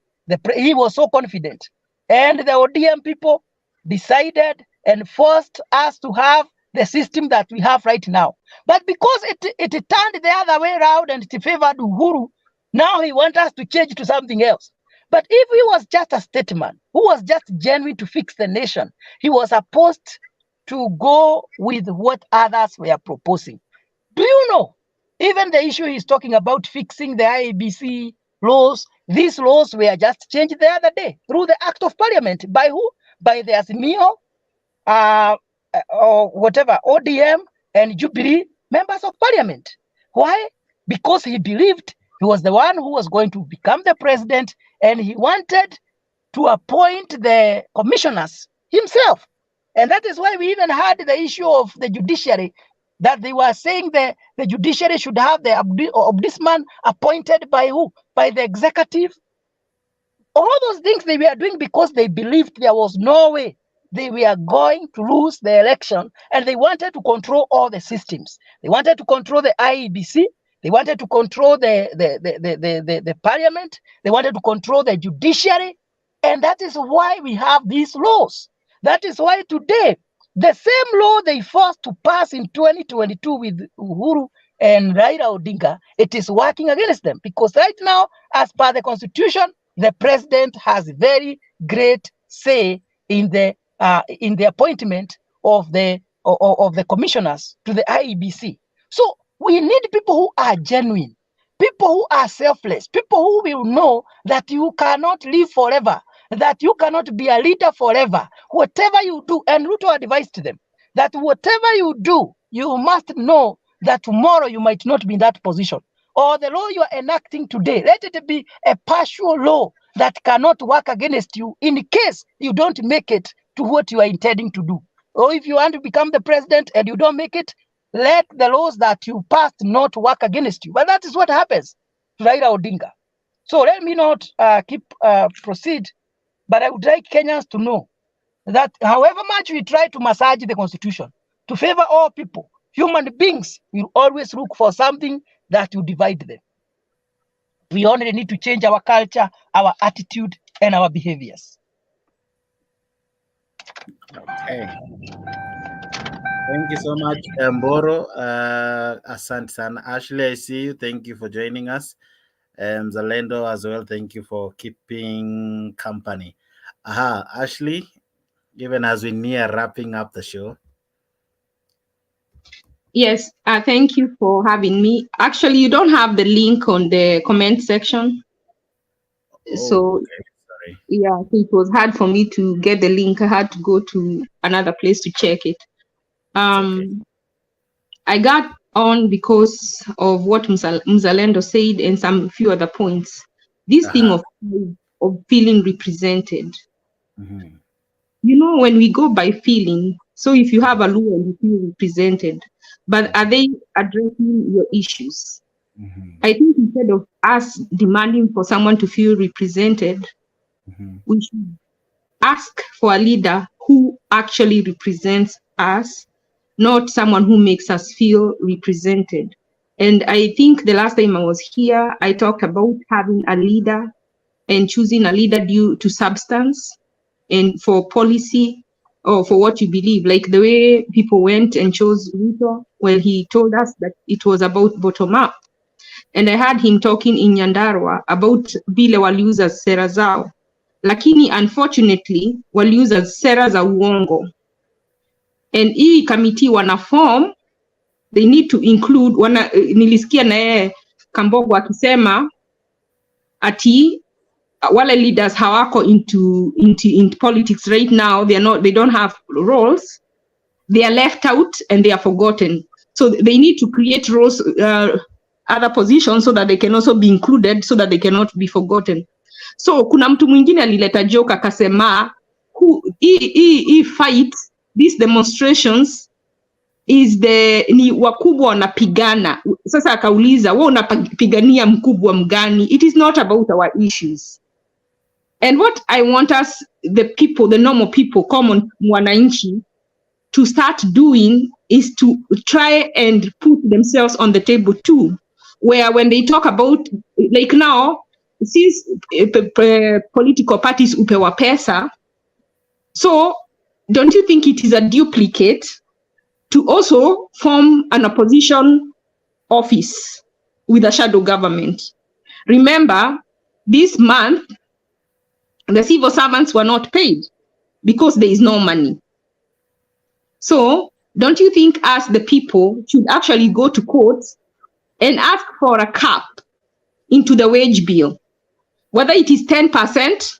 he was so confident. And the ODM people decided and forced us to have the system that we have right now. But because it turned the other way around and it favored Uhuru, now he wants us to change to something else. But if he was just a statesman who was just genuine to fix the nation, he was supposed to go with what others were proposing. Do you know, even the issue he's talking about fixing the IEBC laws, these laws were just changed the other day through the Act of Parliament. By who? By the Azimio, or whatever, ODM and Jubilee members of Parliament. Why? Because he believed he was the one who was going to become the president, and he wanted to appoint the commissioners himself. And that is why we even had the issue of the judiciary, that they were saying the judiciary should have the ombudsman appointed by who? By the executive. All those things they were doing because they believed there was no way they were going to lose the election, and they wanted to control all the systems. They wanted to control the IEBC. They wanted to control the parliament. They wanted to control the judiciary. And that is why we have these laws. That is why today, the same law they forced to pass in 2022 with Uhuru and Raila Odinga, it is working against them. Because right now, as per the constitution, the president has very great say in the appointment of the commissioners to the IEBC. So we need people who are genuine, people who are selfless, people who will know that you cannot live forever, that you cannot be a leader forever. Whatever you do, and Ruto advised them that whatever you do, you must know that tomorrow you might not be in that position. Or the law you are enacting today, let it be a partial law that cannot work against you in case you don't make it to what you are intending to do. Or if you want to become the president and you don't make it, let the laws that you passed not work against you. But that is what happens to Raila Odinga. So let me not proceed, but I would like Kenyans to know that however much we try to massage the constitution to favor all people, human beings will always look for something that will divide them. We only need to change our culture, our attitude, and our behaviors. Okay. Thank you so much, Mboro. Asante sana. Ashley, I see you. Thank you for joining us. Zalendo as well. Thank you for keeping company. Ashley, even as we near wrapping up the show. Yes, thank you for having me. Actually, you don't have the link on the comment section. So, okay. Sorry. Yeah, it was hard for me to get the link. I had to go to another place to check it. Okay. I got on because of what Mzalendo said and some few other points. This thing of feeling represented. Mm-hmm. You know, when we go by feeling, so if you have a law and you feel represented, but are they addressing your issues? Mm-hmm. I think instead of us demanding for someone to feel represented, we should ask for a leader who actually represents us, not someone who makes us feel represented. And I think the last time I was here, I talked about having a leader and choosing a leader due to substance and for policy or for what you believe, like the way people went and chose Ruto when he told us that it was about bottom up. And I heard him talking in Nyandarua about vile waliuza sera zao. Lakini unfortunately, waliuza sera za uongo. And hii committee wana form, they need to include, nilisikia na yeye Kambogo akisema ati wale leaders hawako into politics right now, they don't have roles, they are left out and they are forgotten. So they need to create roles, other positions so that they can also be included, so that they cannot be forgotten. So kuna mtu mwingine alileta joke akasema hii fight, these demonstrations ni wakubwa wanapigana. Sasa akauliza, wewe unapigania mkubwa mgani? It is not about our issues. And what I want us, the people, the normal people, common wananchi, to start doing is to try and put themselves on the table too, where when they talk about, like now, since political parties upewa pesa, so don't you think it is a duplicate to also form an opposition office with a shadow government. Remember, this month, the civil servants were not paid because there is no money. So don't you think us, the people, should actually go to court and ask for a cap into the wage bill, whether it is 10%,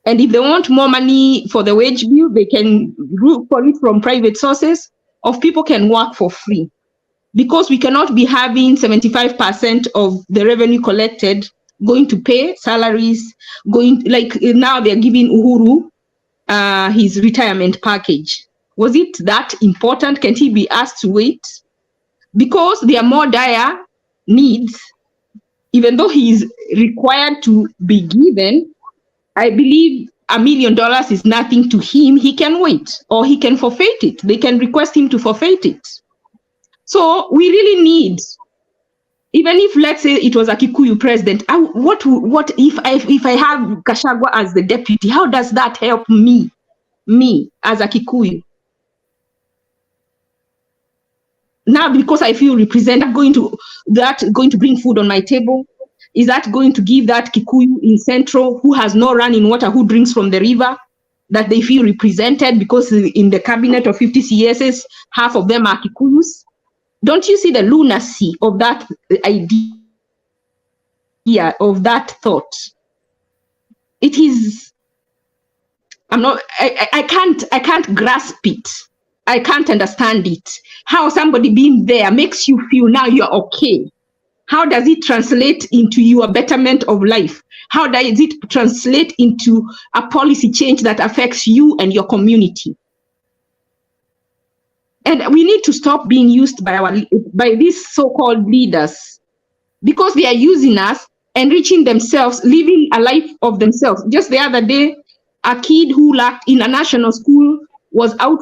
and if they want more money for the wage bill, they can look for it from private sources, or people can work for free. Because we cannot be having 75% of the revenue collected going to pay salaries, going, like now they're giving Uhuru his retirement package. Was it that important? Can he be asked to wait? Because there are more dire needs, even though he is required to be given, I believe $1 million is nothing to him. He can wait, or he can forfeit it. They can request him to forfeit it. So we really need, even if, let's say, it was a Kikuyu president, what if I have Gachagua as the deputy? How does that help me as a Kikuyu? Now, because I feel represented, going to bring food on my table? Is that going to give that Kikuyu in Central, who has no running water, who drinks from the river, that they feel represented? Because in the cabinet of 50 CSs, half of them are Kikuyus. Don't you see the lunacy of that idea, of that thought? It is, I can't grasp it. I can't understand it. How somebody being there makes you feel now you're okay. How does it translate into your betterment of life? How does it translate into a policy change that affects you and your community? And we need to stop being used by these so-called leaders, because they are using us, enriching themselves, living a life of themselves. Just the other day, a kid who lacked in a national school was out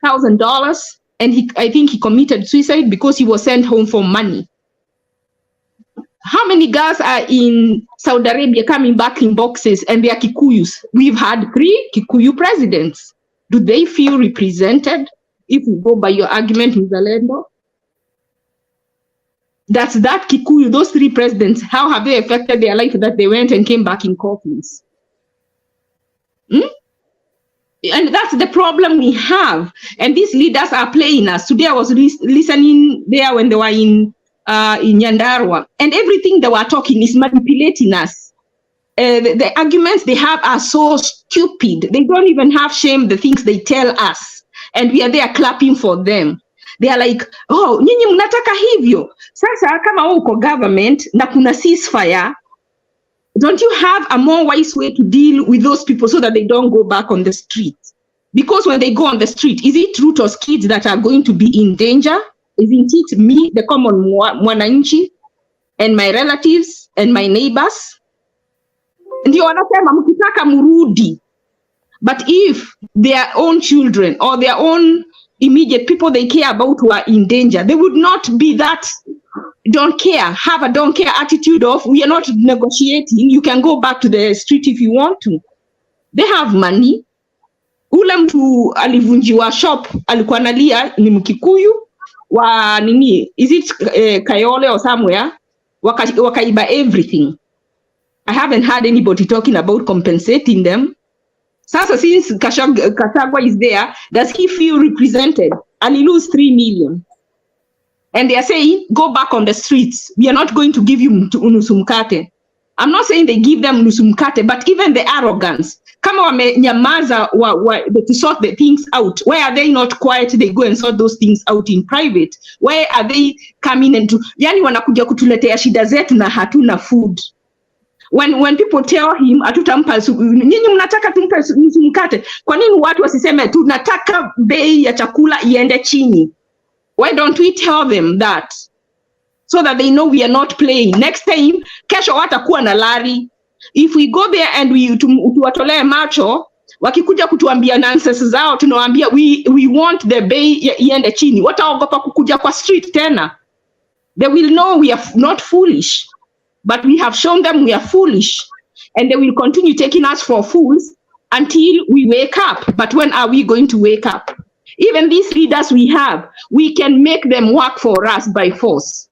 $4,000, and I think he committed suicide because he was sent home for money. How many girls are in Saudi Arabia coming back in boxes and they are Kikuyus? We've had 3 Kikuyu presidents. Do they feel represented? If we go by your argument, Mr. Lendo, that's that Kikuyu, those 3 presidents, how have they affected their life that they went and came back in coffins? And that's the problem we have. And these leaders are playing us. Today I was listening there when they were in Nyandarua, and everything they were talking is manipulating us. The arguments they have are so stupid. They don't even have shame, the things they tell us. And we are there clapping for them. They are like, oh, nyinyi mnataka hivyo. Sasa kama uko government na kuna ceasefire, don't you have a more wise way to deal with those people so that they don't go back on the street? Because when they go on the street, is it Ruto's kids that are going to be in danger? Isn't it me, the common mwananchi, and my relatives and my neighbors? Ndio wanasema mkitaka murudi. But if their own children or their own immediate people they care about who are in danger, they would not be that don't care, have a don't care attitude of we are not negotiating, you can go back to the street if you want to. They have money. Ule mtu alivunjiwa shop alikuwa analia ni Mkikuyu wa nini, is it Kayole or somewhere, wakaiba everything. I haven't heard anybody talking about compensating them. Sasa since Gachagua is there, does he feel represented? And he lose 3 million. And they are saying, go back on the streets. We are not going to give you nusu mkate. I'm not saying they give them nusu mkate, but even the arrogance. Kama wamenyamaza to sort the things out. Why are they not quiet? They go and sort those things out in private. Why are they coming into, yani wanakuja kutuletea shida zetu na hatuna food. When people tell him atutampa nyinyi mnataka tumpe nusu mkate, kwa nini watu wasiseme tunataka bei ya chakula iende chini? Why don't we tell them that, so that they know we are not playing? Next time kesho watakuwa na lari. If we go there and tuwatolee macho, wakikuja kutuambia nonsense zao, tunawaambia we want the bei iende chini, wataogopa kukuja kwa street tena. They will know we are not foolish, but we have shown them we are foolish, and they will continue taking us for fools until we wake up. But when are we going to wake up? Even these leaders we have, we can make them work for us by force.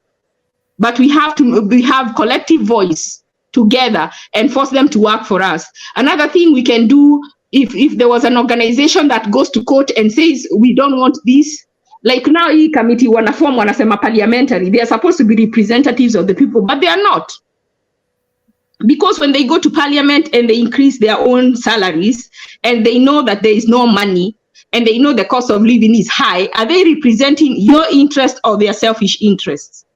But we have collective voice together and force them to work for us. Another thing we can do, if there was an organization that goes to court and says, we don't want this, like now hii committee wanaform wanasema parliamentary, they are supposed to be representatives of the people, but they are not. Because when they go to parliament and they increase their own salaries and they know that there is no money and they know the cost of living is high, are they representing your interest or their selfish interests?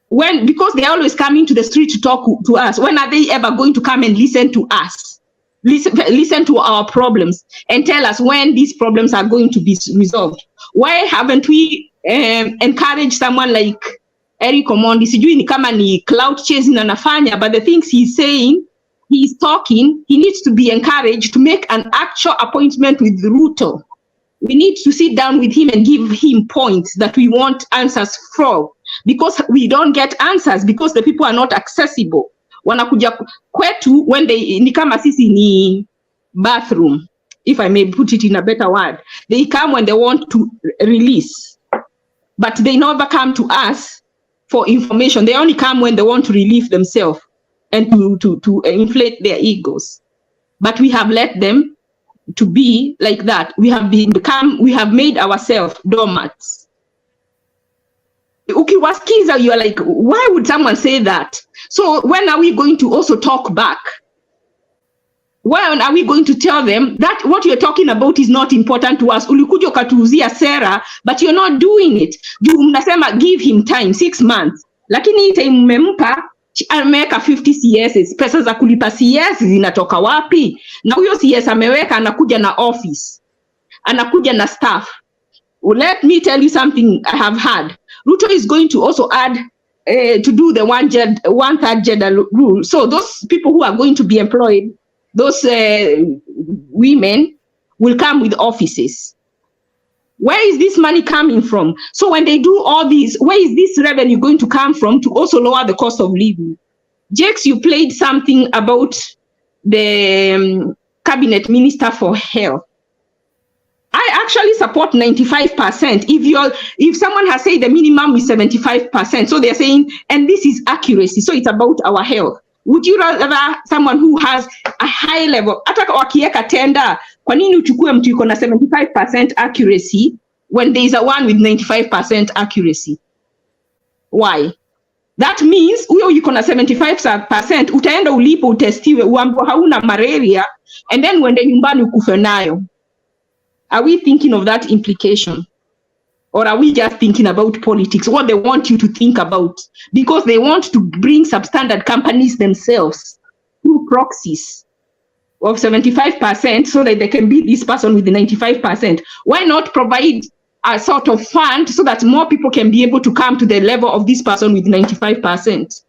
Because they're always coming to the street to talk to us, when are they ever going to come and listen to us? Listen to our problems and tell us when these problems are going to be resolved. Why haven't we encouraged someone like Eric Omondi? Sijui ni kama ni cloud chasing anafanya, but the things he's saying, he's talking, he needs to be encouraged to make an actual appointment with Ruto. We need to sit down with him and give him points that we want answers from, because we don't get answers because the people are not accessible. Wanakuja kwetu when they ni kama sisi ni bathroom, if I may put it in a better word. They come when they want to release, but they never come to us for information. They only come when they want to relieve themselves and to inflate their egos. But we have let them to be like that. We have made ourselves doormats. Ukiwasikiza, you are like, why would someone say that? So when are we going to also talk back? When are we going to tell them that what you're talking about is not important to us? Ulikuja ukatuuzia sera, but you're not doing it. Juu mnasema give him time, 6 months. Lakini hii time mmempa, ameweka 50 CSs. Pesa za kulipa CS zinatoka wapi? Na huyo CS ameweka, anakuja na office, anakuja na staff. Let me tell you something I have heard. Ruto is going to also add to do the one-third gender rule. So those people who are going to be employed, those women will come with offices. Where is this money coming from? So when they do all these, where is this revenue going to come from to also lower the cost of living? Jakes, you played something about the cabinet minister for health. I actually support 95%. If someone has said the minimum is 75%, so they're saying, and this is accuracy, so it's about our health. Would you rather someone who has a high level, hata wakieka tenda, kwa nini uchukue mtu yuko na 75% accuracy when there is a one with 95% accuracy? Why? That means huyo yuko na 75%, utaenda ulipo utestiwe, uambiwa hauna malaria, and then uende nyumbani ukufe nayo. Are we thinking of that implication? Or are we just thinking about politics, what they want you to think about? Because they want to bring substandard companies themselves through proxies of 75% so that they can be this person with the 95%. Why not provide a sort of fund so that more people can be able to come to the level of this person with 95%?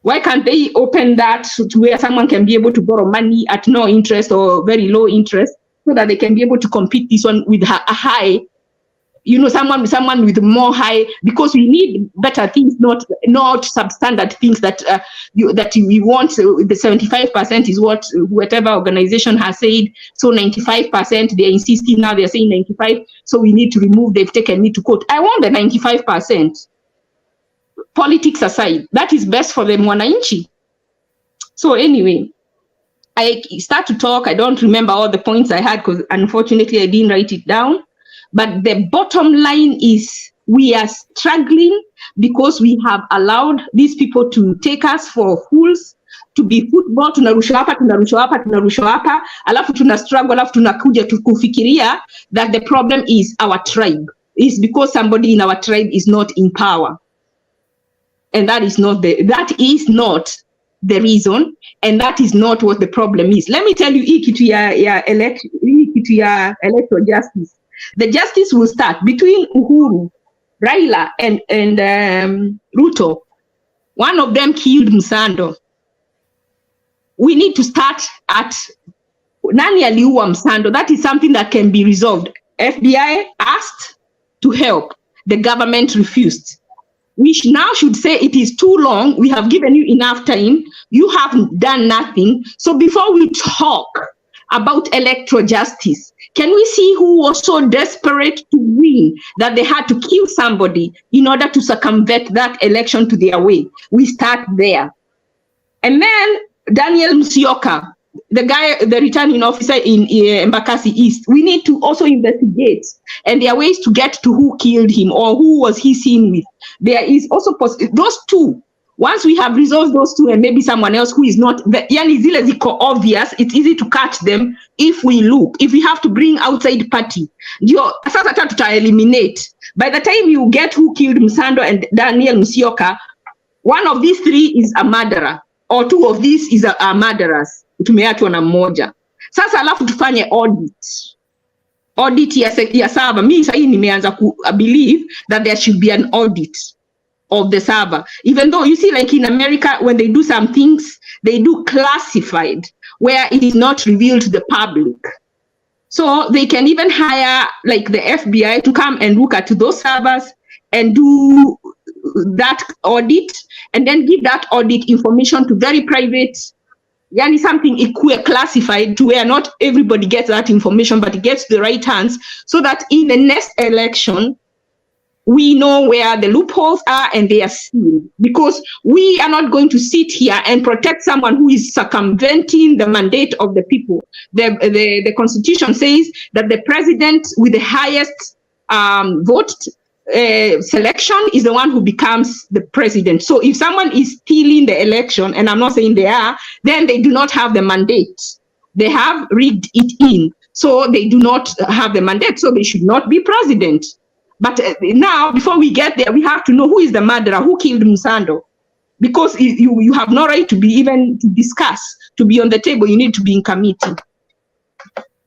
Why can't they open that to where someone can be able to borrow money at no interest or very low interest, so that they can be able to compete this one with a high, someone with more high, because we need better things, not substandard things that we want. The 75% is what whatever organization has said. So 95%, they're insisting now, they're saying 95. So we need to remove, they've taken me to court. I want the 95%. Politics aside, that is best for the mwananchi. So anyway, I start to talk. I don't remember all the points I had because unfortunately I didn't write it down. But the bottom line is we are struggling because we have allowed these people to take us for fools, to be football, tunarushwa hapa, alafu tuna struggle, alafu tunakuja kufikiria that the problem is our tribe. It's because somebody in our tribe is not in power. And that is not the reason, and that is not what the problem is. Let me tell you, electoral justice. The justice will start between Uhuru, Raila, and Ruto. One of them killed Msando. We need to start at nani aliua Msando. That is something that can be resolved. FBI asked to help. The government refused. We now should say it is too long. We have given you enough time. You have done nothing. So before we talk about electoral justice? Can we see who was so desperate to win that they had to kill somebody in order to circumvent that election to their way? We start there. And then Daniel Musyoka, the guy, the returning officer in Embakasi East, we need to also investigate, and there are ways to get to who killed him or who was he seen with. There is also those two. Once we have resolved those two and maybe someone else who is not, yani zile ziko obvious, it's easy to catch them if we look. If we have to bring outside party, sasa tuta eliminate. By the time you get who killed Msando and Daniel Musyoka, one of these three is a murderer, or two of these is a murderers. Tumeachwa na mmoja. Sasa alafu tufanye audit ya server. Mimi sasa nimeanza believe that there should be an audit of the server, even though you see, like in America, when they do some things, they do classified, where it is not revealed to the public. So they can even hire like the FBI to come and look at those servers and do that audit, and then give that audit information to very private, yani something classified to where not everybody gets that information, but it gets the right hands, so that in the next election, we know where the loopholes are and they are seen. Because we are not going to sit here and protect someone who is circumventing the mandate of the people. The Constitution says that the president with the highest vote selection is the one who becomes the president. So if someone is stealing the election, and I'm not saying they are, then they do not have the mandate. They have rigged it in. So they do not have the mandate, so they should not be president. But now, before we get there, we have to know who is the murderer, who killed Musando. Because you have no right to be even to discuss, to be on the table, you need to be in committee.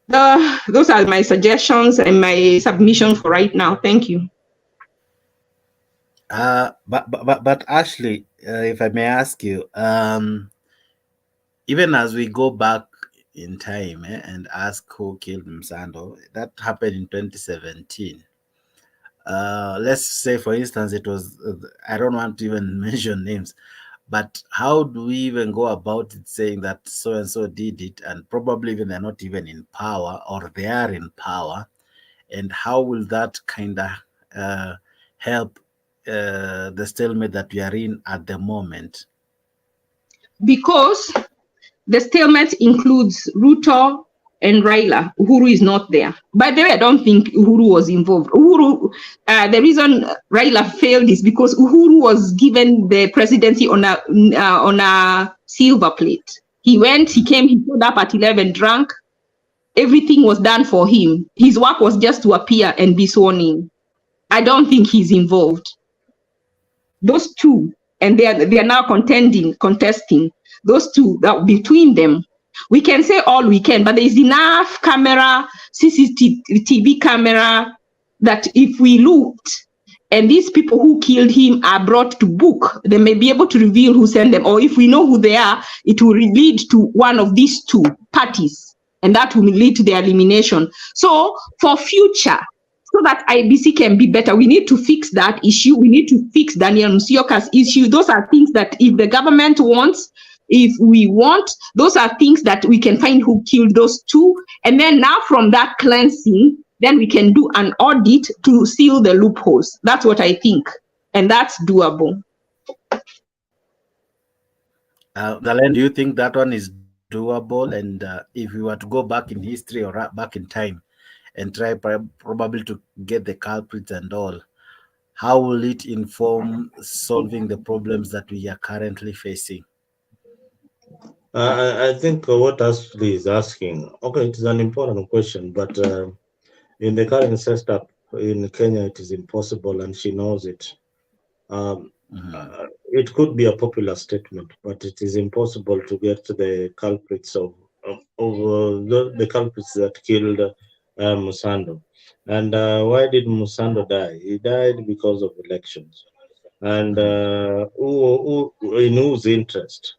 Those are my suggestions and my submission for right now. Thank you. But Ashley, if I may ask you, even as we go back in time and ask who killed Musando, that happened in 2017. Let's say, for instance, it was, I don't want to even mention names, but how do we even go about it saying that so-and-so did it, and probably even they're not even in power, or they are in power, and how will that kind of help the stalemate that we are in at the moment? Because the stalemate includes Ruto and Raila. Uhuru is not there. By the way, I don't think Uhuru was involved. The reason Raila failed is because Uhuru was given the presidency on a silver plate. He went, he came, he showed up at 11 drunk. Everything was done for him. His work was just to appear and be sworn in. I don't think he's involved. Those two, and they are now contesting. Those two, between them, we can say all we can, but there is enough camera, CCTV camera, that if we looked and these people who killed him are brought to book, they may be able to reveal who sent them. Or if we know who they are, it will lead to one of these two parties, and that will lead to their elimination. So for future, so that IBC can be better, we need to fix that issue. We need to fix Daniel Musyoka's issue. Those are things that if the government wants, if we want, those are things that we can find who killed those two. And then now from that cleansing, then we can do an audit to seal the loopholes. That's what I think. And that's doable. Dalen, do you think that one is doable? And if we were to go back in history or back in time and try probably to get the culprits and all, how will it inform solving the problems that we are currently facing? I think what Ashley is asking, okay, it is an important question, but in the current setup in Kenya, it is impossible, and she knows it. It could be a popular statement, but it is impossible to get to the culprits of the culprits that killed Musando. And why did Musando die? He died because of elections. And in whose interest?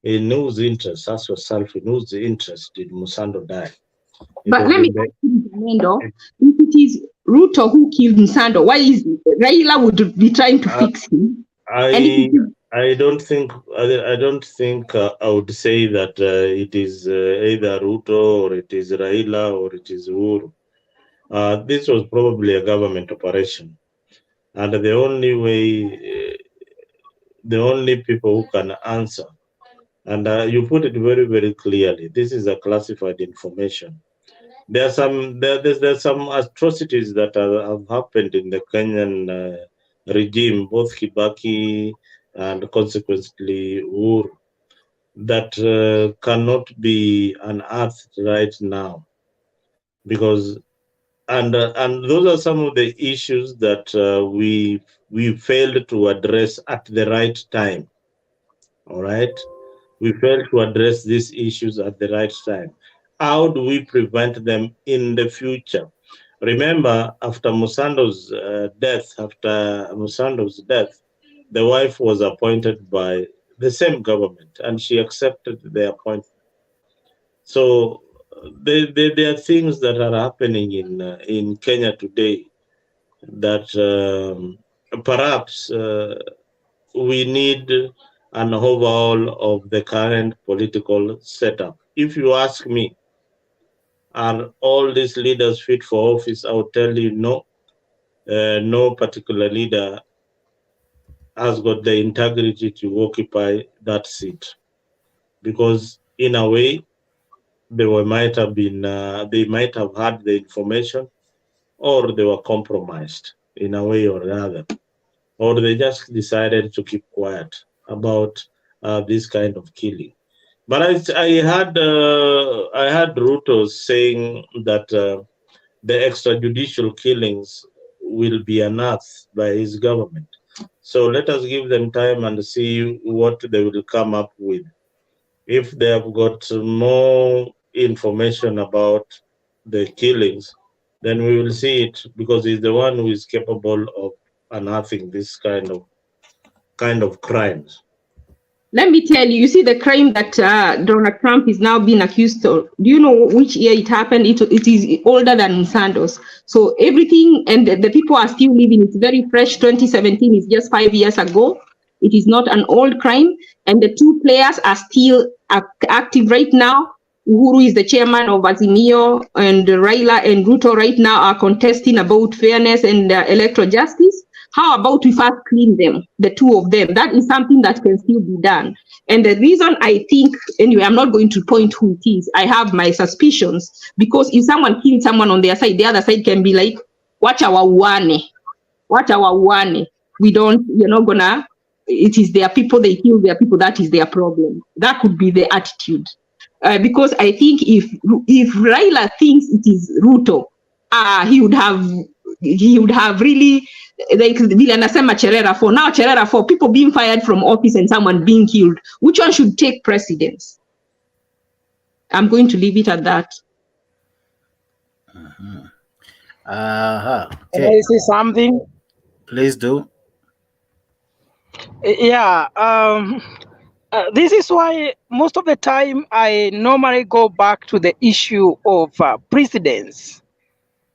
In whose interest? Ask yourself, in whose interest did Musando die? But let me ask you, if it is Ruto who killed Musando, why is Raila would be trying to fix him? I don't think I would say that it is either Ruto or it is Raila or it is Uhuru. This was probably a government operation, and the only way, the only people who can answer, and you put it very, very clearly. This is a classified information. There's some atrocities that have happened in the Kenyan regime, both Kibaki and consequently Uhuru, that cannot be unearthed right now, because and those are some of the issues that we failed to address at the right time. All right, we failed to address these issues at the right time. How do we prevent them in the future? Remember, after Musando's death, the wife was appointed by the same government, and she accepted the appointment. So there are things that are happening in Kenya today that perhaps we need an overhaul of the current political setup. If you ask me, are all these leaders fit for office? I would tell you no. No particular leader has got the integrity to occupy that seat, because in a way they might have had the information, or they were compromised in a way or another, or they just decided to keep quiet about this kind of killing. But I had Ruto saying that the extrajudicial killings will be unearthed by his government. So let us give them time and see what they will come up with. If they have got more information about the killings, then we will see it, because he's the one who is capable of unearthing this kind of crimes. Let me tell you, you see the crime that Donald Trump is now being accused of. Do you know which year it happened? It is older than Musando's. So everything, and the people are still living. It's very fresh. 2017 is just 5 years ago. It is not an old crime. And the two players are still active right now. Uhuru is the chairman of Azimio, and Raila and Ruto right now are contesting about fairness and electoral justice. How about we first clean them, the two of them? That is something that can still be done. And the reason I think, anyway, I'm not going to point who it is. I have my suspicions, because if someone kills someone on their side, the other side can be like, watch our one. We don't, you're not gonna, it is their people, they kill their people, that is their problem. That could be the attitude. Because I think if Raila thinks it is Ruto, he would have really, like vile anasema Cherera 4. Now Cherera 4, people being fired from office and someone being killed. Which one should take precedence? I'm going to leave it at that. Okay. Can I say something? Please do. Yeah. This is why most of the time I normally go back to the issue of precedence.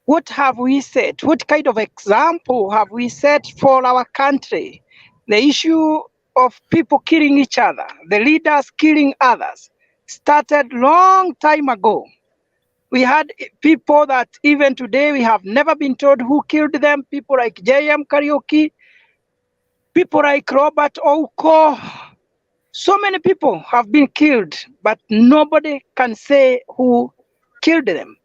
What have we set? What kind of example have we set for our country? The issue of people killing each other, the leaders killing others, started long time ago. We had people that even today we have never been told who killed them, people like J.M. Karaoke, people like Robert Oko. So many people have been killed, but nobody can say who killed them.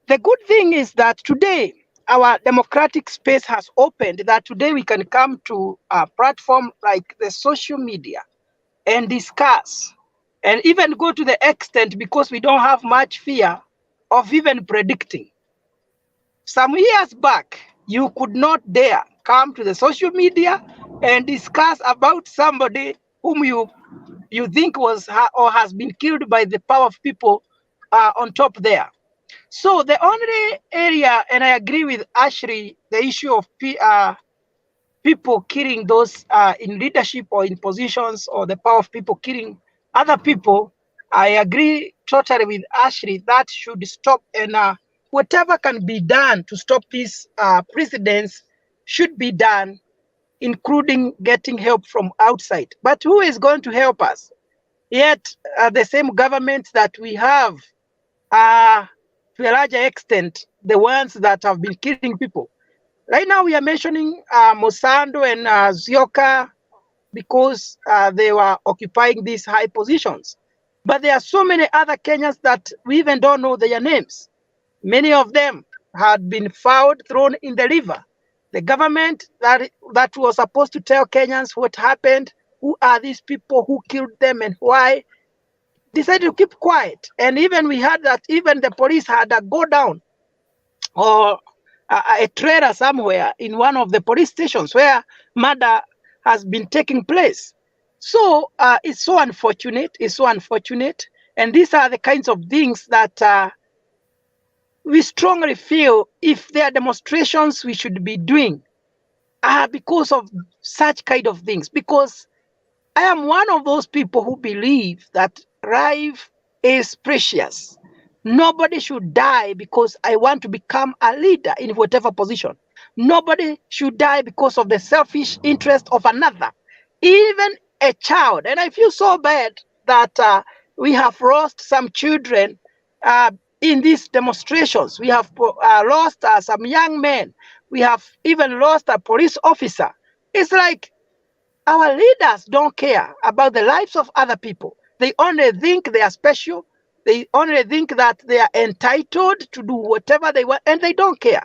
The good thing is that today our democratic space has opened, that today we can come to a platform like the social media and discuss, and even go to the extent, because we don't have much fear of even predicting. Some years back, you could not dare come to the social media and discuss about somebody whom you think was or has been killed by the power of people on top there. So the only area, and I agree with Ashley, the issue of people killing those in leadership or in positions, or the power of people killing other people, I agree totally with Ashley. That should stop, and whatever can be done to stop these precedents should be done. including getting help from outside. But who is going to help us? Yet the same government that we have are, to a larger extent, the ones that have been killing people. Right now, we are mentioning Mosando and Zioka because they were occupying these high positions. But there are so many other Kenyans that we even don't know their names. Many of them had been found thrown in the river. The government that was supposed to tell Kenyans what happened, who are these people, who killed them and why, decided to keep quiet. And even we heard that even the police had a go down or a trailer somewhere in one of the police stations where murder has been taking place. So it's so unfortunate. It's so unfortunate. And these are the kinds of things that we strongly feel if there are demonstrations we should be doing because of such kind of things. Because I am one of those people who believe that life is precious. Nobody should die because I want to become a leader in whatever position. Nobody should die because of the selfish interest of another, even a child. And I feel so bad that we have lost some children in these demonstrations. We have lost some young men. We have even lost a police officer. It's like our leaders don't care about the lives of other people. They only think they are special. They only think that they are entitled to do whatever they want, and they don't care.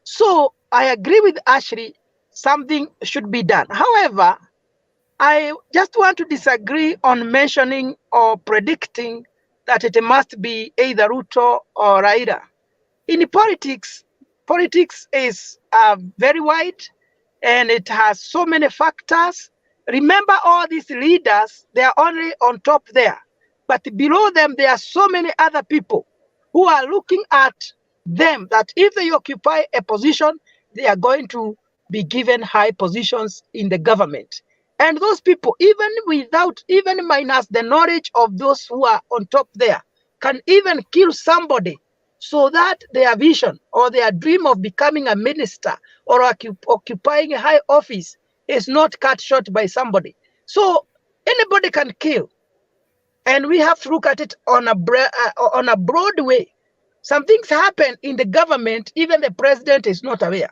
So I agree with Ashley, something should be done. However, I just want to disagree on mentioning or predicting that it must be either Ruto or Raila. In politics, politics is very wide and it has so many factors. Remember, all these leaders, they are only on top there. But below them, there are so many other people who are looking at them that if they occupy a position, they are going to be given high positions in the government. And those people, even minus the knowledge of those who are on top there, can even kill somebody so that their vision or their dream of becoming a minister or occupying a high office is not cut short by somebody. So anybody can kill. And we have to look at it on a broad way. Some things happen in the government, even the president is not aware.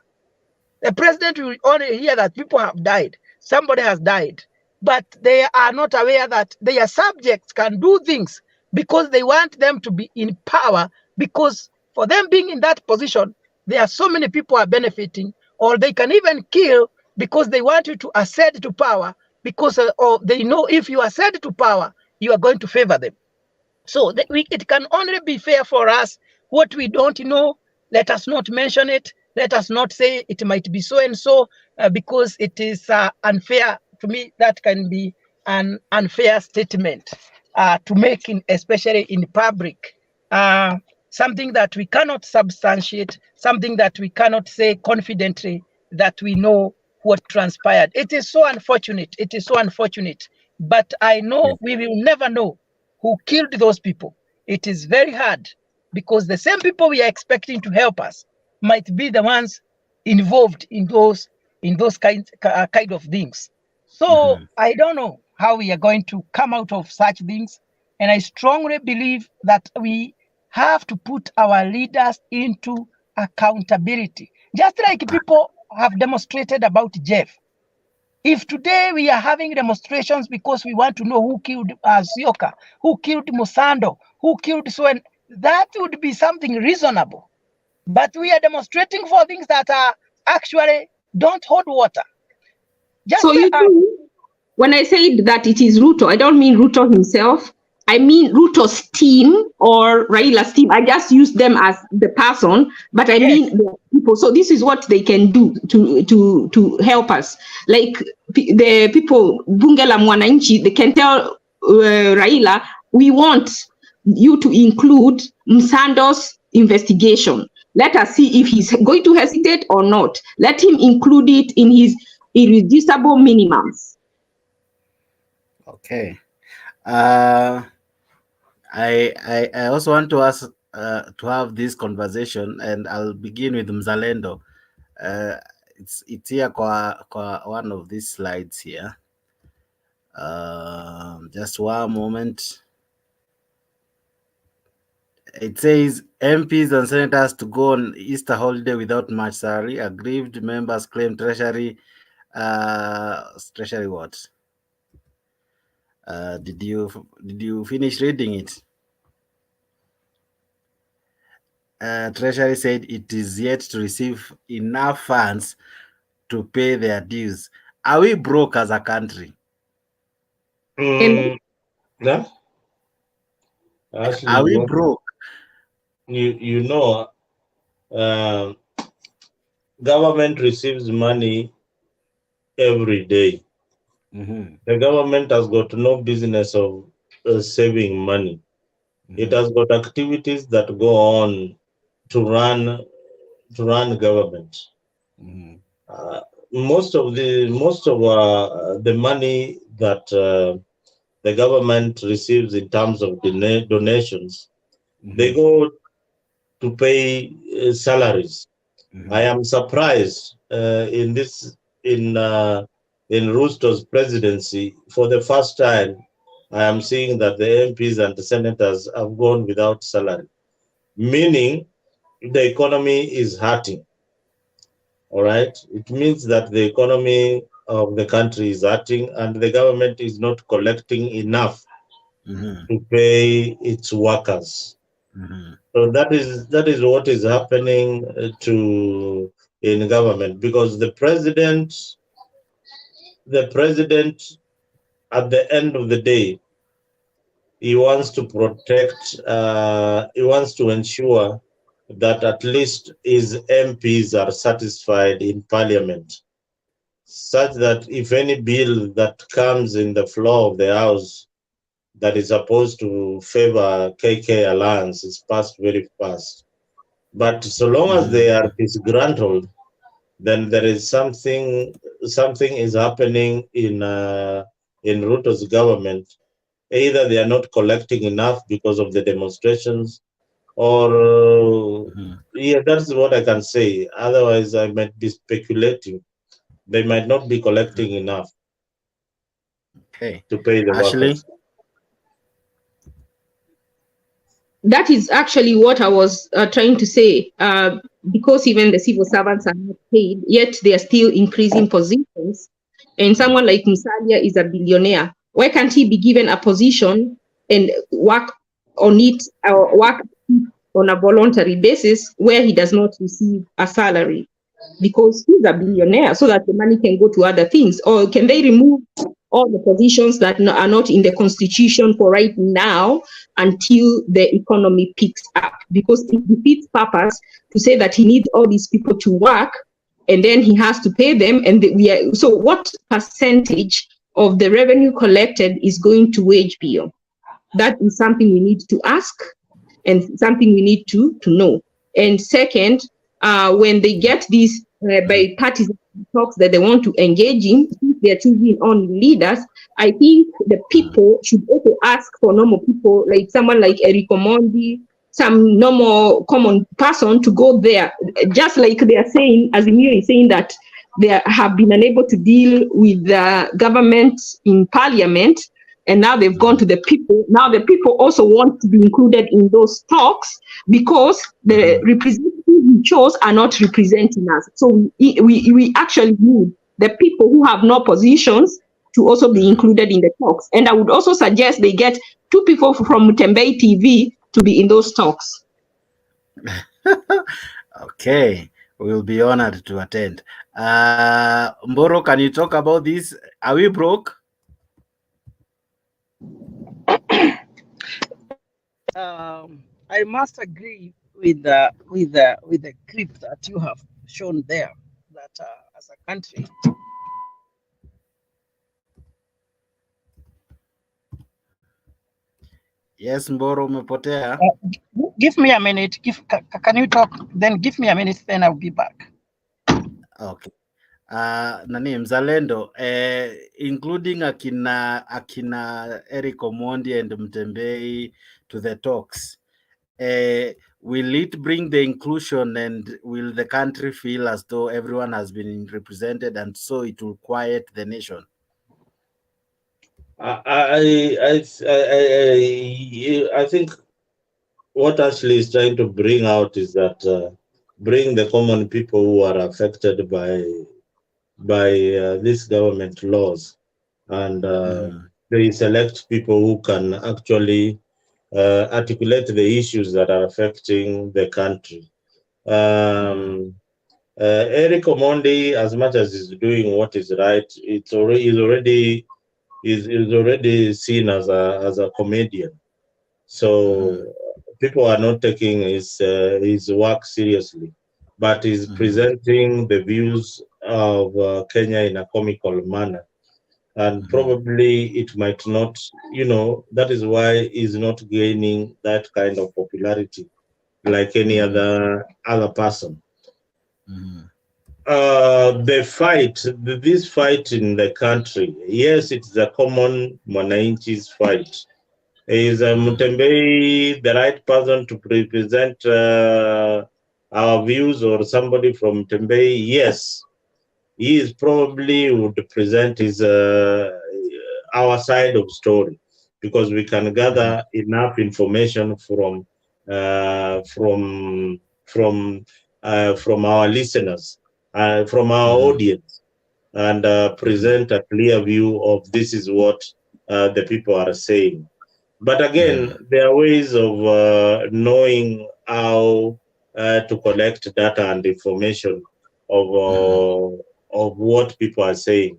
The president will only hear that people have died, somebody has died, but they are not aware that their subjects can do things because they want them to be in power, because for them being in that position, there are so many people are benefiting, or they can even kill because they want you to accede to power, because or they know if you accede to power, you are going to favor them. So it can only be fair for us. What we don't know, let us not mention it. Let us not say it might be so and so, because it is unfair. To me, that can be an unfair statement to make, especially in public. Something that we cannot substantiate, something that we cannot say confidently that we know what transpired. It is so unfortunate. It is so unfortunate. But I know we will never know who killed those people. It is very hard because the same people we are expecting to help us might be the ones involved in those kind of things. So I don't know how we are going to come out of such things. And I strongly believe that we have to put our leaders into accountability. Just like people have demonstrated about Jeff. If today we are having demonstrations because we want to know who killed Zioka, who killed Musando, who killed Swen, that would be something reasonable. But we are demonstrating for things that are actually don't hold water. Just so you think, when I said that it is Ruto, I don't mean Ruto himself. I mean Ruto's team or Raila's team. I just use them as the person, but I mean the people. So this is what they can do to help us. Like the people, Bunge la Mwananchi, they can tell Raila, we want you to include Msando's investigation. Let us see if he's going to hesitate or not. Let him include it in his irreducible minimums. Okay. I also want to ask to have this conversation, and I'll begin with Mzalendo. it's here kwa one of these slides here. Just one moment. It says MPs and senators to go on Easter holiday without much salary. Aggrieved members claim treasury. Treasury what? Did you finish reading it? Treasury said it is yet to receive enough funds to pay their dues. Are we broke as a country? Yeah. Actually, Are we broke? You know, government receives money every day. The government has got no business of saving money. It has got activities that go on to run government. Most of the money that the government receives in terms of donations, they go to pay salaries. I am surprised in Ruto's presidency, for the first time, I am seeing that the MPs and the senators have gone without salary, meaning the economy is hurting. All right. It means that the economy of the country is hurting and the government is not collecting enough to pay its workers. So that is what is happening in government, because the president at the end of the day, he wants to protect, he wants to ensure that at least his MPs are satisfied in parliament, such that if any bill that comes in the floor of the house that is supposed to favor KK alliance is passed very fast. But so long as they are disgruntled, then there is something is happening in Ruto's government. Either they are not collecting enough because of the demonstrations, or yeah, that's what I can say. Otherwise, I might be speculating. They might not be collecting enough to pay the workers. That is actually what I was trying to say. Because even the civil servants are not paid, yet they are still increasing positions. And someone like Musalia is a billionaire. Why can't he be given a position and work on it, or work on a voluntary basis where he does not receive a salary? Because he's a billionaire, so that the money can go to other things. Or can they remove all the positions that are not in the constitution for right now until the economy picks up? Because it defeats purpose to say that he needs all these people to work and then he has to pay them. And so what percentage of the revenue collected is going to wage bill? That is something we need to ask and something we need to know. And second, when they get these bipartisan talks that they want to engage in, if they're choosing on leaders, I think the people should also ask for normal people, like someone like Eric Omondi, some normal common person to go there. Just like they are saying, Azimio is saying that they have been unable to deal with the government in parliament, and now they've gone to the people. Now the people also want to be included in those talks because the representatives we chose are not representing us. So we actually need the people who have no positions to also be included in the talks. And I would also suggest they get 2 people from Mutembei TV to be in those talks. Okay, we'll be honored to attend. Mboro, can you talk about this? Are we broke? I must agree with the clip that you have shown there, that as a country, Yes, Mboro, umepotea. Give me a minute. Can you talk? Then give me a minute, then I'll be back. Okay. Nani Mzalendo, including akina Eric Omondi and Mutembei to the talks. will it bring the inclusion, and will the country feel as though everyone has been represented, and so it will quiet the nation? I think what Ashley is trying to bring out is that bring the common people who are affected by these government laws, and they select people who can actually articulate the issues that are affecting the country. Eric Omondi, as much as he's doing what is right, is already seen as a comedian. So people are not taking his work seriously, but he's presenting the views of Kenya in a comical manner, and probably it might not. That is why he's not gaining that kind of popularity like any other person. This fight in the country, yes, it's a common Mwananchi's fight. Is Mutembei the right person to represent our views, or somebody from Mutembei? Yes, he is probably would present our side of story, because we can gather enough information from our listeners, from our audience, and present a clear view of this is what the people are saying. But again, there are ways of knowing how to collect data and information of what people are saying.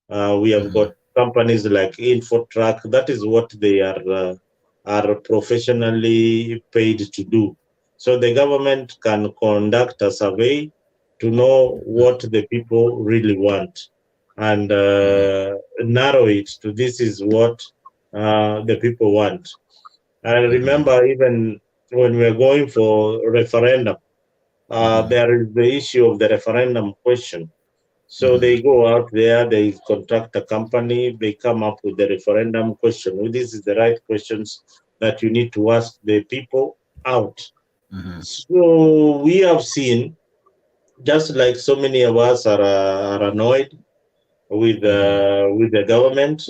We have got companies like InfoTrack. That is what they are professionally paid to do. So the government can conduct a survey to know what the people really want, and narrow it to this is what the people want. I remember even when we were going for referendum, there is the issue of the referendum question. So they go out there, they contract a company, they come up with the referendum question. Well, this is the right questions that you need to ask the people out. So we have seen, just like so many of us are annoyed with the government,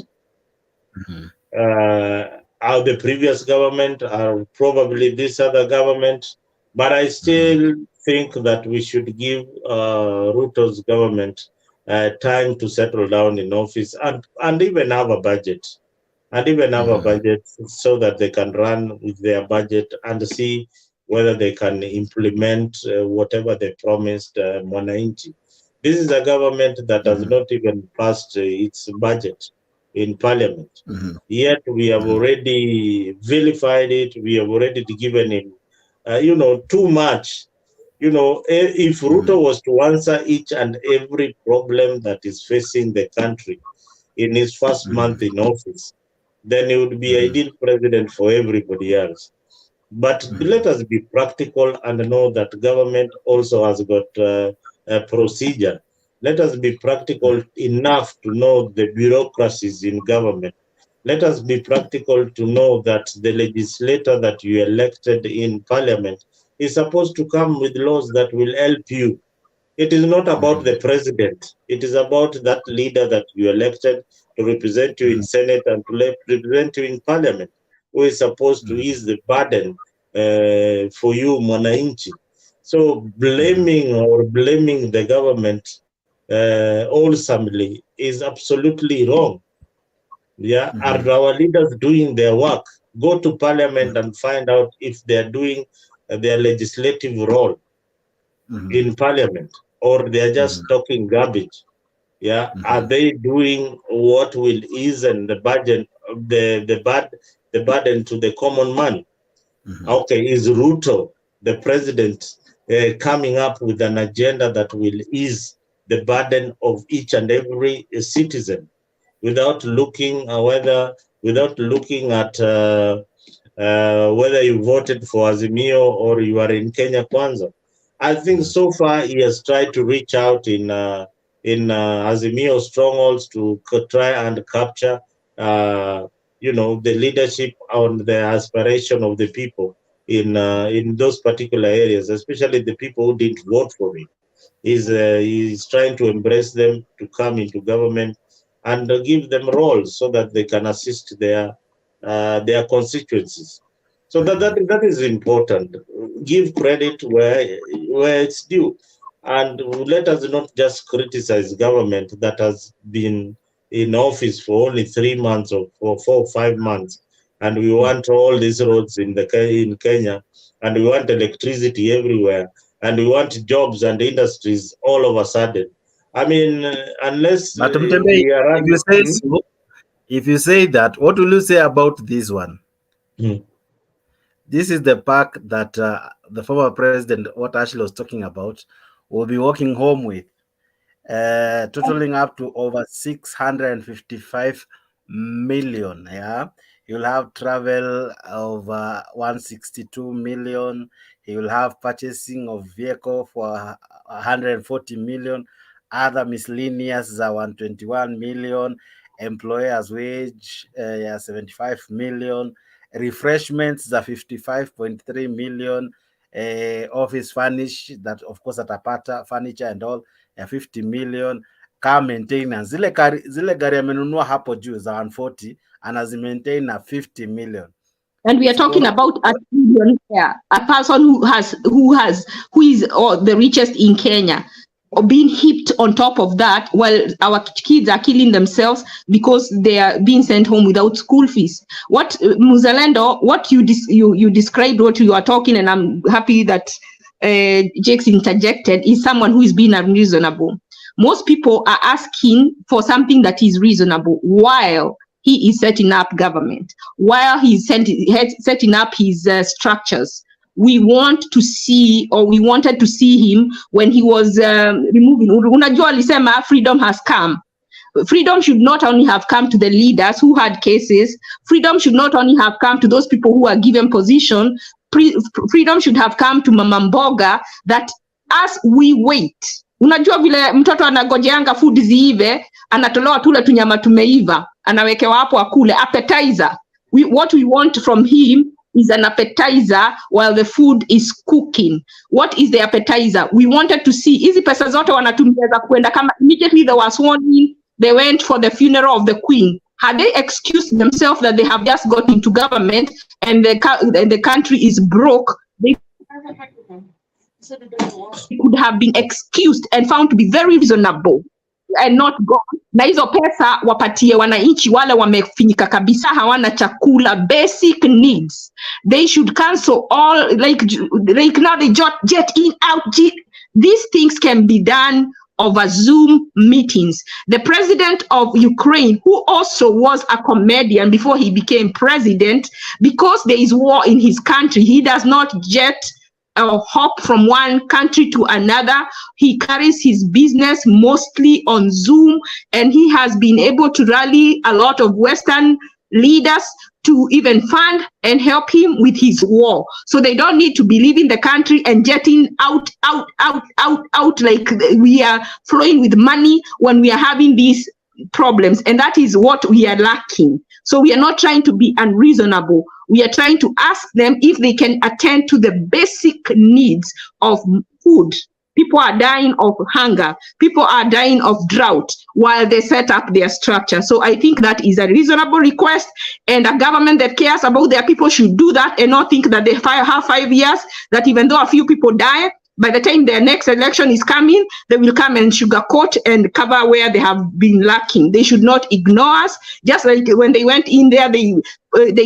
how the previous government, or probably this other government, but I still think that we should give Ruto's government time to settle down in office, and even have a budget, so that they can run with their budget and see whether they can implement whatever they promised Mwananchi. This is a government that has not even passed its budget in parliament. Yet we have already vilified it. We have already given him, too much. If Ruto was to answer each and every problem that is facing the country in his first month in office, then he would be ideal president for everybody else. But let us be practical and know that government also has got a procedure. Let us be practical enough to know the bureaucracies in government. Let us be practical to know that the legislator that you elected in parliament is supposed to come with laws that will help you. It is not about the president. It is about that leader that you elected to represent you in Senate and to represent you in parliament, who is supposed to ease the burden for you, Mwananchi. So blaming the government wholesomely is absolutely wrong. Yeah, are our leaders doing their work? Go to parliament and find out if they are doing their legislative role in parliament, or they are just talking garbage. Yeah, are they doing what will ease and the budget, the burden to the common man? Okay, is Ruto, the president, coming up with an agenda that will ease the burden of each and every citizen, without looking at whether you voted for Azimio or you are in Kenya Kwanza? I think so far he has tried to reach out in Azimio strongholds to try and capture the leadership on the aspiration of the people in those particular areas, especially the people who didn't vote for him. He's trying to embrace them to come into government and give them roles so that they can assist their constituencies. So that is important. Give credit where it's due, and let us not just criticize government that has been in office for only 3 months or for 4 or 5 months, and we want all these roads in Kenya, and we want electricity everywhere, and we want jobs and industries all of a sudden. I mean, unless But Mtembe, if you say so, if you say that, what will you say about this one? This is the park that the former president, what Ashley was talking about, will be walking home with, totaling up to over 655 million. Yeah, you'll have travel of 162 million. He will have purchasing of vehicle for 140 million. Other miscellaneous are 121 million. Employers' wage 75 million. Refreshments are 55.3 million. Office furnish, that of course atapata furniture and all 50 million. Car maintenance, zile gari amenunua hapo juu za 140 anazimaintain na 50 million. And we are talking about a millionaire, a person who is the richest in Kenya, or being heaped on top of that, while our kids are killing themselves because they are being sent home without school fees. What Muzalendo, what you described, what you are talking, and I'm happy that Jakes interjected, is someone who is being unreasonable. Most people are asking for something that is reasonable while he is setting up government, while he's setting up his structures. We want to see, or we wanted to see him when he was removing. Unajua alisema freedom has come. Freedom should not only have come to the leaders who had cases. Freedom should not only have come to those people who are given position. Freedom should have come to Mama Mboga, that as we wait. Unajua vile mtoto anagojeanga food ziive, anatolewa tule tunyama tumeiva, anawekewa hapo akule, appetizer. What we want from him is an appetizer while the food is cooking. What is the appetizer? We wanted to see, hizi pesa zote wanatumia za kwenda, kama immediately they were sworn in, they went for the funeral of the queen. Had they excused themselves that they have just got into government and the country is broke, they could have been excused and found to be very reasonable and not gone. Na hizo pesa wapatie wananchi wale wamefinyika kabisa, hawana chakula, basic needs. They should cancel all, like now they jet in, out. These things can be done over Zoom meetings. The president of Ukraine, who also was a comedian before he became president, because there is war in his country, he does not jet hop from one country to another. He carries his business mostly on Zoom, and he has been able to rally a lot of Western leaders to even fund and help him with his war. So they don't need to be leaving the country and jetting out like we are flowing with money when we are having these problems. And that is what we are lacking. So we are not trying to be unreasonable. We are trying to ask them if they can attend to the basic needs of food. People are dying of hunger. People are dying of drought while they set up their structure. So I think that is a reasonable request, and a government that cares about their people should do that and not think that they have 5 years, that even though a few people die, by the time their next election is coming, they will come and sugarcoat and cover where they have been lacking. They should not ignore us. Just like when they went in there, they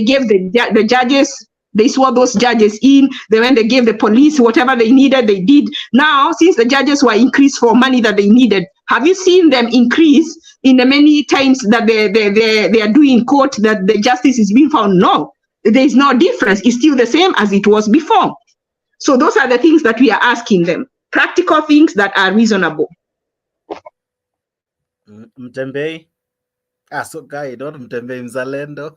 gave the judges, they swore those judges in. When they gave the police whatever they needed, they did. Now, since the judges were increased for money that they needed, have you seen them increase in the many times that they are doing court, that the justice is being found? No, there is no difference. It's still the same as it was before. So those are the things that we are asking them. Practical things that are reasonable. Mtembe? So guy, not Mtembe Mzalendo.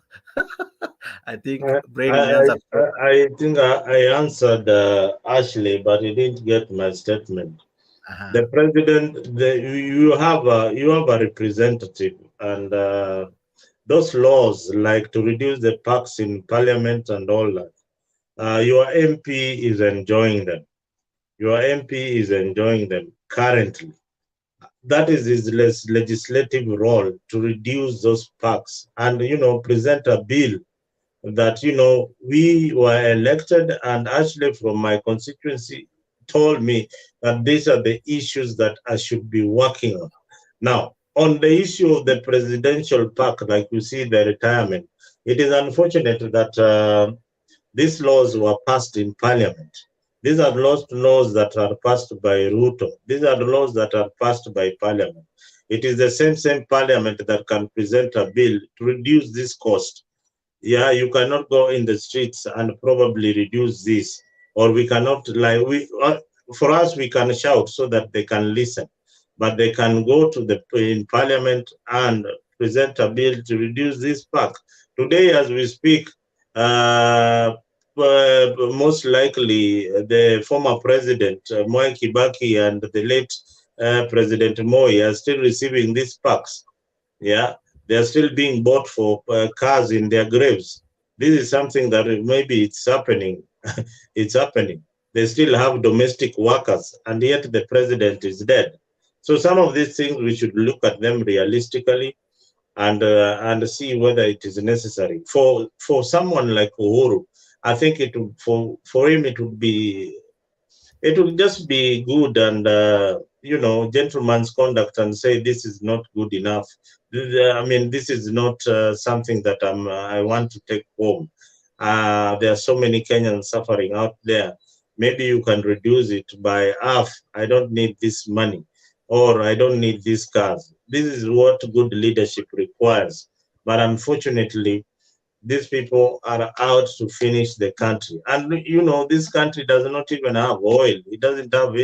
I think I think I answered Ashley, but he didn't get my statement. The president, you have a representative, and those laws, like to reduce the PACs in parliament and all that, your MP is enjoying them. Your MP is enjoying them currently. That is his legislative role, to reduce those perks and, present a bill that, we were elected, and actually from my constituency told me that these are the issues that I should be working on. Now, on the issue of the presidential park, like you see the retirement, it is unfortunate that these laws were passed in parliament. These are laws that are passed by Ruto. These are the laws that are passed by parliament. It is the same parliament that can present a bill to reduce this cost. Yeah, you cannot go in the streets and probably reduce this, or we cannot, for us, we can shout so that they can listen, but they can go to in parliament and present a bill to reduce this pack. Today, as we speak, most likely the former president, Mwai Kibaki, and the late President Moi are still receiving these packs. Yeah, they are still being bought for cars in their graves. This is something that maybe it's happening. It's happening. They still have domestic workers, and yet the president is dead. So some of these things, we should look at them realistically and see whether it is necessary. For someone like Uhuru, I think it would, for him, it would just be good and gentleman's conduct, and say this is not good enough. I mean, this is not something that I want to take home. There are so many Kenyans suffering out there. Maybe you can reduce it by half. I don't need this money, or I don't need these cars. This is what good leadership requires. But unfortunately, these people are out to finish the country. And, this country does not even have oil. It doesn't have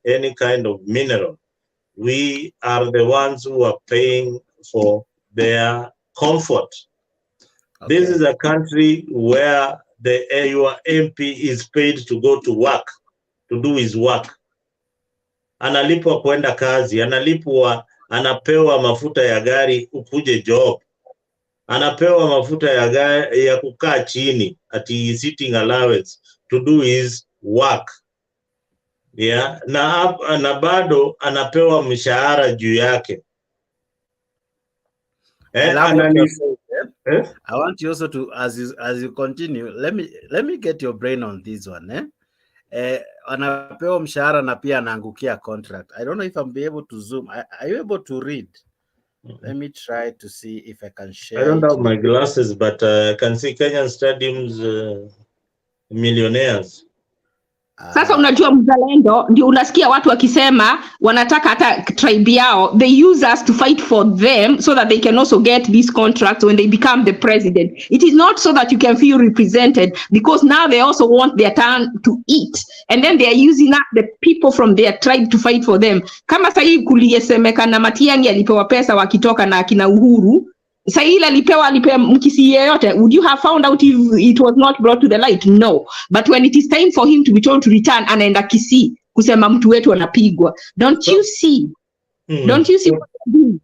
any kind of mineral. We are the ones who are paying for their comfort. Okay. This is a country where your MP is paid to go to work, to do his work. Analipwa kwenda kazi, anapewa mafuta ya gari ukuje job. Anapewa mafuta ya kukaa chini, ati sitting allowance to do his work. Yeah, na bado anapewa mshahara juu yake. I want you also to, as you continue, let me get your brain on this one. Anapewa mshahara na pia anaangukia contract. I don't know if I'm able to zoom. Are you able to read? Let me try to see if I can share. I don't have my glasses, but I can see Kenyan stadiums, millionaires. Sasa unajua mzalendo, ndio unasikia watu wakisema wanataka hata tribe yao, they use us to fight for them so that they can also get these contracts when they become the president. It is not so that you can feel represented, because now they also want their turn to eat, and then they are using up the people from their tribe to fight for them. Kama sahii kuliyesemekana Matiang'i alipewa pesa wakitoka na akina Uhuru, Saila alipewa mkisi yeyote, would you have found out if it was not brought to the light? No. But when it is time for him to be told to return, anaenda Kisii kusema mtu wetu anapigwa. Don't you see? Don't you see what they're doing?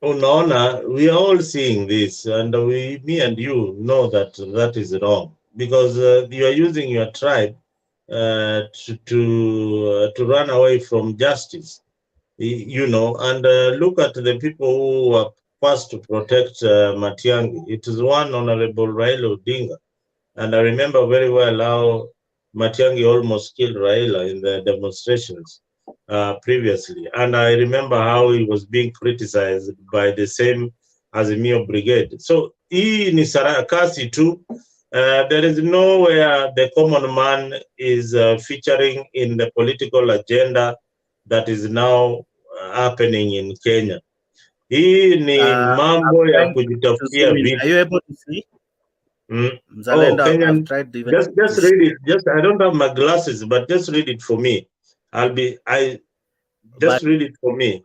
Unaona, we are all seeing this, and me and you know that is wrong, because you are using your tribe to run away from justice, and look at the people who are first to protect Matiang'i. It is one Honorable Raila Odinga, and I remember very well how Matiang'i almost killed Raila in the demonstrations previously, and I remember how he was being criticized by the same Azimio brigade. So hii ni sarakasi tu. There is nowhere the common man is featuring in the political agenda that is now happening in Kenya. Hii ni mambo ya kujitafutia vitu. Are you able to see? Kenyan, just read it. I don't have my glasses, but just read it for me. Read it for me.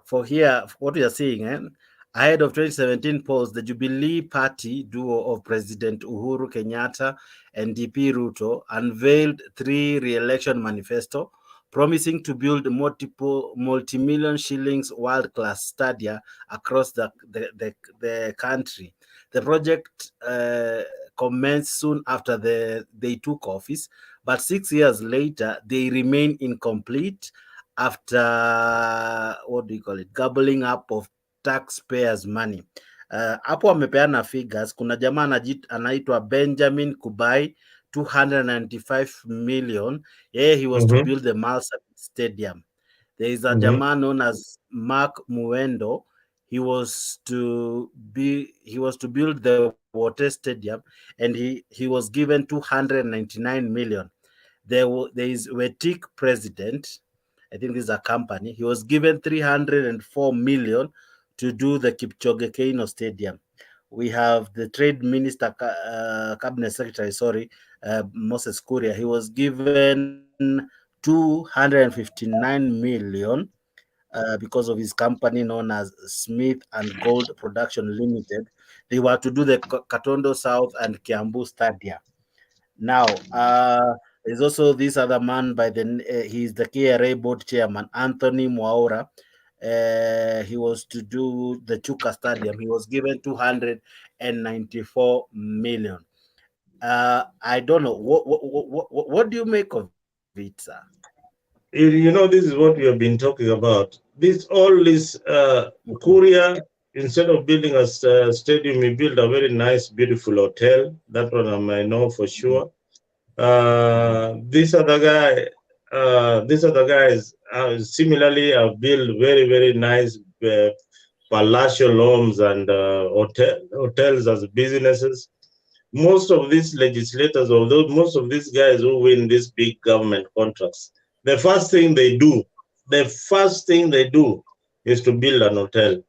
For here, what we are seeing, ahead of 2017 polls, the Jubilee Party duo of President Uhuru Kenyatta and DP Ruto unveiled 3 re-election manifesto promising to build multi-million shillings world-class stadia across the country. The project commenced soon after they took office, but 6 years later, they remain incomplete after, gobbling up of taxpayers' money. Hapo wamepeana figures. Kuna jamaa anaitwa Benjamin Kubai, 295 million. He was to build the Marsabit Stadium. There is a jamaa known as Mark Muendo. He was to build the Water Stadium, and he was given 299 million. There is Wetik President. I think this is a company. He was given 304 million to do the Kipchoge Keino Stadium. We have the Trade Minister, Cabinet Secretary, Moses Kuria. He was given 259 million because of his company known as Smith and Gold Production Limited. They were to do the Katondo South and Kiambu Stadia. Now, there's also this other man he's the KRA board chairman, Anthony Mwaura. He was to do the Chuka Stadium. He was given 294 million. I don't know. What do you make of it, sir? You know, this is what we have been talking about. All this Korea, instead of building a stadium, we build a very nice, beautiful hotel. That one I might know for sure. These other guys similarly have built very, very nice palatial homes and hotels as businesses. Most of these legislators, although most of these guys who win these big government contracts, the first thing they do is to build an hotel.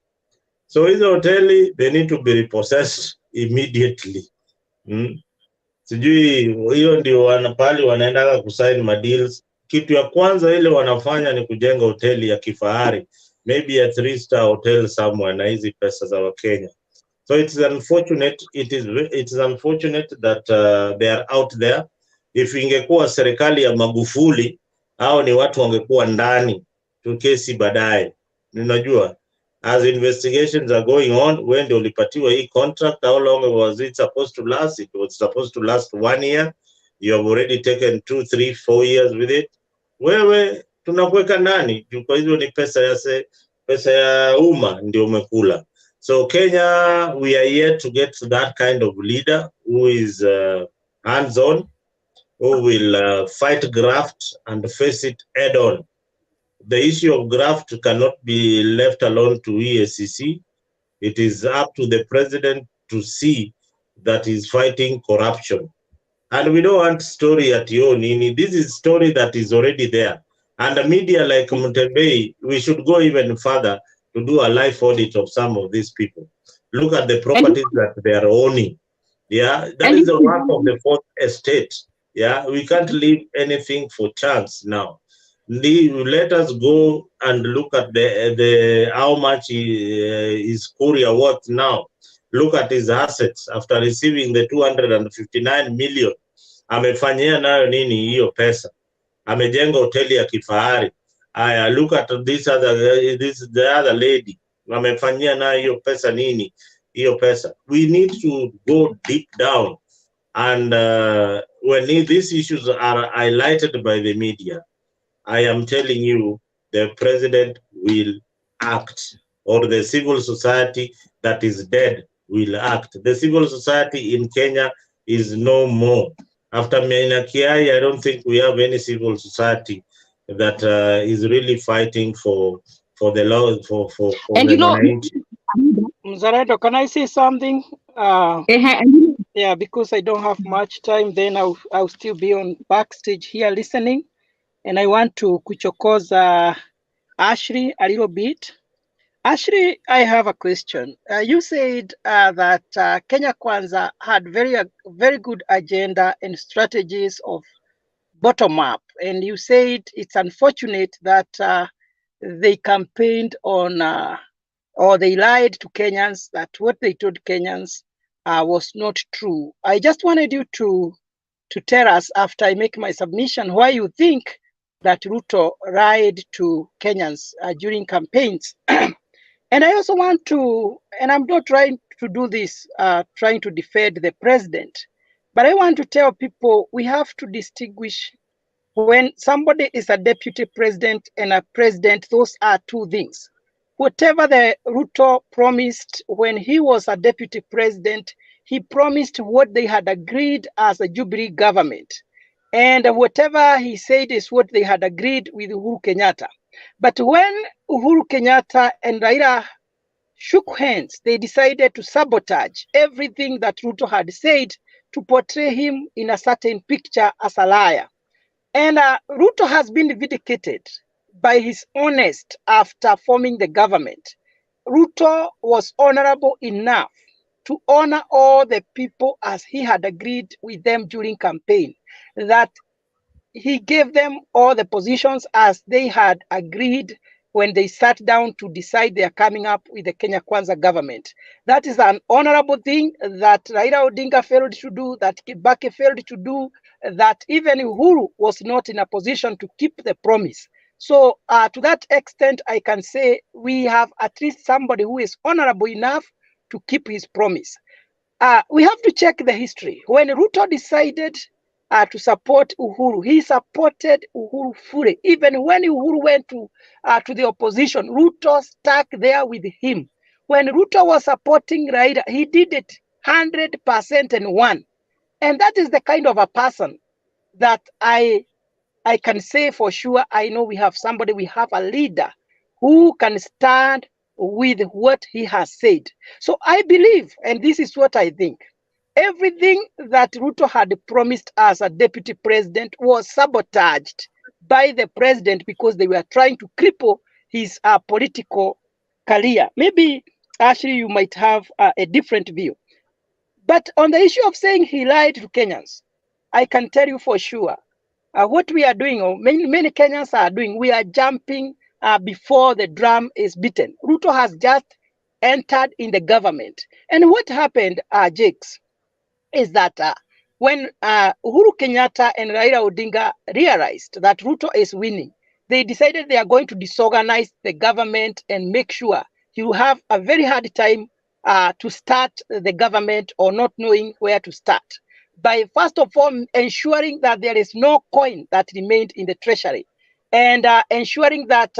So in the hotel, they need to be repossessed immediately. Sijui hiyo ndio pale wanaenda kusign madeals. Kitu ya kwanza ile wanafanya ni kujenga hoteli ya kifahari, maybe a 3-star hotel somewhere na hizi pesa za Wakenya. So it is unfortunate, it is unfortunate that they are out there. If ingekuwa serikali ya Magufuli, hao ni watu wangekuwa ndani tukesi baadaye. Ninajua as investigations are going on, when ndio ulipatiwa hii contract, how long was it supposed to last? It was supposed to last 1 year. You have already taken 2, 3, 4 years with it. Wewe tunakuweka ndani kwa hizo ni pesa ya umma ndio umekula. So Kenya, we are yet to get to that kind of leader who is hands-on, who will fight graft and face it head-on. The issue of graft cannot be left alone to EACC. It is up to the president to see that he's fighting corruption. And we don't want story at Nini. This is story that is already there. And the media like Mutembei, we should go even further to do a live audit of some of these people. Look at the properties that they are owning. Yeah, that is the work of the fourth estate. Yeah, we can't leave anything for chance now. Let us go and look at the how much is Korea worth now. Look at his assets after receiving the 259 million. Amefanyia nayo nini hiyo pesa? Amejenga hoteli ya kifahari. Look at the other lady. Amefanyia nayo hiyo pesa nini? Hiyo pesa. We need to go deep down. And when these issues are highlighted by the media, I am telling you, the president will act, or the civil society that is dead will act. The civil society in Kenya is no more. After Maina Kiai, I don't think we have any civil society that is really fighting for the law, for and the you know, Mzaredo, can I say something? Yeah, because I don't have much time, then I'll still be on backstage here listening. And I want to kuchokoza Ashley a little bit. Ashley, I have a question. You said that Kenya Kwanza had very good agenda and strategies of bottom up. And you said it's unfortunate that they campaigned on, or they lied to Kenyans, that what they told Kenyans was not true. I just wanted you to tell us, after I make my submission, why you think that Ruto lied to Kenyans during campaigns. And I also want to, and I'm not trying to do this, trying to defend the president, but I want to tell people we have to distinguish when somebody is a deputy president and a president. Those are two things. Whatever the Ruto promised when he was a deputy president, he promised what they had agreed as a Jubilee government. And whatever he said is what they had agreed with Uhuru Kenyatta. But when Uhuru Kenyatta and Raila shook hands, they decided to sabotage everything that Ruto had said to portray him in a certain picture as a liar. And Ruto has been vindicated by his honest after forming the government. Ruto was honorable enough to honor all the people as he had agreed with them during campaign, that he gave them all the positions as they had agreed when they sat down to decide they are coming up with the Kenya Kwanza government. That is an honorable thing that Raila Odinga failed to do, that Kibaki failed to do, that even Uhuru was not in a position to keep the promise. So to that extent, I can say we have at least somebody who is honorable enough to keep his promise. We have to check the history. When Ruto decided to support Uhuru, he supported Uhuru fully. Even when Uhuru went to the opposition, Ruto stuck there with him. When Ruto was supporting Raila, he did it 100% and won. And that is the kind of a person that I can say for sure, I know we have somebody, we have a leader who can stand with what he has said. So I believe, and this is what I think, everything that Ruto had promised as a deputy president was sabotaged by the president because they were trying to cripple his political career. Maybe, actually, you might have a different view. But on the issue of saying he lied to Kenyans, I can tell you for sure, what we are doing, or many Kenyans are doing, we are jumping before the drum is beaten. Ruto has just entered in the government. And what happened, Jakes, is that when Uhuru Kenyatta and Raila Odinga realized that Ruto is winning, they decided they are going to disorganize the government and make sure he will have a very hard time to start the government or not knowing where to start. By first of all ensuring that there is no coin that remained in the treasury, and ensuring that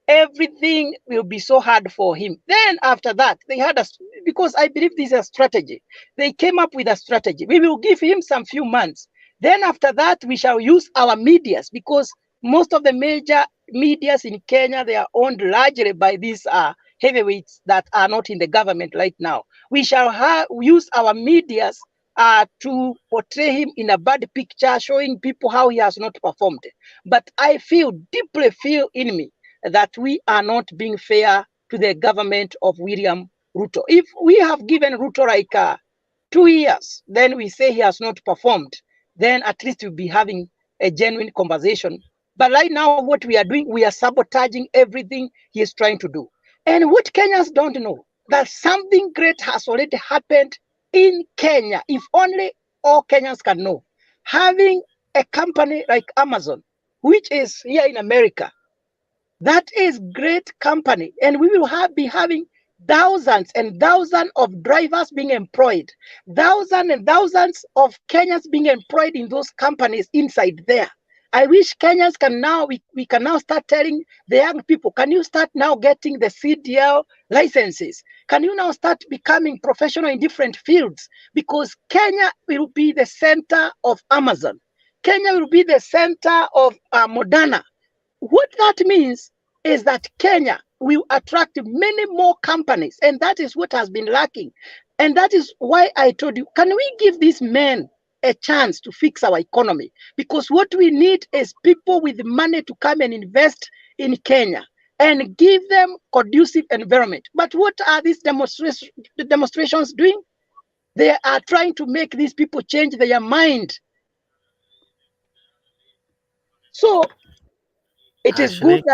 everything will be so hard for him. Then after that, they had because I believe this is a strategy. They came up with a strategy. We will give him some few months. Then after that, we shall use our medias, because most of the major medias in Kenya, they are owned largely by these heavyweights that are not in the government right now. We shall use our medias to portray him in a bad picture, showing people how he has not performed. But I deeply feel in me that we are not being fair to the government of William Ruto. If we have given Ruto like 2 years, then we say he has not performed, then at least we'll be having a genuine conversation. But right now, what we are doing, we are sabotaging everything he is trying to do. And what Kenyans don't know, that something great has already happened in Kenya. If only all Kenyans can know. Having a company like Amazon, which is here in America, that is great company. And we will be having thousands and thousands of drivers being employed, thousands and thousands of Kenyans being employed in those companies inside there. I wish Kenyans can now, we can now start telling the young people, can you start now getting the CDL licenses? Can you now start becoming professional in different fields? Because Kenya will be the center of Amazon. Kenya will be the center of Moderna. What that means is that Kenya will attract many more companies, and that is what has been lacking. And that is why I told you, can we give these men a chance to fix our economy? Because what we need is people with money to come and invest in Kenya and give them conducive environment. But what are these demonstrations doing? They are trying to make these people change their mind. So it is good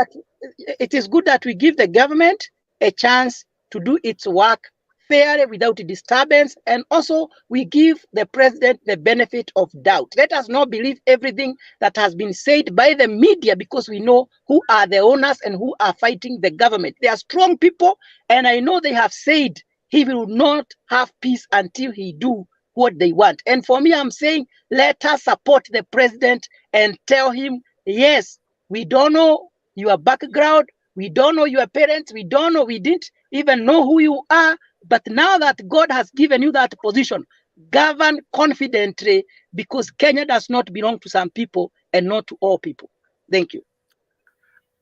that we give the government a chance to do its work fairly without disturbance, and also we give the president the benefit of doubt. Let us not believe everything that has been said by the media, because we know who are the owners and who are fighting the government. They are strong people, and I know they have said he will not have peace until he do what they want. And for me, I'm saying, let us support the president and tell him, yes, we don't know your background, we don't know your parents, we don't know, we didn't even know who you are, but now that God has given you that position, govern confidently, because Kenya does not belong to some people and not to all people. Thank you.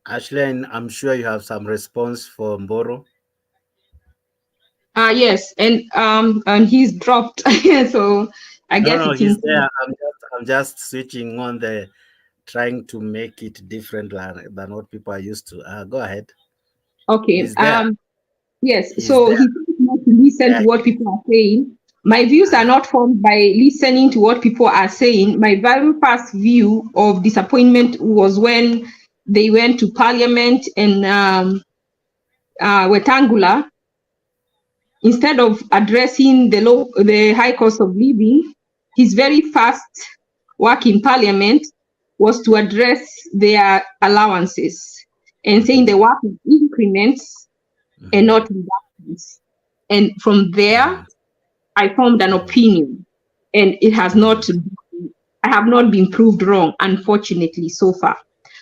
Ashley, I'm sure you have some response for Mboro. Yes, and he's dropped. So I guess No, it's he's there. I'm just switching on trying to make it different than what people are used to. Go ahead. Okay. He's there. Yes. He's So there. he not to listen to what people are saying. My views are not formed by listening to what people are saying. My very first view of disappointment was when they went to Parliament and Wetangula, instead of addressing the high cost of living, his very first work in Parliament was to address their allowances and saying they work in increments and not reductions. And from there, I formed an opinion, and it has not. I have not been proved wrong, unfortunately, so far.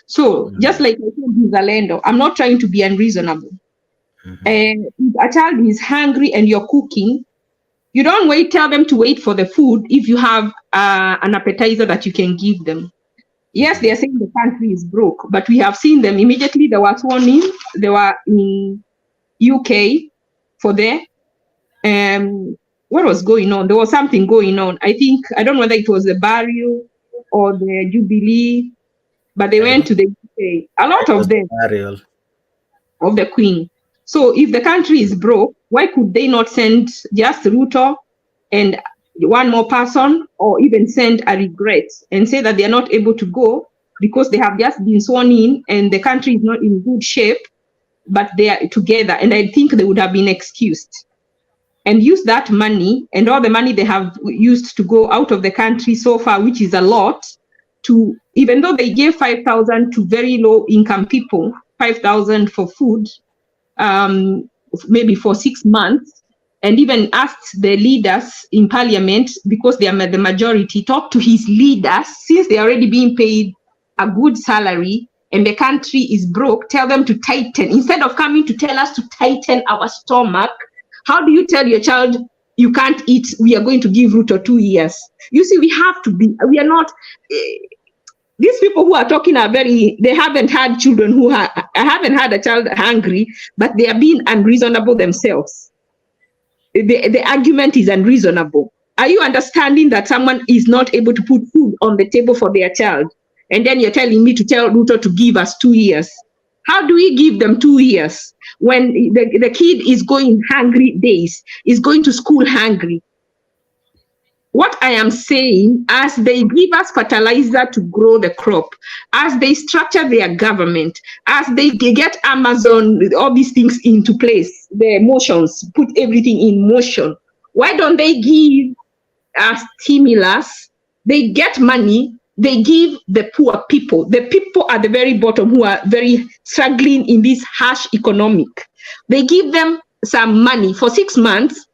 So just like I told Zalendo, I'm not trying to be unreasonable. And if a child is hungry and you're cooking, you don't tell them to wait for the food if you have an appetizer that you can give them. Yes, they are saying the country is broke, but we have seen them immediately. They were sworn in. They were in UK for there. What was going on? There was something going on. I don't know whether it was the burial or the Jubilee, but they went to the UK. A lot of them. Burial of the Queen. So if the country is broke, why could they not send just Ruto and one more person, or even send a regret and say that they are not able to go because they have just been sworn in and the country is not in good shape, but they are together? And I think they would have been excused and use that money and all the money they have used to go out of the country so far, which is a lot, to, even though they gave 5,000 to very low income people, 5,000 for food, maybe for 6 months, and even asked the leaders in Parliament, because they are the majority, talk to his leaders, since they're already being paid a good salary and the country is broke, tell them to tighten. Instead of coming to tell us to tighten our stomach, how do you tell your child you can't eat? We are going to give Ruto 2 years. You see, we are not, these people who are talking are they haven't had children I haven't had a child hungry, but they are being unreasonable themselves. The argument is unreasonable. Are you understanding that someone is not able to put food on the table for their child? And then you're telling me to tell Ruto to give us 2 years. How do we give them 2 years when the kid is going hungry days, is going to school hungry? What I am saying, as they give us fertilizer to grow the crop, as they structure their government, as they get Amazon, all these things into place, the motions, put everything in motion, why don't they give us stimulus? They get money, they give the poor people. The people at the very bottom who are very struggling in this harsh economic. They give them some money for 6 months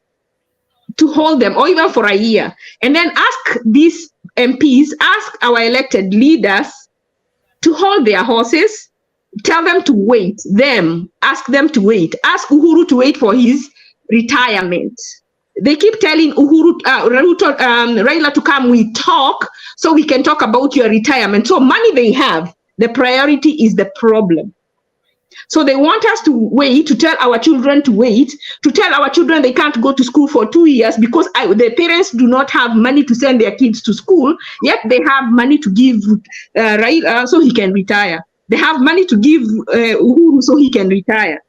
to hold them, or even for a year, and then ask these MPs, ask our elected leaders to hold their horses, tell them to wait, ask them to wait, ask Uhuru to wait for his retirement. They keep telling Raila to come, we talk, so we can talk about your retirement. So money they have, the priority is the problem. So they want us to wait, to tell our children to wait, to tell our children they can't go to school for 2 years because their parents do not have money to send their kids to school, yet they have money to give Raila so he can retire. They have money to give Uhuru so he can retire.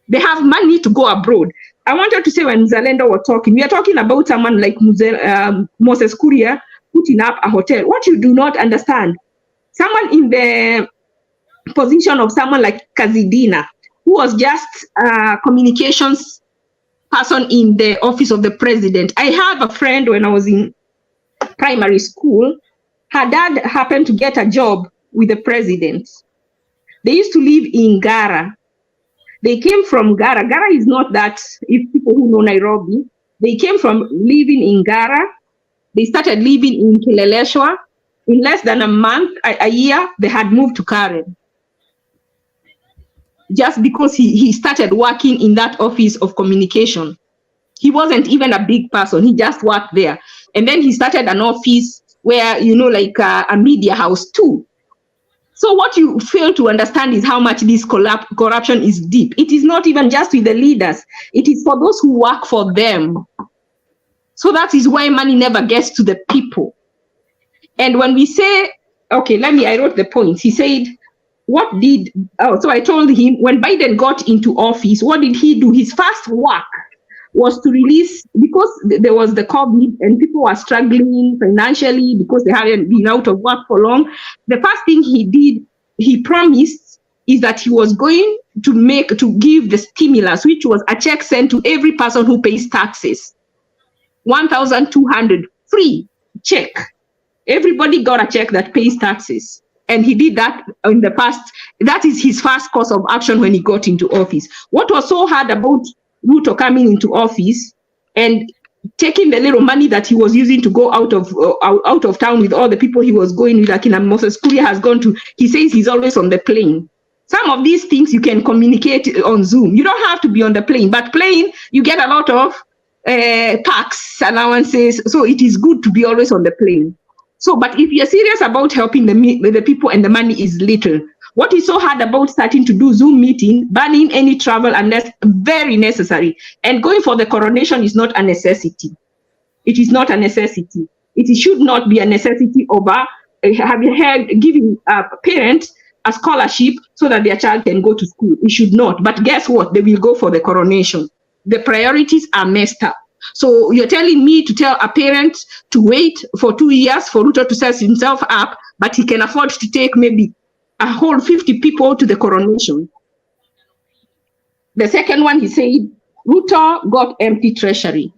They have money to go abroad. I wanted to say, when Zalendo was talking, we are talking about someone like Moses Kuria putting up a hotel. What you do not understand, someone in the position of someone like Kazidina, who was just communications person in the office of the president. I have a friend when I was in primary school. Her dad happened to get a job with the president. They used to live in Gara. They came from Gara. Gara is not that, if people who know Nairobi, they came from living in Gara. They started living in Kileleshwa. In less than a month, a year, they had moved to Karen. Just because he started working in that office of communication. He wasn't even a big person. He just worked there. And then he started an office where, you know, like a media house too. So what you fail to understand is how much this corruption is deep. It is not even just with the leaders. It is for those who work for them. So that is why money never gets to the people. And when we say, okay, I wrote the points. He said, so I told him when Biden got into office, what did he do? His first work was to release, because there was the COVID and people were struggling financially because they hadn't been out of work for long. The first thing he did, he promised, is that he was going to give the stimulus, which was a check sent to every person who pays taxes. 1,200 free check. Everybody got a check that pays taxes. And he did that in the past. That is his first course of action when he got into office. What was so hard about Ruto coming into office and taking the little money that he was using to go out of town with all the people he was going with, like Moses Kuria has gone to, he says he's always on the plane. Some of these things you can communicate on Zoom. You don't have to be on the plane, but plane, you get a lot of tax allowances. So it is good to be always on the plane. So, but if you're serious about helping the people and the money is little, what is so hard about starting to do Zoom meeting, banning any travel unless very necessary, and going for the coronation is not a necessity. It is not a necessity. It should not be a necessity over giving a parent a scholarship so that their child can go to school. It should not. But guess what? They will go for the coronation. The priorities are messed up. So you're telling me to tell a parent to wait for 2 years for Ruto to set himself up, but he can afford to take maybe a whole 50 people to the coronation. The second one, he said, Ruto got empty treasury.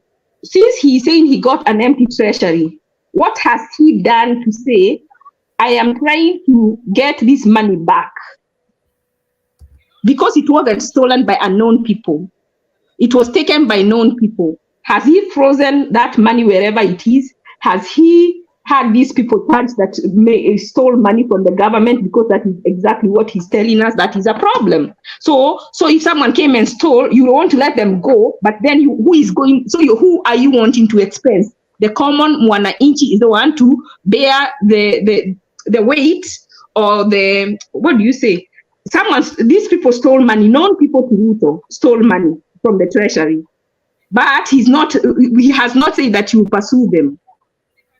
Since he's saying he got an empty treasury, what has he done to say, I am trying to get this money back? Because it wasn't stolen by unknown people. It was taken by known people. Has he frozen that money wherever it is? Has he had these people charged that stole money from the government? Because that is exactly what he's telling us, that is a problem. So if someone came and stole, you want to let them go, but then who are you wanting to expense? The common mwananchi is the one to bear the weight, or the, what do you say? These people stole money, known people to Ruto stole money from the treasury. But he has not said that he will pursue them.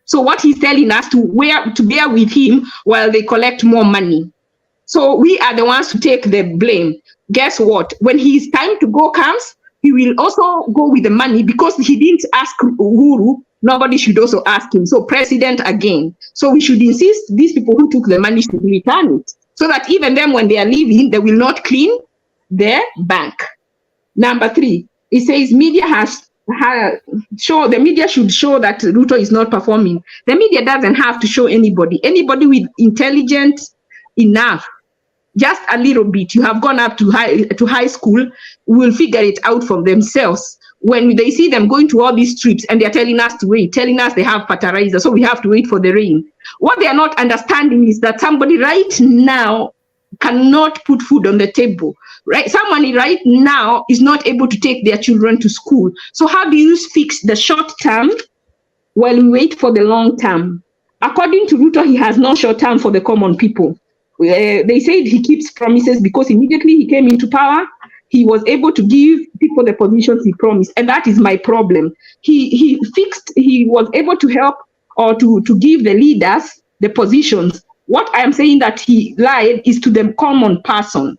So what he's telling us to bear with him while they collect more money. So we are the ones to take the blame. Guess what? When his time to go comes, he will also go with the money, because he didn't ask Uhuru. Nobody should also ask him. So president again. So we should insist these people who took the money should return it, so that even them, when they are leaving, they will not clean their bank. Number 3, it says the media should show that Ruto is not performing. The media doesn't have to show anybody with intelligence enough, just a little bit. You have gone up to high school, will figure it out for themselves. When they see them going to all these trips and they're telling us to wait, telling us they have fertilizer, so we have to wait for the rain. What they are not understanding is that somebody right now cannot put food on the table. Right? Someone right now is not able to take their children to school. So how do you fix the short term while we wait for the long term? According to Ruto, he has no short term for the common people. They said he keeps promises, because immediately he came into power, he was able to give people the positions he promised. And that is my problem. He was able to help, or to give the leaders the positions. What I am saying that he lied is to the common person.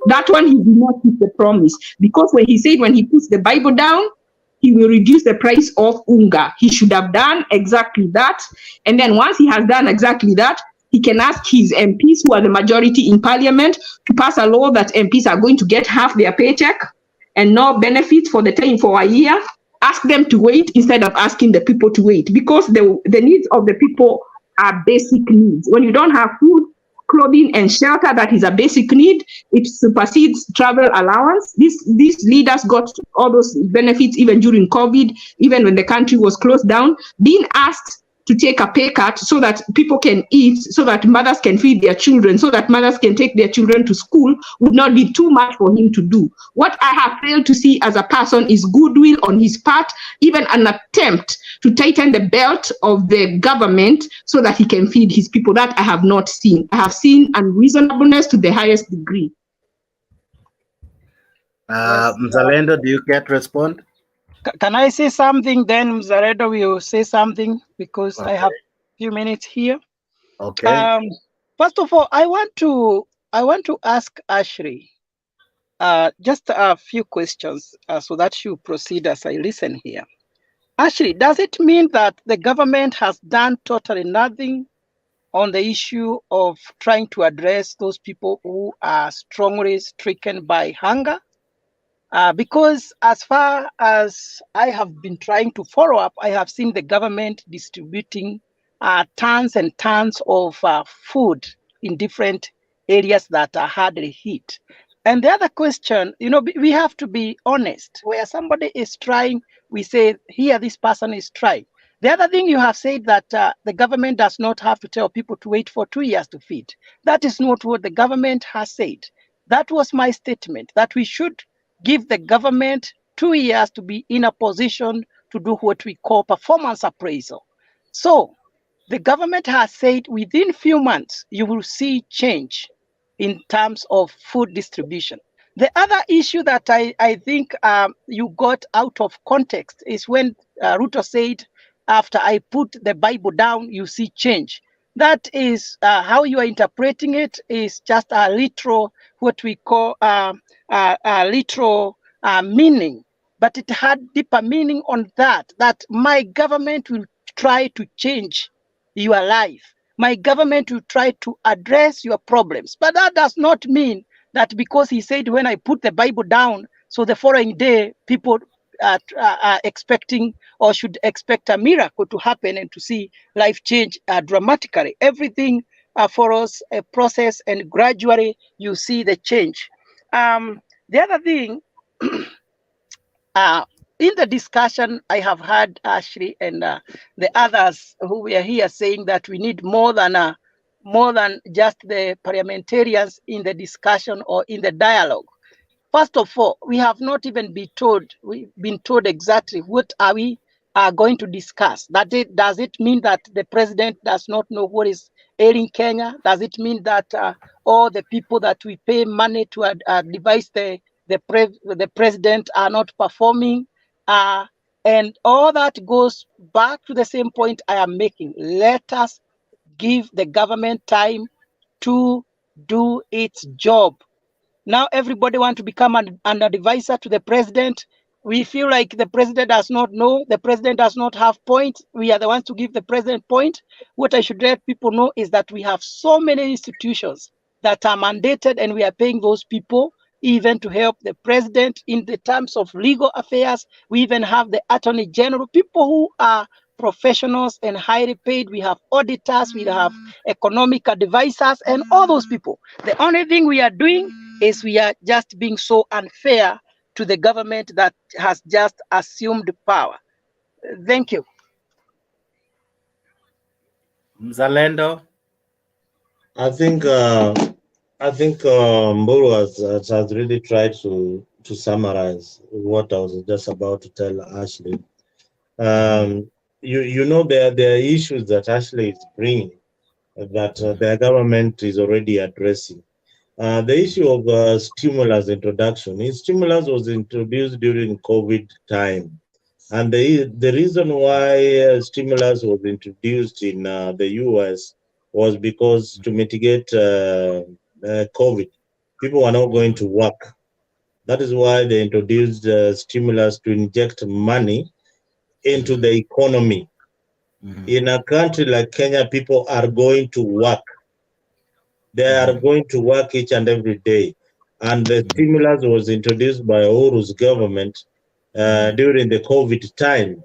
That one, he did not keep the promise, because when he said when he puts the Bible down, he will reduce the price of unga. He should have done exactly that. And then once he has done exactly that, he can ask his MPs, who are the majority in parliament, to pass a law that MPs are going to get half their paycheck. and no benefits for a year, ask them to wait instead of asking the people to wait, because the needs of the people are basic needs. When you don't have food, clothing, and shelter, that is a basic need. It supersedes travel allowance. These leaders got all those benefits even during COVID, even when the country was closed down. Being asked to take a pay cut so that people can eat, so that mothers can feed their children, so that mothers can take their children to school would not be too much for him to do. What I have failed to see as a person is goodwill on his part, even an attempt to tighten the belt of the government so that he can feed his people. That I have not seen. I have seen unreasonableness to the highest degree. Mzalendo, do you get to respond? Can I say something? Then Mzalendo will say something, because I have a few minutes here. Okay. First of all, I want to ask Ashley just a few questions so that she will proceed as I listen here. Ashley, does it mean that the government has done totally nothing on the issue of trying to address those people who are strongly stricken by hunger? Because as far as I have been trying to follow up, I have seen the government distributing tons and tons of food in different areas that are hardly hit. And the other question, we have to be honest. Where somebody is trying, we say, here, this person is trying. The other thing you have said that the government does not have to tell people to wait for 2 years to feed. That is not what the government has said. That was my statement, that we should give the government 2 years to be in a position to do what we call performance appraisal. So the government has said within few months, you will see change in terms of food distribution. The other issue that I think you got out of context is when Ruto said, after I put the Bible down, you see change. That is how you are interpreting it is just a literal, what we call literal meaning. But it had deeper meaning on that my government will try to change your life. My government will try to address your problems. But that does not mean that because he said, when I put the Bible down, so the following day people are expecting or should expect a miracle to happen and to see life change dramatically. Everything follows a process, and gradually you see the change. The other thing, in the discussion, I have heard Ashley and the others who were here saying that we need more than just the parliamentarians in the discussion or in the dialogue. First of all, we have not even been told exactly what are we going to discuss. Does it mean that the president does not know what is ailing Kenya? Does it mean that all the people that we pay money to advise the president are not performing? And all that goes back to the same point I am making. Let us give the government time to do its job. Now everybody wants to become an advisor to the president. We feel like the president does not know, the president does not have points. We are the ones to give the president point. What I should let people know is that we have so many institutions that are mandated, and we are paying those people even to help the president in the terms of legal affairs. We even have the attorney general, people who are professionals and highly paid. We have auditors, we have economic advisors, and all those people. The only thing we are doing is we are just being so unfair to the government that has just assumed power. Thank you. Mzalendo. I think Mburu has really tried to summarize what I was just about to tell Ashley. You know there are issues that Ashley is bringing that the government is already addressing. The issue of stimulus introduction. Stimulus was introduced during COVID time. And the reason why stimulus was introduced in the US was because to mitigate COVID, people were not going to work. That is why they introduced stimulus to inject money into the economy. In a country like Kenya, people are going to work. They are going to work each and every day. and the stimulus was introduced by Uhuru's government during the COVID time.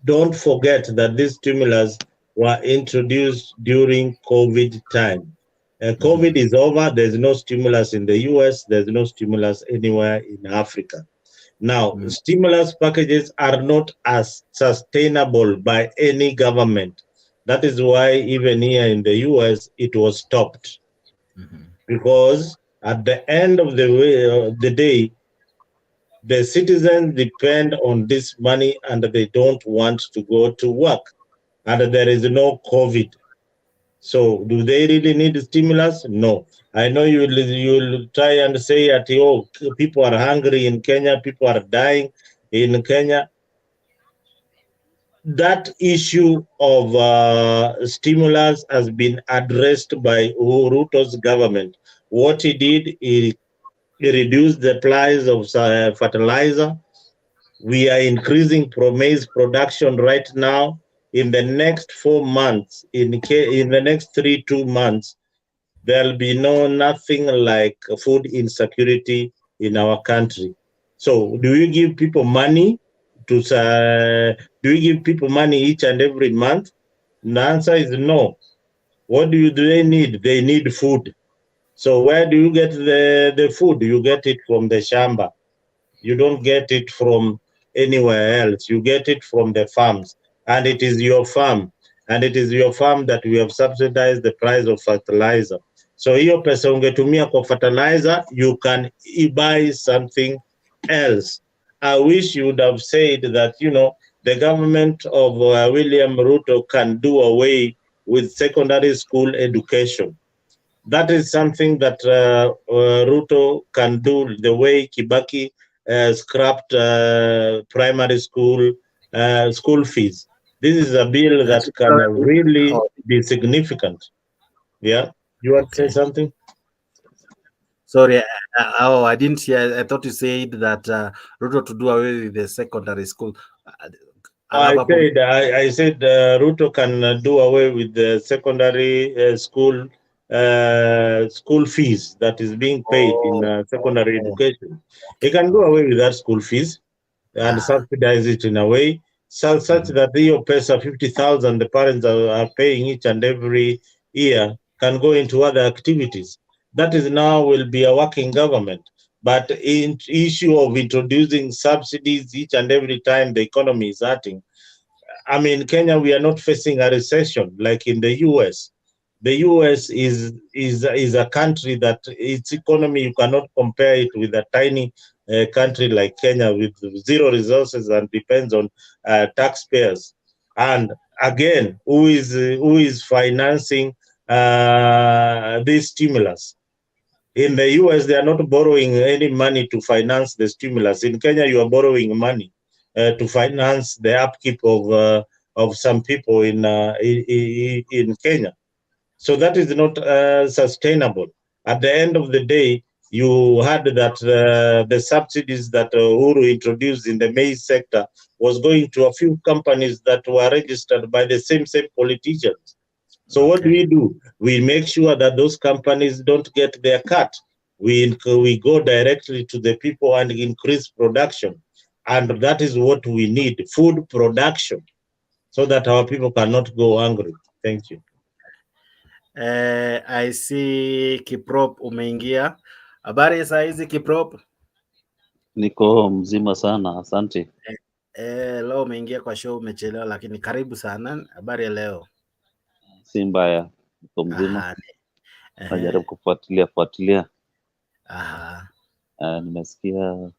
Don't forget that these stimulus were introduced during COVID time. COVID is over. There's no stimulus in the US. There's no stimulus anywhere in Africa. Now, stimulus packages are not as sustainable by any government. That is why even here in the US, it was stopped. Because at the end of the day, the citizens depend on this money and they don't want to go to work. And there is no COVID. So do they really need stimulus? No. I know you'll try and say that, oh, people are hungry in Kenya, people are dying in Kenya. That issue of stimulus has been addressed by Ruto's government. What he did, he reduced the price of fertilizer. We are increasing maize production right now. In the next 4 months, in the next 2 months, there'll be nothing like food insecurity in our country. So, do you give people money do you give people money each and every month? The answer is no. What do they need? They need food. So where do you get the food? You get it from the shamba. You don't get it from anywhere else. You get it from the farms. And it is your farm. And it is your farm that we have subsidized the price of fertilizer. So hiyo pesa ungetumia kwa fertilizer, you can buy something else. I wish you would have said that, the government of William Ruto can do away with secondary school education. That is something that Ruto can do, the way Kibaki scrapped primary school fees. This is a bill that can really be significant. Yeah, you want to say something? Sorry, I didn't hear. I thought you said that Ruto to do away with the secondary school. I said Ruto can do away with the secondary school fees that is being paid in secondary education. He can do away with that school fees and subsidize it in a way such that the pesa 50,000 the parents are paying each and every year can go into other activities. That is now will be a working government. But in issue of introducing subsidies each and every time the economy is hurting, I mean, Kenya, we are not facing a recession like in the US. The US is a country that its economy, you cannot compare it with a tiny country like Kenya with zero resources and depends on taxpayers. And again, who is financing this stimulus? In the US, they are not borrowing any money to finance the stimulus. In Kenya, you are borrowing money to finance the upkeep of some people in Kenya. So that is not sustainable. At the end of the day, you had that the subsidies that Uhuru introduced in the maize sector was going to a few companies that were registered by the same politicians. So what do? We make sure that those companies don't get their cut. We go directly to the people and increase production. And that is what we need, food production, so that our people cannot go hungry. Thank you. I see Kiprop umeingia. Habari saa hizi Kiprop? Niko mzima sana, asante. Leo umeingia kwa show, umechelewa lakini karibu sana. Habari ya leo? Si mbaya, niko mzima. Najaribu kufuatilia. Nimesikia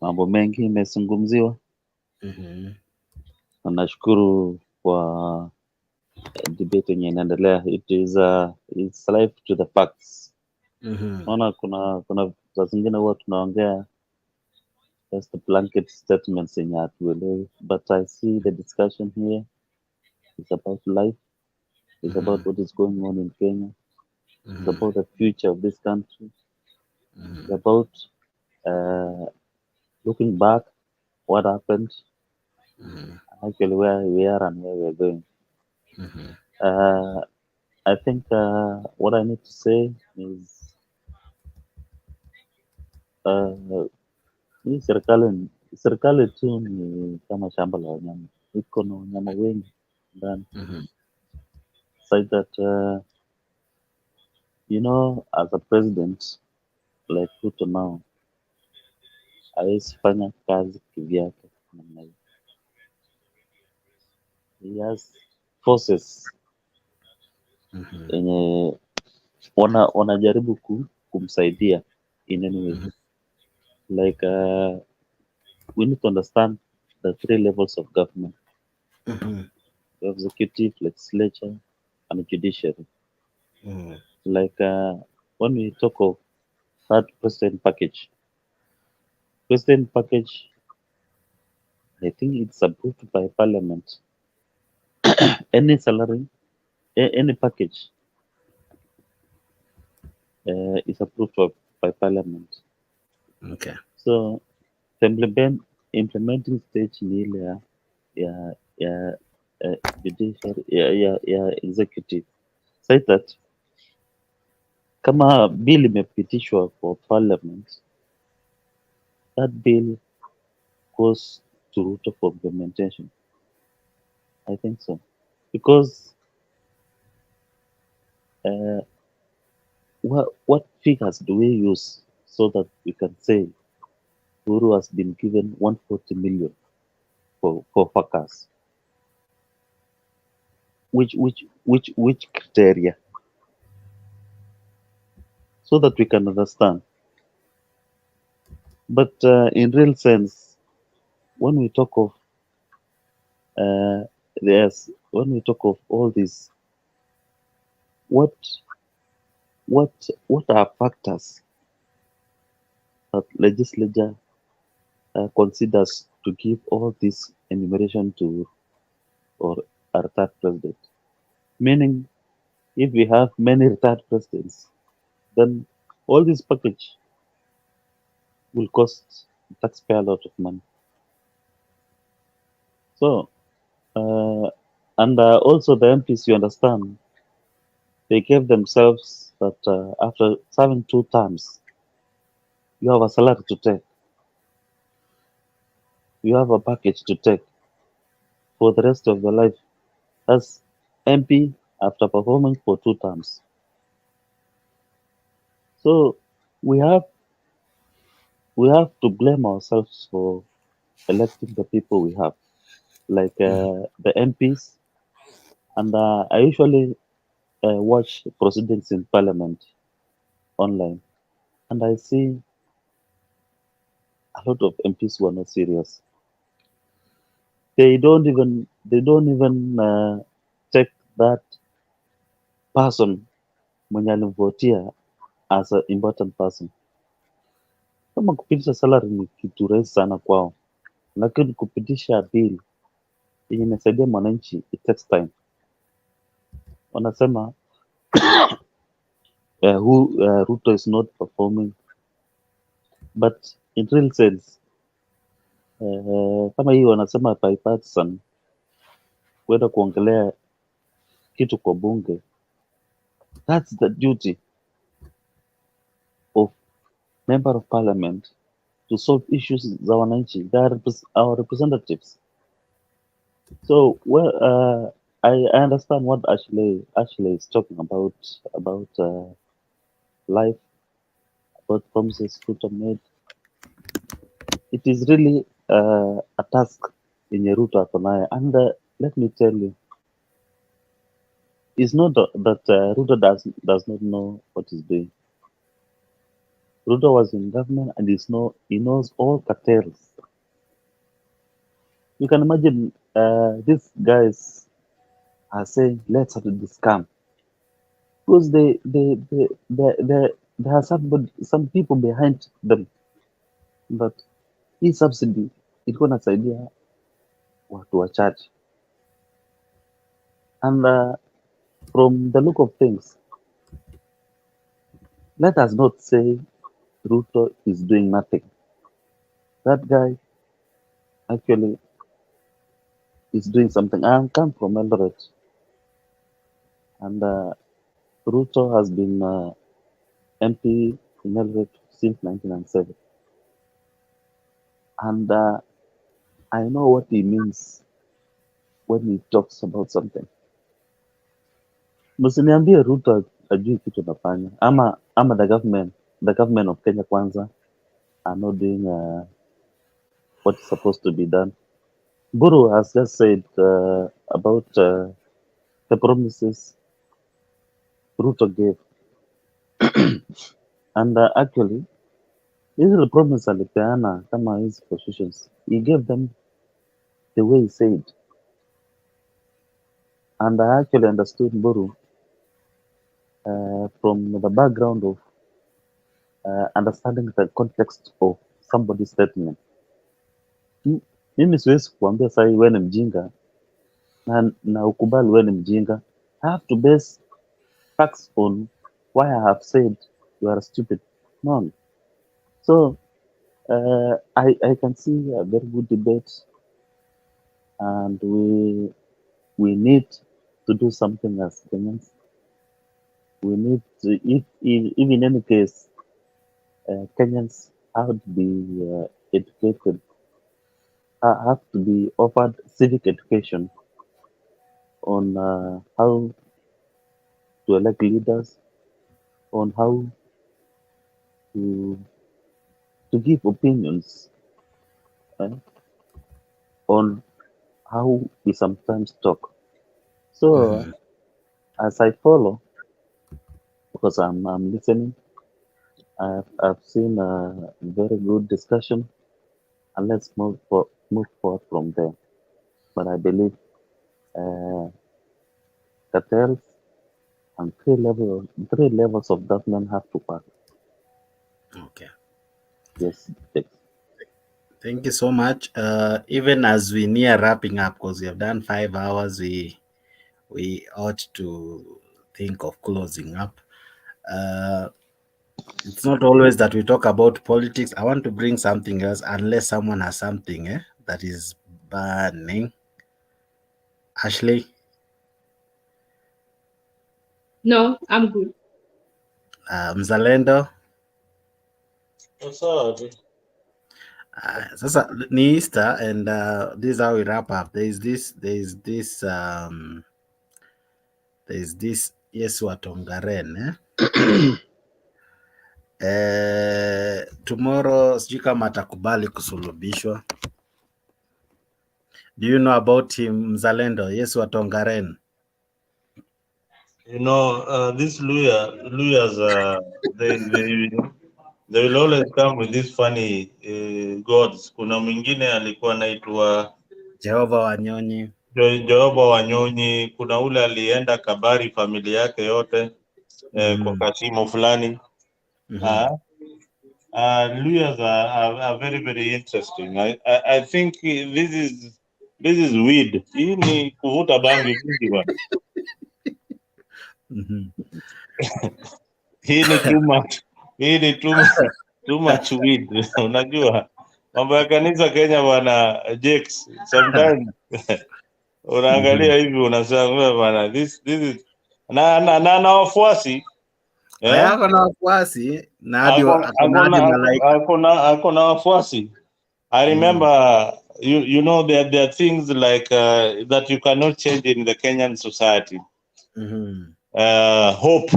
mambo mengi imezungumziwa. Nashukuru kwa debate yenye inaendelea. It's live to the facts. Naona kuna saa zingine huwa tunaongea just the blanket statements yenye hatuelewi, but I see the discussion here is about life. It's about what is going on in Kenya. It's about the future of this country. It's about looking back, what happened, actually where we are and where we are going. I think what I need to say is hii serikali tu ni kama shamba la wanyama, iko na wanyama wengi ndani. So that you know, as a president like Ruto now hawezi fanya kazi kivyake namna hiyo. He has forces yenye wanajaribu kumsaidia in any way. Like we need to understand the 3 levels of government. The executive, legislature, and judiciary. Like when we talk of that president package, I think it's approved by parliament. Any salary, any package is approved by parliament. Okay. So the implementing stage ni ile ya judiciary ya executive. Say that kama bill imepitishwa for parliament, that bill goes to Ruto for implementation. I think so. Because what figures do we use so that we can say Uhuru has been given 140 million for FACAS? Which criteria? So that we can understand. But in real sense, when we talk of when we talk of all this, what are factors that legislature considers to give all this enumeration to or a retired president? Meaning, if we have many retired presidents, then all this package will cost the taxpayer a lot of money. So, and also the MPs, you understand, they gave themselves that after serving 2 terms, you have a salary to take. You have a package to take for the rest of your life as MP after performing for 2 terms. So we have to blame ourselves for electing the people we have, like the MPs. And I usually watch proceedings in Parliament online, and I see a lot of MPs who are not serious. They don't even take that person mwenye alimvotia as an important person. Kama kupitisha salary ni kitu rahisi sana kwao, lakini kupitisha bill yenye inasaidia mwananchi, it takes time. Wanasema Ruto is not performing, but in real sense kama hii wanasema bipartisan, kwenda kuongelea kitu kwa bunge, that's the duty of member of parliament to solve issues za wananchi. They are our representatives. So I understand what Ashley is talking about life, about promises Ruto made. It is really a task in Ruto ako nayo, and let me tell you, it's not that Ruto does not know what he's doing. Ruto was in government and he knows all cartels. You can imagine these guys are saying, let's settle this scam, because they have some people behind them, but hii subsidy ilikuwa nasaidia watu wachache. And from the look of things, let us not say Ruto is doing nothing. That guy actually is doing something. I come from Eldoret, and Ruto has been MP in Eldoret since 1997. And I know what he means when he talks about something. Msiniambie Ruto ajui kitu nafanya. Ama the government of Kenya Kwanza are not doing what is supposed to be done. Guru has just said about the promises Ruto gave. And actually, hizi promise alipeana kama hizi positions, he gave them the way he said. And I actually understood Guru from the background of understanding the context of somebody's statement. Mimi siwezi kuambia sahi wewe ni mjinga na ukubali wewe ni mjinga. I have to base facts on why I have said you are stupid. No. So I can see a very good debate, and we need to do something as Kenyans. We need to, if in any case, Kenyans have to be educated, have to be offered civic education on how to elect leaders, on how to give opinions, on how we sometimes talk. So as I follow, because I'm listening, I've seen a very good discussion, and let's move forward from there. But I believe cartels and three levels of government have to pass. Okay. Yes. Thank you so much. Even as we near wrapping up, because we have done 5 hours, we ought to think of closing up. It's not always that we talk about politics. I want to bring something else, unless someone has something that is burning. Ashley? No, I'm good. Mzalendo? Sasa ni Easter, and this is how we wrap up. There's this Yesu Atongaren tomorrow sijui kama atakubali kusulubishwa. Do you know about him, Mzalendo? Yesu Atongaren. You know, these Luyas, they will always come with these funny gods. Kuna mwingine alikuwa anaitwa Jehova Wanyonyi. Jehova Wanyonyi. Kuna ule alienda kabari familia yake yote kwa kasimo fulani. Luyas are very, very interesting. I think this is weed. Hii ni kuvuta bangi vingi bwana. Hii ni too much weed. Unajua mambo ya kanisa Kenya bwana Jakes, sometimes unaangalia hivi unasema bwana this is na wafuasi Ako na wafuasi na hadi ako na wafuasi. I remember you know there are things like that you cannot change in the Kenyan society. Hope,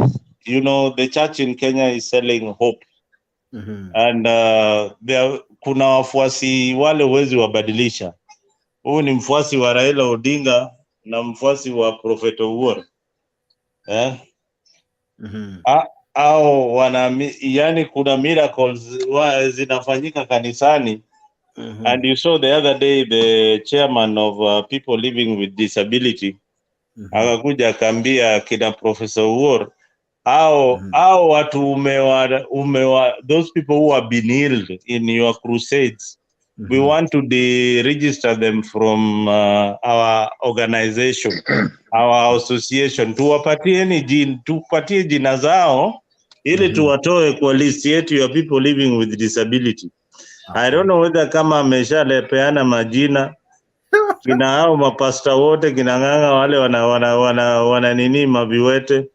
you know, the church in Kenya is selling hope. And kuna wafuasi wale huwezi wabadilisha. Huyu ni mfuasi wa Raila Odinga na mfuasi wa Prophet Owuor. Au yani kuna miracles zinafanyika kanisani. And you saw the other day the chairman of people living with disability akakuja akaambia kina Professor Owuor au watu umewa those people who have been healed in your crusades, we want to deregister them from our organization, our association. Tupatie jina zao ili tuwatoe kwa list yetu ya people living with disability. I don't know whether kama ameshalepeana majina kina hao mapasta wote kina nganga wale wana nini maviwete,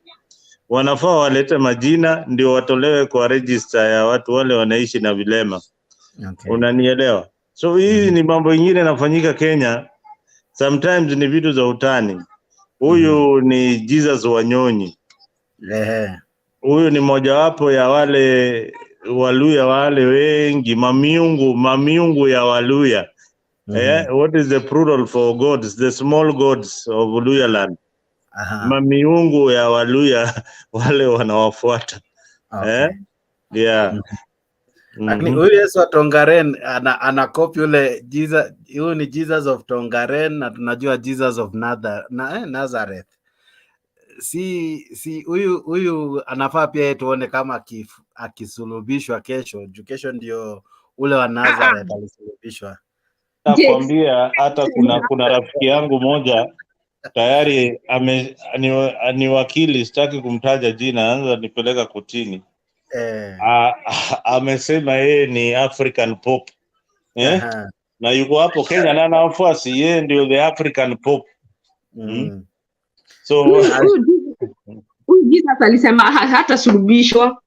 wanafaa walete majina ndio watolewe kwa register ya watu wale wanaishi na vilema. Unanielewa? So hii ni mambo ingine inafanyika Kenya, sometimes ni vitu za utani. Huyu ni Jesus Wanyonyi. Huyu ni mojawapo ya wale Waluya wale wengi, mamiungu ya Waluya. What is the plural for gods? The small gods of Luya land. Mamiungu ya Waluya wale wanawafuata. Yeah. Lakini huyu Yesu wa Tongaren ana copy yule Jesus, huyu ni Jesus of Tongaren na tunajua Jesus of Nazareth. Si huyu anafaa pia tuone kama akisulubishwa kesho. Kesho ndio ule wa Nazareth alisulubishwa. Nakwambia hata kuna rafiki yangu moja tayari ni wakili, sitaki kumtaja jina, anza nipeleka kotini. Amesema yeye ni African Pope. Na yuko hapo Kenya na anafuasi, yeye ndio the African Pope. So huyu Jesus alisema hata sulubishwa.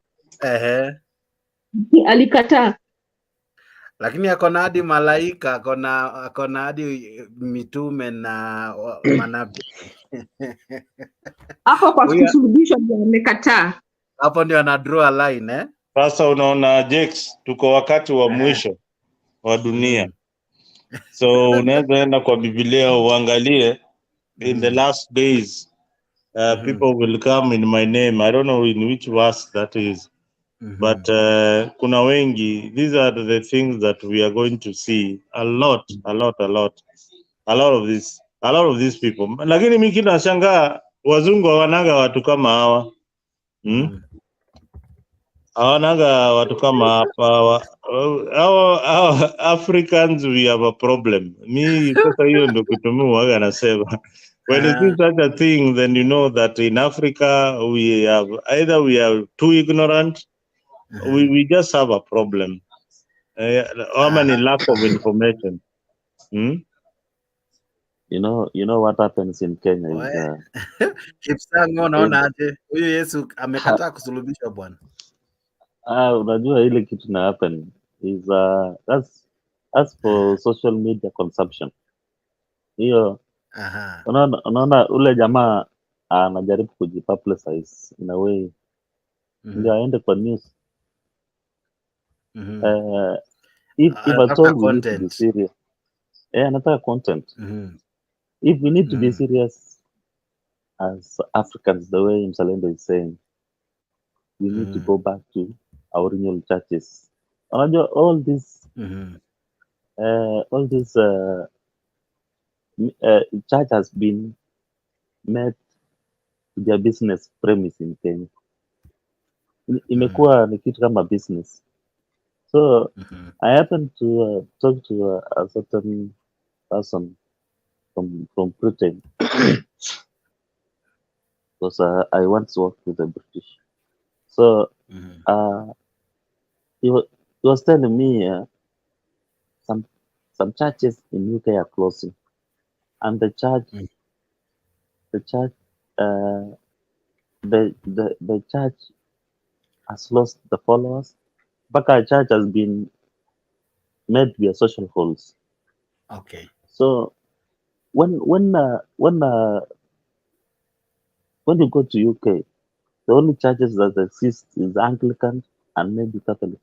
Alikataa. Lakini akona hadi malaika, akona hadi mitume na manabii. Hapo kwa kusulubishwa ndio amekataa. Hapo ndio ana draw a line Sasa unaona Jex, tuko wakati wa mwisho wa dunia. So unaweza enda kwa Biblia uangalie in the last days people will come in my name. I don't know in which verse that is. But kuna wengi, these are the things that we are going to see a lot of these people. Lakini mimi kinashangaa wazungu hawanaga watu kama hawa. Hawanaga watu kama hapa. Our Africans, we have a problem. Sasa hiyo ndio kitu waga nasema. When it is such a thing, then you know that in Africa we are too ignorant. We just have a problem. Many lack of information. You know what happens in Kenya is Kipsango, unaona aje? Huyu Yesu amekataa kusulubishwa bwana. Unajua ile kitu na happen is that's for social media consumption. Hiyo unaona ule jamaa anajaribu kujipublicize in a way ndio aende kwa news. If at all we need to be serious, another content. If we need to be serious as Africans, the way Msalendo is saying, we need to go back to our original churches. All this church has been made to their business premise in Kenya. Imekuwa ni kitu kama business. So I happened to talk to a certain person from Britain because I once worked with the British. So he was telling me some churches in UK are closing, and the church has lost the followers. Baka church has been made via social halls. Okay. So when you go to UK, the only churches that exist is Anglican and maybe Catholic.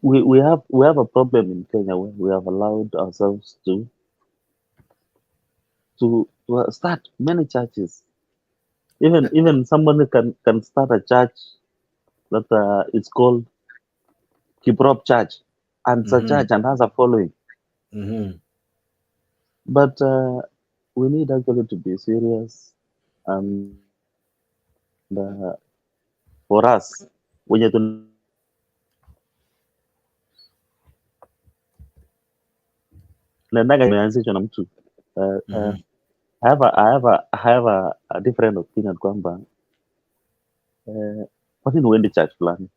We have a problem in Kenya where we have allowed ourselves to start many churches. Even somebody can start a church that it's called Kiprop Church, and it's a church and has a following. But we need actually to be serious, and for us, when you imeanzishwa na mtu I have a different opinion kwamba kwa nini uende church fulani?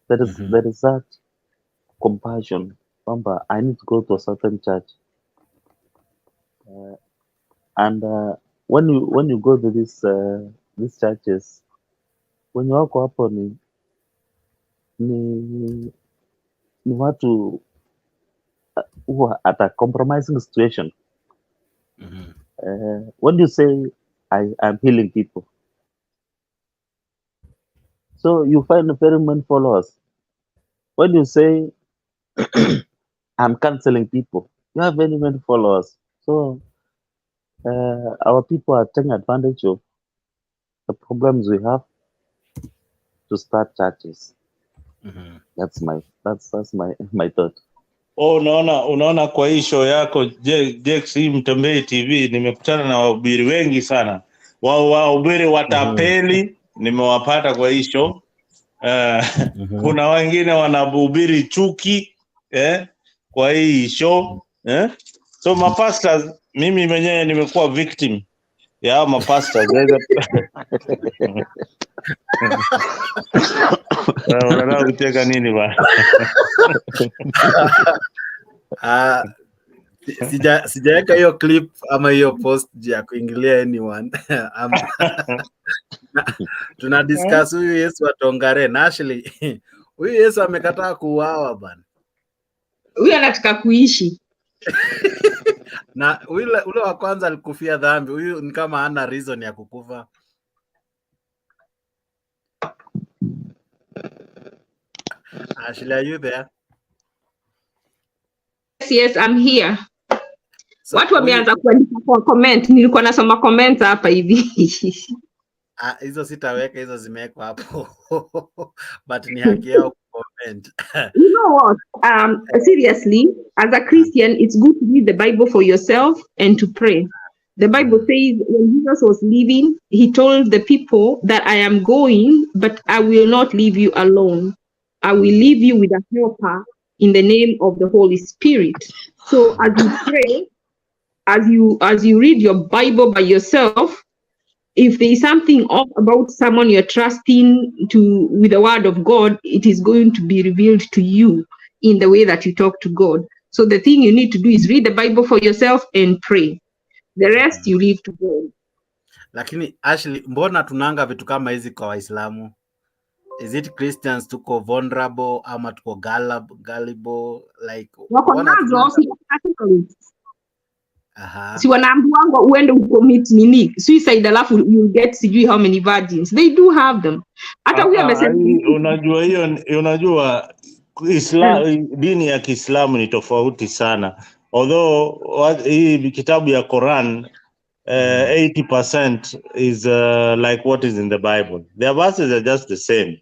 There is that compassion kwamba I need to go to a certain church, and when you go to these churches, wenye wako hapo ni ni watu who are at a compromising situation. When you say I'm healing people, so you find very many followers. When you say I'm canceling people, you have very many followers. So our people are taking advantage of the problems we have to start churches. That's my thought. Oh, unaona kwa hii show yako Jex hii Mtembei TV nimekutana na wahubiri wengi sana. Wahubiri watapeli nimewapata kwa hii show. Kuna wengine wanahubiri chuki kwa hii show so mapastors, mimi mwenyewe nimekuwa victim ya mapastors. Unataka kucheka nini bwana? Sijaweka hiyo clip ama hiyo post ya kuingilia anyone. Tuna discuss huyu Yesu atongare. Actually huyu Yesu amekataa kuuawa bana. Huyu anataka kuishi. Na ule wa kwanza alikufia dhambi. Huyu ni kama hana reason ya kukufa. Ashley, are you there? Yes, I'm here. So, watu wameanza kuandika kwa comment. Nilikuwa nasoma comment hapa hivi. Hizo sitaweka, hizo zimewekwa hapo. But ni haki yao comment. You know what? Seriously, as a Christian, it's good to read the Bible for yourself and to pray. The Bible says when Jesus was leaving, he told the people that I am going, but I will not leave you alone. I will leave you with a helper in the name of the Holy Spirit. So as you pray, as you read your Bible by yourself, if there is something off about someone you're trusting to with the word of God, it is going to be revealed to you in the way that you talk to God. So the thing you need to do is read the Bible for yourself and pray. The rest you leave to God. Lakini Ashley, mbona tunanga vitu kama hizi kwa Waislamu? Is it Christians tuko vulnerable ama tuko gullible like si wanaambiwa uende ucommit nini suicide alafu you get sijui how many virgins. They do have them. Hata huyo amesema unajua dini ya Kiislamu ni tofauti sana. Although hii kitabu ya Quran 80% is like what is in the Bible. Their verses are just the same.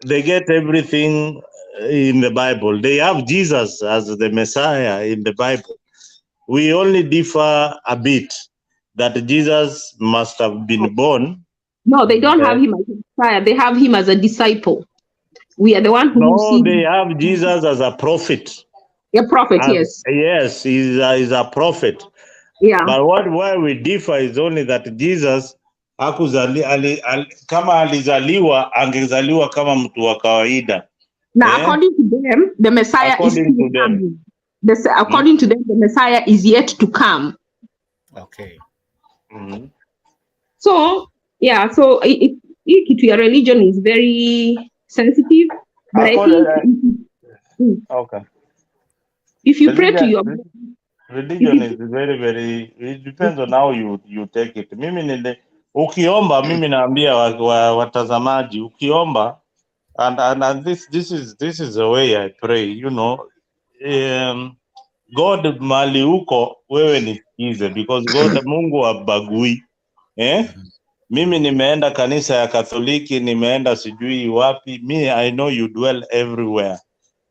They get everything in the Bible. They have Jesus as the Messiah in the Bible. We only differ a bit that Jesus must have been born. No, they don't have him as a Messiah. They have him as a disciple. We are the one who No, they have Jesus as a prophet. A prophet, yes. Yes, he's a prophet. Yeah. But why we differ is only that Jesus kama alizaliwa angezaliwa kama mtu wa kawaida. Now, according to them, the Messiah according according to them, the Messiah is yet to come. Okay. So, yeah, so your religion is very sensitive. But I think okay. If you pray to your religion is very, very, it depends on how you take it. Ukiomba, mimi naambia watazamaji, ukiomba, and this is the way I pray, you know. God mali uko, wewe nisikize, because God Mungu habagui. Mimi nimeenda kanisa ya Katholiki, nimeenda sijui wapi, I know you dwell everywhere.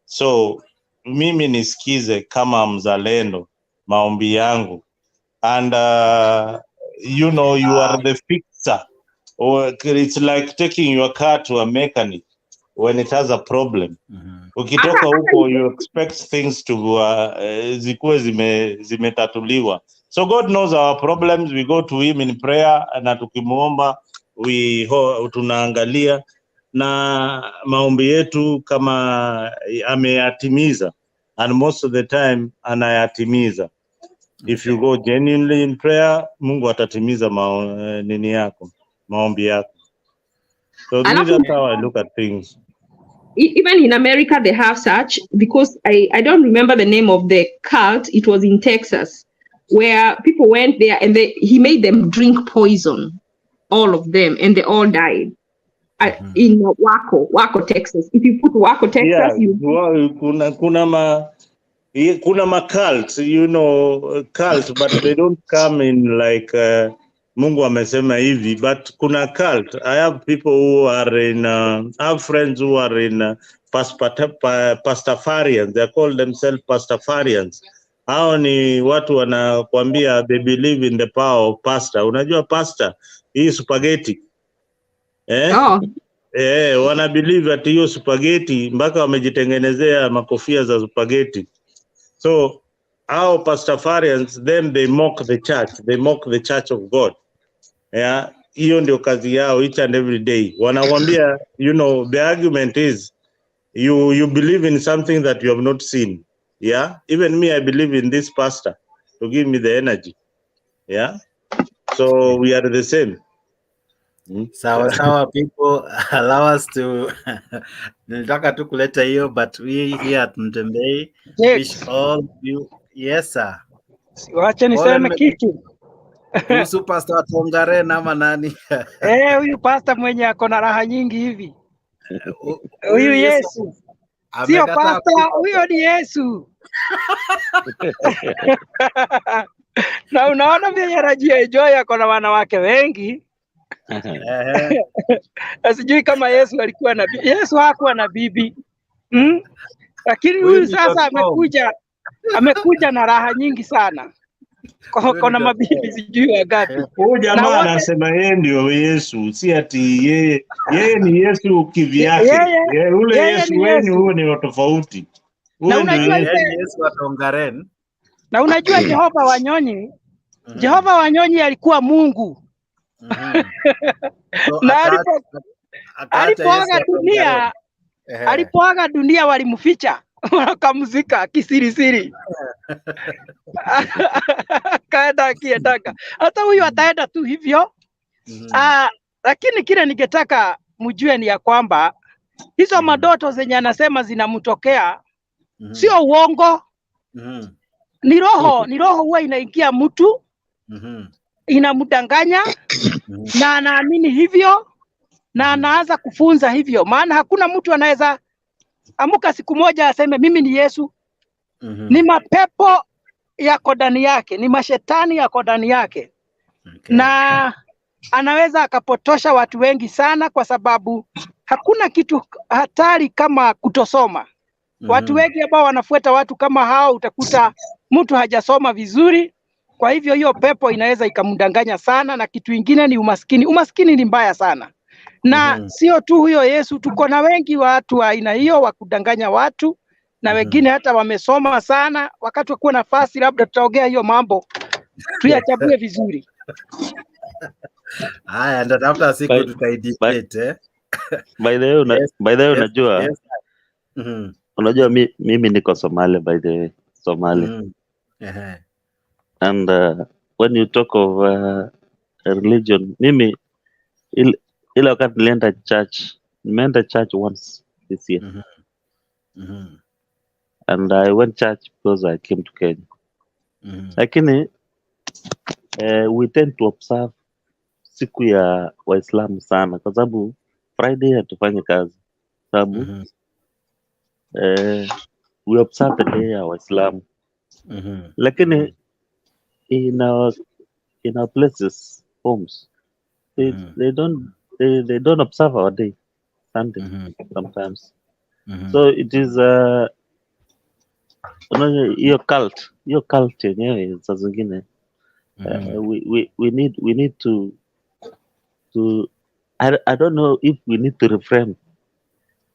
So, mimi nisikize kama mzalendo, maombi yangu. And, you know, you are the fixer. Or it's like taking your car to a mechanic when it has a problem. Ukitoka huko, you expect things to zikuwe zimetatuliwa. So God knows our problems. We go to him in prayer, na tukimuomba tunaangalia na maombi yetu kama ameyatimiza, and most of the time anayatimiza. If you go genuinely in prayer, Mungu atatimiza maombi yako. So this is how I look at things. even in America they have such, because I don't remember the name of the cult. It was in Texas, where people went there and he made them drink poison, all of them, and they all died. In Waco, Texas. If you put Waco, Texas, kuna ma cult, cult, but they don't come in like Mungu amesema hivi, but kuna cult. I have people who are in, I have friends who are in Pastafarians. They call themselves Pastafarians. Hao ni watu wanakuambia they believe in the power of pasta. Unajua pasta, hii spaghetti. Wana believe that hiyo spaghetti mpaka wamejitengenezea makofia za spaghetti. So our Pastafarians, then they mock the church. They mock the church of God. Yeah, hiyo ndio kazi yao each and every day. Wanakwambia, the argument is you believe in something that you have not seen. Yeah, even me, I believe in this pastor to give me the energy. Yeah, so we are the same. Sawa people, allow us to nilitaka tu kuleta hiyo, but we here at Mtembei wish all you. Yes sir. Wacha niseme kitu kuhusu Pastor Tongaren ama nani? Huyu pastor mwenye ako na raha nyingi hivi. Huyu Yesu. Sio pastor, huyo ni Yesu. Na unaona vile anajienjoy, ako na wanawake wengi. Sijui kama Yesu alikuwa na bibi. Yesu hakuwa na bibi. Lakini huyu sasa amekuja na raha nyingi sana. Kuna mabibi sijui wangapi. Huyu jamaa anasema yeye ndio Yesu, si ati yeye ni Yesu kivyake. Ule Yesu wenu huo ni tofauti. Na unajua Yesu wa Tongaren. Na unajua Jehova Wanyonyi, Jehova Wanyonyi alikuwa Mungu. Na alipoaga dunia walimficha, wakamzika kisirisiri. Kaenda akiendaka. Hata huyu ataenda tu hivyo. Lakini kile ningetaka mjue ni ya kwamba hizo madoto zenye anasema zinamtokea sio uongo. Ni roho huwa inaingia mtu, inamdanganya na anaamini hivyo na anaanza kufunza hivyo. Maana hakuna mtu anaweza amuka siku moja aseme mimi ni Yesu. Ni mapepo yako ndani yake, ni mashetani yako ndani yake. Na anaweza akapotosha watu wengi sana, kwa sababu hakuna kitu hatari kama kutosoma. Watu wengi ambao wanafuata watu kama hao, utakuta mtu hajasoma vizuri. Kwa hivyo hiyo pepo inaweza ikamdanganya sana. Na kitu kingine ni umaskini. Umaskini ni mbaya sana. Na sio tu huyo Yesu, tuko na wengi watu wa aina hiyo wa kudanganya watu, na wengine hata wamesoma sana. Wakati wa kuwa nafasi labda tutaongea hiyo mambo, tuyachambue vizuri. Haya, ndio tafuta siku tutaidebate. By the way, unajua unajua mimi niko Somalia, by the way, Somalia. And when you talk of religion, mimi ile wakati nimeenda church once this year. And I went church because I came to Kenya. Lakini we tend to observe siku ya Waislamu sana, kwa sababu Friday hatufanye kazi. Sababu we observe the day ya Waislamu. Lakini in our places, homes, they don't observe our day, Sunday, sometimes. So it is your cult yenyewe saa zingine. We need to I don't know if we need to reframe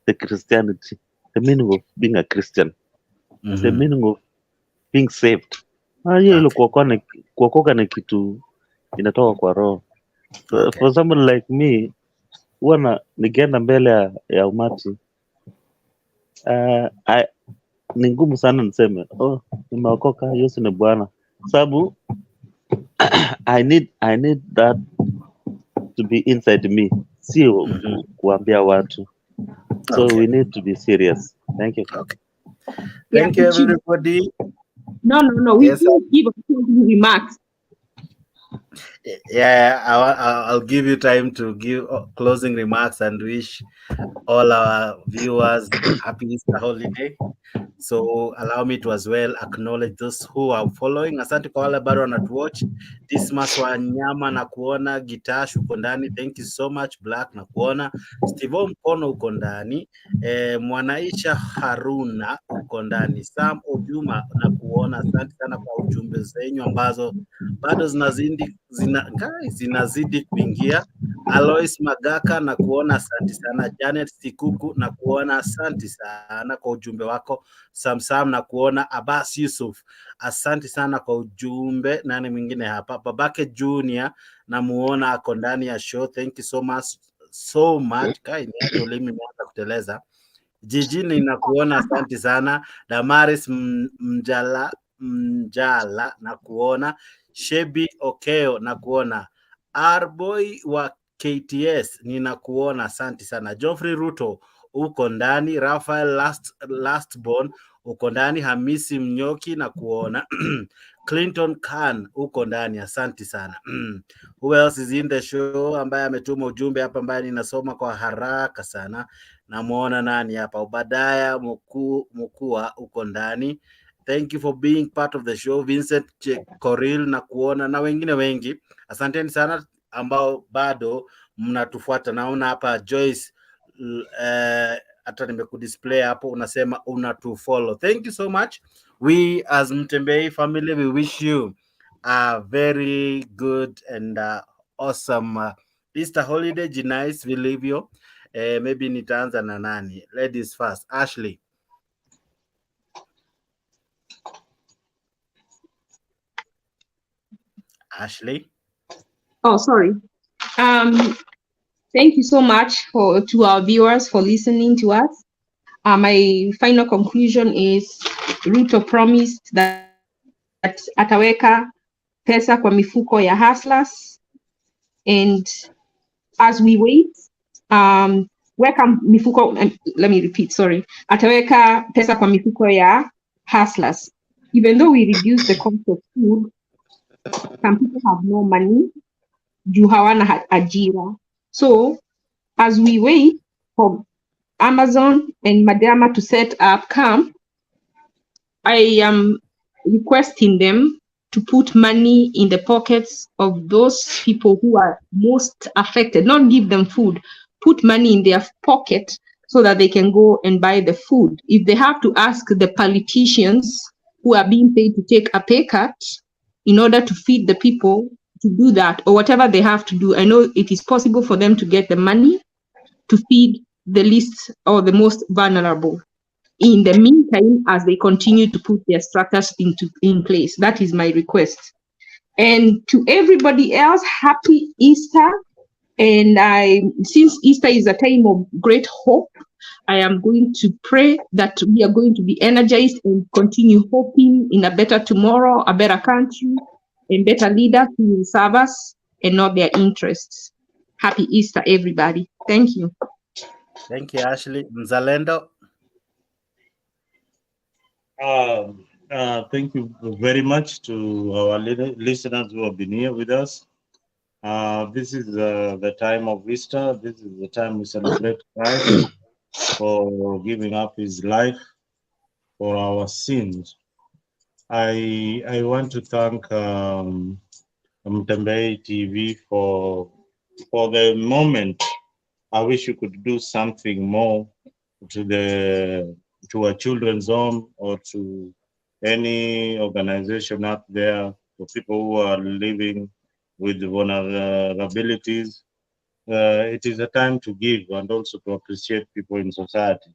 the Christianity, the meaning of being a Christian, the meaning of being saved. Hiyo ile kuokoka ni kitu inatoka kwa roho. For someone like me, huwa nikienda mbele ya umati, ni ngumu sana niseme nimeokoka, Yesu ni Bwana, sababu I need that to be inside me, sio kuambia watu. So we need to be serious. Thank you. Okay. Thank you, everybody. No. We didn't give closing remarks. Yeah, I'll give you time to give closing remarks and wish all our viewers happy Easter holiday. So allow me to as well acknowledge those who are following. Asante kwa wale bado wanatuwatch. Dismas Wanyama na kuona, Gitash uko ndani. Thank you so much. Black na kuona, Steve Mkono uko ndani, Mwanaisha Haruna uko ndani, Sam Ojuma na kuona. Asante sana kwa ujumbe zenyu ambazo bado zinazidi kuingia. Alois Magaka na kuona, asante sana. Janet Sikuku na kuona, asante sana kwa ujumbe wako. Samsam na kuona. Abbas Yusuf, asante sana kwa ujumbe. Nani mwingine hapa? Babake Junior na muona ako ndani ya show. Thank you so much. Kai ni aje ulimi umeanza kuteleza. Jijini na kuona, asante sana. Damaris Mjala na kuona. Shebi Okeo na kuona. Arboy wa KTS ninakuona, asante sana. Geoffrey Ruto uko ndani. Rafael Lastborn uko ndani. Hamisi Mnyoki na kuona. Clinton Khan uko ndani, asante sana. Who else is in the show ambaye ametuma ujumbe hapa ambaye ninasoma kwa haraka sana? Namuona nani hapa? Obadaya Mukua uko ndani. Thank you for being part of the show. Vincent Coril na kuona, na wengine wengi. Asanteni sana ambao bado mnatufuata. Naona hapa Joyce hata nimekudisplay hapo, unasema unatufollow. Thank you so much. We as Mtembei family, we wish you a very good and awesome Easter holiday. Jinais vilivyo. Maybe nitaanza na nani? Ladies first. Ashley. Ashley. Oh, sorry. Thank you so much to our viewers for listening to us. My final conclusion is Ruto promised that ataweka pesa kwa mifuko ya hustlers, and as we wait, weka mifuko, let me repeat, sorry. Ataweka pesa kwa mifuko ya hustlers. Even though we reduce the cost of food, some people have no money, juu hawana ajira. So as we wait for Amazon and Madama to set up camp, I am requesting them to put money in the pockets of those people who are most affected, not give them food, put money in their pocket so that they can go and buy the food. If they have to ask the politicians who are being paid to take a pay cut in order to feed the people to do that, or whatever they have to do, I know it is possible for them to get the money to feed the least or the most vulnerable. In the meantime, as they continue to put their structures in place. That is my request. And to everybody else, happy Easter. And since Easter is a time of great hope, I am going to pray that we are going to be energized and continue hoping in a better tomorrow, a better country, and better leaders who will serve us and not their interests. Happy Easter, everybody. Thank you. Thank you, Ashley. Mzalendo. Thank you very much to our listeners who have been here with us. This is the time of Easter. This is the time we celebrate Christ for giving up his life for our sins. I want to thank Mtembei TV for the moment. I wish you could do something more to a children's home or to any organization out there for people who are living with vulnerabilities. It is a time to give and also to appreciate people in society.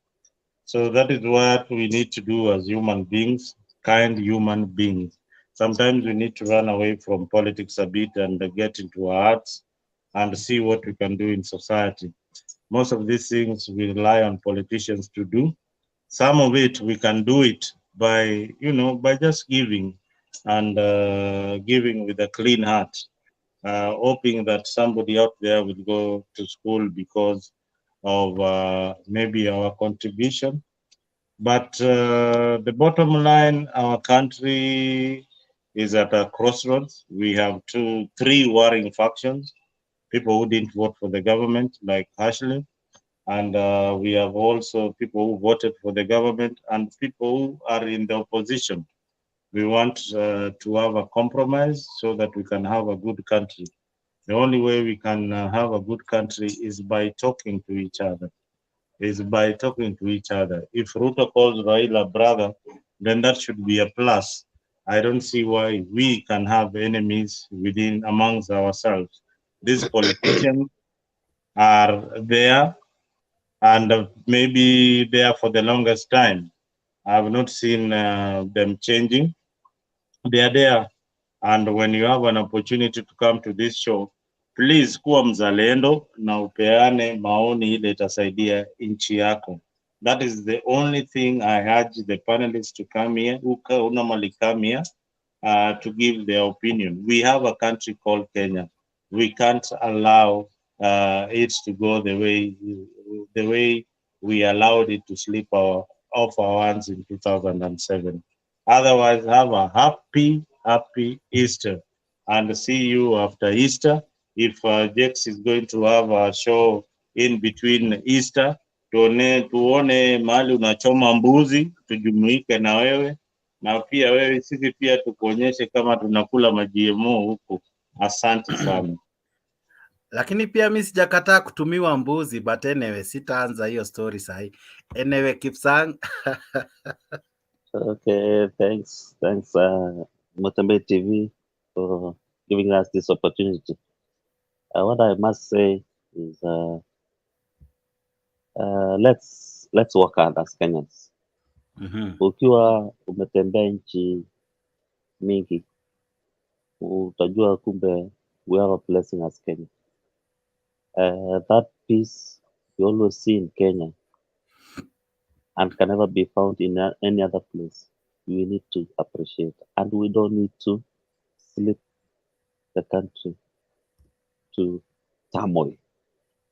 So that is what we need to do as human beings, kind human beings. Sometimes we need to run away from politics a bit and get into our hearts and see what we can do in society. Most of these things we rely on politicians to do. Some of it we can do it by just giving and giving with a clean heart, hoping that somebody out there will go to school because of maybe our contribution. But the bottom line, our country is at a crossroads. We have three warring factions, people who didn't vote for the government, like Ashley, and we have also people who voted for the government and people who are in the opposition. We want to have a compromise so that we can have a good country. The only way we can have a good country is by talking to each other. If Ruto calls Raila brother, then that should be a plus. I don't see why we can have enemies amongst ourselves. These politicians are there and maybe there for the longest time. I have not seen them changing. They are there. And when you have an opportunity to come to this show, please kuwa mzalendo na upeane maoni ile itasaidia nchi yako. That is the only thing I urge the panelists to come here, who normally come here, to give their opinion. We have a country called Kenya. We can't allow it to go the way we allowed it to slip off our hands in 2007. Otherwise, have a happy Easter, and see you after Easter. If Jex is going to have a show in between Easter, tuone mahali unachoma mbuzi, tujumuike na wewe, na pia wewe sisi pia tukuonyeshe kama tunakula ma-GMO huku. Asante sana. Lakini pia mimi sijakataa kutumiwa mbuzi, but anyway, sitaanza hiyo story sahi. Anyway, Kipsang. Okay, thanks, Motembe TV, for giving us this opportunity. What I must say is, let's work hard as Kenyans. Ukiwa umetembea nchi mingi, utajua kumbe we have a blessing as Kenya. That peace you always see in Kenya and can never be found in any other place. We need to appreciate, and we don't need to slip the country to turmoil.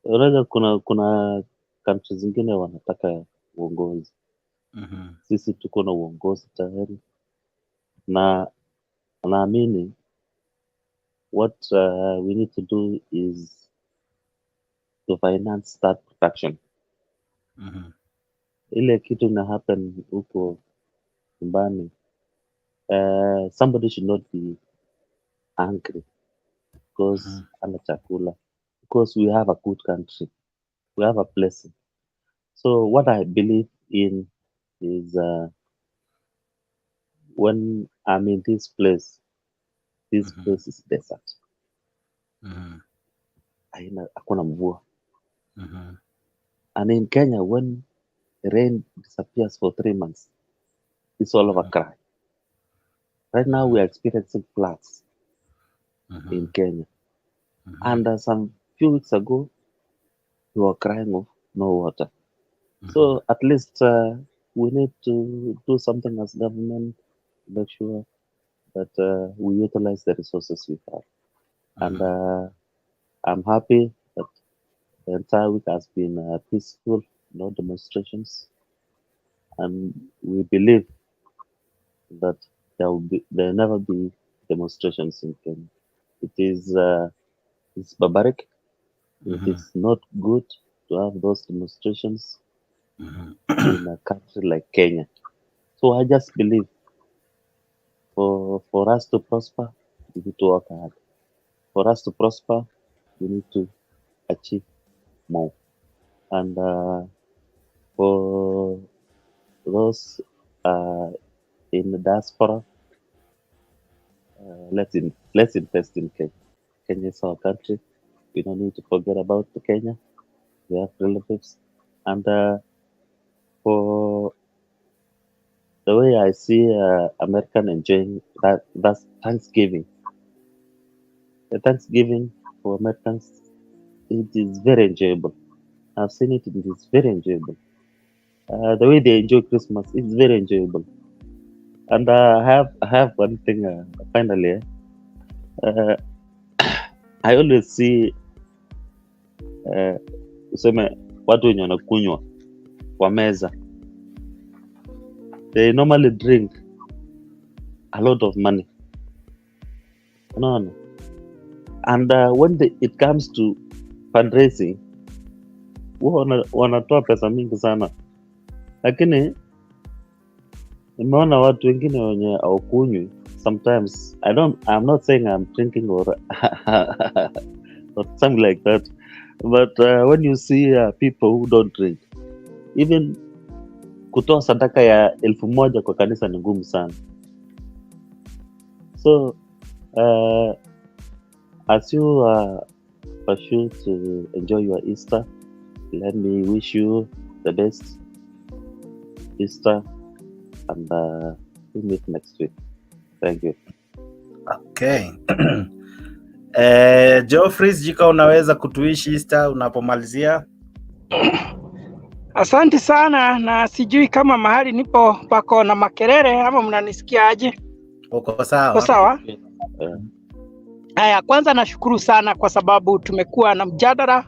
Unajua kuna countries zingine wanataka uongozi. Sisi tuko na uongozi tayari, na naamini what we need to do is to finance that production. Ile kitu na happen huko nyumbani, somebody should not be angry because ana chakula, because we have a good country, we have a blessing. So what I believe in is, when I'm in this place is desert. Hakuna mvua. And in Kenya, when rain disappears for 3 months, it's all of a cry. Right now we are experiencing floods in Kenya. And some few weeks ago, we were crying of no water. So at least we need to do something as government, make sure that we utilize the resources we have. And I'm happy that the entire week has been peaceful, no demonstrations. And we believe that there will never be demonstrations in Kenya. It is it's barbaric. It is not good to have those demonstrations in a country like Kenya. So I just believe for us to prosper, we need to work hard. For us to prosper, we need to achieve more. And for those in the diaspora, let's invest in Kenya. Kenya is our country. We don't need to forget about Kenya. We have relatives. And for the way I see American enjoying that's Thanksgiving. The Thanksgiving for Americans, it is very enjoyable. I've seen it is very enjoyable. The way they enjoy Christmas is very enjoyable. And I have one thing finally. I always see watu wenye wanakunywa kwa meza, they normally drink a lot of money, unaona. And when it comes to fundraising, wanatoa pesa mingi sana, lakini nimeona watu wengine wenye hawakunywi sometimes. I'm not saying I'm drinking or or something like that, but when you see people who don't drink, even kutoa sadaka ya 1,000 kwa kanisa ni ngumu sana. So as you pursue to enjoy your Easter, let me wish you the best Easter, and we'll meet next week. Thank you. Okay. Geoffrey, jika unaweza kutuishi Easter unapomalizia. Asante sana, na sijui kama mahali nipo pako na makelele ama mnanisikia aje? Uko sawa? Uko sawa? Haya, kwanza nashukuru sana kwa sababu tumekuwa na mjadala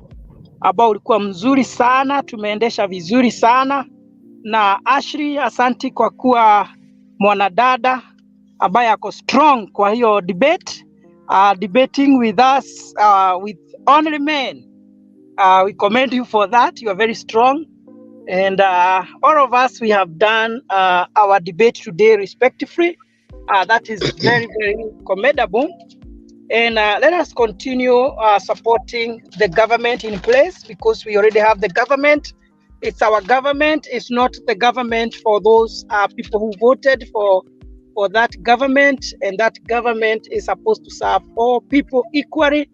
ambao ulikuwa mzuri sana, tumeendesha vizuri sana. Na Ashley, asanti kwa kuwa mwanadada ambaye ako strong kwa hiyo debate, debating with us with only men. We commend you for that. You are very strong. And all of us, we have done our debate today respectively. That is very, very commendable. And let us continue supporting the government in place, because we already have the government. It's our government. It's not the government for those people who voted for that government. And that government is supposed to serve all people equally.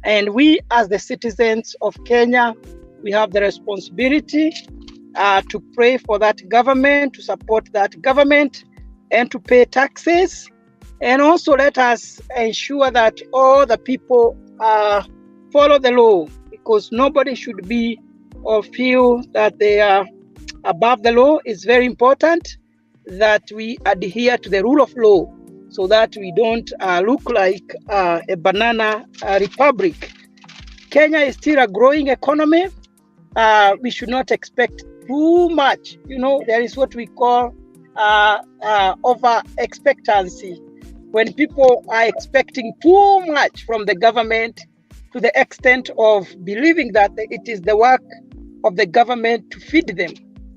And we, as the citizens of Kenya, we have the responsibility to pray for that government, to support that government, and to pay taxes. And also let us ensure that all the people follow the law, because nobody should be or feel that they are above the law. It's very important that we adhere to the rule of law, so that we don't look like a banana republic. Kenya is still a growing economy. We should not expect too much. You know, there is what we call over expectancy. When people are expecting too much from the government to the extent of believing that it is the work of the government to feed them.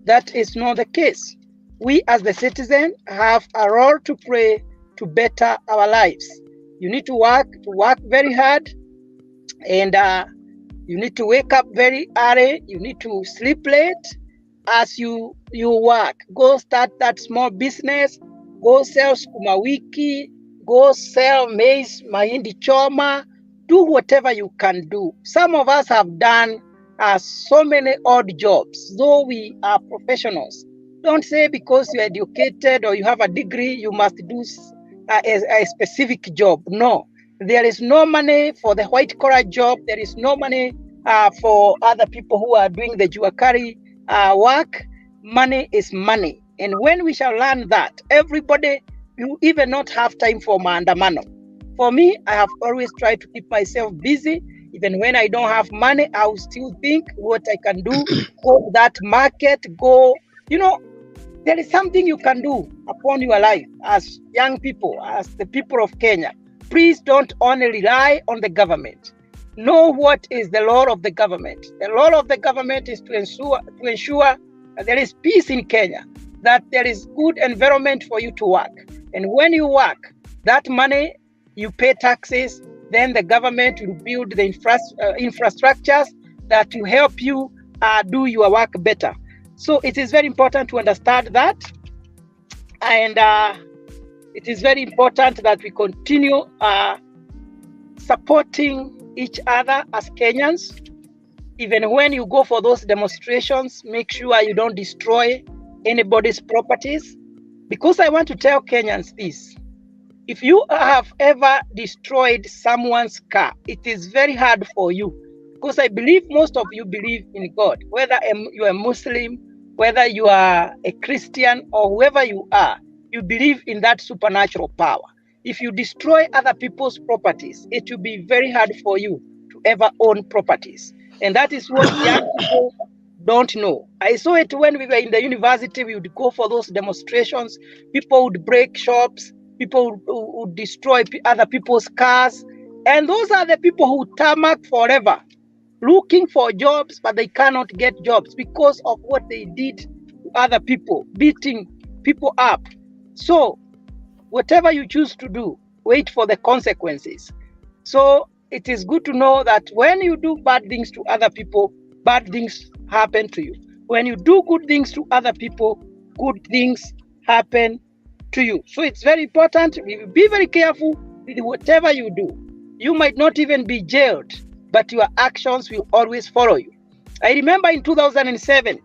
That is not the case. We as the citizen have a role to play to better our lives. You need to work very hard, and you need to wake up very early. You need to sleep late as you work. Go start that small business. Go sell sukuma wiki. Go sell maize, mahindi choma. Do whatever you can do. Some of us have done so many odd jobs, though we are professionals. Don't say because you're educated or you have a degree, you must do a specific job. No, there is no money for the white collar job. There is no money for other people who are doing the juakari work. Money is money. And when we shall learn that, everybody, you even not have time for maandamano. For me, I have always tried to keep myself busy. Even when I don't have money, I will still think what I can do. Go to that market, go, you know, there is something you can do upon your life as young people, as the people of Kenya. Please don't only rely on the government. Know what is the law of the government. The law of the government is to ensure that there is peace in Kenya, that there is good environment for you to work. And when you work, that money, you pay taxes, then the government will build the infrastructures that will help you do your work better. So it is very important to understand that. And it is very important that we continue supporting each other as Kenyans. Even when you go for those demonstrations, make sure you don't destroy anybody's properties. Because I want to tell Kenyans this. If you have ever destroyed someone's car, it is very hard for you. Because I believe most of you believe in God. Whether you are a Muslim, whether you are a Christian, or whoever you are, you believe in that supernatural power. If you destroy other people's properties, it will be very hard for you to ever own properties. And that is what young people don't know. I saw it when we were in the university. We would go for those demonstrations. People would break shops. People would destroy other people's cars. And those are the people who tarmac forever, looking for jobs, but they cannot get jobs because of what they did to other people, beating people up. So whatever you choose to do, wait for the consequences. So it is good to know that when you do bad things to other people, bad things happen to you. When you do good things to other people, good things happen to you. So it's very important. Be very careful with whatever you do. You might not even be jailed, but your actions will always follow you. I remember in 2007,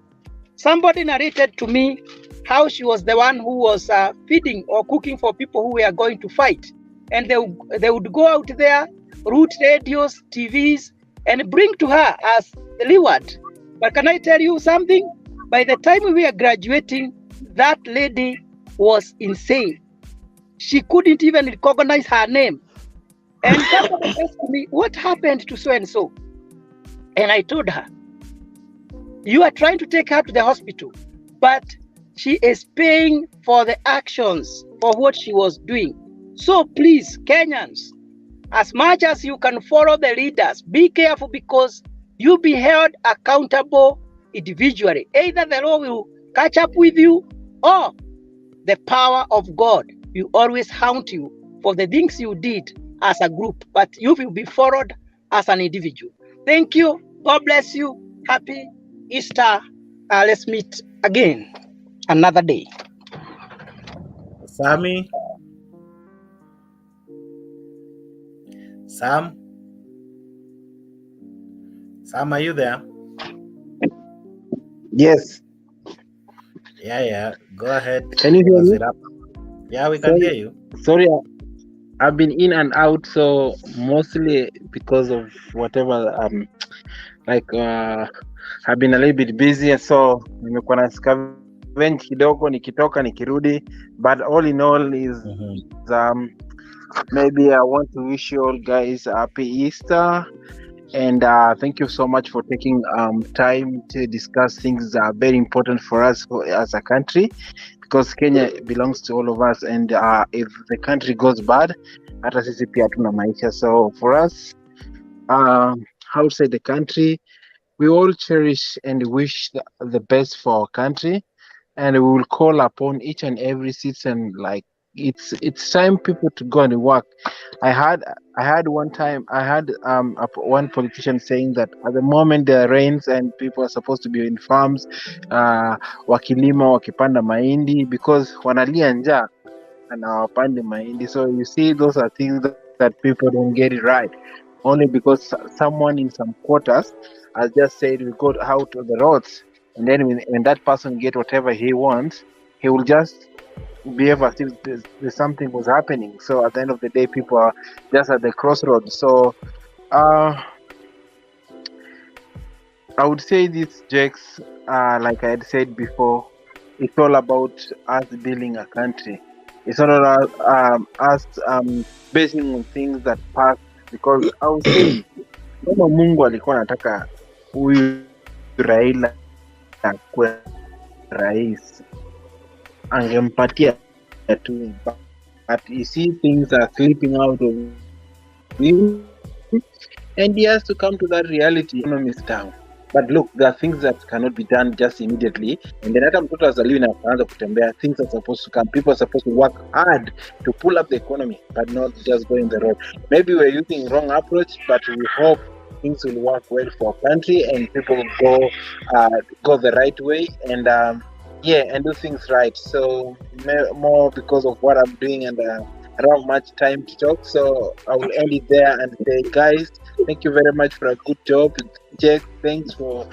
somebody narrated to me how she was the one who was feeding or cooking for people who were going to fight. And they would go out there, route radios, TVs, and bring to her as the reward. But can I tell you something? By the time we were graduating, that lady was insane. She couldn't even recognize her name. And somebody asked me, what happened to so-and-so? And I told her, you are trying to take her to the hospital, but she is paying for the actions for what she was doing. So please, Kenyans, as much as you can follow the leaders, be careful because you'll be held accountable individually. Either the law will catch up with you or the power of God will always haunt you for the things you did as a group, but you will be followed as an individual. Thank you. God bless you. Happy Easter. Let's meet again another day. Sammy? Sam? Sam, are you there? Yes. Yeah. Go ahead. Can you hear me? Yeah, we can hear you. Sorry, I've been in and out, so mostly because of whatever. I've been a little bit busy, so nimekuwa na scavenge kidogo, nikitoka nikirudi. But all in all is maybe I want to wish you all guys happy Easter. And thank you so much for taking time to discuss things that are very important for us as a country, because Kenya belongs to all of us. And if the country goes bad, hata sisi pia hatuna maisha. So for us, outside the country, we all cherish and wish the best for our country, and we will call upon each and every citizen, like it's time people to go and work. I had one time one politician saying that at the moment there are rains and people are supposed to be in farms wakilima wakipanda mahindi because wanalia njaa and hawapandi mahindi. So you see, those are things that people don't get it right, only because someone in some quarters has just said we go out to the roads, and then when that person get whatever he wants, he will just behave as if there's something was happening. So at the end of the day, people are just at the crossroads. So I would say this, Jakes, like I had said before, it's all about us building a country. It's all about us basing on things that pass, because I would say kama Mungu alikuwa anataka huyu Raila akuwe rais, angempatia tu, but you see things are slipping out of him and he has to come to that reality. Economy is down. But look, there are things that cannot be done just immediately, and then hata mtoto azaliwe na akaanza kutembea, things are supposed to come. People are supposed to work hard to pull up the economy, but not just going the road. Maybe we're using wrong approach, but we hope things will work well for our country and people will go the right way and and do things right. So more because of what I'm doing, and I don't have much time to talk, so I will end it there and say, guys, thank you very much for a good job. Jack, thanks for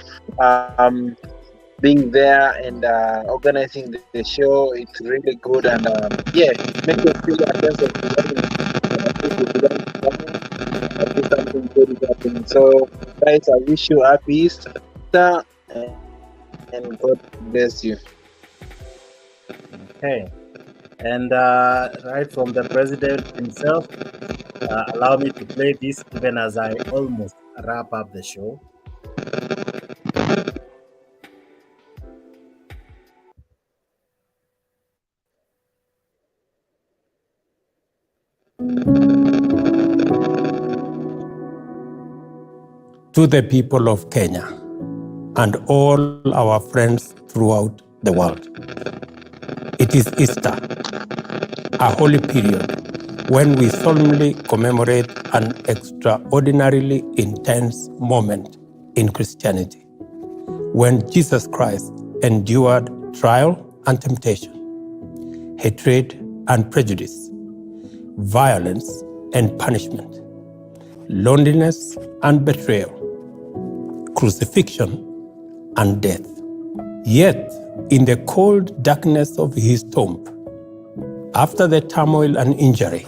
being there and organizing the show. It's really good, and make us feel a sense of something good is happening. So guys, I wish you happy Easter and God bless you. Okay. And right from the president himself, allow me to play this even as I almost wrap up the show. To the people of Kenya and all our friends throughout the world. It is Easter, a holy period when we solemnly commemorate an extraordinarily intense moment in Christianity, when Jesus Christ endured trial and temptation, hatred and prejudice, violence and punishment, loneliness and betrayal, crucifixion and death. Yet, in the cold darkness of his tomb, after the turmoil and injury,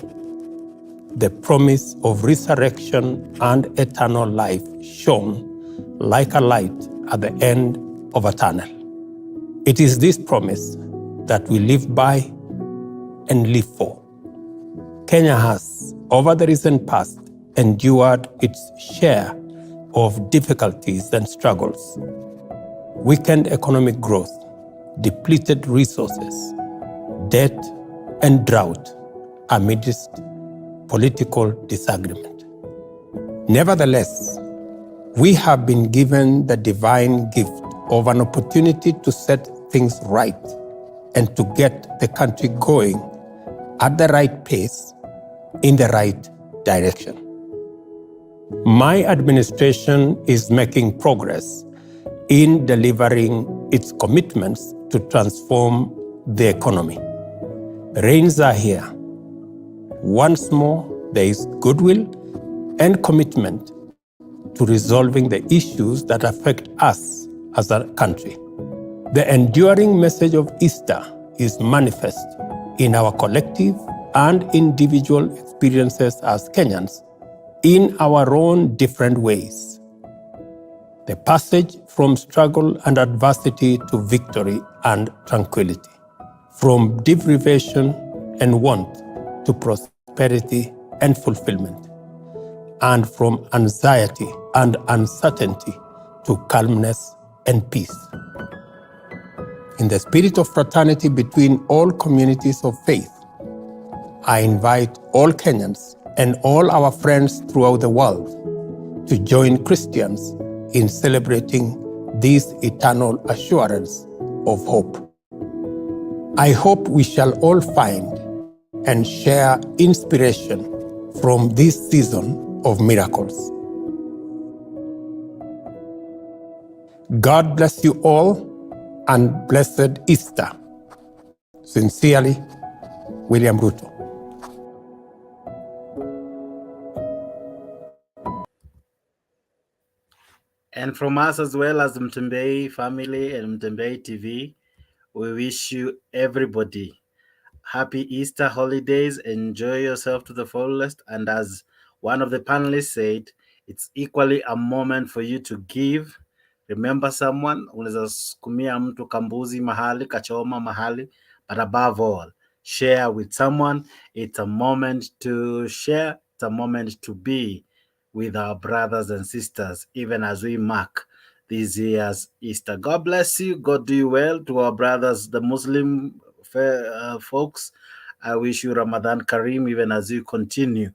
the promise of resurrection and eternal life shone like a light at the end of a tunnel. It is this promise that we live by and live for. Kenya has, over the recent past, endured its share of difficulties and struggles. Weakened economic growth, depleted resources, debt, and drought amidst political disagreement. Nevertheless, we have been given the divine gift of an opportunity to set things right and to get the country going at the right pace, in the right direction. My administration is making progress in delivering its commitments to transform the economy. The rains are here. Once more, there is goodwill and commitment to resolving the issues that affect us as a country. The enduring message of Easter is manifest in our collective and individual experiences as Kenyans in our own different ways. The passage from struggle and adversity to victory and tranquility, from deprivation and want to prosperity and fulfillment, and from anxiety and uncertainty to calmness and peace. In the spirit of fraternity between all communities of faith, I invite all Kenyans and all our friends throughout the world to join Christians in celebrating this eternal assurance of hope. I hope we shall all find and share inspiration from this season of miracles. God bless you all and blessed Easter. Sincerely, William Ruto. And from us as well as Mtembei family and Mtembei TV, we wish you everybody happy Easter holidays. Enjoy yourself to the fullest. And as one of the panelists said, it's equally a moment for you to give. Remember someone, unaweza sukumia mtu kambuzi mahali, kachoma mahali, but above all, share with someone. It's a moment to share. It's a moment to be with our brothers and sisters, even as we mark this year's Easter. God bless you. God do you well. To our brothers, the Muslim folks, I wish you Ramadan Kareem, even as you continue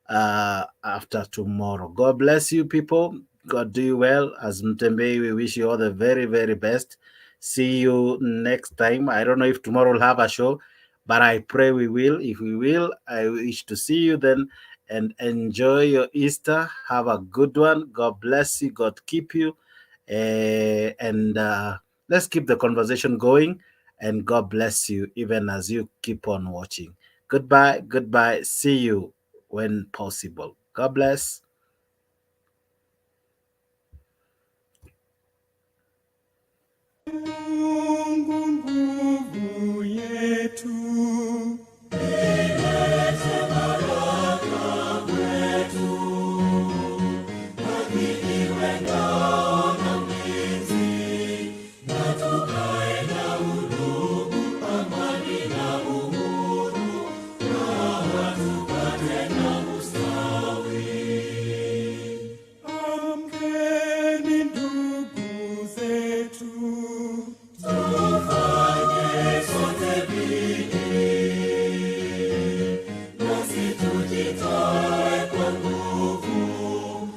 after tomorrow. God bless you, people. God do you well. As Mtembei, we wish you all the very, very best. See you next time. I don't know if tomorrow we'll have a show, but I pray we will. If we will, I wish to see you then. And enjoy your Easter. Have a good one. God bless you. God keep you. And let's keep the conversation going. And God bless you even as you keep on watching. Goodbye. Goodbye. See you when possible. God bless. Amani na uhuru, na watu tupate na ustawi. Tuitoe kwa nguvu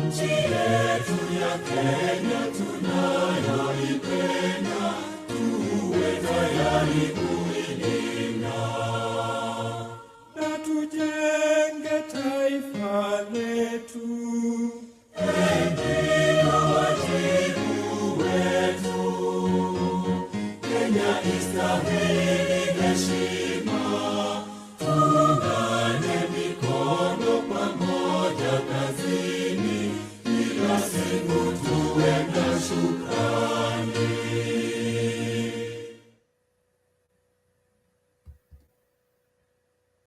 nchi yetu ya Kenya.